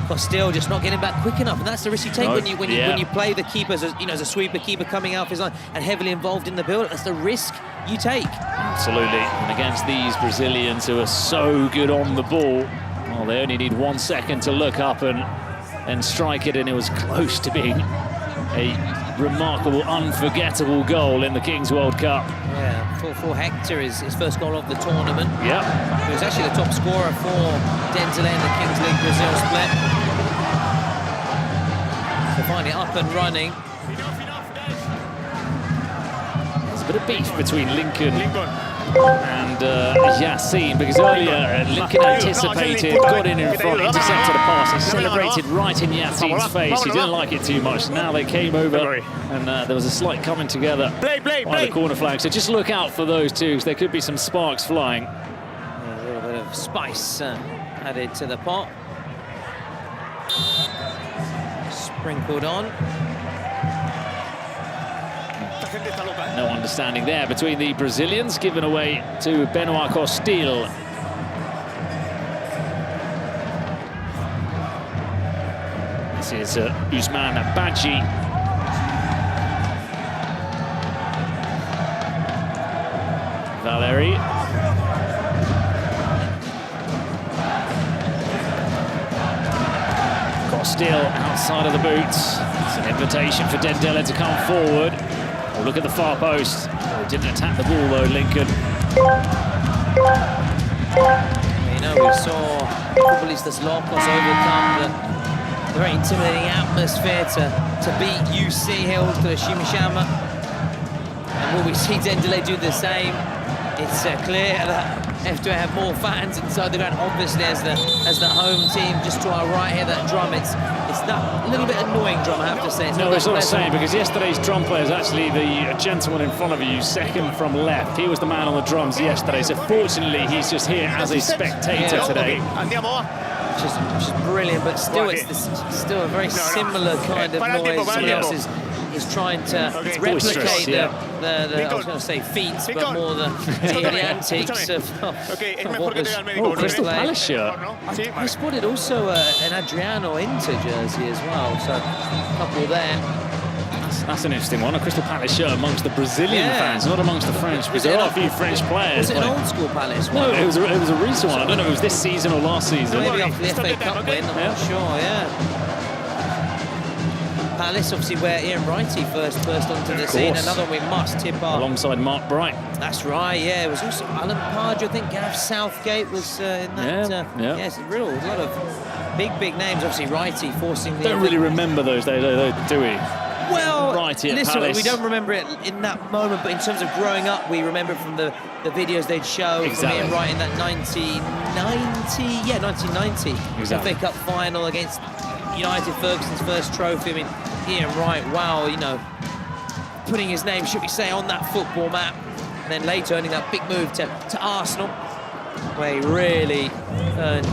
Costil just not getting back quick enough, and that's the risk you take when you play the keepers, as as a sweeper keeper coming out his line and heavily involved in the build-up. That's the risk you take. Absolutely, and against these Brazilians who are so good on the ball, well, they only need 1 second to look up and strike it, and it was close to being a remarkable, unforgettable goal in the Kings World Cup. Yeah, for Hector, his first goal of the tournament. Yeah. He was actually the top scorer for Dendele in the Kings League Brazil split. So finally up and running. There's a bit of beef between Lincoln and Yassine, because earlier Lincoln anticipated, got in front, intercepted a pass. He celebrated right in Yassine's face. He didn't like it too much. Now they came over, and there was a slight coming together by the corner flag. So just look out for those two, because there could be some sparks flying. A little bit of spice added to the pot. Sprinkled on. No understanding there between the Brazilians, given away to Benoit Costil. This is Usman Badji. Valeri. Costil outside of the boots. It's an invitation for Dendele to come forward. Oh, look at the far post. Oh, didn't attack the ball though, Lincoln. We saw Futbolistas Locos overcome the very intimidating atmosphere to beat UC Hill to Shimishama. And will we see Dendele do the same? It's clear that F2 have more fans inside the ground, obviously, as the home team. Just to our right here, that drum, it's that a little bit annoying drum, I have to say. No, it's not the same, because yesterday's drum player is actually the gentleman in front of you, second from left. He was the man on the drums yesterday, so fortunately he's just here as a spectator today. Which is brilliant, but still, it's still a very similar kind of noise. Somebody else is trying to replicate the I was going to say feats, but more the antics of what was Crystal Palace shirt. I spotted also an Adriano Inter jersey as well, so a couple there. That's an interesting one, a Crystal Palace shirt amongst the Brazilian fans, not amongst the French, because there are a few French players. Was it an old school Palace one? No, it was a recent one. I don't know if it was this season or last season. Maybe after the FA Cup win, I'm not sure, Palace, obviously, where Ian Wrighty first onto the scene. Another one we must tip off. Alongside Mark Bright. That's right, yeah. It was also Alan Pardew, I think Gareth Southgate was in that. Yes, a lot of big names. Obviously, Wrighty forcing the... Don't really remember those days, do we? Well, Wrighty at listen, Palace. we don't remember it in that moment, but in terms of growing up, we remember it from the videos they'd show from Ian Wright in that 1990 exactly. FA Cup final against United Ferguson's first trophy. I mean, Ian Wright, wow, you know, putting his name, should we say, on that football map. And then later earning that big move to Arsenal, where he really earned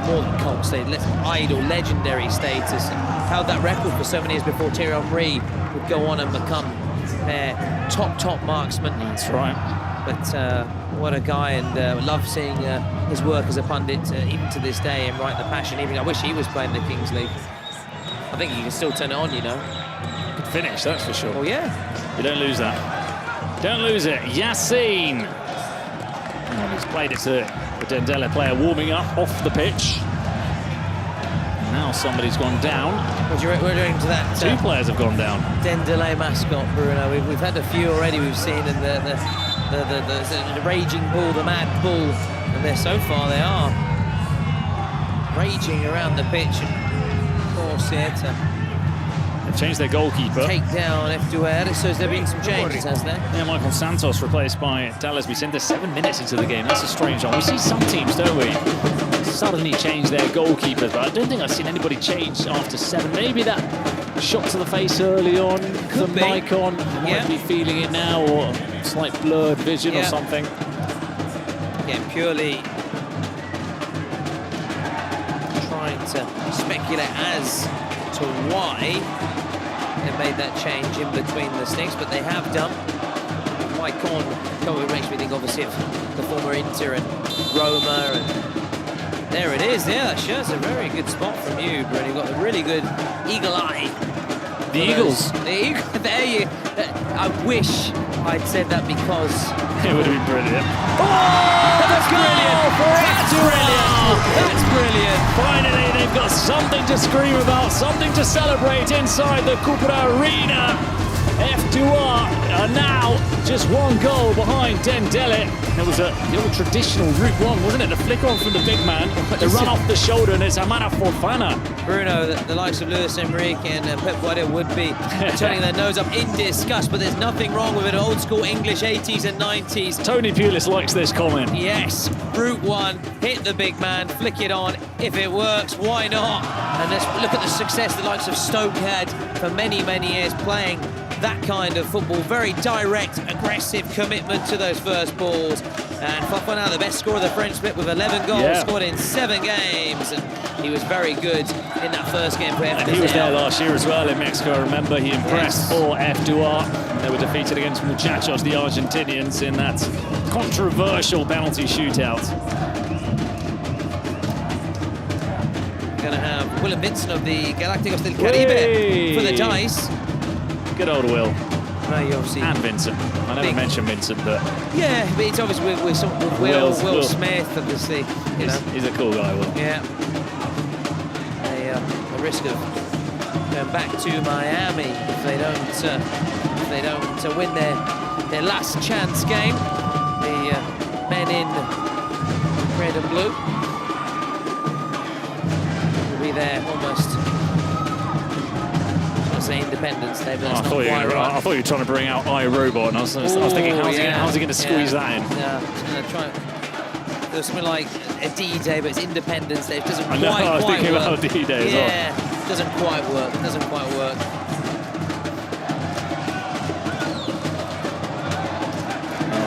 more than cult status, idol, legendary status, and held that record for so many years before Thierry Henry would go on and become their top marksman. That's right. But what a guy, and love seeing his work as a pundit, even to this day, and Wright the passion. Even I wish he was playing the Kings League. I think you can still turn it on, you know. Good finish, that's for sure. Oh yeah. You don't lose that. Don't lose it. Yassine. And he's played it to the Dendele player warming up off the pitch. Now somebody's gone down. We're doing to that. Two players have gone down. Dendele mascot, Bruno. We've had a few already. We've seen in the raging bull, the mad bull, and so far they are raging around the pitch. And of course, Zeta They've changed their goalkeeper. Take down XBuyer. So there been some changes, has there? Yeah, Michael Santos replaced by Dallas Vicente 7 minutes into the game. That's a strange one. We see some teams, don't we, suddenly change their goalkeepers, but I don't think I've seen anybody change after 7. Maybe that shot to the face early on, the mic on, might be feeling it now, or slight blurred vision or something. Yeah, purely trying to speculate as to why they made that change in between the sticks, but they have done. Maicon, it makes me think obviously of the former Inter and Roma, and there it is. Yeah, that shirt's a very good spot from you, Bruno. You've got a really good eagle eye. The Eagles. There you. I wish I'd said that because it would have been brilliant. Oh, that's brilliant! That's brilliant! That's brilliant! Finally, they've got something to scream about, something to celebrate inside the Cupra Arena. F2R are now just 1 goal behind Dendele. There was the old traditional route 1, wasn't it? The flick on from the big man, the run off the shoulder, and it's Amana Fofana. Bruno, the likes of Luis Enrique and Pep Guardiola would be turning their nose up in disgust, but there's nothing wrong with it. Old school English 80s and 90s. Tony Pulis likes this comment. Yes, route 1, hit the big man, flick it on. If it works, why not? And let's look at the success the likes of Stoke had for many, many years playing that kind of football. Very direct, aggressive commitment to those first balls. And Fofana, the best scorer of the French split with 11 goals, scored in 7 games. And he was very good in that first game. And he was there last year as well in Mexico. Remember, he impressed for F2R. They were defeated against Muchachos, the Argentinians, in that controversial penalty shootout. Going to have Willem Vincent of the Galácticos del Caribe for the dice. Good old Will. No, you obviously and Vincent. I never mentioned Vincent, but yeah, but it's obviously with Will Smith, obviously. He's a cool guy, Will. Yeah. The risk of going back to Miami if they don't win their last chance game. The men in red and blue will be there almost. Independence Day, but I thought you were trying to bring out iRobot, and I was thinking, how's he going to squeeze that in? Yeah, just going to try. There's something like a D-Day, but it's Independence Day. It doesn't I know, quite I was thinking work. about D-Day as well. Yeah, doesn't quite work. Doesn't quite work.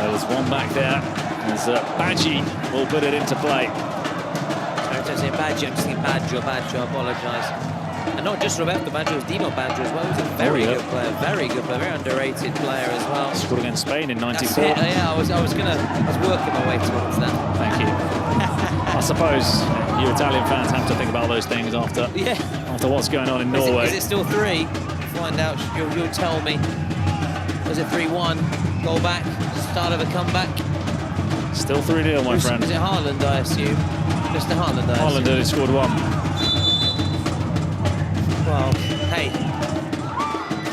There's one back there. There's Badgie will put it into play. I'm just saying Badgie. I'm just thinking Baggio. I apologise. And not just Roberto Baggio, it was Dino Baggio as well. He was a very good player, very underrated player as well. Scored against Spain in '94. Yeah, I was working my way towards that. Thank you. I suppose you Italian fans have to think about those things after what's going on in Norway. Is it still 3? Find out. You'll tell me. Was it 3-1? Goal back. Start of a comeback. Still 3-0, my friend. Is it Haaland, I assume? Mr. Haaland, I assume. Haaland had scored 1. Well, hey,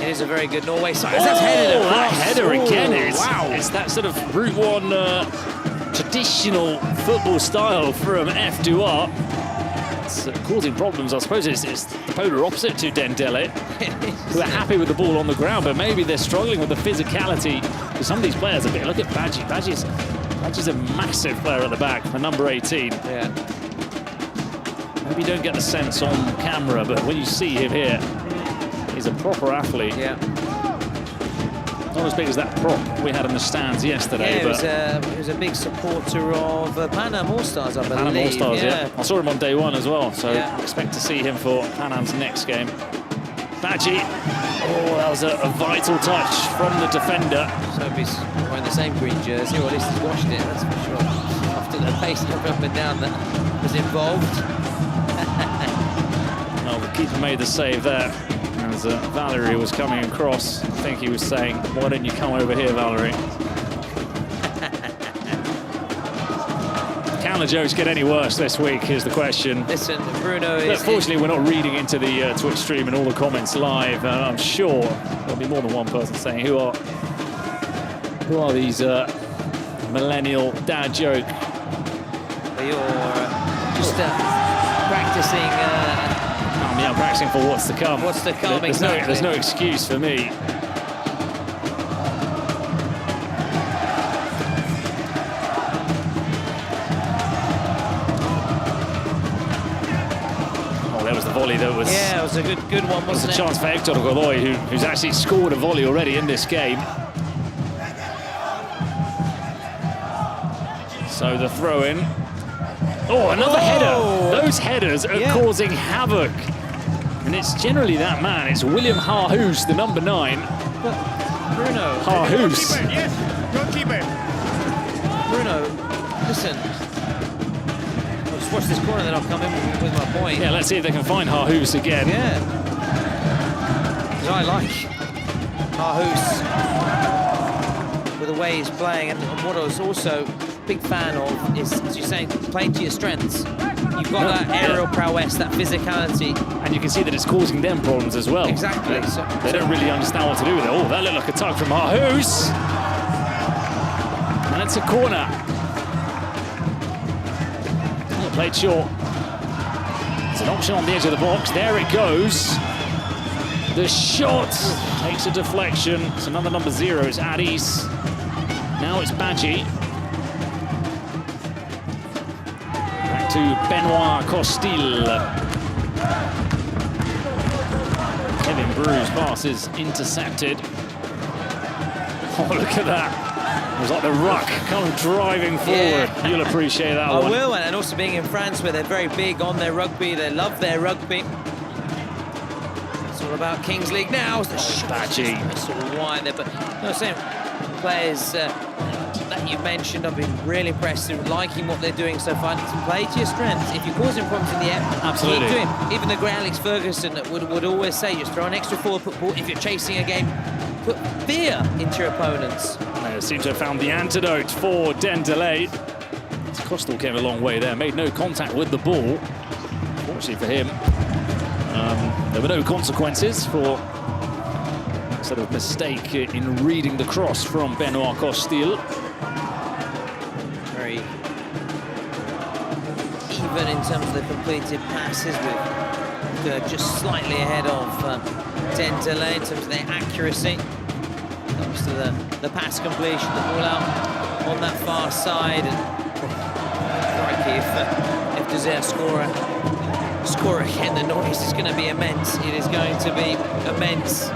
it is a very good Norway side. That's headed across. That header again. Wow. It's that sort of Route 1 traditional football style from F2R. It's causing problems, I suppose. It's the polar opposite to Dendele, who are happy with the ball on the ground, but maybe they're struggling with the physicality for some of these players a bit. Look at Badgie. Badgie's a massive player at the back, the number 18. Yeah. maybe you don't get the sense on camera, but when you see him here, he's a proper athlete. Yeah. Not as big as that prop we had in the stands yesterday. Yeah, he was a big supporter of Panama All-Stars, I believe. Panama All-Stars, yeah. I saw him on day one as well, so yeah. Expect to see him for Panam's next game. Badgie. Oh, that was a vital touch from the defender. So he's wearing the same green jersey, or at least he's washed it, that's for sure. After the pace up and down that was involved. Well, the keeper made the save there. As Valerie was coming across, I think he was saying, why don't you come over here, Valerie? Can the jokes get any worse this week, is the question. Listen, Bruno is... Fortunately, we're not reading into the Twitch stream and all the comments live. I'm sure there'll be more than one person saying, who are these millennial dad joke? You're just practicing... I'm practicing for what's to come. What's to come, exactly. There's no excuse for me. Oh, there was the volley that was... Yeah, it was a good one, wasn't it? It was a chance for Hector Godoy, who's actually scored a volley already in this game. So the throw-in. Oh, another header. Those headers are causing havoc. And it's generally that man. It's William Harhoos, the number 9. Bruno. Harhoos. Yes, don't keep it. Bruno, listen. I'll just watch this corner, then I'll come in with my point. Yeah, let's see if they can find Harhoos again. Yeah. Because I like Harhoos with the way he's playing. And what I was also a big fan of is, as you're saying, playing to your strengths. You've got that aerial prowess, that physicality. And you can see that it's causing them problems as well. Exactly. They don't really understand what to do with it. Oh, that looked like a tug from Harhoos. And it's a corner. Oh, played short. It's an option on the edge of the box. There it goes. The shot takes a deflection. It's another number 0. It's Addis. Now it's Badgie. To Benoit Costil. Kevin Brew's pass is intercepted. Oh, look at that. It was like the ruck kind of driving forward. Yeah. You'll appreciate that one. I will, and also being in France where they're very big on their rugby, they love their rugby. It's all about Kings League now. The Badgie. Sort of wide there, but no, same players that you've mentioned, I've been really impressed with liking what they're doing so far. Play to your strengths. If you're causing problems in the air, absolutely. Keep doing. Even the great Alex Ferguson would always say, just throw an extra forward, put ball. If you're chasing a game, put fear into your opponents. They seem to have found the antidote for Dendele. Costal came a long way there, made no contact with the ball. Fortunately for him, there were no consequences for sort of mistake in reading the cross from Benoit Costil. Very even in terms of the completed passes, with just slightly ahead of Dendele in terms of their accuracy. Comes to the pass completion, the ball out on that far side, and if Zeta score again, the noise is going to be immense. It is going to be immense.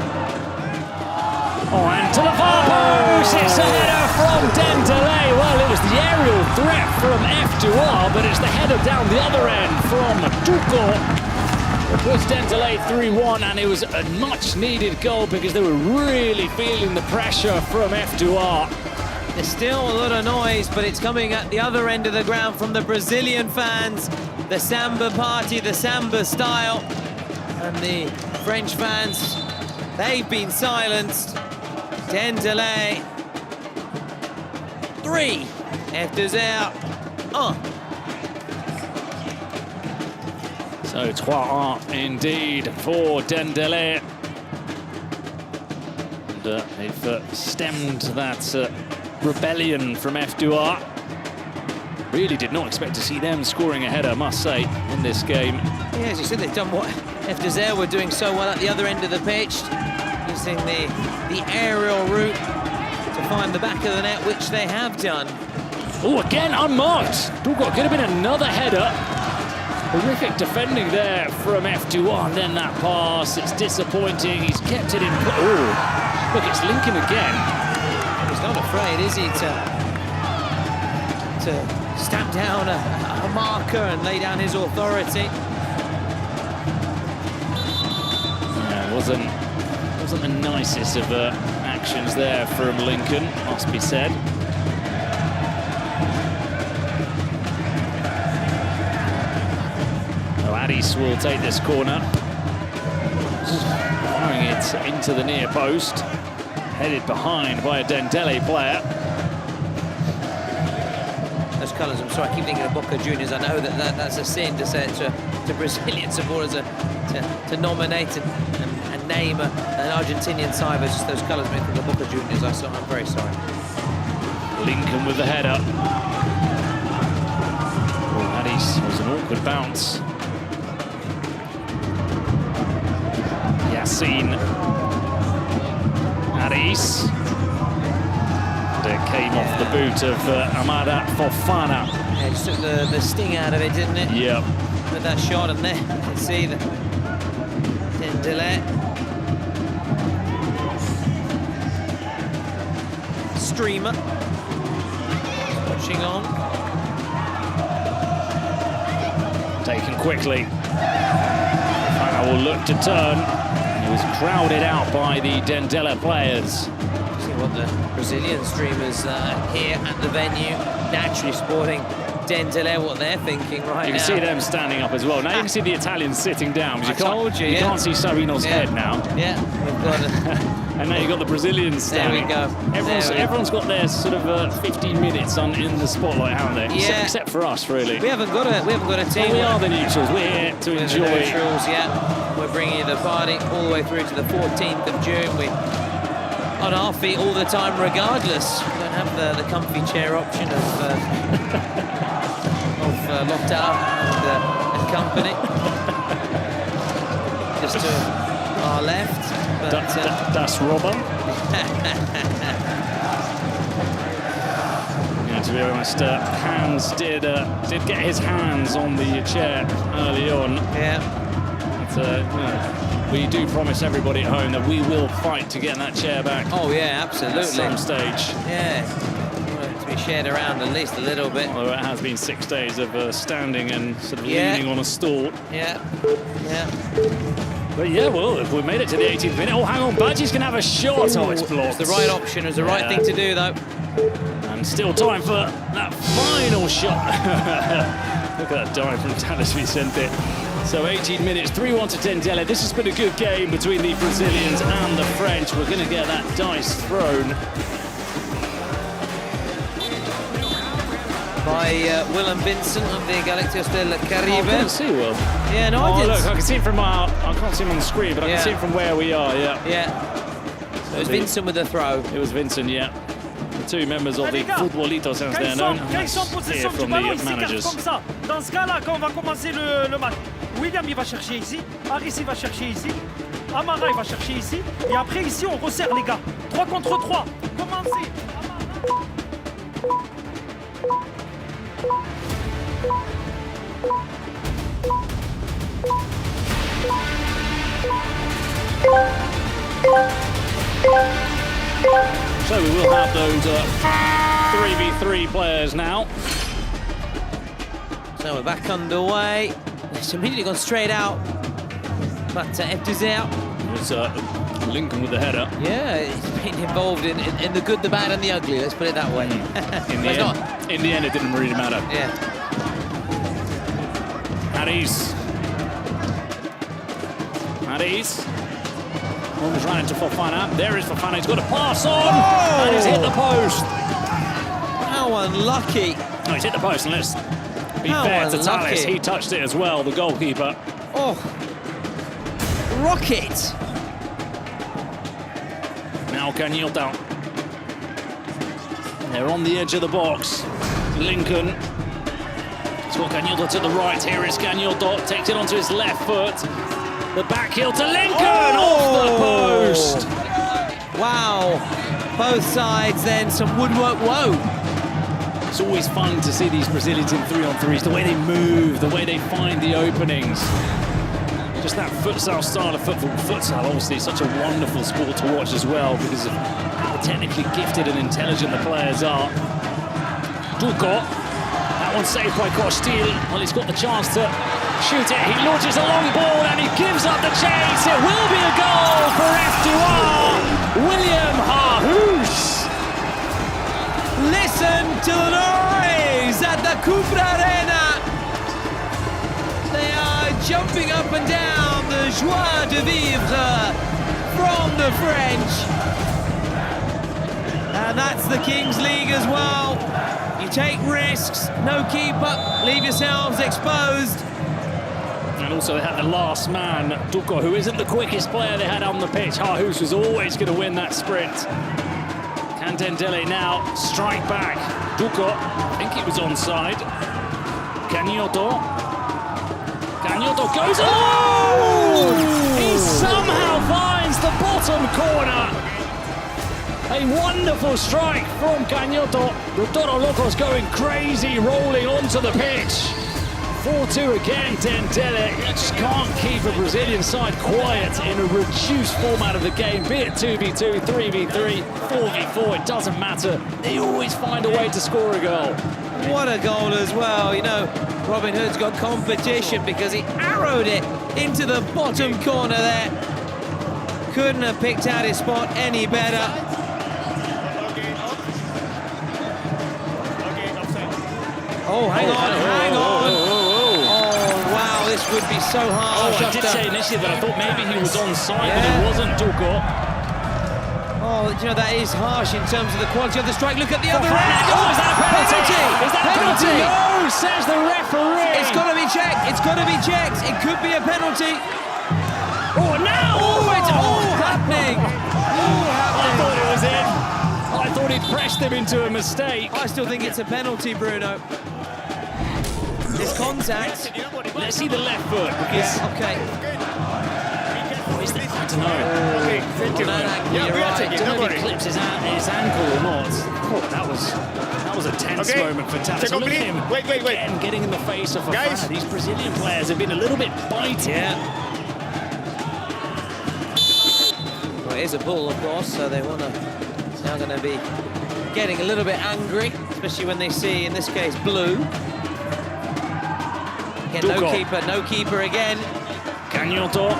Oh, and to the far post, it's a header from Dendele. Well, it was the aerial threat from F2R, but it's the header down the other end from Tuco. It puts Dendele 3-1, and it was a much-needed goal because they were really feeling the pressure from F2R. There's still a lot of noise, but it's coming at the other end of the ground from the Brazilian fans. The samba party, the samba style. And the French fans, they've been silenced. Dendele 3, F2R 1. So 3-1 indeed for Dendele. And they've stemmed that rebellion from F2R. Really did not expect to see them scoring a header, must say, in this game. Yeah, as you said, they've done what F2R were doing so well at the other end of the pitch, using the aerial route to find the back of the net, which they have done. Oh, again unmarked. Dugo, could have been another header. Horrific defending there from F21. Then that pass, it's disappointing. He's kept it in. Oh, look, it's Lincoln again. He's not afraid, is he, to stamp down a marker and lay down his authority. Yeah, wasn't the nicest of actions there from Lincoln, must be said. Addis will take this corner, throwing it into the near post, headed behind by a Dendele player. Those colours, I'm sorry, I keep thinking of Boca Juniors. I know that's a sin to say it to Brazilian supporters to nominate and name an Argentinian side, but just those colours make me think of Boca Juniors. I'm very sorry. Lincoln with the header. Oh, Addis was an awkward bounce. Yassine Addis. And it came off the boot of Amada Fofana. Yeah, just took the sting out of it, didn't it? Yep. With that shot, and there you can see the Dendele. Streamer. Watching on. Taken quickly. Fofana will look to turn. He was crowded out by the Dendele players. See what the Brazilian streamers here at the venue, naturally sporting Dendele, what they're thinking right now. You can see them standing up as well. Now you can see the Italians sitting down. Because you can't see Sabino's head now. Yeah, we've got and now you've got the Brazilians standing. There we go. Everyone's got their sort of 15 minutes in the spotlight, haven't they? Yeah. Except for us, really. We haven't got a team. Well, we are the neutrals. We're here to enjoy. The neutrals, yeah. We're bringing you the party all the way through to the 14th of June. We're on our feet all the time, regardless. We don't have the comfy chair option of Lockdown and company. Just to our left. But, that's Robber. Yeah, to be honest, Hans did get his hands on the chair early on. Yeah. But, we do promise everybody at home that we will fight to get that chair back. Oh yeah, absolutely. At some stage. Yeah. To be shared around at least a little bit. Although it has been 6 days of standing and sort of leaning on a stool. Yeah. Yeah. But yeah, well, if we made it to the 18th minute. Oh, hang on, Badgie's going to have a shot. Oh, it's blocked. It's the right option. It's the right thing to do, though. And still time for that final shot. Look at that dive from Thales Vicente. So 18 minutes, 3-1 to Dendele. This has been a good game between the Brazilians and the French. We're going to get that dice thrown. By Willem Vincent of the Galacticos del Caribe. I can't see Will. Yeah, no, I did. Look, I can see him from I can't see him on the screen, but I can see him from where we are, yeah. Yeah. So it was Vincent with the throw. It was Vincent, yeah. The two members of the Futbolitos, as they're known. Here from the managers. Dans ce cas-là, quand on va commencer le match, William il va chercher ici, Harris il va chercher ici, Amara il va chercher ici, et après ici on resserre les gars. 3 contre 3, commencez. So we will have those 3v3 players now. So we're back underway. It's immediately gone straight out. But F2's out. It was Lincoln with the header. Yeah, he's been involved in the good, the bad and the ugly, let's put it that way. In the end, it didn't really matter. Yeah. Addis. Almost ran into Fofana. There is Fofana. He's got a pass on. Oh! And he's hit the post. How unlucky. No, he's hit the post. And let's be fair to Thales. He touched it as well, the goalkeeper. Oh. Rocket. Now Canilta. They're on the edge of the box. Lincoln. It's got Canilta to the right. Here is Canilta. Takes it onto his left foot. The back heel to Lincoln, off the post. Wow, both sides then, some woodwork, whoa. It's always fun to see these Brazilians in 3-on-3s, the way they move, the way they find the openings. Just that futsal style of football. Futsal, obviously, is such a wonderful sport to watch as well because of how technically gifted and intelligent the players are. Duco, that one's saved by Costil. Well, he's got the chance to shoot it. He launches a long ball and he gives up the chase. It will be a goal for F2R. William Harhus. Listen to the noise at the Cupra Arena. They are jumping up and down, the joie de vivre from the French. And that's the Kings League as well. You take risks, no keeper, leave yourselves exposed. And also they had the last man, Duco, who isn't the quickest player they had on the pitch. Harhus was always going to win that sprint. Can Dendele now strike back? Duco, I think he was onside. Canioto goes alone! He somehow finds the bottom corner. A wonderful strike from Canioto. The Toro Locos going crazy, rolling onto the pitch. 4-2 again, Dendele. You just can't keep a Brazilian side quiet in a reduced format of the game, be it 2v2, 3v3, 4v4, it doesn't matter. They always find a way to score a goal. What a goal as well. You know, Robin Hood's got competition because he arrowed it into the bottom corner there. Couldn't have picked out his spot any better. Oh, hang on. Oh, wow, this would be so hard. I did say initially that I thought maybe he was onside, but he wasn't, Duco. Oh, you know, that is harsh in terms of the quality of the strike. Look at the other end. Oh, is that a penalty? Is that a penalty? No, says the referee. It's got to be checked. It's got to be checked. It could be a penalty. Oh, now! Oh, it's all happening. I thought it was in. I thought he'd pressed him into a mistake. I still think it's a penalty, Bruno. It's contact. Let's see the left foot. Because okay. Is that? I don't know. Okay, thank you. You're right. I don't know if he clips his ankle or not. Oh, that was a tense moment for Tata. Look at him. Wait. Again, getting in the face of a fan. These Brazilian players have been a little bit bitey. Yeah. Well, it is a bull, of course, so they want to now going to be getting a little bit angry, especially when they see, in this case, blue. Again, no keeper again. Canioto.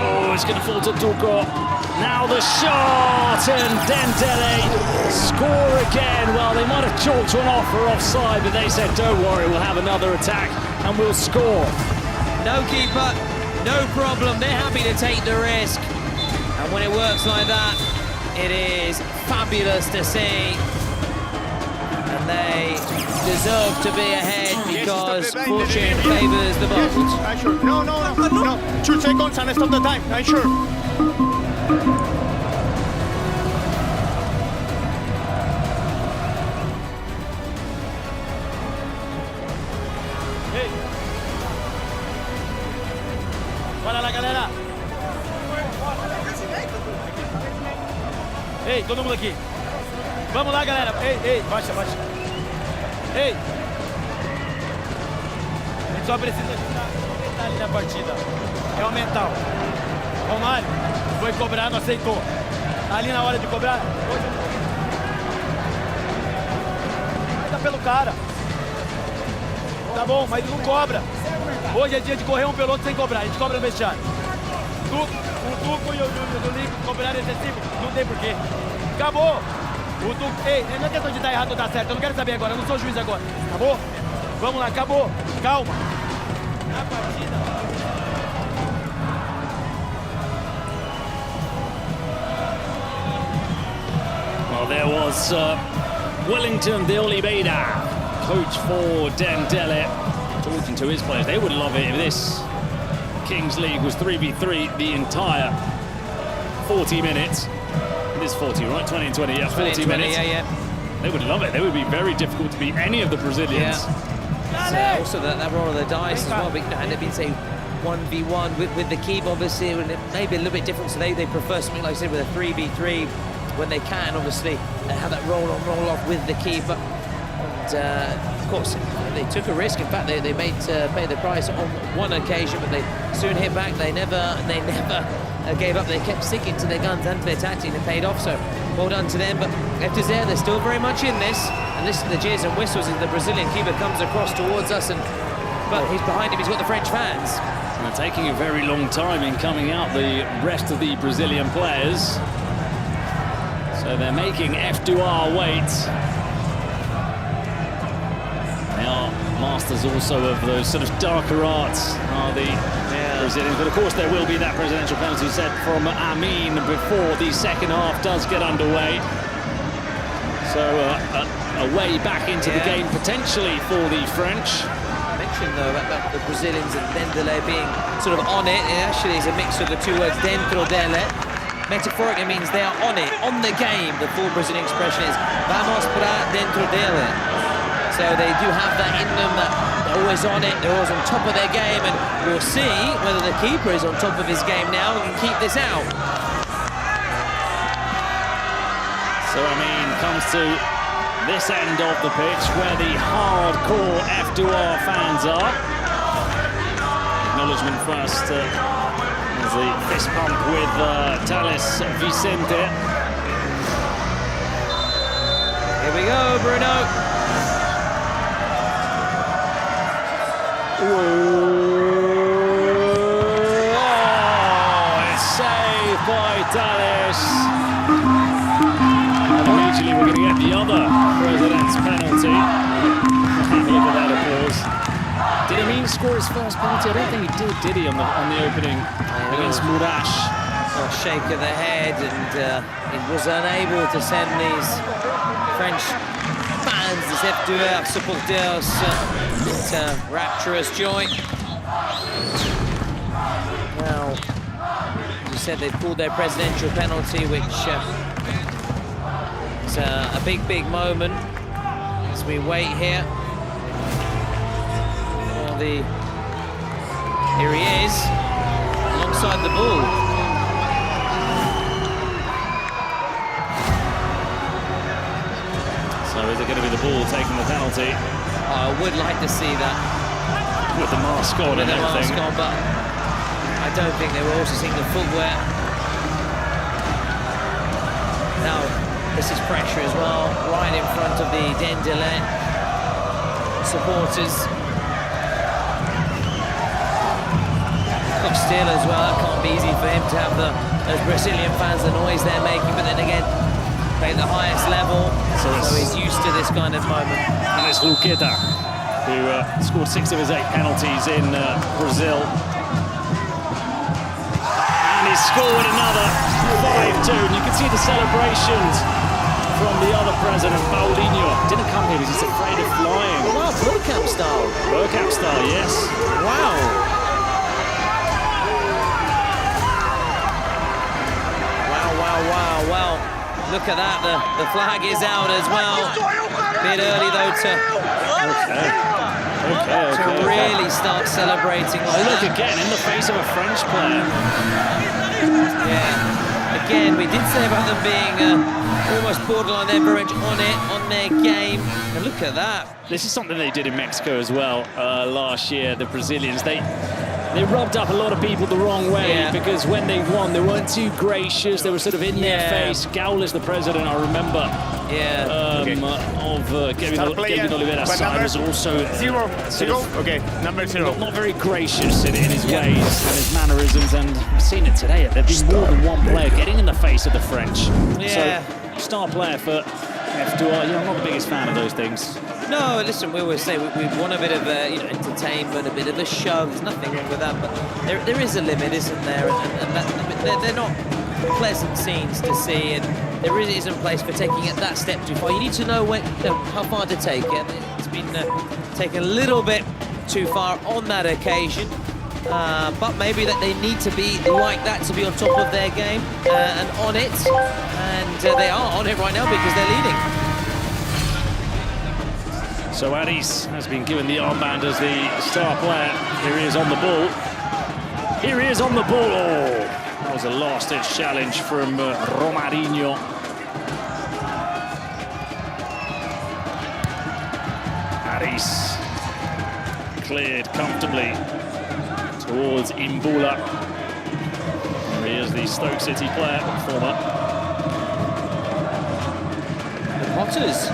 Oh, it's going to fall to Duco. Now the shot, and Dendele score again. Well, they might have chalked one off for offside, but they said, don't worry, we'll have another attack and we'll score. No keeper, no problem. They're happy to take the risk. And when it works like that, it is fabulous to see. And they deserve to be ahead because fortune favours the bold. I'm sure. No. 2 seconds and stop the time. I'm sure. Hey. Bora lá, galera. Ei, todo mundo aqui. Vamos lá, galera. Ei, baixa. Ei. A gente só precisa aumentar ali na partida. É o mental. Romário foi cobrar, não aceitou. Ali na hora de cobrar, vai dar pelo cara. Tá bom, mas não cobra. Hoje é dia de correr um pelo outro sem cobrar. A gente cobra no vestiário. O Duco e o Lico cobraram excessivo. Não tem porquê. Acabou. O Duco, ei, não é questão de dar errado ou dar certo. Eu não quero saber agora. Eu não sou juiz agora. Acabou? Vamos lá, acabou. Calma. Na partida. Well, there was Wellington de Oliveira, coach for Dendele, talking to his players. They would love it if this Kings League was 3v3 the entire 40 minutes. It is 40, right? 20 and 20, yeah, 40 minutes. Yeah. They would love it. They would be very difficult to beat any of the Brazilians. Yeah. Also that roll of the dice as well, but had it been, say, 1v1 with the keep, obviously, and it may be a little bit different, so they prefer something like I said with a 3v3 when they can, obviously, have that roll on, roll off with the keeper. And of course, they took a risk. In fact, they made pay the price on one occasion, but they soon hit back. They never gave up. They kept sticking to their guns and to their tactics, and it paid off. So well done to them. But after Zeta, they're still very much in this. And listen to the jeers and whistles as the Brazilian keeper comes across towards us, but he's behind him. He's got the French fans. They're taking a very long time in coming out, the rest of the Brazilian players. So they're making F2R wait. They are masters also of those sort of darker arts, are the Brazilians. But of course there will be that presidential penalty set from Amin before the second half does get underway. So a way back into the game potentially for the French. Though about the Brazilians and Dendele being sort of on it. It actually is a mix of the two words dentro dele. Metaphorically means they are on it, on the game. The full Brazilian expression is vamos pra dentro dele. So they do have that in them, that they're always on it, they're always on top of their game, and we'll see whether the keeper is on top of his game now and can keep this out. So I mean, comes to this end of the pitch where the hardcore F2R fans are. Acknowledgement first as the fist pump with Thales Vicente. Here we go, Bruno. Oh, it's saved by Thales. Immediately we're going to get the other President's penalty. Look at that applause. Did Amin score his first penalty? I don't think he did he, on the opening against Mourash? A shake of the head, and he was unable to send these French fans, this F2R supporters, into rapturous joy. Now, as you said, they've pulled their presidential penalty, which it's a big moment as we wait here for the... Here he is, alongside the ball. So is it going to be the ball taking the penalty? I would like to see that. With the mask on and everything. Mask on, but I don't think they were also seeing the footwear. Now, this is pressure as well, right in front of the Dendele supporters. Got still as well, it can't be easy for him to have those Brazilian fans, the noise they're making, but then again, play at the highest level, so he's used to this kind of moment. And it's Luqueta, who scored 6 of his 8 penalties in Brazil. And he scored another 5-2. And you can see the celebrations from the other president, Paulinho. Didn't come here because he's afraid of flying. Wow, Burkamp style. Burkamp style, yes. Wow. Wow. Look at that, the flag is out as well. Bit early though to really start celebrating. Oh, look again, in the face of a French player. Yeah, again, we did say about them being almost borderline, they're very much on it, on their game. And look at that. This is something they did in Mexico as well last year, the Brazilians. They rubbed up a lot of people the wrong way because when they won, they weren't too gracious. They were sort of in their face. Gaules, the president, I remember, of Kevin Oliveira's side, was also zero. Number 0. Not very gracious in his ways and his mannerisms, and we've seen it today. There've been more than one player getting in the face of the French. Yeah. So, star player for F2R. I'm not the biggest fan of those things. No, listen, we always say we want a bit of entertainment, a bit of a show. There's nothing wrong with that, but there is a limit, isn't there? And they're not pleasant scenes to see, and there really isn't place for taking it that step too far. You need to know how far to take it. It's been taken a little bit too far on that occasion, but maybe that they need to be like that to be on top of their game and on it, and they are on it right now because they're leading. So Aris has been given the armband as the star player. Here he is on the ball. Here he is on the ball. Oh, that was a last-ditch challenge from Romarinho. space. Cleared comfortably towards Imbula. There he is, the Stoke City player, former. The Potters.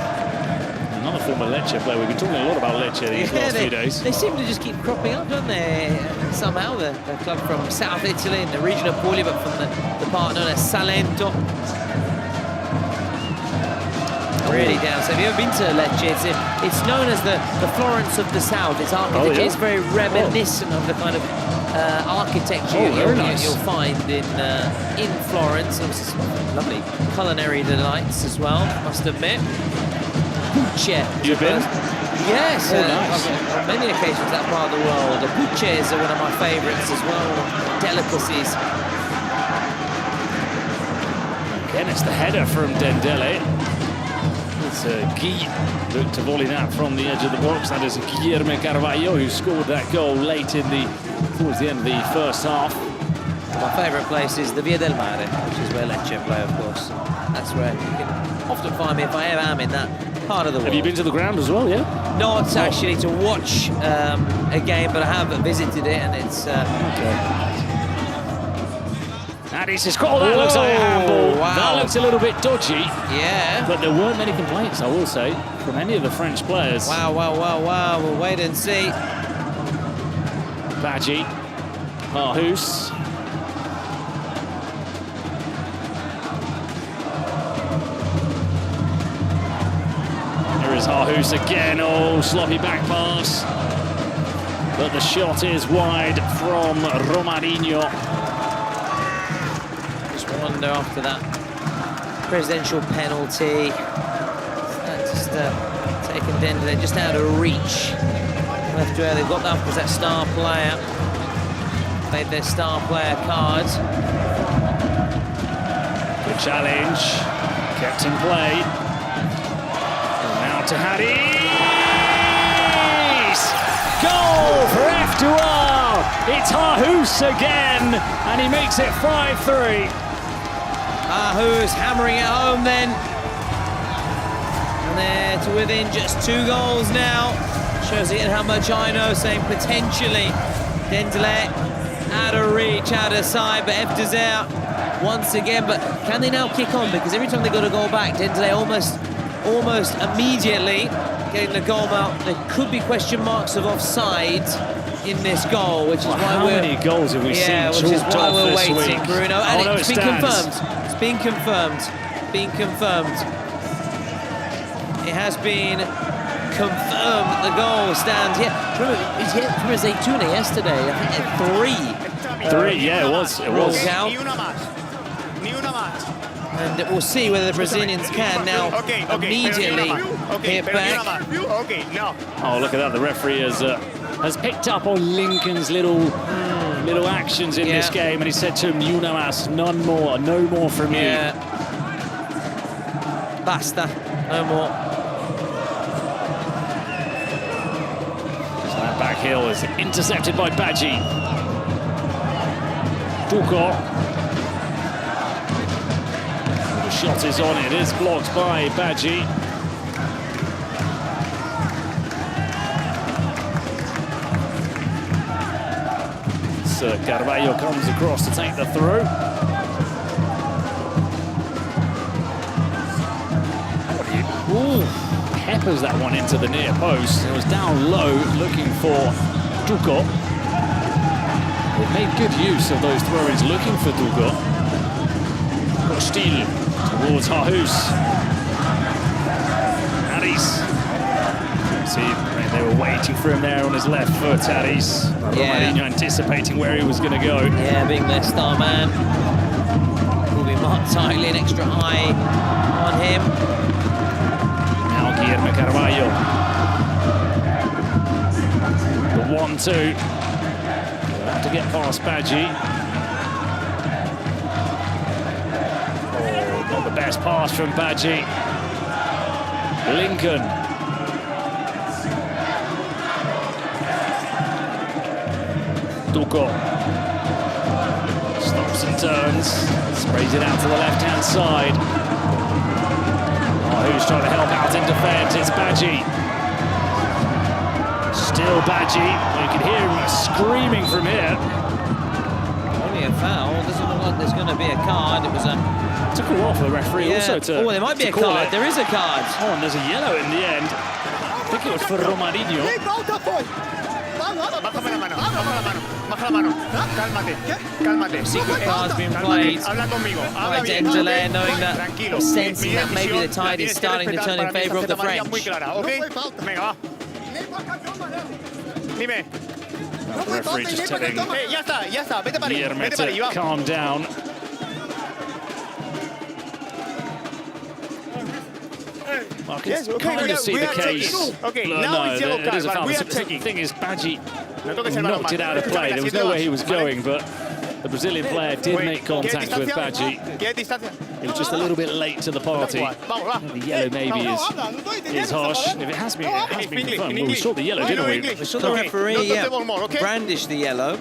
Another former Lecce player. We've been talking a lot about Lecce these last few days. They seem to just keep cropping up, don't they? Somehow, the club from South Italy in the region of Puglia, but from the part known as Salento. Really down. So have you ever been to Lecce? It's known as the Florence of the South. Its architecture is very reminiscent of the kind of architecture you'll find in Florence. Obviously, some lovely culinary delights as well, must admit. Bucce. You've been? Yes, nice. on many occasions that part of the world. The bucces are one of my favourites as well, delicacies. Again, it's the header from Dendele. It's Guy looked to volley that from the edge of the box. That is Guilherme Carvalho who scored that goal late towards the end of the first half. My favourite place is the Via del Mare, which is where Lecce play, of course. That's where you can often find me if I ever am in that part of the world. Have you been to the ground as well, yeah? Not actually to watch a game, but I have visited it, and it's... And he's just got that looks like a handball. Wow. That looks a little bit dodgy. Yeah. But there weren't many complaints, I will say, from any of the French players. Wow. We'll wait and see. Badji, Harhus. Here is Harhus again. Oh, sloppy back pass. But the shot is wide from Romarinho. Wonder after that presidential penalty, just taking Dendel just out of reach. Left where they've got that because that star player played their star player card. Good challenge, kept in play. And now to Haris. Goal for F2R. It's Harhus again, and he makes it 5-3. Who's hammering it home then. And they're to within just 2 goals now. Shows you how much I know, saying potentially Dendele out of reach, out of sight, but F2R once again. But can they now kick on? Because every time they got a goal back, Dendele almost immediately getting the goal out. There could be question marks of offside in this goal, which is why how we're... many goals have we seen which is why we're this waiting, week? Bruno. And no, it's been confirmed. It's been confirmed. It has been confirmed that the goal stands. Yeah, remember Zeytuna yesterday. I think at 3. 3, yeah, it was. Rolled out. And we'll see whether the Brazilians can now immediately hit back. Oh, look at that. The referee has picked up on Lincoln's little actions in this game, and he said to him, "Una mas, none more, no more from you." Basta, no more. So that back heel is intercepted by Badji. Duco. The shot is on, it is blocked by Badji. Carvalho comes across to take the throw. Ooh, peppers that one into the near post. It was down low looking for Duco. They've made good use of those throw-ins looking for Duco. Costil towards Harhus. Haris. See, they were waiting for him there on his left foot, Haris. Romarinho anticipating where he was going to go. Yeah, being their star man. Will be marked tightly, an extra eye on him. Now Guilherme Carvalho. The 1-2. Have to get past Badji. Oh, not the best pass from Badji. Lincoln. Duco stops and turns, sprays it out to the left-hand side. Oh, who's trying to help out in defence? It's Badji. Still Badgie. You can hear him screaming from here. Only a foul. Doesn't look like there's going to be a card. It was a... To call off the referee also to... Oh, there might be a card. There is a card. Oh, and there's a yellow in the end. I think it was for Romarinho. Bájame la mano, baja la mano. Cálmate, cálmate. Secret card's been played. Habla conmigo, By habla bien. Dendele, knowing that, Tranquilo. sensing that maybe the tide is starting to turn in favor of the French. Muy clara, ¿ok? Venga, va. Dime. The referee just telling Ya está, vete para ahí, vete para ahí, va. calm down. I can Yes, okay, kind of see the case. Okay, No, now it's yellow it card, is a but foul. we The are checking. thing is, Badgie No toques el balón knocked it más. out of play. There was no way he was going, but the Brazilian player did make ¿Quieres contact with distancia? Badgie. ¿Quieres distancia? He was just a little bit late to the party. Vamos, va. The yellow maybe is harsh. If it has been, confirmed. Well, we saw the yellow, didn't we? We saw the referee brandish the yellow.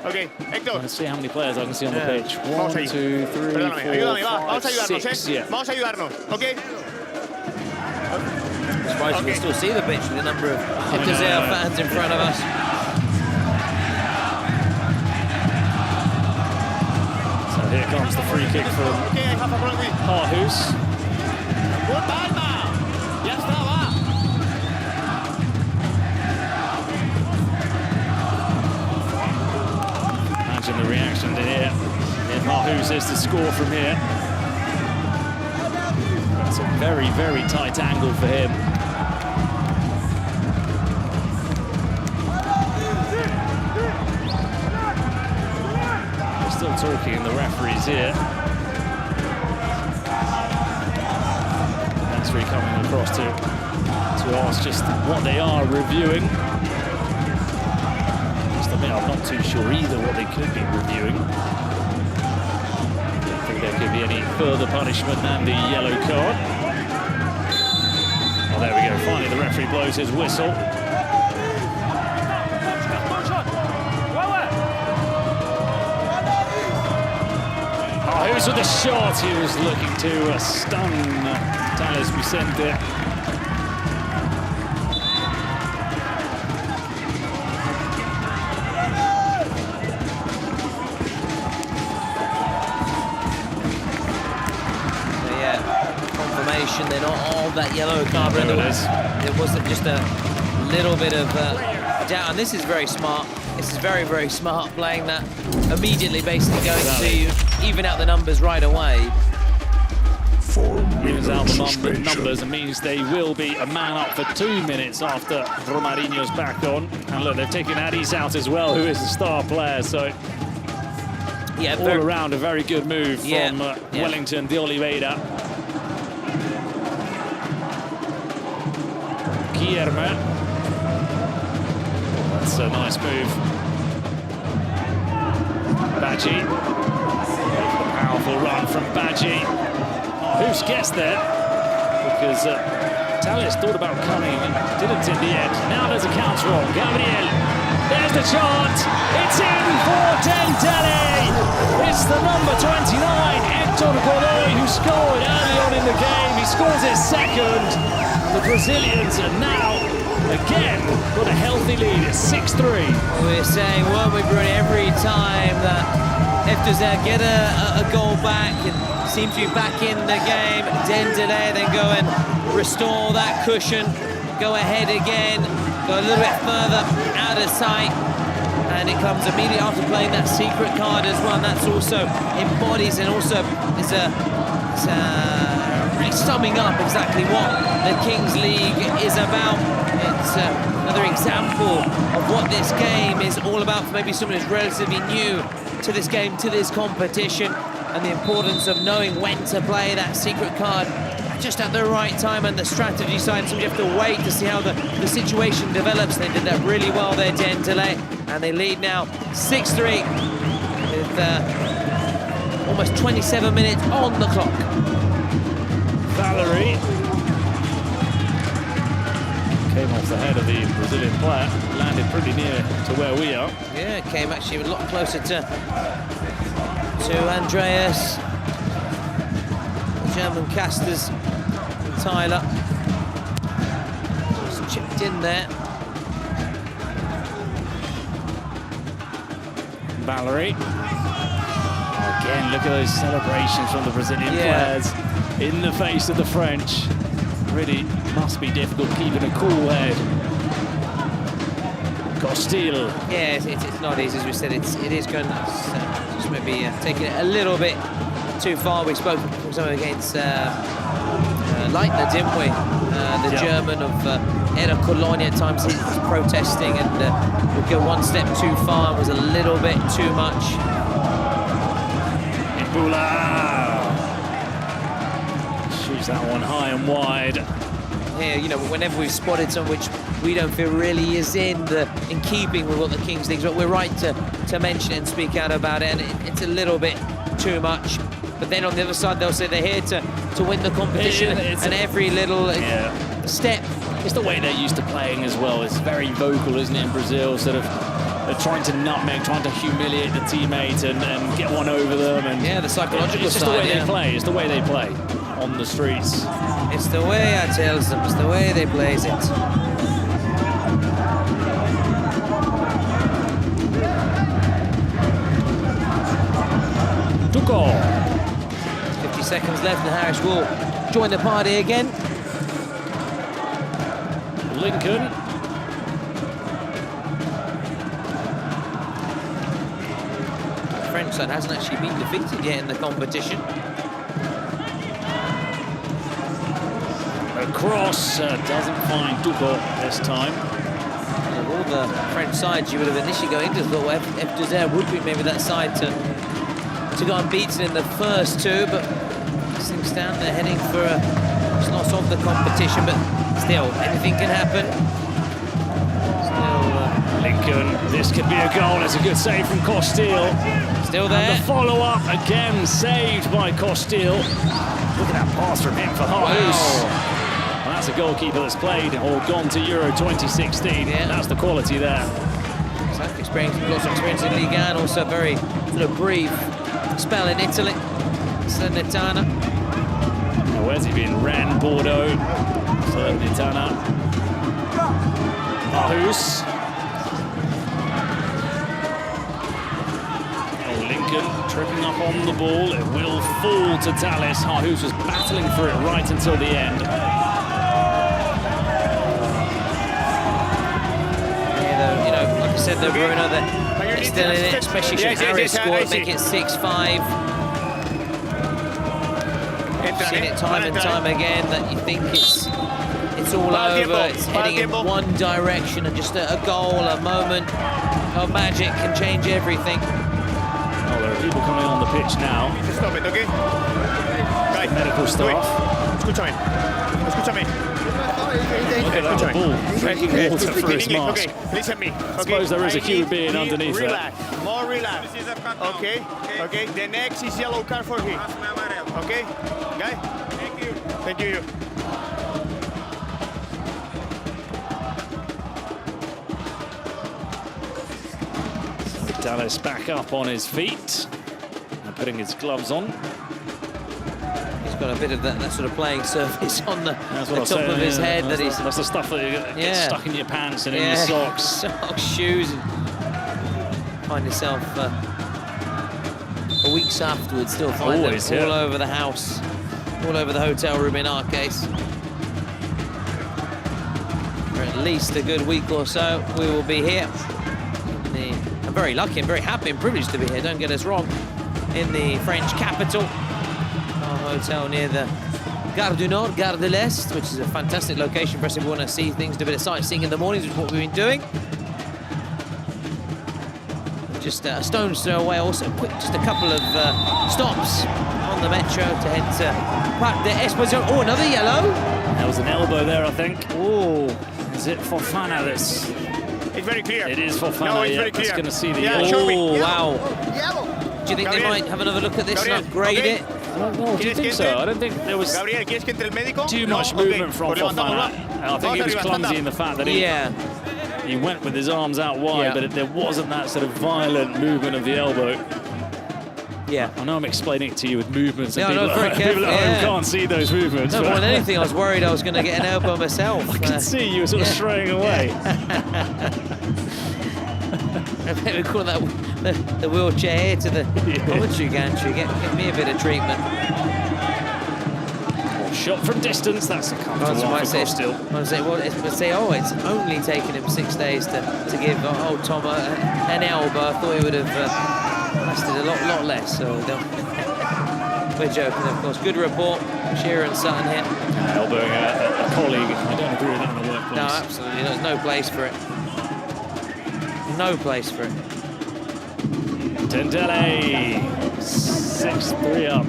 Okay, Héctor. Let's see how many players I can see on the pitch. Vamos 1, ahí. 2, 3, Perdóname, 4, ayúdame, va. Vamos a 5, ayudarnos, 6. Yeah. Vamos a ayudarnos, ¿ok? Surprised you can still see the pitch with the number of Dendele fans in front of us. So here comes the free kick from Karasu. Ya está, va. Imagine the reaction to here. And Karasu is to score from here. It's a very, very tight angle for him. We're still talking in the referees here. Referee coming across to ask just what they are reviewing. Just admit, I'm not too sure either what they could be reviewing. Don't think there could be any further punishment than the yellow card. Oh, there we go. Finally, the referee blows his whistle. Oh, who's with the shot? He was looking to stun Thales Vicente. Confirmation then of that yellow card. It wasn't just a little bit of doubt, and this is very smart. This is very, very smart, playing that immediately, basically going to even out the numbers right away. Evens out the numbers and means they will be a man up for 2 minutes after Romarinho's back on. And look, they've taken Adis out as well, who is a star player, so yeah, all around a very good move from Wellington de Oliveira. Guillermo. That's a nice move. Badgie. Powerful run from Badgie. Who's guessed there? Because Thales thought about coming and didn't in the end. Now there's a counter on. Gabriel. There's the chant. It's in for Dendele. It's the number 29, Hector Godoy, who scored early on in the game. He scores his second. The Brazilians are now, again, got a healthy lead. It's 6-3. We're saying, weren't we, Bruni, every time that F2Z get a goal back and seem to be back in the game, Dendele then go and restore that cushion, go ahead again, go a little bit further out of sight, and it comes immediately after playing that secret card as well, and that's also embodies and also is really summing up exactly what the Kings League is about. It's another example of what this game is all about for maybe someone who's relatively new to this game, to this competition, and the importance of knowing when to play that secret card just at the right time, and the strategy side. So you have to wait to see how the situation develops. They did that really well there, Dendele, and they lead now 6-3 with almost 27 minutes on the clock. Valerie came off the head of the Brazilian player, landed pretty near to where we are. Yeah, came actually a lot closer to Andreas, the German casters, and Tyler. Just chipped in there. Valerie. Again, look at those celebrations from the Brazilian players in the face of the French. Really must be difficult keeping a cool head. Costil. Yeah, it's not easy, as we said. It is going just maybe taking it a little bit too far. We spoke from some against Leitner, didn't we? The German of Colonia. At times he was protesting and would go one step too far and was a little bit too much. Shoots that one high and wide. Here, you know, whenever we've spotted something which we don't feel really is in keeping with what the Kings League is, but we're right to mention it and speak out about it, and it's a little bit too much. But then on the other side, they'll say they're here to win the competition, and every little step. It's the way they're used to playing as well. It's very vocal, isn't it, in Brazil? Sort of they're trying to nutmeg, trying to humiliate the teammate and get one over them. And the psychological it's just side, the way they play. It's the way they play on the streets. It's the way I tells them. It's the way they plays it. Tuco. 50 seconds left, and Harris will join the party again. Lincoln. The French side hasn't actually been defeated yet in the competition. Cross doesn't find Tuco this time. Of all the French sides you would have initially going into, thought well, F Désert would be maybe that side to go unbeaten in the first two, but as things stand, they're heading for a loss of the competition, but still, anything can happen. Still, Lincoln, this could be a goal. It's a good save from Costil. Still there. And the follow-up again saved by Costil. Look at that pass from him for Harus. Well, that's a goalkeeper that's played or gone to Euro 2016. Yeah. That's the quality there. Lots of experience in Ligue 1, also very sort of brief spell in Italy. Salernitana. Now, where's he been? Rennes, Bordeaux, Salernitana. Harus. Lincoln tripping up on the ball. It will fall to Tallis. Harus was battling for it right until the end. Yeah, you know, like I said, Bruno, they're still in it, especially should Harris score, make it 6-5. I've seen it time and time again that you think it's all over, it's heading in one direction, and just a goal, a moment of magic can change everything. Oh, there are people coming on the pitch now. Stop it, okay? Guys, medical staff. Escúchame. Look at that ball drinking water through his mask. Okay, listen me. I suppose there is a human being underneath relax. More relax. Okay, okay. The next is yellow card for him. Okay, guy. Thank you. Thank you. Dallas back up on his feet and putting his gloves on. He's got a bit of that sort of playing surface on the top of his head. That's the stuff that gets stuck in your pants and in your socks. Socks, shoes. And find yourself for weeks afterwards still find them all over the house, all over the hotel room in our case. For at least a good week or so, we will be here. I'm very lucky and very happy and privileged to be here, don't get us wrong, in the French capital. Our hotel near the Gare du Nord, Gare de l'Est, which is a fantastic location for us if we want to see things, do a bit of sightseeing in the mornings, which is what we've been doing. Just a stone's throw away, also just a couple of stops on the metro to head to Parc des Expositions. Oh, another yellow. There was an elbow there, I think. Oh, is it Fofana that's... It's very clear. It is Fofana. No, it's very clear. It's going to see the yellow. Oh, wow. Yellow. Do you think they might have another look at this and upgrade it? No, do you think so? I don't think there was too much movement from Fofana. I think he was clumsy in the fact that he went with his arms out wide, but there wasn't that sort of violent movement of the elbow. Yeah. I know I'm explaining it to you with movements, and Yeah, people, no, very people careful, at home can't see those movements. No, but more than anything, I was worried I was going to get an elbow myself. I could see you were sort of straying away. We call that the wheelchair here to the commentary gantry. Get me a bit of treatment. Shot from distance, that's a comfortable one for Costil. It's only taken him 6 days to give Tom an elbow. I thought he would have lasted a lot less. So we're joking, of course. Good report, Shearer and Sutton here. Elbowing a colleague. I don't agree with that in the workplace. No, absolutely. There's no place for it. No place for it. Dendele, 6-3 up.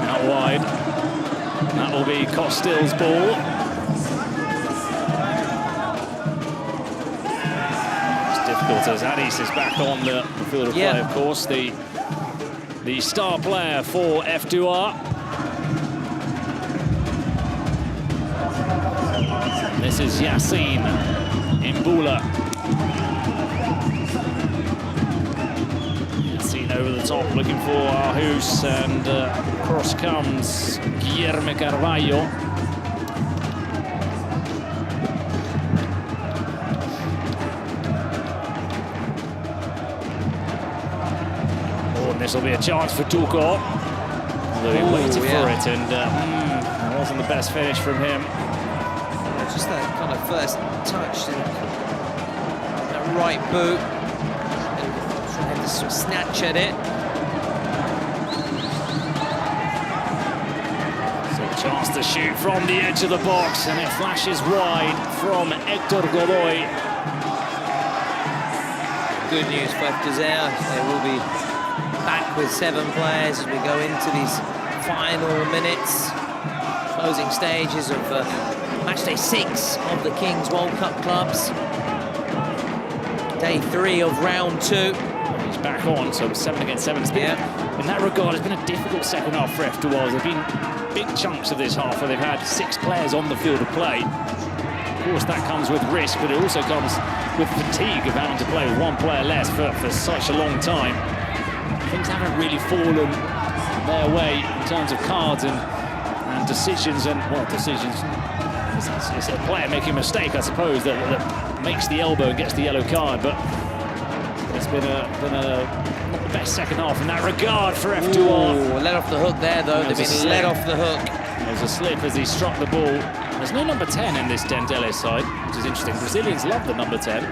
Out wide. That will be Costil's ball. It's difficult as Addis is back on the field of play, of course. The star player for F2R. This is Yassine Imbula. Yassine over the top, looking for Arhus, and cross comes Guillermo Carvalho. Oh, and this will be a chance for Tuco. Although he waited for it, and it wasn't the best finish from him. Just that kind of first touch, that right boot, and trying to sort of snatch at it. So a chance to shoot from the edge of the box, and it flashes wide from Hector Godoy. Good news for F2R. They will be back with 7 players as we go into these final minutes, closing stages of Matchday 6 of the Kings World Cup clubs. Day 3 of round 2. He's back on, so 7 against 7. It's been, in that regard, it's been a difficult second half for F2R. There have been big chunks of this half where they've had 6 players on the field of play. Of course, that comes with risk, but it also comes with fatigue of having to play with 1 player less for such a long time. Things haven't really fallen their way in terms of cards and decisions, and, well, decisions. It's a player making a mistake, I suppose, that makes the elbow and gets the yellow card, but it's been a not the best second half in that regard for F2R. Ooh, let off the hook there, though. They've been let off the hook. There's a slip as he struck the ball. There's no number 10 in this Dendele side, which is interesting. Brazilians love the number 10.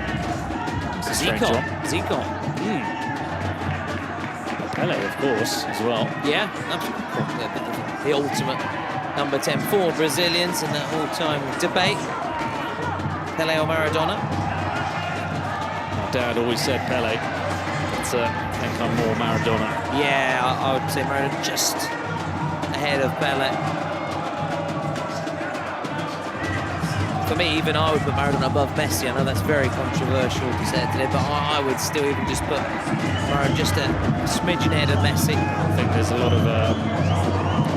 It's a strange one. Zico. Pele, of course, as well. Yeah, absolutely. The ultimate number 10 for Brazilians in that all-time debate. Pele or Maradona? My dad always said Pele, but I think I'm more Maradona. Yeah, I would say Maradona just ahead of Pele. For me, even I would put Maradona above Messi. I know that's very controversial to say today, but I would still even just put Maradona just a smidgen ahead of Messi. I think there's a lot of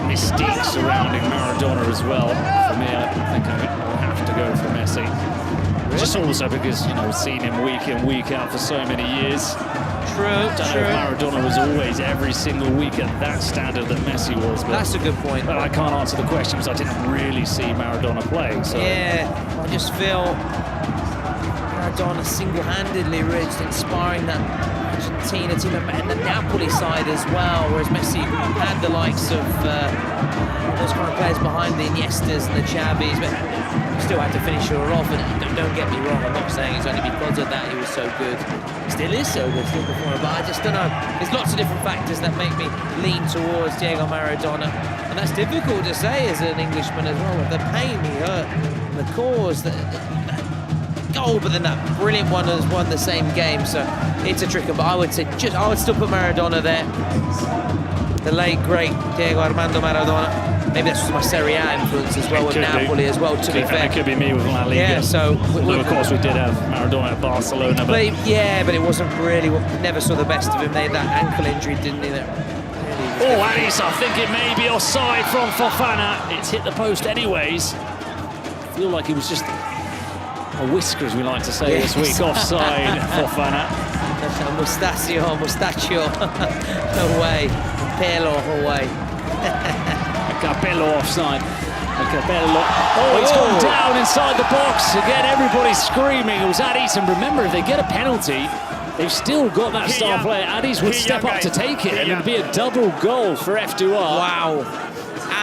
mystique surrounding Maradona as well. For me, I think I would have to go for Messi. Really? Just also because, you know, we've seen him week in, week out for so many years. True, I don't know if Maradona was always every single week at that standard that Messi was. But that's a good point. But I can't answer the question because I didn't really see Maradona play. So. Yeah, I just feel Maradona single-handedly really inspiring that Argentina team and the Napoli side as well, whereas Messi had the likes of those kind of players behind the Iniestas and the Xavis, but still had to finish her off. And don't get me wrong, I'm not saying it's only because of that he was so good. Still is so good, still performing, but I just don't know. There's lots of different factors that make me lean towards Diego Maradona, and that's difficult to say as an Englishman as well, with the pain he hurt, the cause, that goal, but then that brilliant one has won the same game, so it's a trick. But I would say I would still put Maradona there. The late great Diego Armando Maradona. Maybe that's just my Serie A influence as well with Napoli as well, to be fair. It could be me with La Liga. Yeah, so although of course we did have Maradona at Barcelona, but it wasn't really. Never saw the best of him. They had that ankle injury, didn't he? Oh, Addis, I think it may be offside from Fofana. It's hit the post anyways. I feel like it was just a whisker, as we like to say this week, offside Fofana. Mustachio away. Pelo away. Capello offside. Capello. Oh, it's gone down inside the box. Again, everybody's screaming. It was Addis, and remember, if they get a penalty, they've still got that star player. Addis would step up to take it, and it'd be a double goal for F2R. Wow.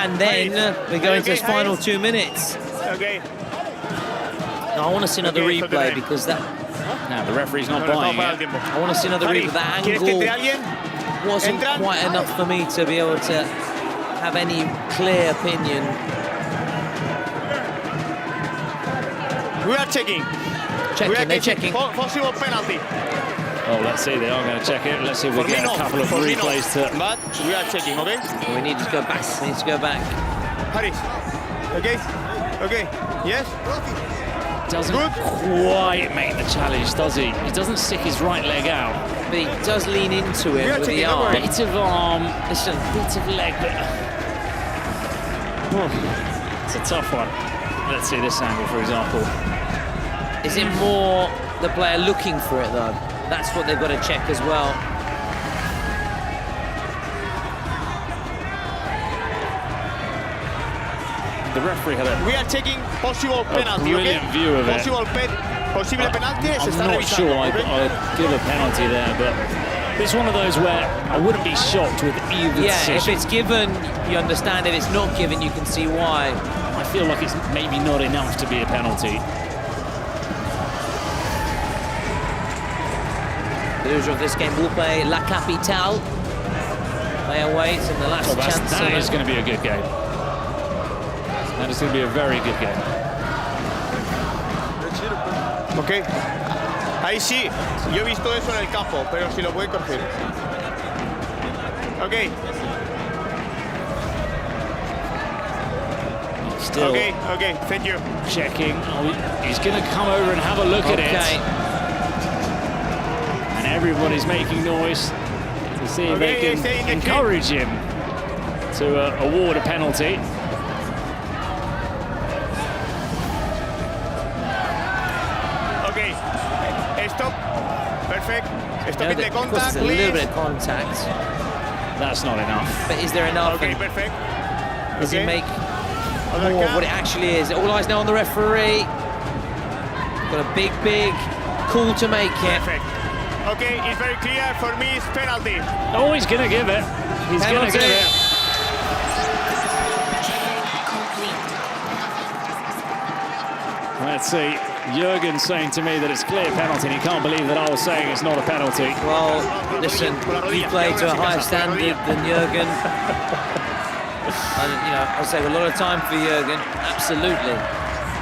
And then we go into his final 2 minutes. Okay. Now, I want to see another replay because that... Now, the referee's not buying it. I want to see another replay. That angle wasn't quite enough for me to be able to have any clear opinion. We are checking. They're checking. Possible penalty. Oh, let's see, they are going to check it. Let's see if we get a couple of replays to... But we are checking, okay? We need to go back. We need to go back. Harris. Okay. Okay. Yes? Doesn't quite make the challenge, does he? He doesn't stick his right leg out. But he does lean into it with the arm. Bit of arm, listen, bit of leg, but... Oh, it's a tough one. Let's see this angle, for example. Is it more the player looking for it, though? That's what they've got to check as well. The referee had a... We are checking possible penalty, brilliant view of it. Possible penalty. I'm not sure I'd give a penalty there, but it's one of those where I wouldn't be shocked with either decision. If it's given, you understand. If it's not given, you can see why. I feel like it's maybe not enough to be a penalty. The loser of this game will play La Capitale. They await in the last chance. That is going to be a good game. That is going to be a very good game. Ok. Ahí sí, yo he visto eso en el campo, pero si lo puede corregir. Ok. Still Okay, thank you. Checking. Oh, he's going to come over and have a look at it. And everybody's making noise to see if they can encourage him to award a penalty. Okay, stop. Perfect. Stop in the Of course, contact, there's a please. little bit of contact. That's not enough. But is there enough? Okay, perfect. Does he make more of what it actually is? All eyes now on the referee. Got a big call to make it. Perfect. Okay, it's very clear. For me, it's penalty. Oh, he's going to give it. He's going to give it. Let's see. Jurgen's saying to me that it's clear penalty, and he can't believe that I was saying it's not a penalty. Well, listen, you play to a higher standard than Jurgen. I'll say a lot of time for Jurgen, absolutely.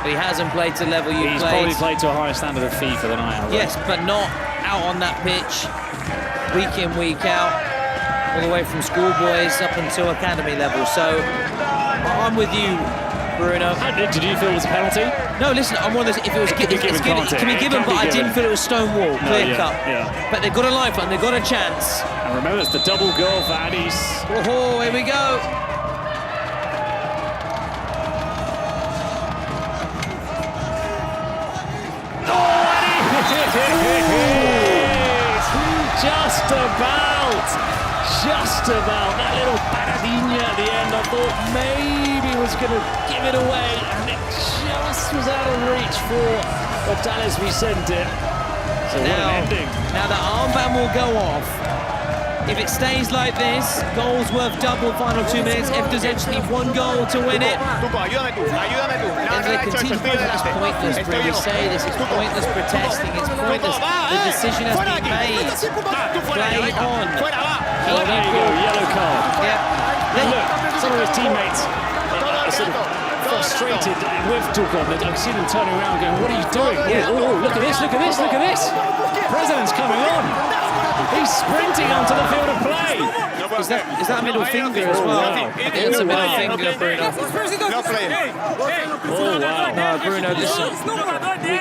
But he hasn't played to the level you played. He's probably played to a higher standard of FIFA than I have. Yes, but not out on that pitch, week in, week out, all the way from schoolboys up until academy level. So I'm with you, Bruno. Did you feel it was a penalty? No, listen, I'm one of those, if it was given, it can be given, but I didn't feel it was stonewall, clear cut. Yeah. But they've got a lifeline, they've got a chance. And remember, it's the double goal for Addis. Oh, here we go. Just about. That little paradinha at the end, I thought maybe was going to give it away, and it just was out of reach for González Vicente. So what an ending. Now the armband will go off. If it stays like this, goals worth double, final 2 minutes. If there's actually one goal to win it. Ayúdame tú. As they continue to it's pointless, we say this, it's pointless protesting, it's pointless. The decision has been made. Play on. Oh, there you go, yellow card. Yeah. And look, some of his teammates are sort of frustrated with Tuchel. I've seen them turning around going, what are you doing? Yeah. Oh, look at this, look at this, look at this. President's coming on. He's sprinting onto the field of play. Is that a middle finger as well? Wow. It's a middle finger, Bruno. No play. Oh, wow. No, Bruno, listen.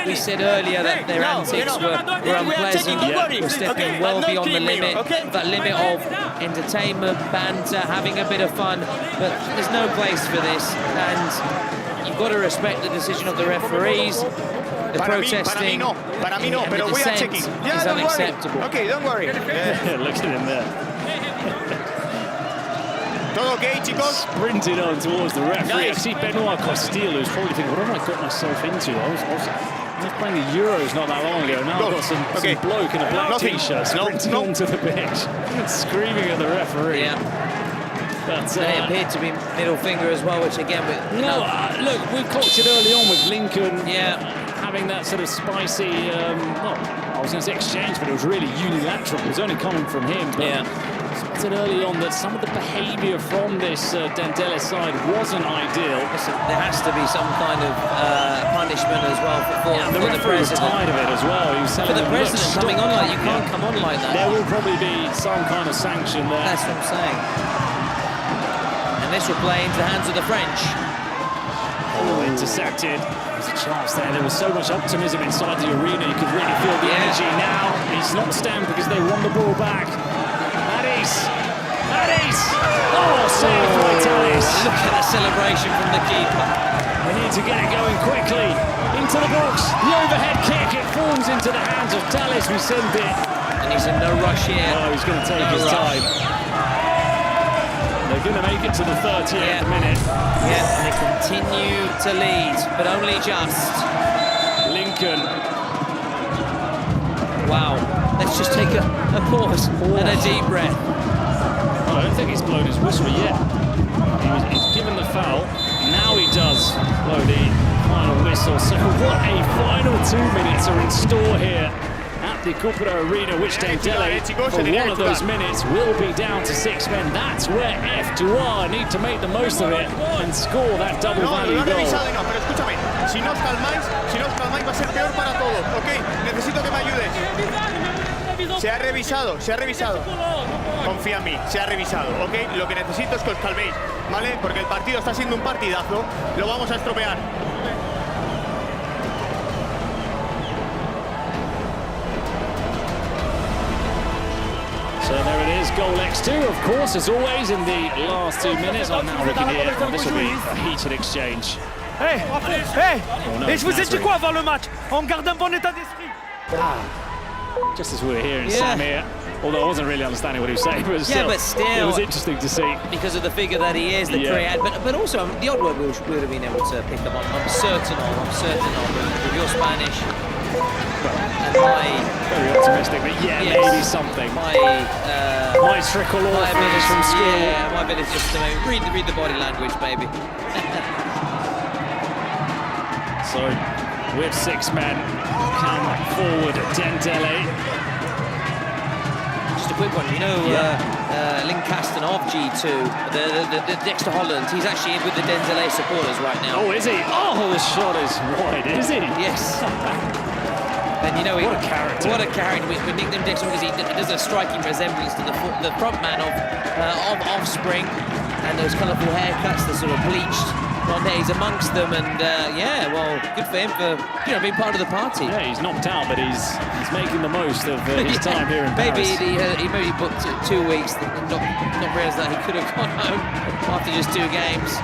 We said earlier that their antics were unpleasant. We're stepping well beyond the limit. That limit of entertainment, banter, having a bit of fun. But there's no place for this. And you've got to respect the decision of the referees. The protesting para mí no, and pero the voy a dissent checking. is Yeah, don't worry. unacceptable. Okay, don't worry. Look at him there. Todo okay, chicos? Sprinted on towards the referee. I see Benoit Costil, who's probably thinking, what have I got myself into? I was playing the Euros not that long ago. Now I've got some bloke in a black t-shirt sprinting onto the pitch, screaming at the referee. Yeah. But, they appeared to be middle finger as well, which again, look, we clocked it early on with Lincoln. Yeah. Having that sort of spicy, well, I was going to say exchange, but it was really unilateral. It was only coming from him. But spotted early on that some of the behaviour from this Dendele side wasn't ideal. Listen, there has to be some kind of punishment as well for the referee was tired of it as well. He was for the president coming on like, you can't come on like that. There will probably be some kind of sanction there. That's what I'm saying. And this will play into the hands of the French. Oh, intercepted. There's a chance there. There was so much optimism inside the arena. You could really feel the energy now. He's not stamped because they won the ball back. Maddie's! Oh, save by Talis. Look at the celebration from the keeper. We need to get it going quickly. Into the box. The overhead kick. It falls into the hands of Talis. We send it. And he's in no rush here. Oh, he's going to take his time. They're going to make it to the 30th minute. Yeah, and they continue to lead, but only just. Lincoln. Wow. Let's just take a pause and a deep breath. Oh, I don't think he's blown his whistle yet. He's given the foul. Now he does blow the final whistle. So what a final 2 minutes are in store here at the Cupra Arena, which Dendele, for one of those minutes, will be down to 6 men. That's where F2R need to make the most of it and score that double value goal. Pero escúchame, si no os calmáis va a ser peor para todos, ¿ok? Necesito que me ayudes. Se ha revisado. Confía en mí, se ha revisado, ¿ok? Lo que necesito es que os calméis, ¿vale? Porque el partido está siendo un partidazo, lo vamos a estropear. So there it is, goal X2, of course, as always, in the last 2 minutes. I'm now looking here, this will be a heated exchange. Hey, et je vous ai dit quoi avant le match? On garde un bon état d'esprit. Just as we were hearing Sam here, although I wasn't really understanding what he was saying, but still, it was interesting to see. Because of the figure that he is, the creator, but also the odd word we would have been able to pick up on. I'm certain of with your Spanish. And very optimistic, but maybe something. Might trickle off from school. Yeah, my bit is just to maybe read the body language, baby. So, with 6 men, come forward, Dendele. Just a quick one, you know, Linkastenov G2, the Dexter Holland, he's actually with the Dendele supporters right now. Oh, is he? Oh, the shot is wide, is he? Yes. And you know, what a character! What a character! We nicknamed him Dexter because he does a striking resemblance to the front man of Offspring, and those colourful haircuts, the sort of bleached blonde hair. He's amongst them, and well, good for him for being part of the party. Yeah, he's knocked out, but he's making the most of his time here in Paris. He maybe booked 2 weeks, not realised that he could have gone home after just 2 games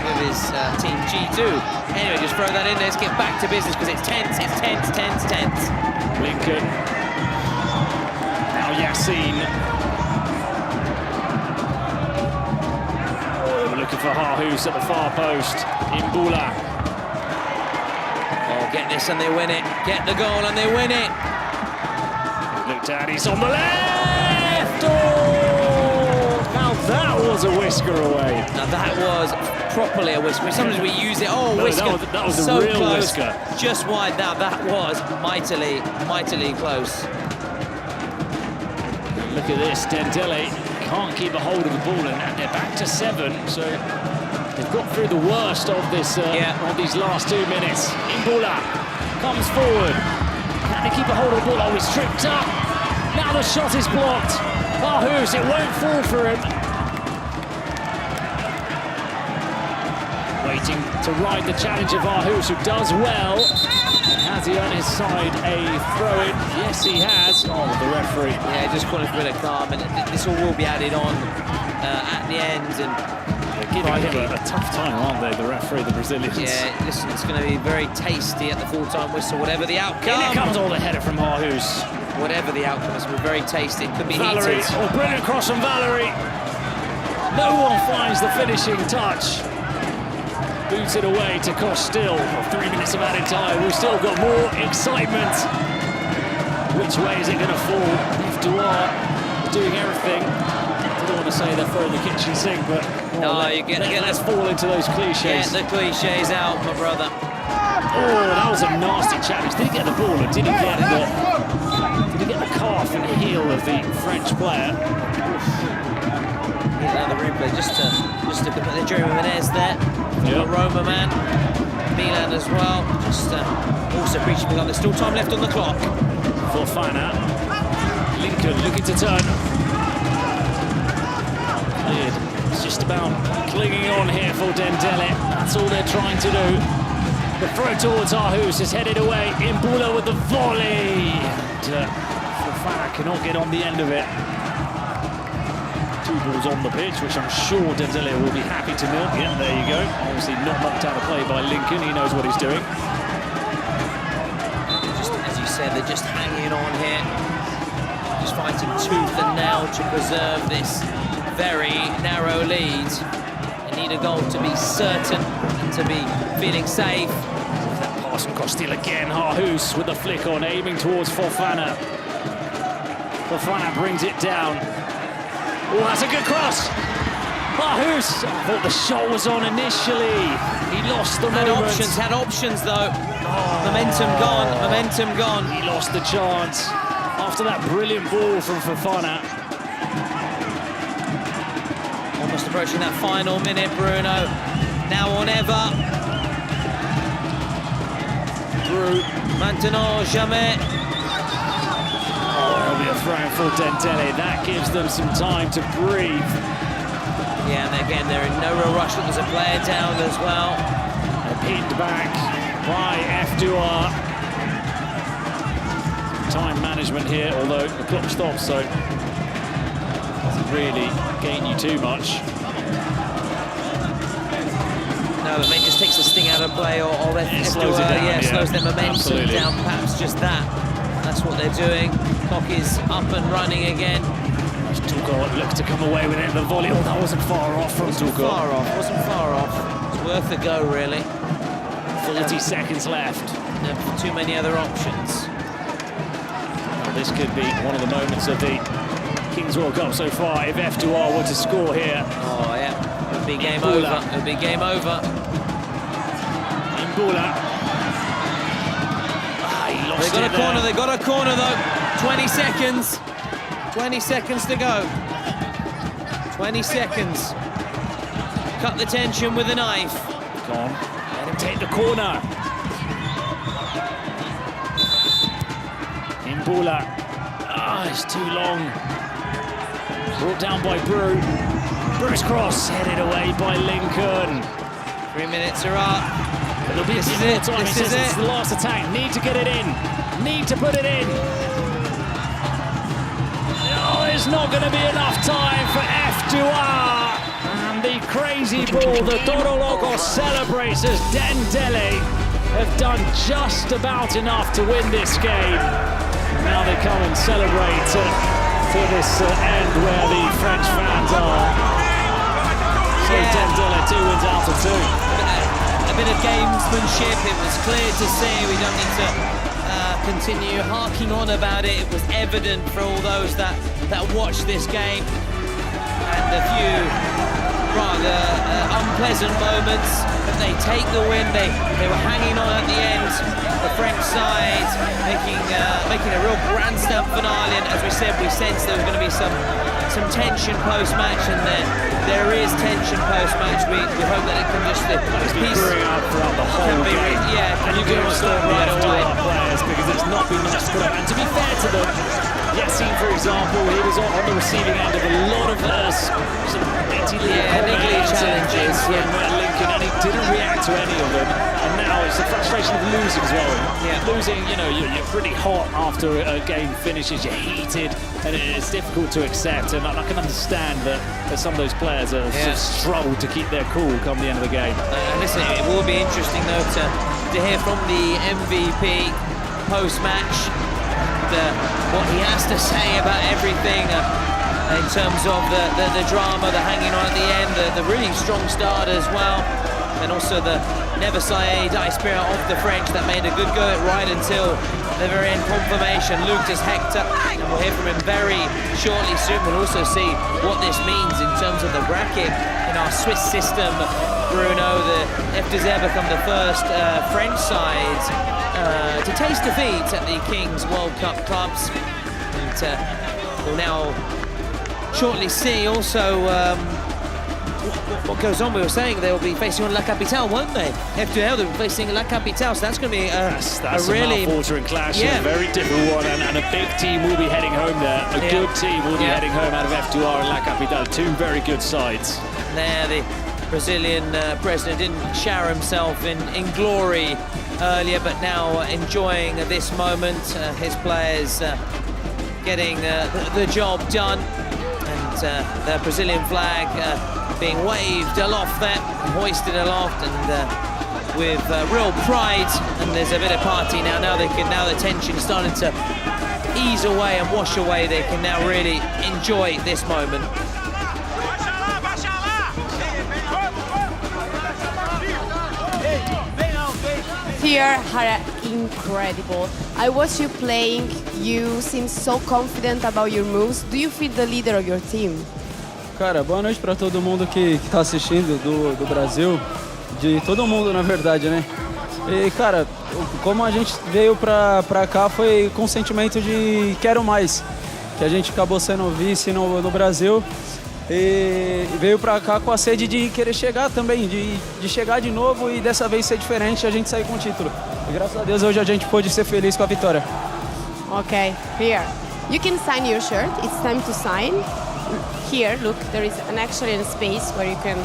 with his team G2. Anyway, just throw that in there. Let's get back to business because it's tense. Lincoln. Now Yassine. We're looking for Harhus at the far post. Imbula. Oh, get this and they win it. Get the goal and they win it. Looked at, he's on the left. Oh, now that was a whisker away. Now that was properly a whisker. Sometimes we use it. Oh, whisker. That was so a real close. whisker. Just wide. Now that was mightily close. Look at this. Dendele can't keep a hold of the ball, and they're back to 7. So they've got through the worst of this of these last 2 minutes. Imbula comes forward. Can they keep a hold of the ball? Oh, he's tripped up. Now the shot is blocked. Harhus, it won't fall for him. Waiting to ride the challenge of Harhus, who does well. Has he on his side a throw-in? Yes, he has. Oh, the referee. Yeah, just calling for a bit of calm, and this all will be added on at the end. And giving him a tough time, aren't they, the referee, the Brazilians? Yeah, listen, it's going to be very tasty at the full-time whistle, whatever the outcome. And here comes all the header from Harhus. Whatever the outcome, it's going to be very tasty. It could be Valerie, heated. oh, brilliant cross from Valerie. No one finds the finishing touch. Boots it away to Costil. 3 minutes of added time. We've still got more excitement. Which way is it going to fall? F2R doing everything. I don't want to say they're throwing the kitchen sink, but let's fall into those cliches. Get the cliches out, my brother. Oh, that was a nasty challenge. Did he get the ball or did he get the calf and heel of the French player? Another replay just to put the Jeremy Menez there. The Roma man. Milan as well. Just also preaching behind. There's still time left on the clock. Fofana. Lincoln looking to turn. Cleared. It's just about clinging on here for Dendele. That's all they're trying to do. The throw towards Harhus is headed away. Imbula with the volley. And Fofana cannot get on the end of it. 2 balls on the pitch, which I'm sure Dendele will be happy to milk. Yeah, there you go. Obviously not knocked out of play by Lincoln. He knows what he's doing. Just as you said, they're just hanging on here. Just fighting tooth and nail to preserve this very narrow lead. They need a goal to be certain and to be feeling safe. That pass from Costil again. Harhus with the flick on, aiming towards Fofana. Fofana brings it down. Oh, that's a good cross. Harhus. I thought the shot was on initially. He lost the moment. Had options though. Momentum gone. He lost the chance after that brilliant ball from Fofana. Almost approaching that final minute, Bruno. Now or never. Bru. Maintenant, jamais. There'll be a throw for Dendele. That gives them some time to breathe. Yeah, and again, they're in no real rush. There's a player down as well. They're pinned back by F2R. Time management here, although the clock stops, so it doesn't really gain you too much. No, it may just takes the sting out of play, or slows it down, slows their momentum absolutely down. Perhaps just that. That's what they're doing. Clock is up and running again. Tuchel looks to come away with it. The volley, oh, that wasn't far off from Tuchel. Wasn't far off. It's worth a go, really. 40 seconds left. No, too many other options. Well, this could be one of the moments of the Kings World Cup so far. If F2R were to score here. Oh, yeah. It would be game over. It would be game over. Imbula. They got a corner though. 20 seconds. 20 seconds to go. 20 seconds. Cut the tension with a knife. Go on. Let him take the corner. Imbula. It's too long. Brought down by Bru. Bru's cross headed away by Lincoln. 3 minutes are up. It'll be This is it. This is it's it. the last attack. Need to get it in. Need to put it in. Oh, there's not going to be enough time for F2R. And the crazy ball, the Toro Loco celebrates as Dendele have done just about enough to win this game. Now they come and celebrate to this end where the French fans are. So Dendele 2 wins out of 2. A bit of gamesmanship. It was clear to see. We don't need to continue harking on about it. It was evident for all those that watched this game. And a few rather unpleasant moments, but they take the win. They were hanging on at the end. The French side making a real grandstand finale, and as we said, we sensed there was going to be some tension post-match, and there is tension post-match. We hope that it can just piece up throughout the whole game. Can you can understand right away players, because it's not been nice for them. And to be fair to them, Yassin, for example, he was on the receiving end of a lot of some niggly challenges from Lincoln, and he didn't react to to any of them. And now it's the frustration of losing as well. Yeah. Losing, you know, you're pretty hot after a game finishes, you're heated, and it's difficult to accept. And I can understand that some of those players are sort of struggled to keep their cool come the end of the game. Listen, it will be interesting though to hear from the MVP post-match and what he has to say about everything in terms of the drama, the hanging on at the end, the really strong start as well, and also the never say die spirit of the French that made a good go at right until the very end confirmation. Lucas Hector, and we'll hear from him very shortly soon. We'll also see what this means in terms of the bracket in our Swiss system. Bruno, the FDZ become the first French side to taste defeat at the Kings World Cup clubs. And we'll now shortly see also what goes on. We were saying they will be facing on La Capitale, won't they? FDL, they'll be facing La Capitale, so that's going to be that's a really mouth-watering clash, a very different one, and a big team will be heading home there. A good team will be heading home out of F2R and La Capitale. Two very good sides. There, the Brazilian president didn't shower himself in glory earlier, but now enjoying this moment. His players getting the job done, and the Brazilian flag being waved aloft there, hoisted aloft, and with real pride. And there's a bit of party now. Now the tension starting to ease away and wash away. They can now really enjoy this moment. Here are incredible. I watched you playing. You seem so confident about your moves. Do you feel the leader of your team? Cara, boa noite para todo mundo que tá assistindo do Brasil, de todo mundo na verdade, né? E cara, como a gente veio pra cá foi com o sentimento de quero mais, que a gente acabou sendo vice no Brasil. E veio pra cá com a sede de querer chegar também, de chegar de novo e dessa vez ser diferente e a gente sair com o título. E graças a Deus hoje a gente pôde ser feliz com a vitória. Okay, here. You can sign your shirt. It's time to sign. Here, look, there is actually a space where you can...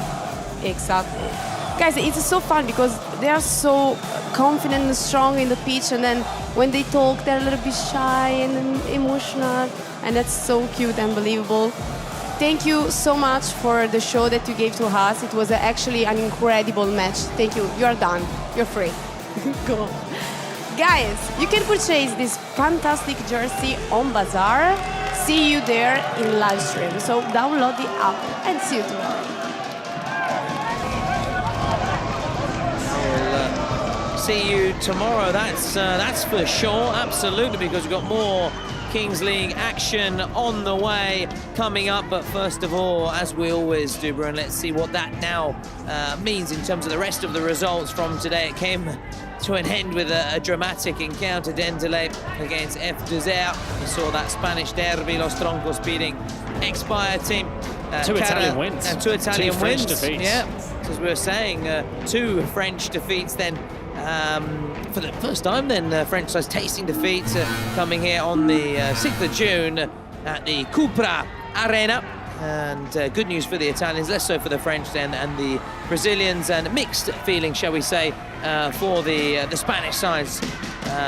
Exactly. Guys, it's so fun because they are so confident and strong in the pitch, and then when they talk, they're a little bit shy and emotional, and that's so cute and believable. Thank you so much for the show that you gave to us. It was actually an incredible match. Thank you. You are done. You're free. Go. Guys, you can purchase this fantastic jersey on Bazaar. See you there in live stream. So download the app and see you tomorrow. We'll see you tomorrow. That's for sure. Absolutely, because we've got more Kings League action on the way coming up. But first of all, as we always do, Bruno, let's see what that now means in terms of the rest of the results from today. It came to an end with a dramatic encounter, Dendele against FDZ. We saw that Spanish derby, Los Troncos beating XBuyer team. Two Italian wins. And two Italian French wins. defeats. Yeah, as we were saying, two French defeats then. For the first time then, French sides tasting defeat coming here on the 6th of June at the Cupra Arena. And good news for the Italians, less so for the French then, and the Brazilians, and mixed feeling, shall we say, for the Spanish sides,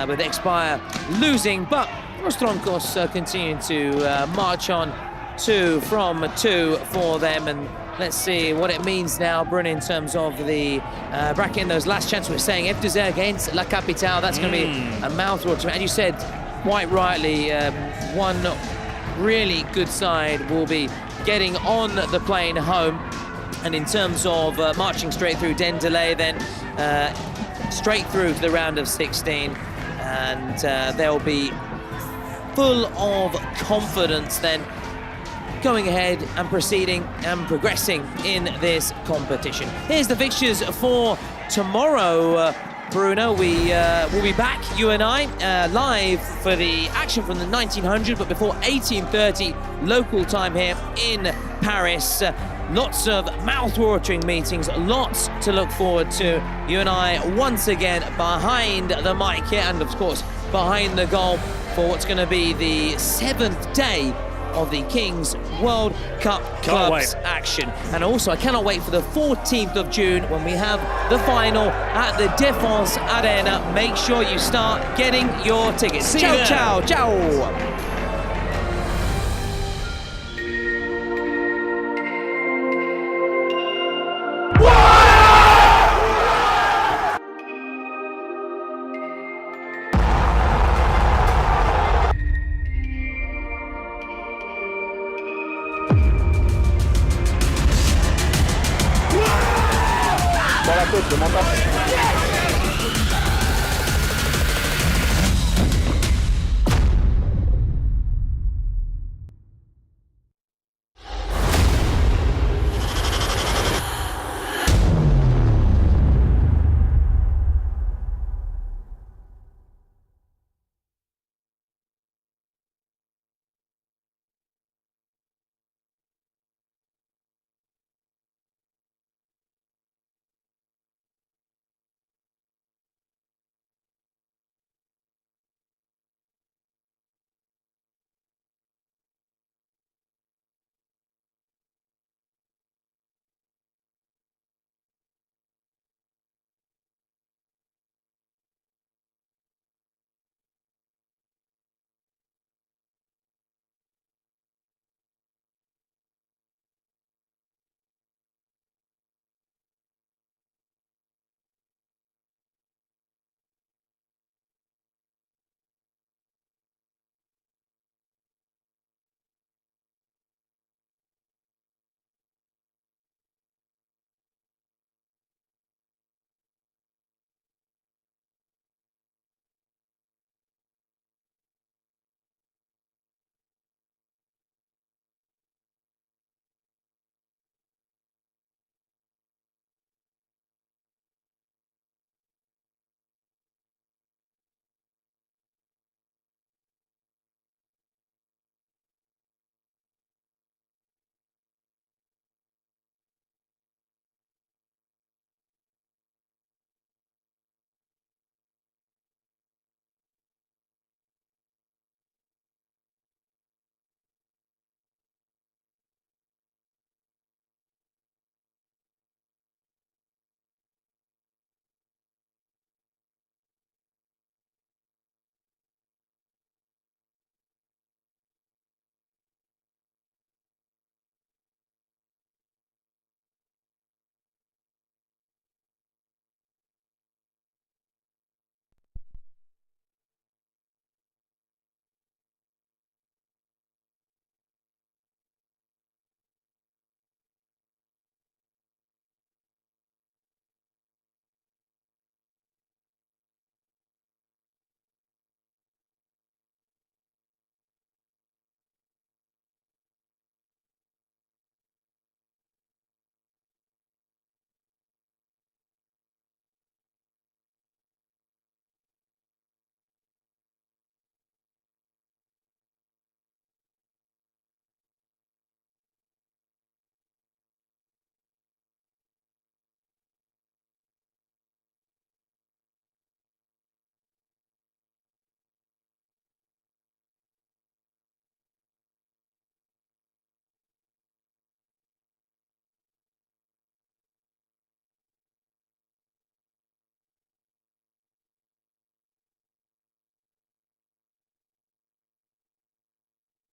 with XBuyer losing. But Los Troncos continuing to march on 2 from 2 for them. And let's see what it means now, Bruno, in terms of the bracket in those last chances. We're saying FDZ against La Capitale. That's going to be a mouthwater. And you said quite rightly, one really good side will be getting on the plane home. And in terms of marching straight through Dendele, then straight through to the round of 16. And they'll be full of confidence then, going ahead and proceeding and progressing in this competition. Here's the fixtures for tomorrow, Bruno. We will be back, you and I, live for the action from the 1900, but before 18:30 local time here in Paris. Lots of mouth-watering meetings, lots to look forward to. You and I once again behind the mic here, and of course behind the goal for what's going to be the 7th day of the Kings World Cup Clubs action. And also, I cannot wait for the 14th of June when we have the final at the Défense Arena. Make sure you start getting your tickets. See you there. Ciao, ciao. Buona a tutti, monta.